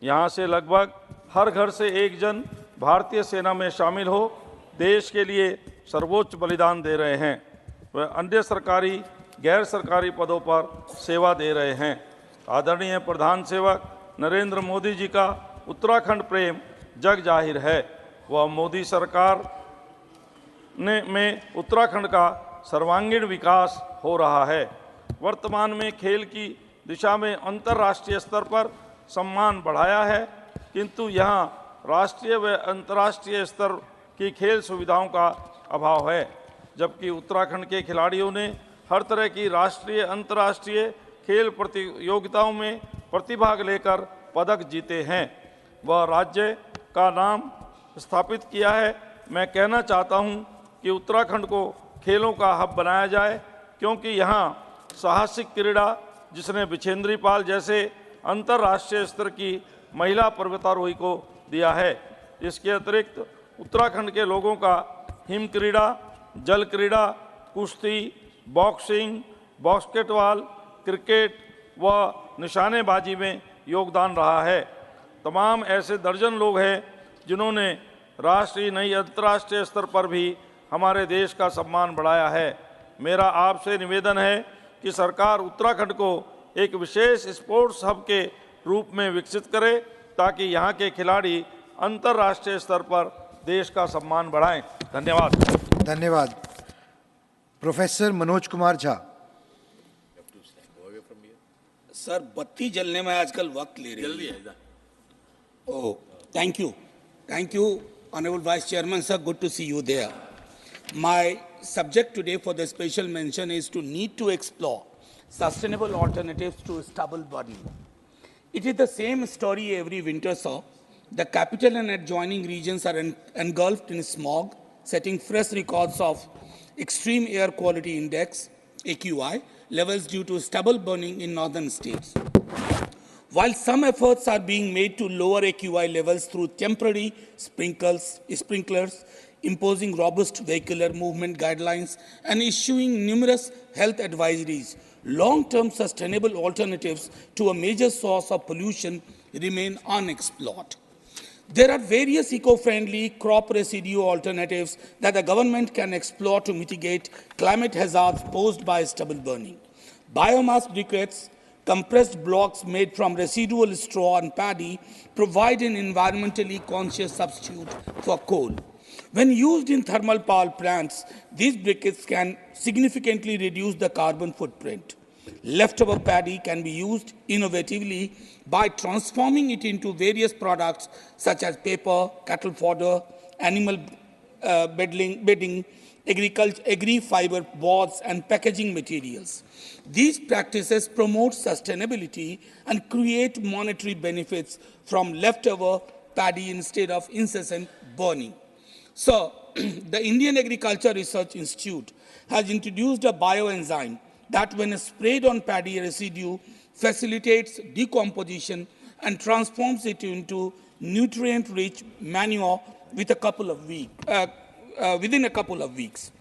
यहाँ से लगभग हर घर से एक जन भारतीय सेना में शामिल हो देश के लिए सर्वोच्च बलिदान दे रहे हैं। वह अन्य सरकारी, गैर सरकारी पदों पर सेवा दे रहे हैं। आदरणीय प्रधान सेवक नरेंद्र मोदी जी का उत्तराखंड प्रेम जग जाहिर है। वह मोदी सरकार में उत्तराखंड का सर्वांगीण विकास हो रहा है। वर्तमान में खेल की दिशा में अंतर्राष्ट्रीय स्तर पर सम्मान बढ़ाया है, किंतु यहाँ राष्ट्रीय व अंतर्राष्ट्रीय स्तर की खेल सुविधाओं का अभाव है। जबकि उत्तराखंड के खिलाड़ियों ने हर तरह की राष्ट्रीय, अंतर्राष्ट्रीय खेल प्रतियोगिताओं में प्रतिभाग लेकर पदक जीते हैं। वह राज्य का नाम स्थापित किया है। मैं कहना चाहता हूँ कि उत्तराखंड को खेलों का हब बनाया जाए, क्योंकि यहाँ साहसिक क्रीड़ा जिसने बिछेंद्री पाल जैसे अंतर्राष्ट्रीय स्तर की महिला पर्वतारोही को दिया है। इसके अतिरिक्त उत्तराखंड के लोगों का हिम क्रीड़ा, जल क्रीड़ा, कुश्ती, बॉक्सिंग, बास्केटबॉल, क्रिकेट व निशानेबाजी में योगदान रहा है। तमाम ऐसे दर्जन लोग हैं जिन्होंने राष्ट्रीय नहीं अंतर्राष्ट्रीय स्तर पर भी हमारे देश का सम्मान बढ़ाया है। मेरा आपसे निवेदन है कि सरकार उत्तराखंड को एक विशेष स्पोर्ट्स हब के रूप में विकसित करे, ताकि यहाँ के खिलाड़ी अंतर्राष्ट्रीय स्तर पर देश का सम्मान बढ़ाएं। धन्यवाद। धन्यवाद। प्रोफेसर मनोज कुमार झा। सर, बत्ती जलने में आजकल वक्त ले रही है। Oh, thank you, Honorable Vice Chairman, sir. Good to see you there. My subject today for the special mention is to need to explore sustainable alternatives to stubble burning. It is the same story every winter, sir. The capital and adjoining regions are engulfed in smog, setting fresh records of extreme air quality index, AQI, levels due to stubble burning in northern states. While some efforts are being made to lower AQI levels through temporary sprinklers, imposing robust vehicular movement guidelines, and issuing numerous health advisories, long-term sustainable alternatives to a major source of pollution remain unexplored. There are various eco-friendly crop residue alternatives that the government can explore to mitigate climate hazards posed by stubble burning. Biomass briquettes, compressed blocks made from residual straw and paddy, provide an environmentally conscious substitute for coal. When used in thermal power plants, these briquettes can significantly reduce the carbon footprint. Leftover paddy can be used innovatively by transforming it into various products such as paper, cattle fodder, animal bedding, agri-fiber boards, and packaging materials. These practices promote sustainability and create monetary benefits from leftover paddy instead of incessant burning. So, the Indian Agriculture Research Institute has introduced a bioenzyme that, when sprayed on paddy residue, facilitates decomposition and transforms it into nutrient-rich manure with within a couple of weeks.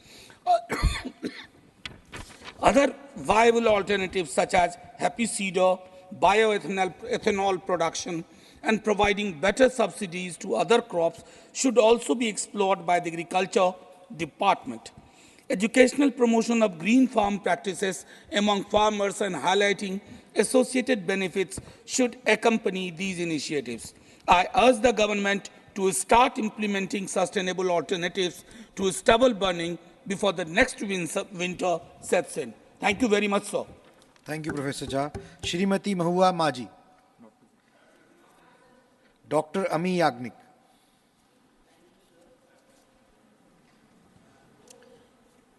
Other viable alternatives such as happy seeder, bioethanol production, and providing better subsidies to other crops should also be explored by the Agriculture Department. Educational promotion of green farm practices among farmers and highlighting associated benefits should accompany these initiatives. I urge the government to start implementing sustainable alternatives to stubble burning before the next winter sets in. Thank you very much, sir. Thank you, Professor Jha. Shrimati Mahua Maji. Dr. Ami Yagnik.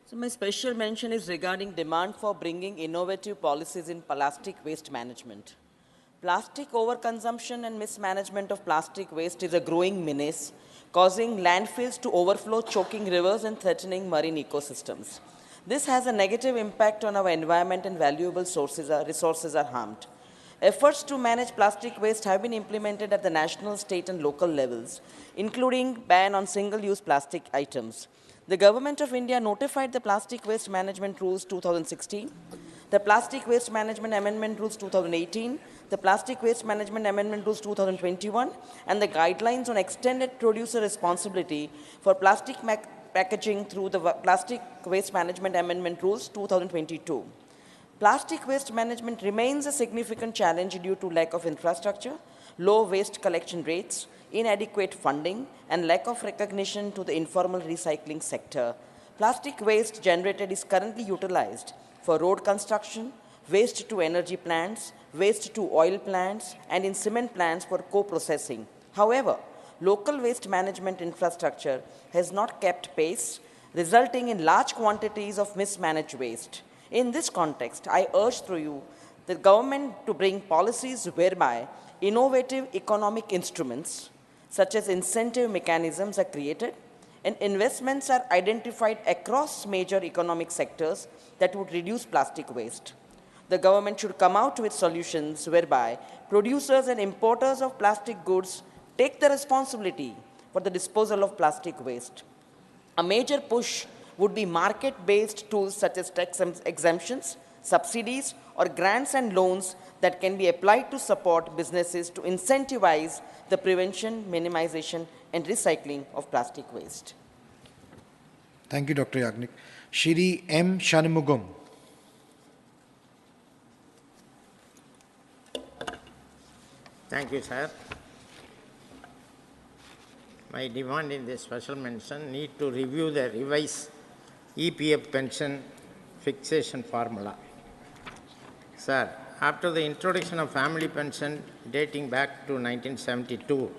So my special mention is regarding demand for bringing innovative policies in plastic waste management. Plastic overconsumption and mismanagement of plastic waste is a growing menace, causing landfills to overflow, choking rivers and threatening marine ecosystems. This has a negative impact on our environment and valuable resources are harmed. Efforts to manage plastic waste have been implemented at the national, state and local levels, including ban on single-use plastic items. The Government of India notified the Plastic Waste Management Rules 2016, the Plastic Waste Management Amendment Rules 2018, the Plastic Waste Management Amendment Rules 2021, and the guidelines on extended producer responsibility for plastic packaging through the Plastic Waste Management Amendment Rules 2022. Plastic waste management remains a significant challenge due to lack of infrastructure, low waste collection rates, inadequate funding, and lack of recognition to the informal recycling sector. Plastic waste generated is currently utilized for road construction, waste to energy plants, waste to oil plants, and in cement plants for co-processing. However, local waste management infrastructure has not kept pace, resulting in large quantities of mismanaged waste. In this context, I urge through you the government to bring policies whereby innovative economic instruments such as incentive mechanisms are created and investments are identified across major economic sectors that would reduce plastic waste. The government should come out with solutions whereby producers and importers of plastic goods take the responsibility for the disposal of plastic waste. A major push would be market-based tools such as tax exemptions, subsidies, or grants and loans that can be applied to support businesses to incentivize the prevention, minimization, and recycling of plastic waste. Thank you, Dr. Yagnik. Shri M. Shanmugam. Thank you, sir. My demand in this special mention need to review the revised EPF pension fixation formula. Sir, after the introduction of family pension dating back to 1972,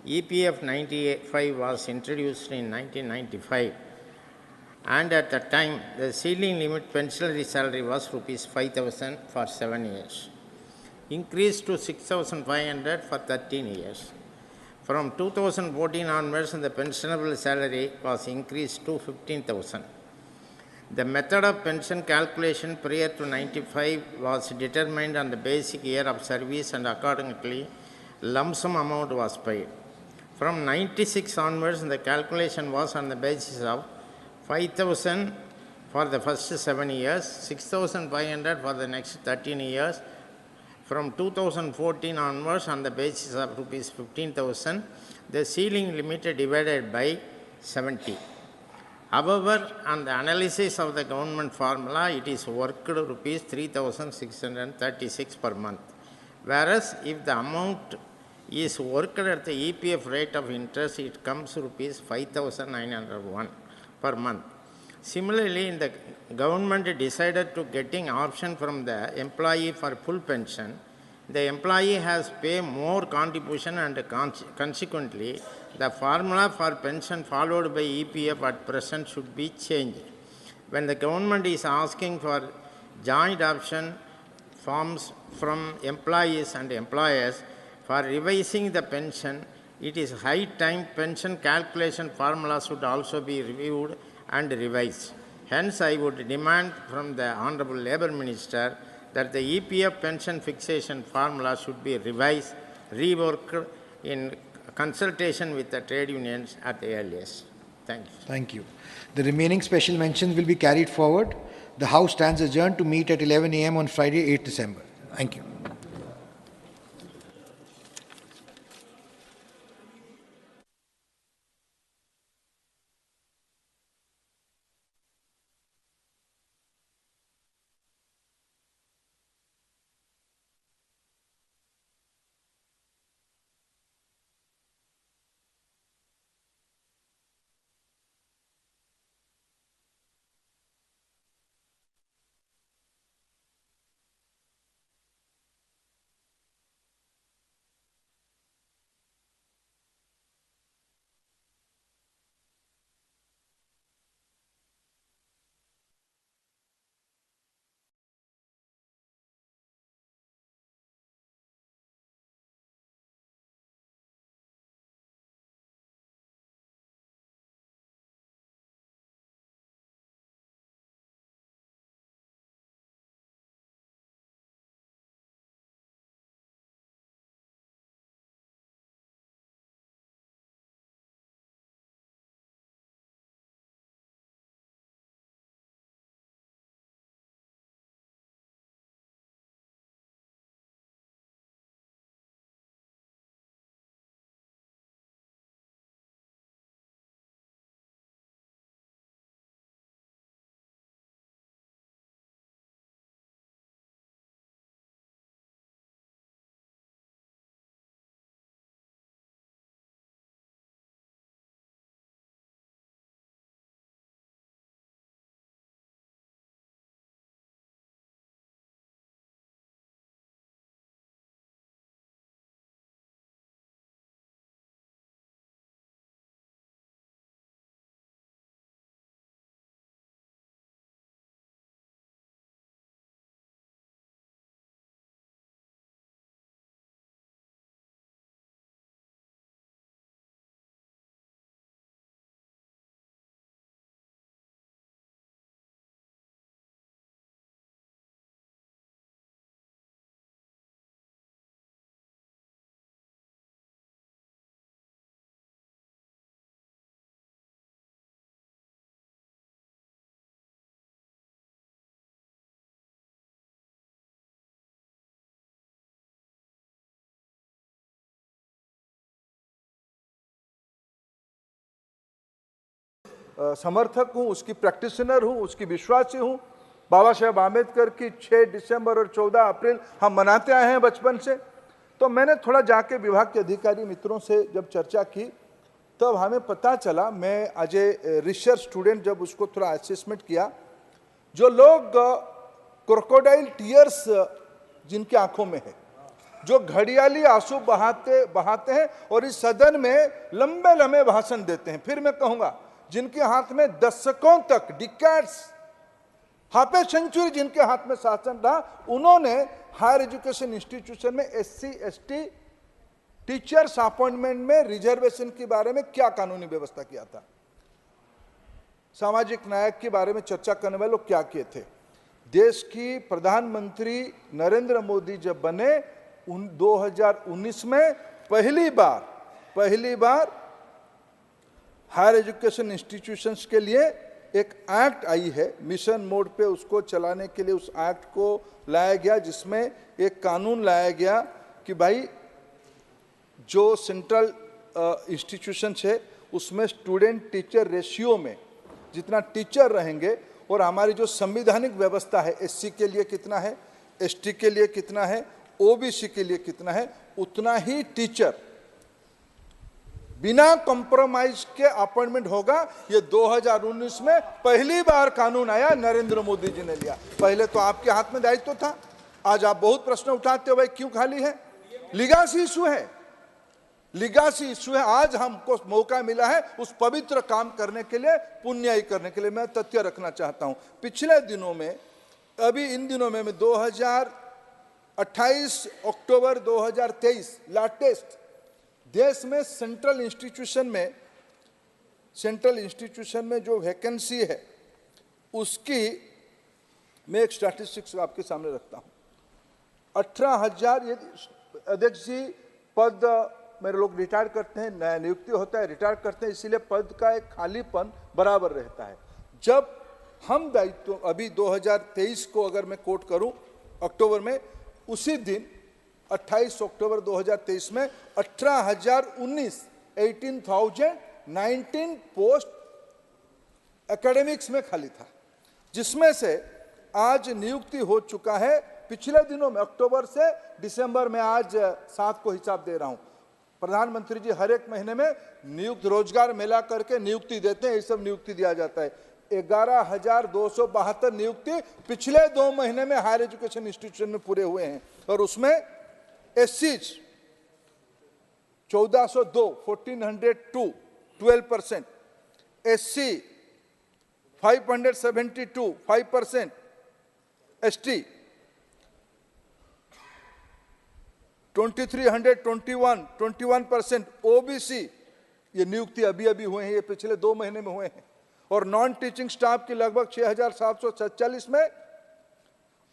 EPF 95 was introduced in 1995, and at the time the ceiling limit pensionary salary was rupees 5,000 for 7 years, increased to 6,500 for 13 years. From 2014 onwards, the pensionable salary was increased to 15,000. The method of pension calculation prior to 95 was determined on the basic year of service, and accordingly, lump sum amount was paid. From 96 onwards, the calculation was on the basis of 5,000 for the first 7 years, 6,500 for the next 13 years. From 2014 onwards, on the basis of rupees 15,000, the ceiling limit divided by 70. However, on the analysis of the government formula, it is worked rupees 3,636 per month. Whereas, if the amount is worked at the EPF rate of interest, it comes rupees 5,901 per month. Similarly, in the government decided to getting option from the employee for full pension, the employee has pay more contribution and consequently, the formula for pension followed by EPF at present should be changed. When the government is asking for joint option forms from employees and employers for revising the pension, it is high time pension calculation formula should also be reviewed and revised. Hence, I would demand from the Honorable Labour Minister that the EPF pension fixation formula should be revised, reworked in consultation with the trade unions at the earliest. Thank you. Thank you. The remaining special mentions will be carried forward. The House stands adjourned to meet at 11 a.m. on Friday, 8 December. Thank you. समर्थक हूं, उसकी practitioner हूं, उसकी विश्वासी हूं। बाबा साहेब आम्बेडकर की 6 दिसंबर और 14 अप्रैल हम मनाते आए हैं बचपन से। तो मैंने थोड़ा जाके विभाग के अधिकारी मित्रों से जब चर्चा की तब हमें पता चला, मैं एज ए रिसर्च स्टूडेंट जब उसको थोड़ा असेसमेंट किया, जो लोग क्रोकोडाइल टीयर्स जिनकी आंखों में है, जो घड़ियाली आंसू बहाते हैं और इस सदन में लंबे लंबे भाषण देते हैं, फिर मैं कहूंगा जिनके हाथ में दशकों तक, डिकेड्स, हाफ ए सेंचुरी जिनके हाथ में शासन रहा, उन्होंने हायर एजुकेशन इंस्टीट्यूशन में SC ST टीचर्स अपॉइंटमेंट में रिजर्वेशन के बारे में क्या कानूनी व्यवस्था किया था, सामाजिक न्याय के बारे में चर्चा करने वाले लोग क्या किए थे। देश की प्रधानमंत्री नरेंद्र मोदी जब बने 2019 में पहली बार हायर एजुकेशन इंस्टीट्यूशंस के लिए एक एक्ट आई है, मिशन मोड पे उसको चलाने के लिए उस एक्ट को लाया गया, जिसमें एक कानून लाया गया कि भाई जो सेंट्रल इंस्टीट्यूशंस है उसमें स्टूडेंट टीचर रेशियो में जितना टीचर रहेंगे और हमारी जो संवैधानिक व्यवस्था है, SC के लिए कितना है, ST के लिए कितना है, OBC के लिए कितना है, उतना ही टीचर बिना कॉम्प्रोमाइज के अपॉइंटमेंट होगा। ये 2019 में पहली बार कानून आया, नरेंद्र मोदी जी ने लिया। पहले तो आपके हाथ में दायित्व था। आज आप बहुत प्रश्न उठाते हो, भाई क्यों खाली है? लीगासी इशू है, लीगासी इशू है। आज हमको मौका मिला है उस पवित्र काम करने के लिए, पुण्याई करने के लिए। मैं तथ्य रखना चाहता हूं, पिछले दिनों में, अभी इन दिनों में 2028 अक्टूबर 2023 लेटेस्ट देश में सेंट्रल इंस्टीट्यूशन में जो वैकेंसी है उसकी मैं एक स्टैटिस्टिक्स आपके सामने रखता हूं। 18,000 ये अध्यक्ष जी पद मेरे लोग रिटायर करते हैं, नया नियुक्ति होता है, रिटायर करते हैं, इसीलिए पद का एक खालीपन बराबर रहता है। जब हम दायित्व अभी 2023 को अगर मैं कोट करूं अक्टूबर में, उसी दिन 28 अक्टूबर 2023 में 18,019 पोस्ट एकेडमिक्स में खाली था, जिसमें से आज नियुक्ति हो चुका है पिछले दिनों में, अक्टूबर से दिसंबर में, आज 7 को हिसाब दे रहा हूं। प्रधानमंत्री जी हर एक महीने में नियुक्त रोजगार मेला करके नियुक्ति देते हैं, ये सब नियुक्ति दिया जाता है। 11,272 नियुक्ति पिछले 2 महीने में हायर एजुकेशन इंस्टीट्यूशन में पूरे हुए हैं। और उसमें एससीज 1402 1402 12%, एससी 572 5%, एसटी 2321 21%, ओबीसी ये नियुक्ति अभी अभी हुए हैं, ये पिछले 2 महीने में हुए हैं। और नॉन टीचिंग स्टाफ की लगभग 6,747 में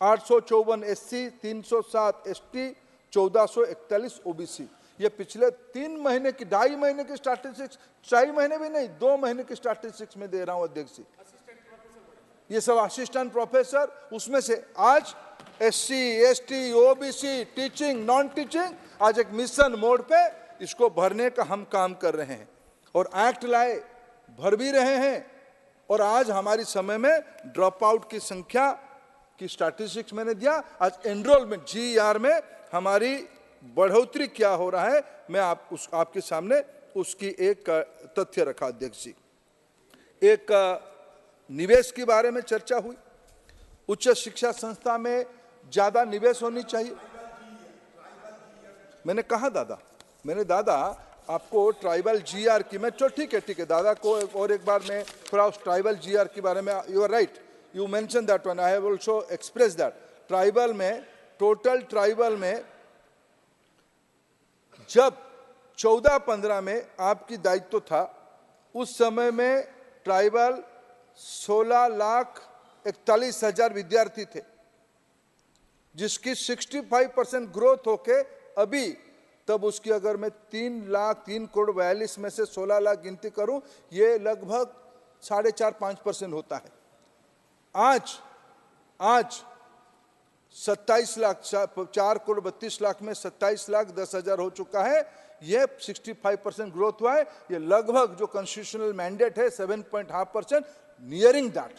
854 एससी, 307 एसटी, 1441 ओबीसी। ये पिछले 3 महीने की, 2.5 महीने की स्टैटिस्टिक्स, 4 महीने भी नहीं, 2 महीने की स्टैटिस्टिक्स में दे रहा हूं अध्यक्ष जी। ये सब असिस्टेंट प्रोफेसर, उसमें से आज SC, ST, OBC, teaching, non teaching, आज एक मिशन मोड पे इसको भरने का हम काम कर रहे हैं। और एक्ट लाए, भर भी रहे हैं। और आज हमारी समय में ड्रॉप आउट की संख्या की स्टैटिस्टिक्स मैंने दिया। आज एनरोलमेंट जीईआर में हमारी बढ़ोतरी क्या हो रहा है, मैं आपके सामने उसकी एक तथ्य रखा अध्यक्ष जी। एक निवेश के बारे में चर्चा हुई। उच्च शिक्षा संस्था में ज्यादा निवेश होनी चाहिए। मैंने कहा दादा आपको ट्राइबल जीआर की, मैं ठीक है दादा को और एक बार मैं थोड़ा उस ट्राइबल जीआर के बारे में, you are right, you mention that one, I have also express that. Tribal में, टोटल ट्राइबल में जब 14-15 में आपकी दायित्व था, उस समय में ट्राइबल 16,41,000 विद्यार्थी थे, जिसकी 65% ग्रोथ होके अभी तब उसकी अगर मैं 3,42,000 में से 16 लाख गिनती करूं, ये लगभग 4.5-5% होता है। आज 27 लाख, 4,32,00,000 में 27,10,000 हो चुका है। ये 65% ग्रोथ हुआ है। ये लगभग जो कॉन्स्टिट्यूशनल मैंडेट है 7.5%, नियरिंग दैट।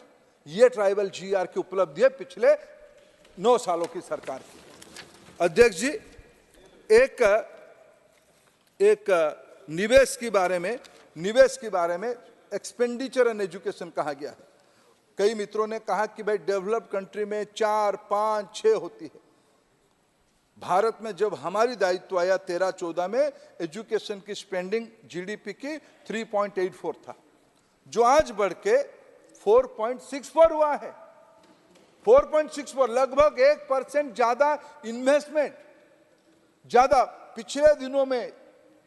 ये ट्राइबल जीआर की उपलब्धि है पिछले 9 सालों की सरकार की। अध्यक्ष जी, एक निवेश के बारे में एक्सपेंडिचर एंड एजुकेशन कहा गया है। कई मित्रों ने कहा कि भाई डेवलप्ड कंट्री में 4, 5, 6 होती है। भारत में जब हमारी दायित्व आया 13-14 में, एजुकेशन की स्पेंडिंग जीडीपी की 3.84 था, जो आज बढ़ के 4.64 हुआ है। 4.64, लगभग 1% ज्यादा इन्वेस्टमेंट, ज्यादा। पिछले दिनों में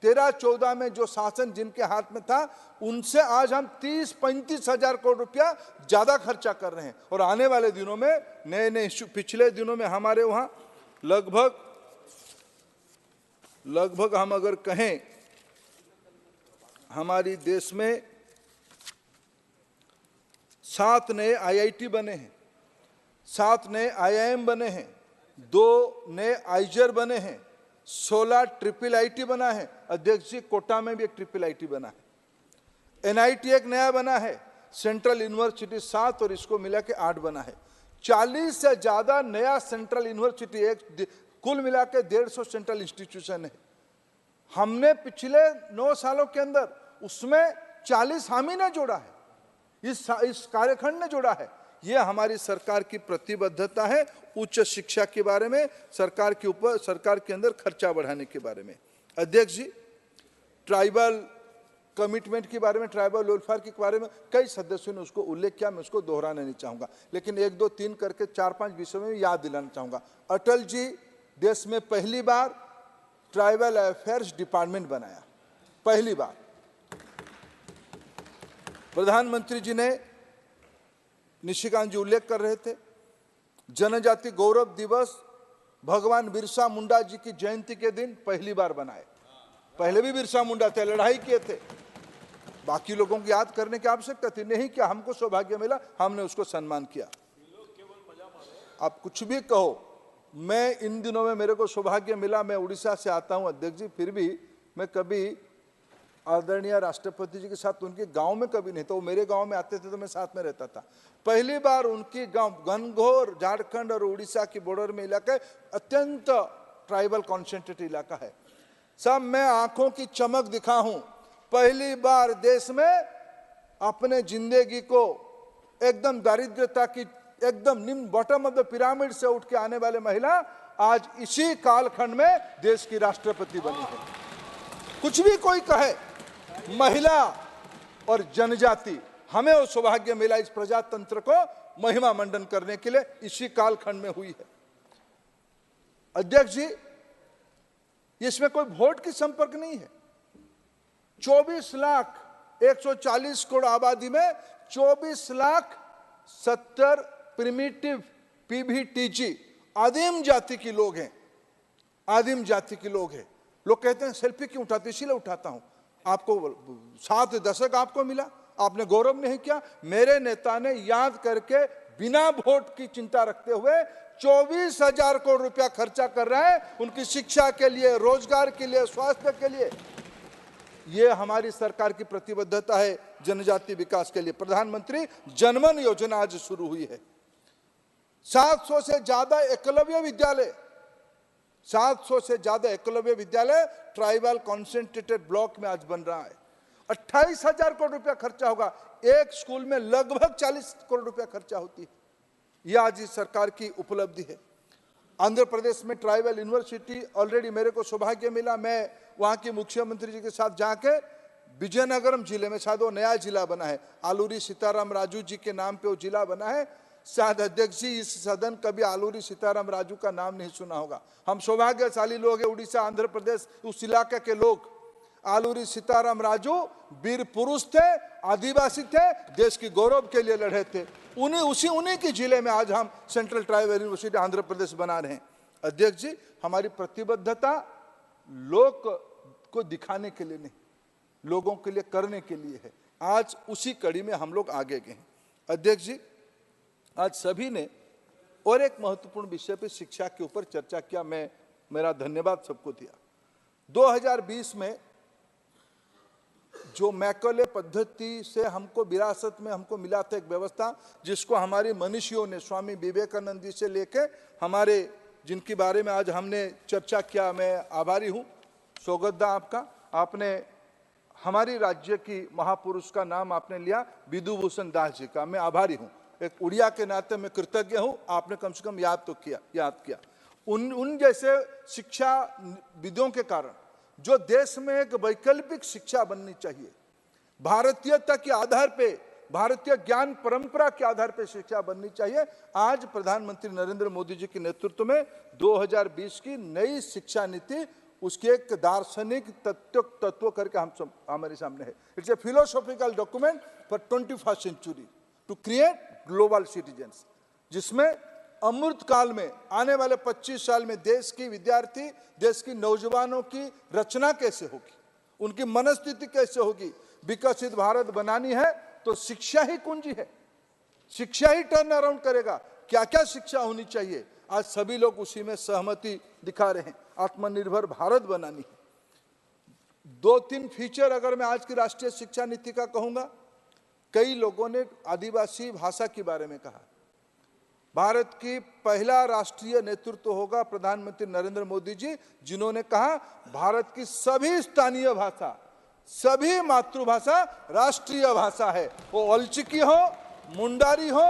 13-14 में जो शासन जिनके हाथ में था, उनसे आज हम 30-35 हजार करोड़ रुपया ज्यादा खर्चा कर रहे हैं। और आने वाले दिनों में नए पिछले दिनों में हमारे वहां लगभग हम अगर कहें, हमारी देश में 7 नए आईआईटी बने हैं, 7 नए आईआईएम बने हैं, 2 नए आईजर बने हैं, 16 ट्रिपल आईटी बना है। अध्यक्ष जी, कोटा में भी एक ट्रिपल आईटी बना है, एनआईटी एक नया बना है, सेंट्रल यूनिवर्सिटी 7 और इसको मिला के 8 बना है। 40 से ज्यादा नया सेंट्रल यूनिवर्सिटी, एक कुल मिला के 150 सेंट्रल इंस्टीट्यूशन है। हमने पिछले 9 सालों के अंदर उसमें 40 हामी ने जोड़ा है, इस कार्यखंड ने जोड़ा है। यह हमारी सरकार की प्रतिबद्धता है उच्च शिक्षा के बारे में, सरकार के अंदर खर्चा बढ़ाने के बारे में। अध्यक्ष जी, ट्राइबल कमिटमेंट के बारे में, ट्राइबल वेलफेयर के बारे में कई सदस्यों ने उसको उल्लेख किया, मैं उसको दोहराना नहीं चाहूंगा, लेकिन 1, 2, 3 करके 4-5 विषयों में याद दिलाना चाहूंगा। अटल जी देश में पहली बार ट्राइबल अफेयर्स डिपार्टमेंट बनाया, पहली बार। प्रधानमंत्री जी ने, निशिकांत जी उल्लेख कर रहे थे, जनजाति गौरव दिवस भगवान बिरसा मुंडा जी की जयंती के दिन पहली बार बनाए। पहले भी बिरसा मुंडा थे, लड़ाई किए थे, बाकी लोगों को याद करने की आवश्यकता थी, नहीं क्या हमको सौभाग्य मिला, हमने उसको सम्मान किया। आप कुछ भी कहो, मैं इन दिनों में मेरे को सौभाग्य मिला, मैं उड़ीसा से आता हूं अध्यक्ष जी, फिर भी मैं कभी आदरणीय राष्ट्रपति जी के साथ उनके गांव में कभी नहीं, तो वो मेरे गांव में आते थे तो मैं साथ में रहता था। पहली बार उनकी गांव घनघोर झारखंड और उड़ीसा की बॉर्डर में इलाका, अत्यंत ट्राइबल कॉन्सेंट्रेटेड इलाका है। सब मैं आंखों की चमक दिखा हूं, पहली बार देश में अपने जिंदगी को एकदम दारिद्र्यता की एकदम निम्न बॉटम ऑफ द पिरामिड से उठ के आने वाले महिला आज इसी कालखंड में देश की राष्ट्रपति बनी है। कुछ भी कोई कहे, महिला और जनजाति, हमें वो सौभाग्य मिला इस प्रजातंत्र को महिमा मंडन करने के लिए, इसी कालखंड में हुई है। अध्यक्ष जी, इसमें कोई वोट की संपर्क नहीं है। 24,140 करोड़ आबादी में 24,70,000 प्रिमिटिव पीबीटीजी आदिम जाति के लोग हैं, आदिम जाति के लोग हैं। लोग कहते हैं सेल्फी क्यों उठाते, इसीलिए उठाता हूं। आपको 7 दशक आपको मिला, आपने गौरव नहीं किया। मेरे नेता ने याद करके बिना वोट की चिंता रखते हुए 24,000 करोड़ रुपया खर्चा कर रहा है उनकी शिक्षा के लिए, रोजगार के लिए, स्वास्थ्य के लिए। यह हमारी सरकार की प्रतिबद्धता है जनजाति विकास के लिए। प्रधानमंत्री जनमन योजना आज शुरू हुई है। 700 से ज्यादा एकलव्य विद्यालय, 700 से ज्यादा एकलव्य विद्यालय ट्राइबल कॉन्सेंट्रेटेड ब्लॉक में आज बन रहा है। 28,000 करोड़ रुपया खर्चा होगा, एक स्कूल में लगभग 40 करोड़ रुपया खर्चा होती है। यह आज इस सरकार की उपलब्धि है। आंध्र प्रदेश में ट्राइबल यूनिवर्सिटी ऑलरेडी मेरे को सौभाग्य मिला, मैं वहां के मुख्यमंत्री जी के साथ जाके विजयनगरम जिले में, शायद वो नया जिला बना है, आलूरी सीताराम राजू जी के नाम पे वो जिला बना है। शायद अध्यक्ष जी इस सदन कभी आलूरी सीताराम राजू का नाम नहीं सुना होगा। हम सौभाग्यशाली लोग हैं, उड़ीसा, आंध्र प्रदेश, उस इलाके के लोग। आलूरी सीताराम राजू वीर पुरुष थे, आदिवासी थे, देश की गौरव के लिए लड़े थे। उन्हीं के जिले में आज हम central tribal university Andhra Pradesh बना रहे हैं। अध्यक्ष जी, हमारी प्रतिबद्धता लोग को दिखाने के लिए नहीं, लोगों के लिए करने के लिए है। आज उसी कड़ी में हम लोग आगे गए हैं। अध्यक्ष जी, आज सभी ने और एक महत्वपूर्ण विषय पर शिक्षा के ऊपर चर्चा किया, मैं मेरा धन्यवाद सबको दिया। 2020 में जो मैकले पद्धति से हमको विरासत में हमको मिला था एक व्यवस्था, जिसको हमारे मनीषियों ने, स्वामी विवेकानंद जी से लेके हमारे, जिनके बारे में आज हमने चर्चा किया, मैं आभारी हूँ। सौगतदा आपका, आपने हमारी राज्य की महापुरुष का नाम आपने लिया, विधुभूषण दास जी का, मैं आभारी हूँ। एक उड़िया के नाते मैं कृतज्ञ हूँ, आपने कम से कम याद किया। उन जैसे शिक्षा विदों के कारण जो देश में एक वैकल्पिक शिक्षा बननी चाहिए, भारतीयता के आधार पे, भारतीय ज्ञान परंपरा के आधार पे शिक्षा बननी चाहिए। आज प्रधानमंत्री नरेंद्र मोदी जी के नेतृत्व में 2020 की नई शिक्षा नीति, उसके एक दार्शनिक तत्व करके हमारे सामने है। It's a philosophical document for 21st century to create global citizens, जिसमें अमृत काल में आने वाले 25 साल में देश की विद्यार्थी, देश की नौजवानों की रचना कैसे होगी, उनकी मनस्थिति कैसे होगी। विकसित भारत बनानी है तो शिक्षा ही कुंजी है, शिक्षा ही टर्न अराउंड करेगा। क्या क्या शिक्षा होनी चाहिए, आज सभी लोग उसी में सहमति दिखा रहे हैं। आत्मनिर्भर भारत बनानी है। 2-3 फीचर अगर मैं आज की राष्ट्रीय शिक्षा नीति का कहूंगा, कई लोगों ने आदिवासी भाषा के बारे में कहा। भारत की पहला राष्ट्रीय नेतृत्व होगा प्रधानमंत्री नरेंद्र मोदी जी, जिन्होंने कहा भारत की सभी स्थानीय भाषा, सभी मातृभाषा राष्ट्रीय भाषा है। वो अलचिकी हो, मुंडारी हो,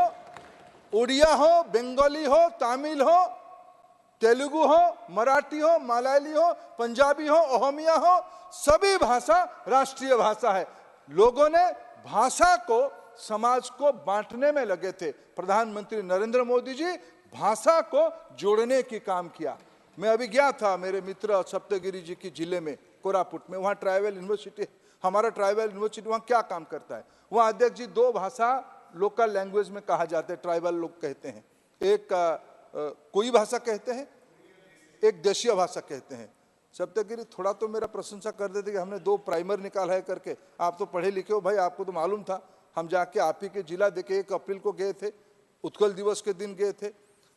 उड़िया हो, बंगाली हो, तमिल हो, तेलुगु हो, मराठी हो, मलयाली हो, पंजाबी हो, ओहमिया हो, सभी भाषा राष्ट्रीय भाषा है। लोगों ने भाषा को, समाज को बांटने में लगे थे। प्रधानमंत्री नरेंद्र मोदी जी भाषा को जोड़ने की काम किया। मैं अभी गया था मेरे मित्र सप्तगिरी जी की जिले में, कोरापुट में, वहाँ ट्राइबल यूनिवर्सिटी, हमारा ट्राइबल यूनिवर्सिटी वहाँ क्या काम करता है। वहाँ अध्यक्ष जी 2 भाषा लोकल लैंग्वेज में कहा जाता है, ट्राइबल लोग कहते हैं। एक कोई भाषा कहते हैं, एक देशीय भाषा कहते हैं। सप्तगिरी थोड़ा तो मेरा प्रशंसा कर देते कि हमने 2 प्राइमर निकाला है करके। आप तो पढ़े लिखे हो भाई, आपको तो मालूम था। हम जाके आप ही के जिला देखे 1 अप्रैल को गए थे, उत्कल दिवस के दिन गए थे।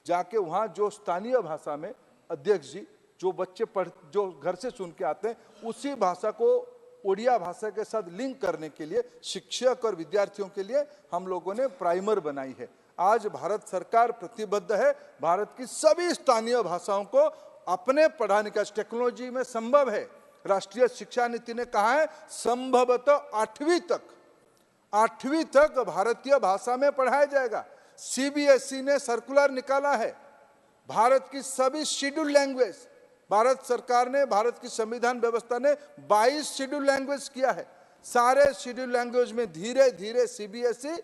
जाके वहाँ जो स्थानीय भाषा में अध्यक्ष जी जो बच्चे जो घर से सुन के आते हैं, उसी भाषा को उड़िया भाषा के साथ लिंक करने के लिए शिक्षक और विद्यार्थियों के लिए हम लोगों ने प्राइमर बनाई है। आज भारत सरकार प्रतिबद्ध है भारत की सभी स्थानीय भाषाओं को अपने पढ़ाने का। टेक्नोलॉजी में संभव है, राष्ट्रीय शिक्षा नीति ने कहा है संभवतः 8वीं तक भारतीय भाषा में पढ़ाया जाएगा। सीबीएसई ने सर्कुलर निकाला है, भारत की सभी शेड्यूल लैंग्वेज, भारत सरकार ने, भारत की संविधान व्यवस्था ने 22 शेड्यूल लैंग्वेज किया है। सारे शेड्यूल लैंग्वेज में धीरे धीरे सीबीएसई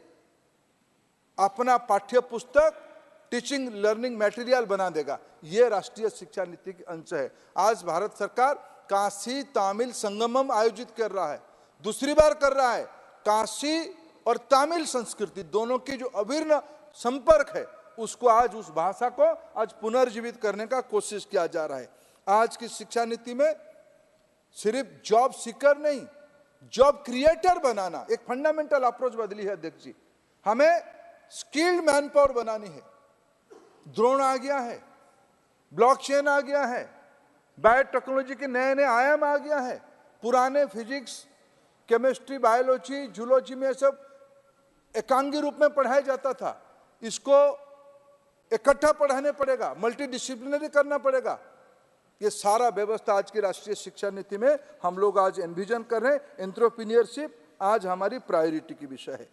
अपना पाठ्य पुस्तक, टीचिंग लर्निंग मटेरियल बना देगा। यह राष्ट्रीय शिक्षा नीति की अंश है। आज भारत सरकार काशी तमिल संगमम आयोजित कर रहा है, दूसरी बार कर रहा है। काशी और तमिल संस्कृति दोनों की जो अभिन्न संपर्क है, उसको आज, उस भाषा को आज पुनर्जीवित करने का कोशिश किया जा रहा है। आज की शिक्षा नीति में सिर्फ जॉब सीकर नहीं, जॉब क्रिएटर बनाना, एक फंडामेंटल अप्रोच बदली है अध्यक्ष जी। हमें स्किल्ड मैन पावर बनानी है। ड्रोन आ गया है, ब्लॉकचेन आ गया है, बायोटेक्नोलॉजी के नए नए आयाम आ गया है। पुराने फिजिक्स, केमिस्ट्री, बायोलॉजी, जूलॉजी में सब एकांगी रूप में पढ़ाया जाता था। इसको इकट्ठा पढ़ाने पड़ेगा, मल्टी डिसिप्लिनरी करना पड़ेगा। ये सारा व्यवस्था आज की राष्ट्रीय शिक्षा नीति में हम लोग आज एनविजन कर रहे हैं। एंटरप्रेन्योरशिप आज हमारी प्रायोरिटी की विषय है।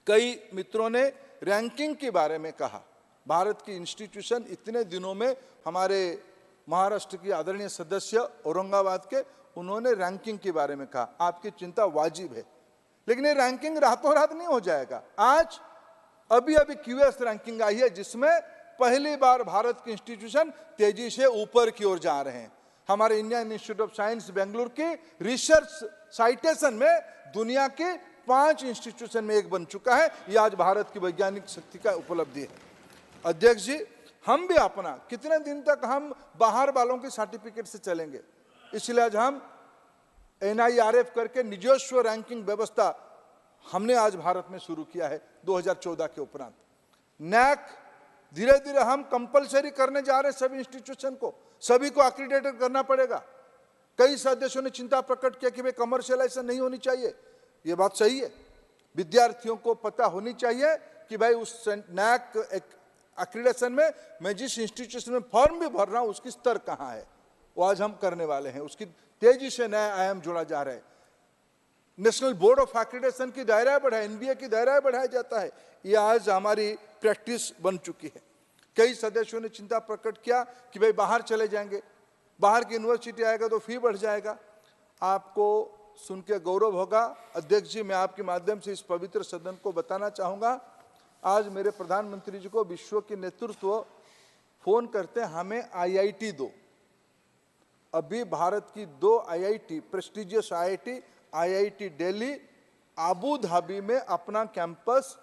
कई मित्रों ने रैंकिंग के बारे में कहा। भारत की इंस्टीट्यूशन इतने दिनों में, हमारे महाराष्ट्र की आदरणीय सदस्य औरंगाबाद के, उन्होंने रैंकिंग के बारे में कहा। आपकी चिंता वाजिब है, लेकिन ये रैंकिंग रातों रात नहीं हो जाएगा। आज अभी क्यूएस रैंकिंग आई है, जिसमें पहली बार भारत की इंस्टीट्यूशन तेजी से ऊपर की ओर जा रहे हैं। हमारे Indian institute of science Bengaluru की रिसर्च साइटेशन में दुनिया के 5 इंस्टीट्यूशन में एक बन चुका है। यह आज भारत की वैज्ञानिक शक्ति का उपलब्धि है। अध्यक्ष जी, हम भी अपना, कितने दिन तक हम बाहर वालों के सर्टिफिकेट से चलेंगे, इसलिए आज हम NIRF करके निजस्व रैंकिंग व्यवस्था हमने आज भारत में शुरू किया है 2014 के उपरांत। नैक धीरे धीरे हम कंपलसरी करने जा रहे हैं सभी इंस्टीट्यूशन को, सभी को एक्रीडेटेड करना पड़ेगा। कई सदस्यों ने चिंता प्रकट किया कि भाई कमर्शियलाइजेशन नहीं होनी चाहिए। ये बात सही है। विद्यार्थियों को पता होनी चाहिए कि भाई उस नैक एक्रीडेशन में मैं जिस इंस्टीट्यूशन में फॉर्म भी भर रहा हूं उसकी स्तर कहां है, वो आज हम करने वाले हैं। उसकी तेजी से नया आयाम जोड़ा जा रहा है। नेशनल बोर्ड ऑफ एक्रीडेशन की दायरा बढ़ाया, NBA की दायरा बढ़ाया जाता है। ये आज हमारी प्रैक्टिस बन चुकी है। कई सदस्यों ने चिंता प्रकट किया कि भाई बाहर चले जाएंगे, बाहर की यूनिवर्सिटी आएगा तो फी बढ़ जाएगा। आपको सुन के गौरव होगा अध्यक्ष जी, मैं आपके माध्यम से इस पवित्र सदन को बताना चाहूँगा, आज मेरे प्रधानमंत्री जी को विश्व के नेतृत्व फोन करते हैं, हमें IIT दो। अभी भारत की 2 IIT, prestigious IIT Delhi, Abu Dhabi में अपना कैंपस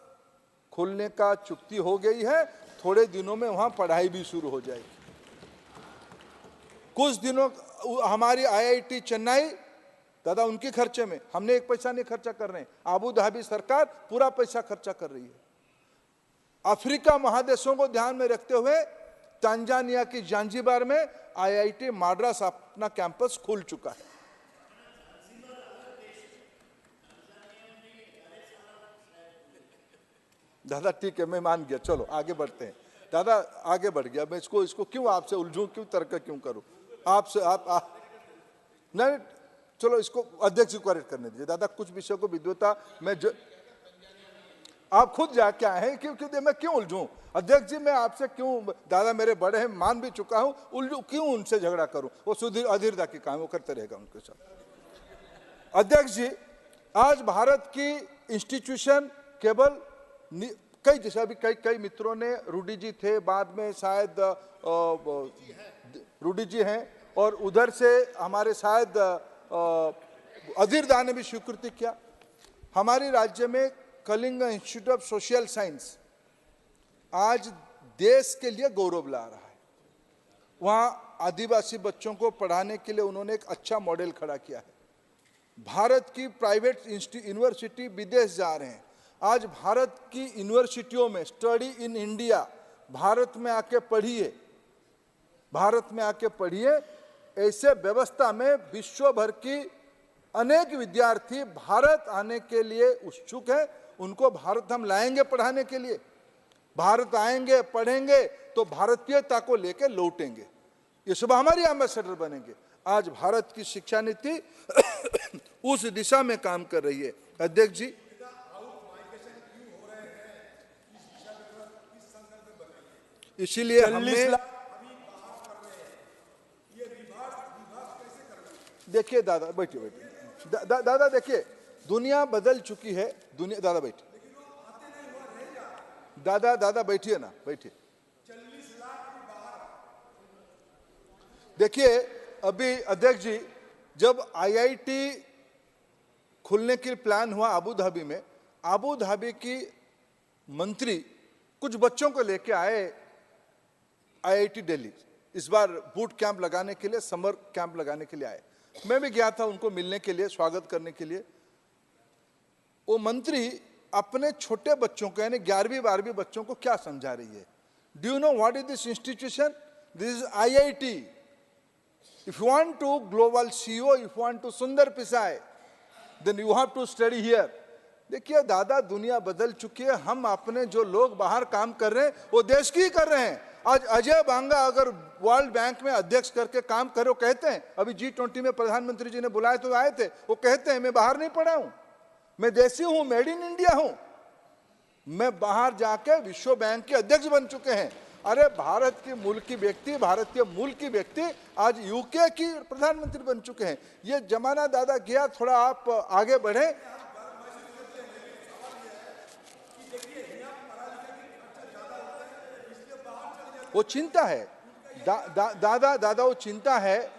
खोलने का चुक्ति हो गई है। थोड़े दिनों में वहां पढ़ाई भी शुरू हो जाएगी। कुछ दिनों हमारी IIT चेन्नई, दादा उनके खर्चे में, हमने एक पैसा नहीं खर्चा कर रहे हैं, अबू धाबी सरकार पूरा पैसा खर्चा कर रही है। अफ्रीका महादेशों को ध्यान में रखते हुए तंजानिया की जांजिबार में IIT मद्रास अपना कैंपस खोल चुका है। दादा ठीक है, मैं मान गया, चलो आगे बढ़ते हैं। दादा आगे बढ़ गया, मैं इसको क्यों आपसे उलझूं, क्यों तर्क क्यों करूं आपसे? आप नहीं, चलो इसको अध्यक्ष को करेक्ट करने दीजिए। दादा कुछ विषयों को विद्वता आप खुद जाके आए हैं, क्यों मैं क्यों उलझूं? अध्यक्ष जी मैं आपसे क्यों, दादा मेरे बड़े हैं, मान भी चुका हूं, उलझू क्यों उनसे झगड़ा करूं? वो सुधीर अधीरता की काम वो करते रहेगा उनके साथ। अध्यक्ष जी आज भारत की इंस्टीट्यूशन केवल कई, जैसे अभी कई मित्रों ने, रूडी जी थे, बाद में शायद रूडी जी हैं, और उधर से हमारे शायद अधीरदा ने भी स्वीकृति किया। हमारे राज्य में Kalinga institute of social science आज देश के लिए गौरव ला रहा है। वहां आदिवासी बच्चों को पढ़ाने के लिए उन्होंने एक अच्छा मॉडल खड़ा किया है। भारत की प्राइवेट यूनिवर्सिटी विदेश जा रहे हैं। आज भारत की यूनिवर्सिटियों में स्टडी इन इंडिया, भारत में आके पढ़िए, भारत में आके पढ़िए, ऐसे व्यवस्था में विश्व भर की अनेक विद्यार्थी भारत आने के लिए उत्सुक है। उनको भारत हम लाएंगे पढ़ाने के लिए। भारत आएंगे, पढ़ेंगे तो भारतीयता को लेकर लौटेंगे। ये सब हमारी एम्बेसडर बनेंगे। आज भारत की शिक्षा नीति उस दिशा में काम कर रही है। अध्यक्ष जी इसीलिए हमने, देखिए दादा बैठिए, दादा देखिए दुनिया बदल चुकी है, दुनिया, दादा बैठिए, दादा बैठिए ना, बैठिए। देखिए अभी अध्यक्ष जी जब आईआईटी खुलने के प्लान हुआ अबू धाबी में, अबू धाबी की मंत्री कुछ बच्चों को लेके आए आईआईटी दिल्ली, इस बार बूट कैंप लगाने के लिए, समर कैंप लगाने के लिए आए। मैं भी गया था उनको मिलने के लिए, स्वागत करने के लिए। वो मंत्री अपने छोटे बच्चों को, यानी 11वीं 12वीं बच्चों को क्या समझा रही है? Do you know what is this institution? This is IIT. If you want to global CEO, if you want to Sundar Pichai, then you have to study here. देखिए दादा दुनिया बदल चुकी है। हम अपने जो लोग बाहर काम कर रहे हैं वो देश की ही कर रहे हैं। आज अजय बांगा अगर वर्ल्ड बैंक में अध्यक्ष करके काम करो, कहते हैं, अभी G20 में प्रधानमंत्री जी ने बुलाए तो आए थे, वो कहते हैं मैं बाहर नहीं पढ़ा हूं, मैं देसी हूं, मेड इन इंडिया हूं। मैं बाहर जाके विश्व बैंक के अध्यक्ष बन चुके हैं। अरे भारत के मूल की व्यक्ति, भारतीय मूल की व्यक्ति आज यूके की प्रधानमंत्री बन चुके हैं। ये जमाना दादा गया, थोड़ा आप आगे बढ़े। वो चिंता है दादा वो चिंता है।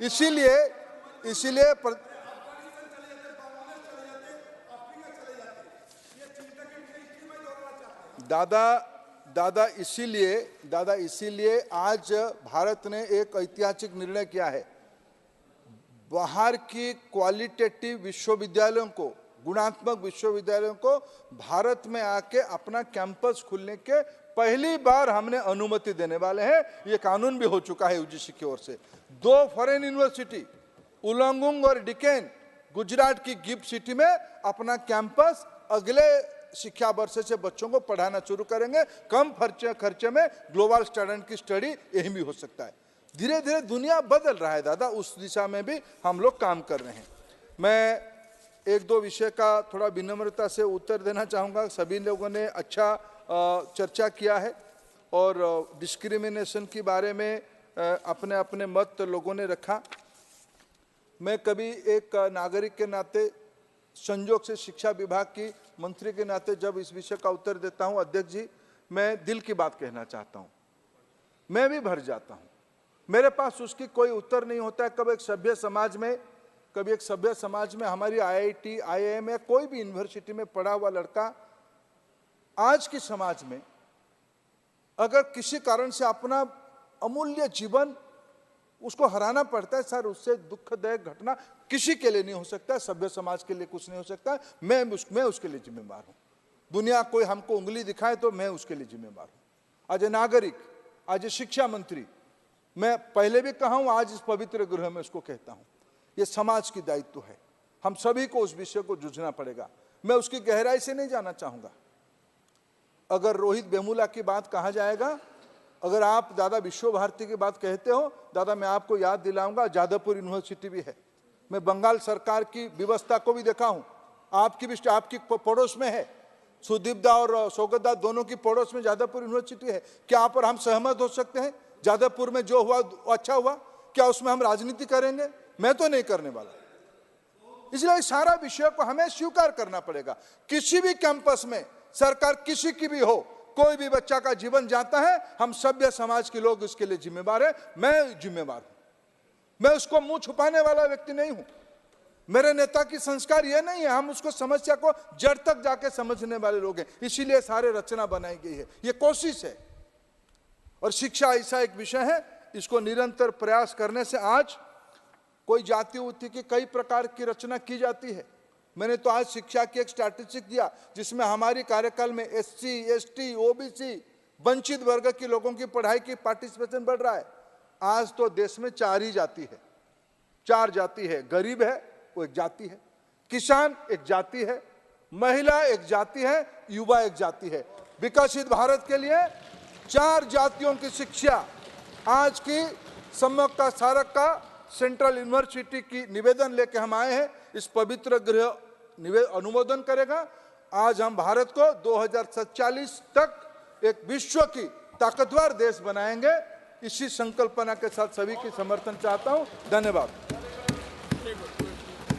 इसीलिए दादा इसीलिए आज भारत ने एक ऐतिहासिक निर्णय किया है। बाहर की क्वालिटेटिव विश्वविद्यालयों को, गुणात्मक विश्वविद्यालयों को भारत में आके अपना कैंपस खुलने के पहली बार हमने अनुमति देने वाले हैं। ये कानून भी हो चुका है यूजीसी की ओर से। 2 फॉरेन यूनिवर्सिटी उलंगुंग और डिकेन गुजरात की गिफ्ट सिटी में अपना कैंपस अगले शिक्षा वर्ष से बच्चों को पढ़ाना शुरू करेंगे। कम खर्चे में ग्लोबल स्टूडेंट की स्टडी यही भी हो सकता है। धीरे धीरे दुनिया बदल रहा है दादा, उस दिशा में भी हम लोग काम कर रहे हैं। मैं 1-2 विषय का थोड़ा विनम्रता से उत्तर देना चाहूँगा। सभी लोगों ने अच्छा चर्चा किया है और डिस्क्रिमिनेशन के बारे में अपने अपने मत लोगों ने रखा। मैं कभी एक नागरिक के नाते, संयोग से शिक्षा विभाग की मंत्री के नाते जब इस विषय का उत्तर देता हूं, अध्यक्ष जी मैं दिल की बात कहना चाहता हूं। मैं भी भर जाता हूं, मेरे पास उसकी कोई उत्तर नहीं होता है। कभी एक सभ्य समाज में हमारी आईआईटी, आईआईएम या कोई भी यूनिवर्सिटी में पढ़ा हुआ लड़का आज की समाज में अगर किसी कारण से अपना अमूल्य जीवन उसको हराना पड़ता है, सर उससे दुखदायक घटना किसी के लिए नहीं हो सकता, सभ्य समाज के लिए कुछ नहीं हो सकता। मैं उसके लिए जिम्मेदार हूं। दुनिया कोई हमको उंगली दिखाए तो मैं उसके लिए जिम्मेदार हूं। आज नागरिक, आज शिक्षा मंत्री, मैं पहले भी कहा हूं, आज इस पवित्र गृह में उसको कहता हूं, ये समाज की दायित्व है। हम सभी को उस विषय को जूझना पड़ेगा। मैं उसकी गहराई से नहीं जाना चाहूँगा। अगर रोहित वेमुला की बात कहा जाएगा, अगर आप दादा विश्व भारती की बात कहते हो, दादा मैं आपको याद दिलाऊंगा जादवपुर यूनिवर्सिटी भी है। मैं बंगाल सरकार की व्यवस्था को भी देखा हूँ, आपकी पड़ोस में है, सुदीप दा और सोगत दा दोनों की पड़ोस में जादवपुर यूनिवर्सिटी है। क्या आप और हम सहमत हो सकते हैं? जादवपुर में जो हुआ अच्छा हुआ, क्या उसमें हम राजनीति करेंगे? मैं तो नहीं करने वाला। इसलिए इस सारा विषय को हमें स्वीकार करना पड़ेगा। किसी भी कैंपस में सरकार किसी की भी हो, कोई भी बच्चा का जीवन जाता है, हम सभ्य समाज के लोग इसके लिए जिम्मेवार है। मैं जिम्मेवार हूं, मैं उसको मुंह छुपाने वाला व्यक्ति नहीं हूं। मेरे नेता की संस्कार ये नहीं है, हम उसको समस्या को जड़ तक जाके समझने वाले लोग हैं। इसीलिए सारे रचना बनाई गई है, ये कोशिश है। और शिक्षा ऐसा एक विषय है, इसको निरंतर प्रयास करने से आज कोई जाति उति की कई प्रकार की रचना की जाती है। मैंने तो आज शिक्षा की एक स्टैटिस्टिक दिया, जिसमें हमारी कार्यकाल में SC, ST, OBC वंचित वर्ग के लोगों की पढ़ाई की पार्टिसिपेशन बढ़ रहा है। आज तो देश में 4 ही जाति है, 4 जाति है। गरीब है वो एक जाति है, किसान एक जाति है, महिला एक जाति है, युवा एक जाति है। विकसित भारत के लिए 4 जातियों की शिक्षा आज की सम्यक का सारक का सेंट्रल यूनिवर्सिटी की निवेदन लेके हम आए हैं। इस पवित्र गृह अनुमोदन करेगा। आज हम भारत को 2047 तक एक विश्व की ताकतवर देश बनाएंगे। इसी संकल्पना के साथ सभी की समर्थन चाहता हूं। धन्यवाद।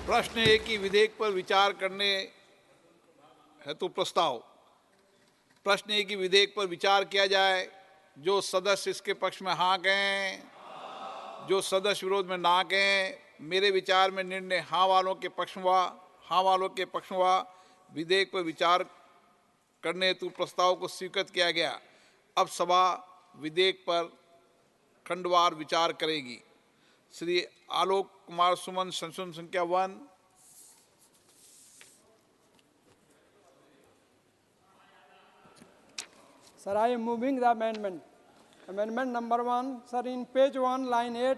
प्रश्न है कि विधेयक पर विचार करने हेतु प्रस्ताव। प्रश्न है कि विधेयक पर विचार किया जाए। जो सदस्य इसके पक्ष में हाँ कहें, जो सदस्य विरोध में ना कहें। मेरे विचार में निर्णय हाँ वालों के पक्ष में हुआ, हाँ वालों के पक्ष में हुआ। विधेयक पर विचार करने हेतु प्रस्ताव को स्वीकृत किया गया। अब सभा विधेयक पर खंडवार विचार करेगी। श्री आलोक कुमार सुमन, संशोधन संख्या 1। Sir, I am moving the amendment. Amendment number 1, sir, in page 1, line 8,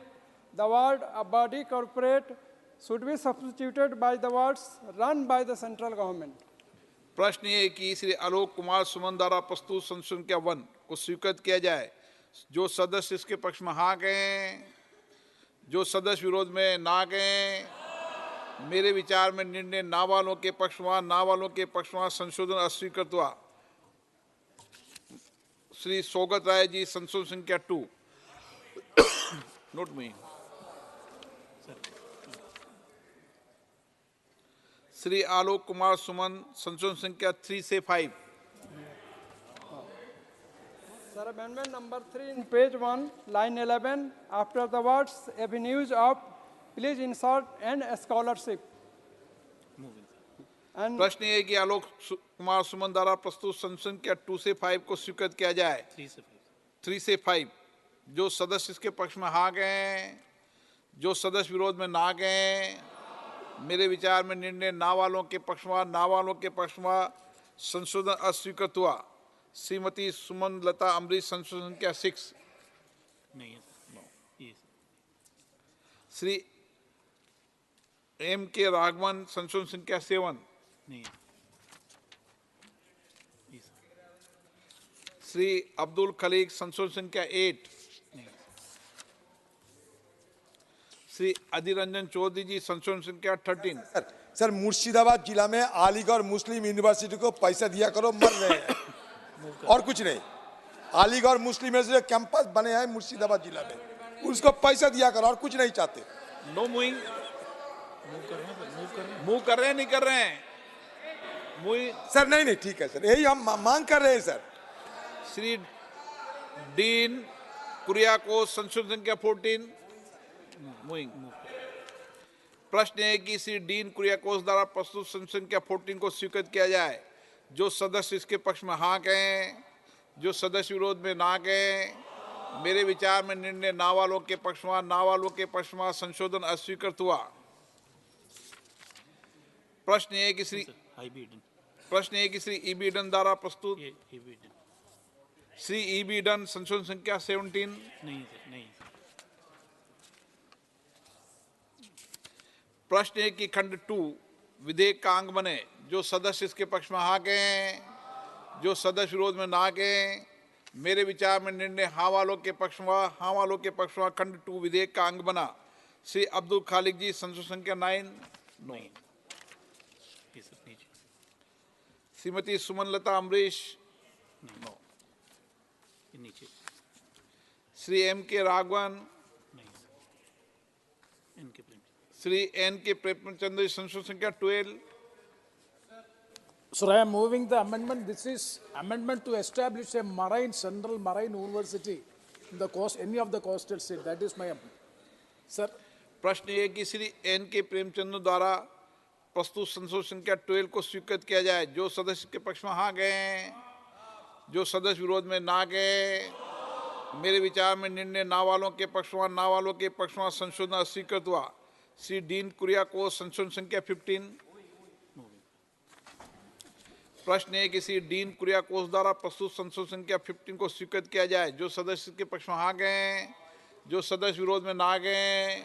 the word body corporate should be substituted by the words run by the central government. प्रश्न ये है कि श्री आलोक कुमार सुमन द्वारा प्रस्तुत संशोधन संख्या 1 को स्वीकृत किया जाए। जो सदस्य इसके पक्ष में हाँ कहें, जो सदस्य विरोध में ना कहें। मेरे विचार में निर्णय ना वालों के पक्ष में, ना वालों के पक्ष में संशोधन अस्वीकृत हुआ। श्री सोगत राय जी, संशोधन संख्या 2। नोट में श्री आलोक कुमार सुमन, संशोधन संख्या 3 से 5। Sir, amendment number 3 in page 1, line 11, after the words avenues of, please insert and scholarship. And प्रश्न ये है कि आलोक कुमार सुमन द्वारा प्रस्तुत संशोधन संख्या 2 से 5 को स्वीकृत किया जाए। 3 से 5। जो सदस्य इसके पक्ष में हाँ कहें, जो सदस्य विरोध में ना कहें। मेरे विचार में निर्णय ना वालों के पक्ष में, ना वालों के पक्ष में संशोधन अस्वीकृत हुआ। श्रीमती सुमन लता अमरीश, संशोधन संख्या 6। नहीं है। श्री M.K. राघवन, संशोधन संख्या 7। नहीं है। श्री अब्दुल खलीक, संशोधन संख्या 8। श्री अधीर रंजन चौधरी जी, संशोधन संख्या 13। सर, मुर्शिदाबाद जिला में अलीगढ़ मुस्लिम यूनिवर्सिटी को पैसा दिया करो, मर रहे हैं और कुछ नहीं। अलीगढ़ मुस्लिम यूनिवर्सिटी कैंपस बने हैं मुर्शिदाबाद जिला में, उसको पैसा दिया करो और कुछ नहीं चाहते। नो मूविंग, मूव कर रहे हैं, नहीं कर रहे हैं सर। नहीं, ठीक है सर, यही हम मांग कर रहे हैं सर। श्री डीन कुरियाकोस, संशोधन संख्या 14। मूविंग। प्रश्न है कि श्री डीन कुरियाकोस द्वारा प्रस्तुत संशोधन संख्या 14 को स्वीकृत किया जाए। जो सदस्य इसके पक्ष में हाँ कहें, जो सदस्य विरोध में ना कहें। मेरे विचार में निर्णय ना वालों के पक्ष में, ना वालों के पक्ष में संशोधन अस्वीकृत हुआ। प्रश्न है कि श्री ईबी डन द्वारा प्रस्तुत श्री ईबी डन, संशोधन संख्या 17। नहीं। प्रश्न है कि खंड 2 विधेयक का अंग बने। जो सदस्य इसके पक्ष में हाँ कहें, जो सदस्य विरोध में ना कहें, मेरे विचार में निर्णय हाँ वालों के पक्ष में, हाँ वालों के पक्ष में खंड 2 विधेयक का अंग बना। श्री अब्दुल खालिक जी, संशोधन संख्या 9 no. Shrimati Sumalatha Ambareesh no. Shri M K Raghavan, Shri N के प्रेमचंद्र, संशोधन संख्या 12। Sir, I am moving the amendment. This is amendment to establish a central marine university in the coast, any of the coastal state. That is my amendment. Sir. प्रश्न ये कि Shri N के प्रेमचंद द्वारा प्रस्तुत संशोधन संख्या 12 को स्वीकृत किया जाए। जो सदस्य के पक्ष में हाँ गए, जो सदस्य विरोध में ना गए, मेरे विचार में निर्णय ना वालों के पक्ष में, ना वालों के पक्ष में संशोधन अस्वीकृत हुआ। श्री डीन कुरियाकोस, संशोधन संख्या 15। प्रश्न है कि श्री डीन कुरियाकोस द्वारा प्रस्तुत संशोधन संख्या 15 को स्वीकृत किया जाए। जो सदस्य के पक्ष में हाँ गए, जो सदस्य विरोध में ना गए,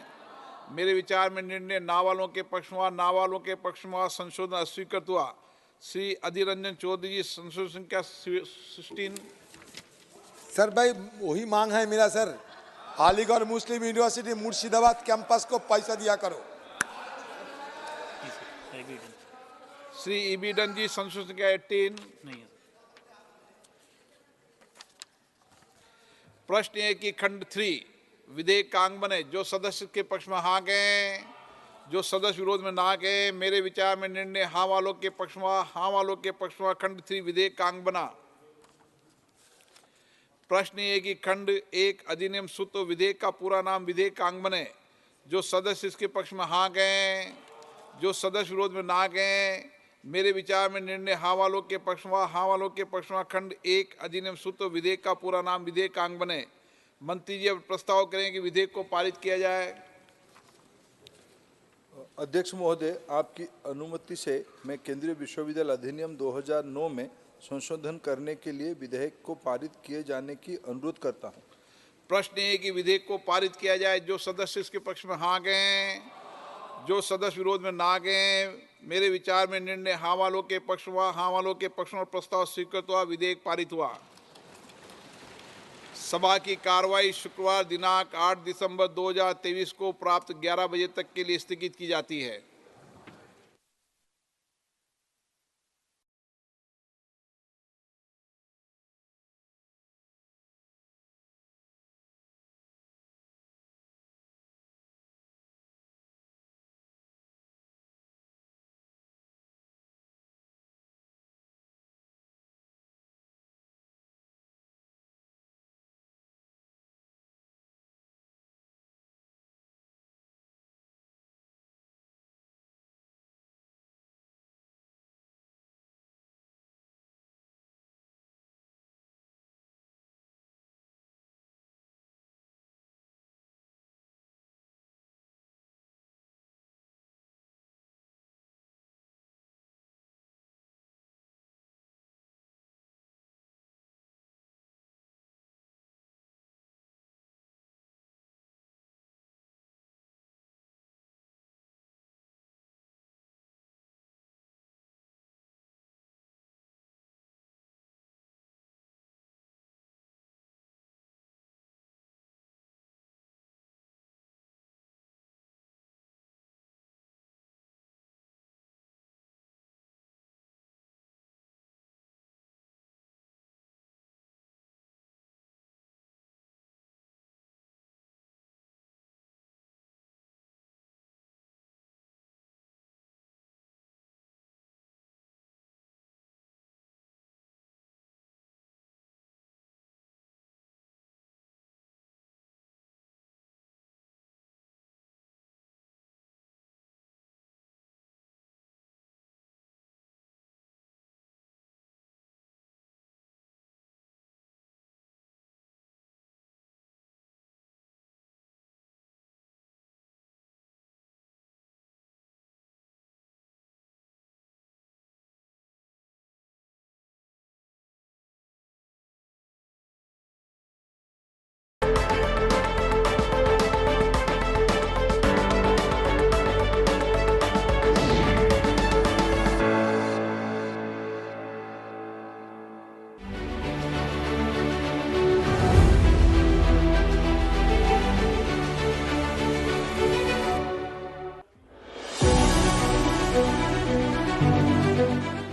मेरे विचार में निर्णय ना वालों के पक्ष में, ना वालों के पक्ष में संशोधन अस्वीकृत हुआ। श्री अधीर रंजन चौधरी जी, संशोधन संख्या 16। सर भाई वही मांग है मेरा सर, अलीगढ़ मुस्लिम यूनिवर्सिटी मुर्शिदाबाद कैंपस को पैसा दिया करो। श्री ईबीडन जी, संशोधन संख्या 18। प्रश्न है कि खंड 3 विधेयक का अंग बने। जो सदस्य के पक्ष में हाँ गए, जो सदस्य विरोध में ना गए, मेरे विचार में निर्णय हाँ वालों के पक्ष में, हाँ वालों के पक्ष में खंड 3 विधेयक का अंग बना। प्रश्न ये कि खंड 1 अधिनियम सूत्र विधेयक का पूरा नाम विधेयक का अंग बने। जो सदस्य इसके पक्ष में हाँ गए, जो सदस्य विरोध में ना गए, मेरे विचार में निर्णय हाँ वालों के पक्ष में, हाँ वालों के पक्ष में खंड 1 अधिनियम सूत्र विधेयक का पूरा नाम विधेयक का अंग बने। मंत्री जी अब प्रस्ताव करें कि विधेयक को पारित किया जाए। अध्यक्ष महोदय, आपकी अनुमति से मैं केंद्रीय विश्वविद्यालय अधिनियम 2009 में संशोधन करने के लिए विधेयक को पारित किए जाने की अनुरोध करता हूं। प्रश्न है कि विधेयक को पारित किया जाए। जो सदस्य इसके पक्ष में हाँ गए, जो सदस्य विरोध में ना गए, मेरे विचार में निर्णय हाँ वालों के पक्ष में, हाँ वालों के पक्ष में प्रस्ताव स्वीकृत हुआ, विधेयक पारित हुआ। सभा की कार्रवाई शुक्रवार दिनांक 8 दिसंबर 2023 को प्राप्त 11 बजे तक के लिए स्थगित की जाती है।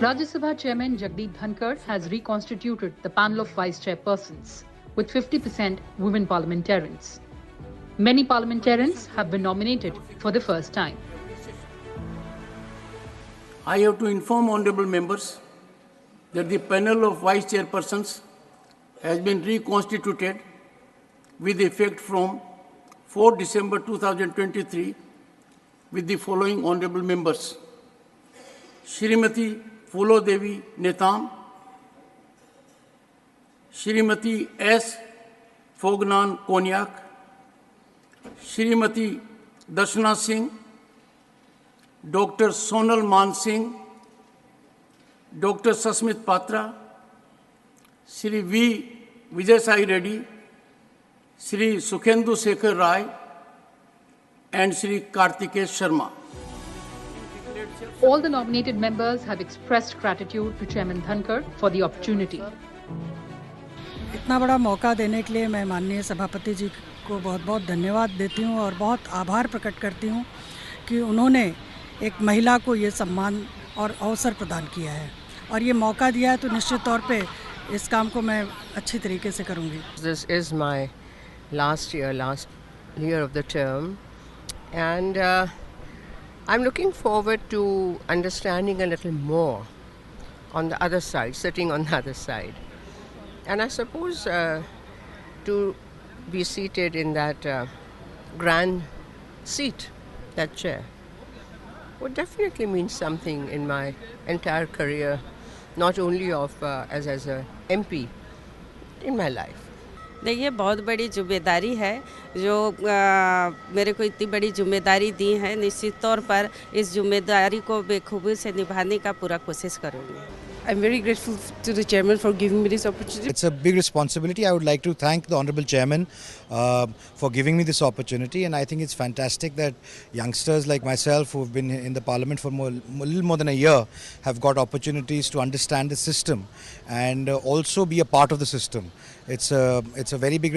Rajya Sabha Chairman Jagdeep Dhankhar has reconstituted the panel of vice chairpersons with 50% women parliamentarians. Many parliamentarians have been nominated for the first time. I have to inform honorable members that the panel of vice chairpersons has been reconstituted with effect from 4 December 2023 with the following honorable members: Shrimati Fulo Devi Netam, Shrimati S. Fognan Konyak, Shrimati Darshana Singh, Dr. Sonal Man Singh, Dr. Sasmit Patra, Shri V. Vijay Sai Reddy, Shri Sukhendu Sekhar Rai, and Shri Kartikesh Sharma. All the nominated members have expressed gratitude to Chairman Dhankhar for the opportunity. इतना बड़ा मौका देने के लिए मैं माननीय सभापति जी को बहुत बहुत धन्यवाद देती हूँ और बहुत आभार प्रकट करती हूँ कि उन्होंने एक महिला को ये सम्मान और अवसर प्रदान किया है और ये मौका दिया है, तो निश्चित तौर पे इस काम को मैं अच्छी तरीके से करूँगी. This is my last year of the term, and I'm looking forward to understanding a little more on the other side, sitting on the other side. And I suppose to be seated in that grand seat, that chair, would definitely mean something in my entire career, not only of as a MP, in my life. देखिए, बहुत बड़ी जिम्मेदारी है जो मेरे को इतनी बड़ी जिम्मेदारी दी है. निश्चित तौर पर इस जिम्मेदारी को बेखूबी से निभाने का पूरा कोशिश करूँगी. I'm very grateful to the chairman for giving me this opportunity. It's a big responsibility. I would like to thank the honorable chairman for giving me this opportunity, and I think it's fantastic that youngsters like myself who have been in the parliament for a little more than a year have got opportunities to understand the system and also be a part of the system. It's a very big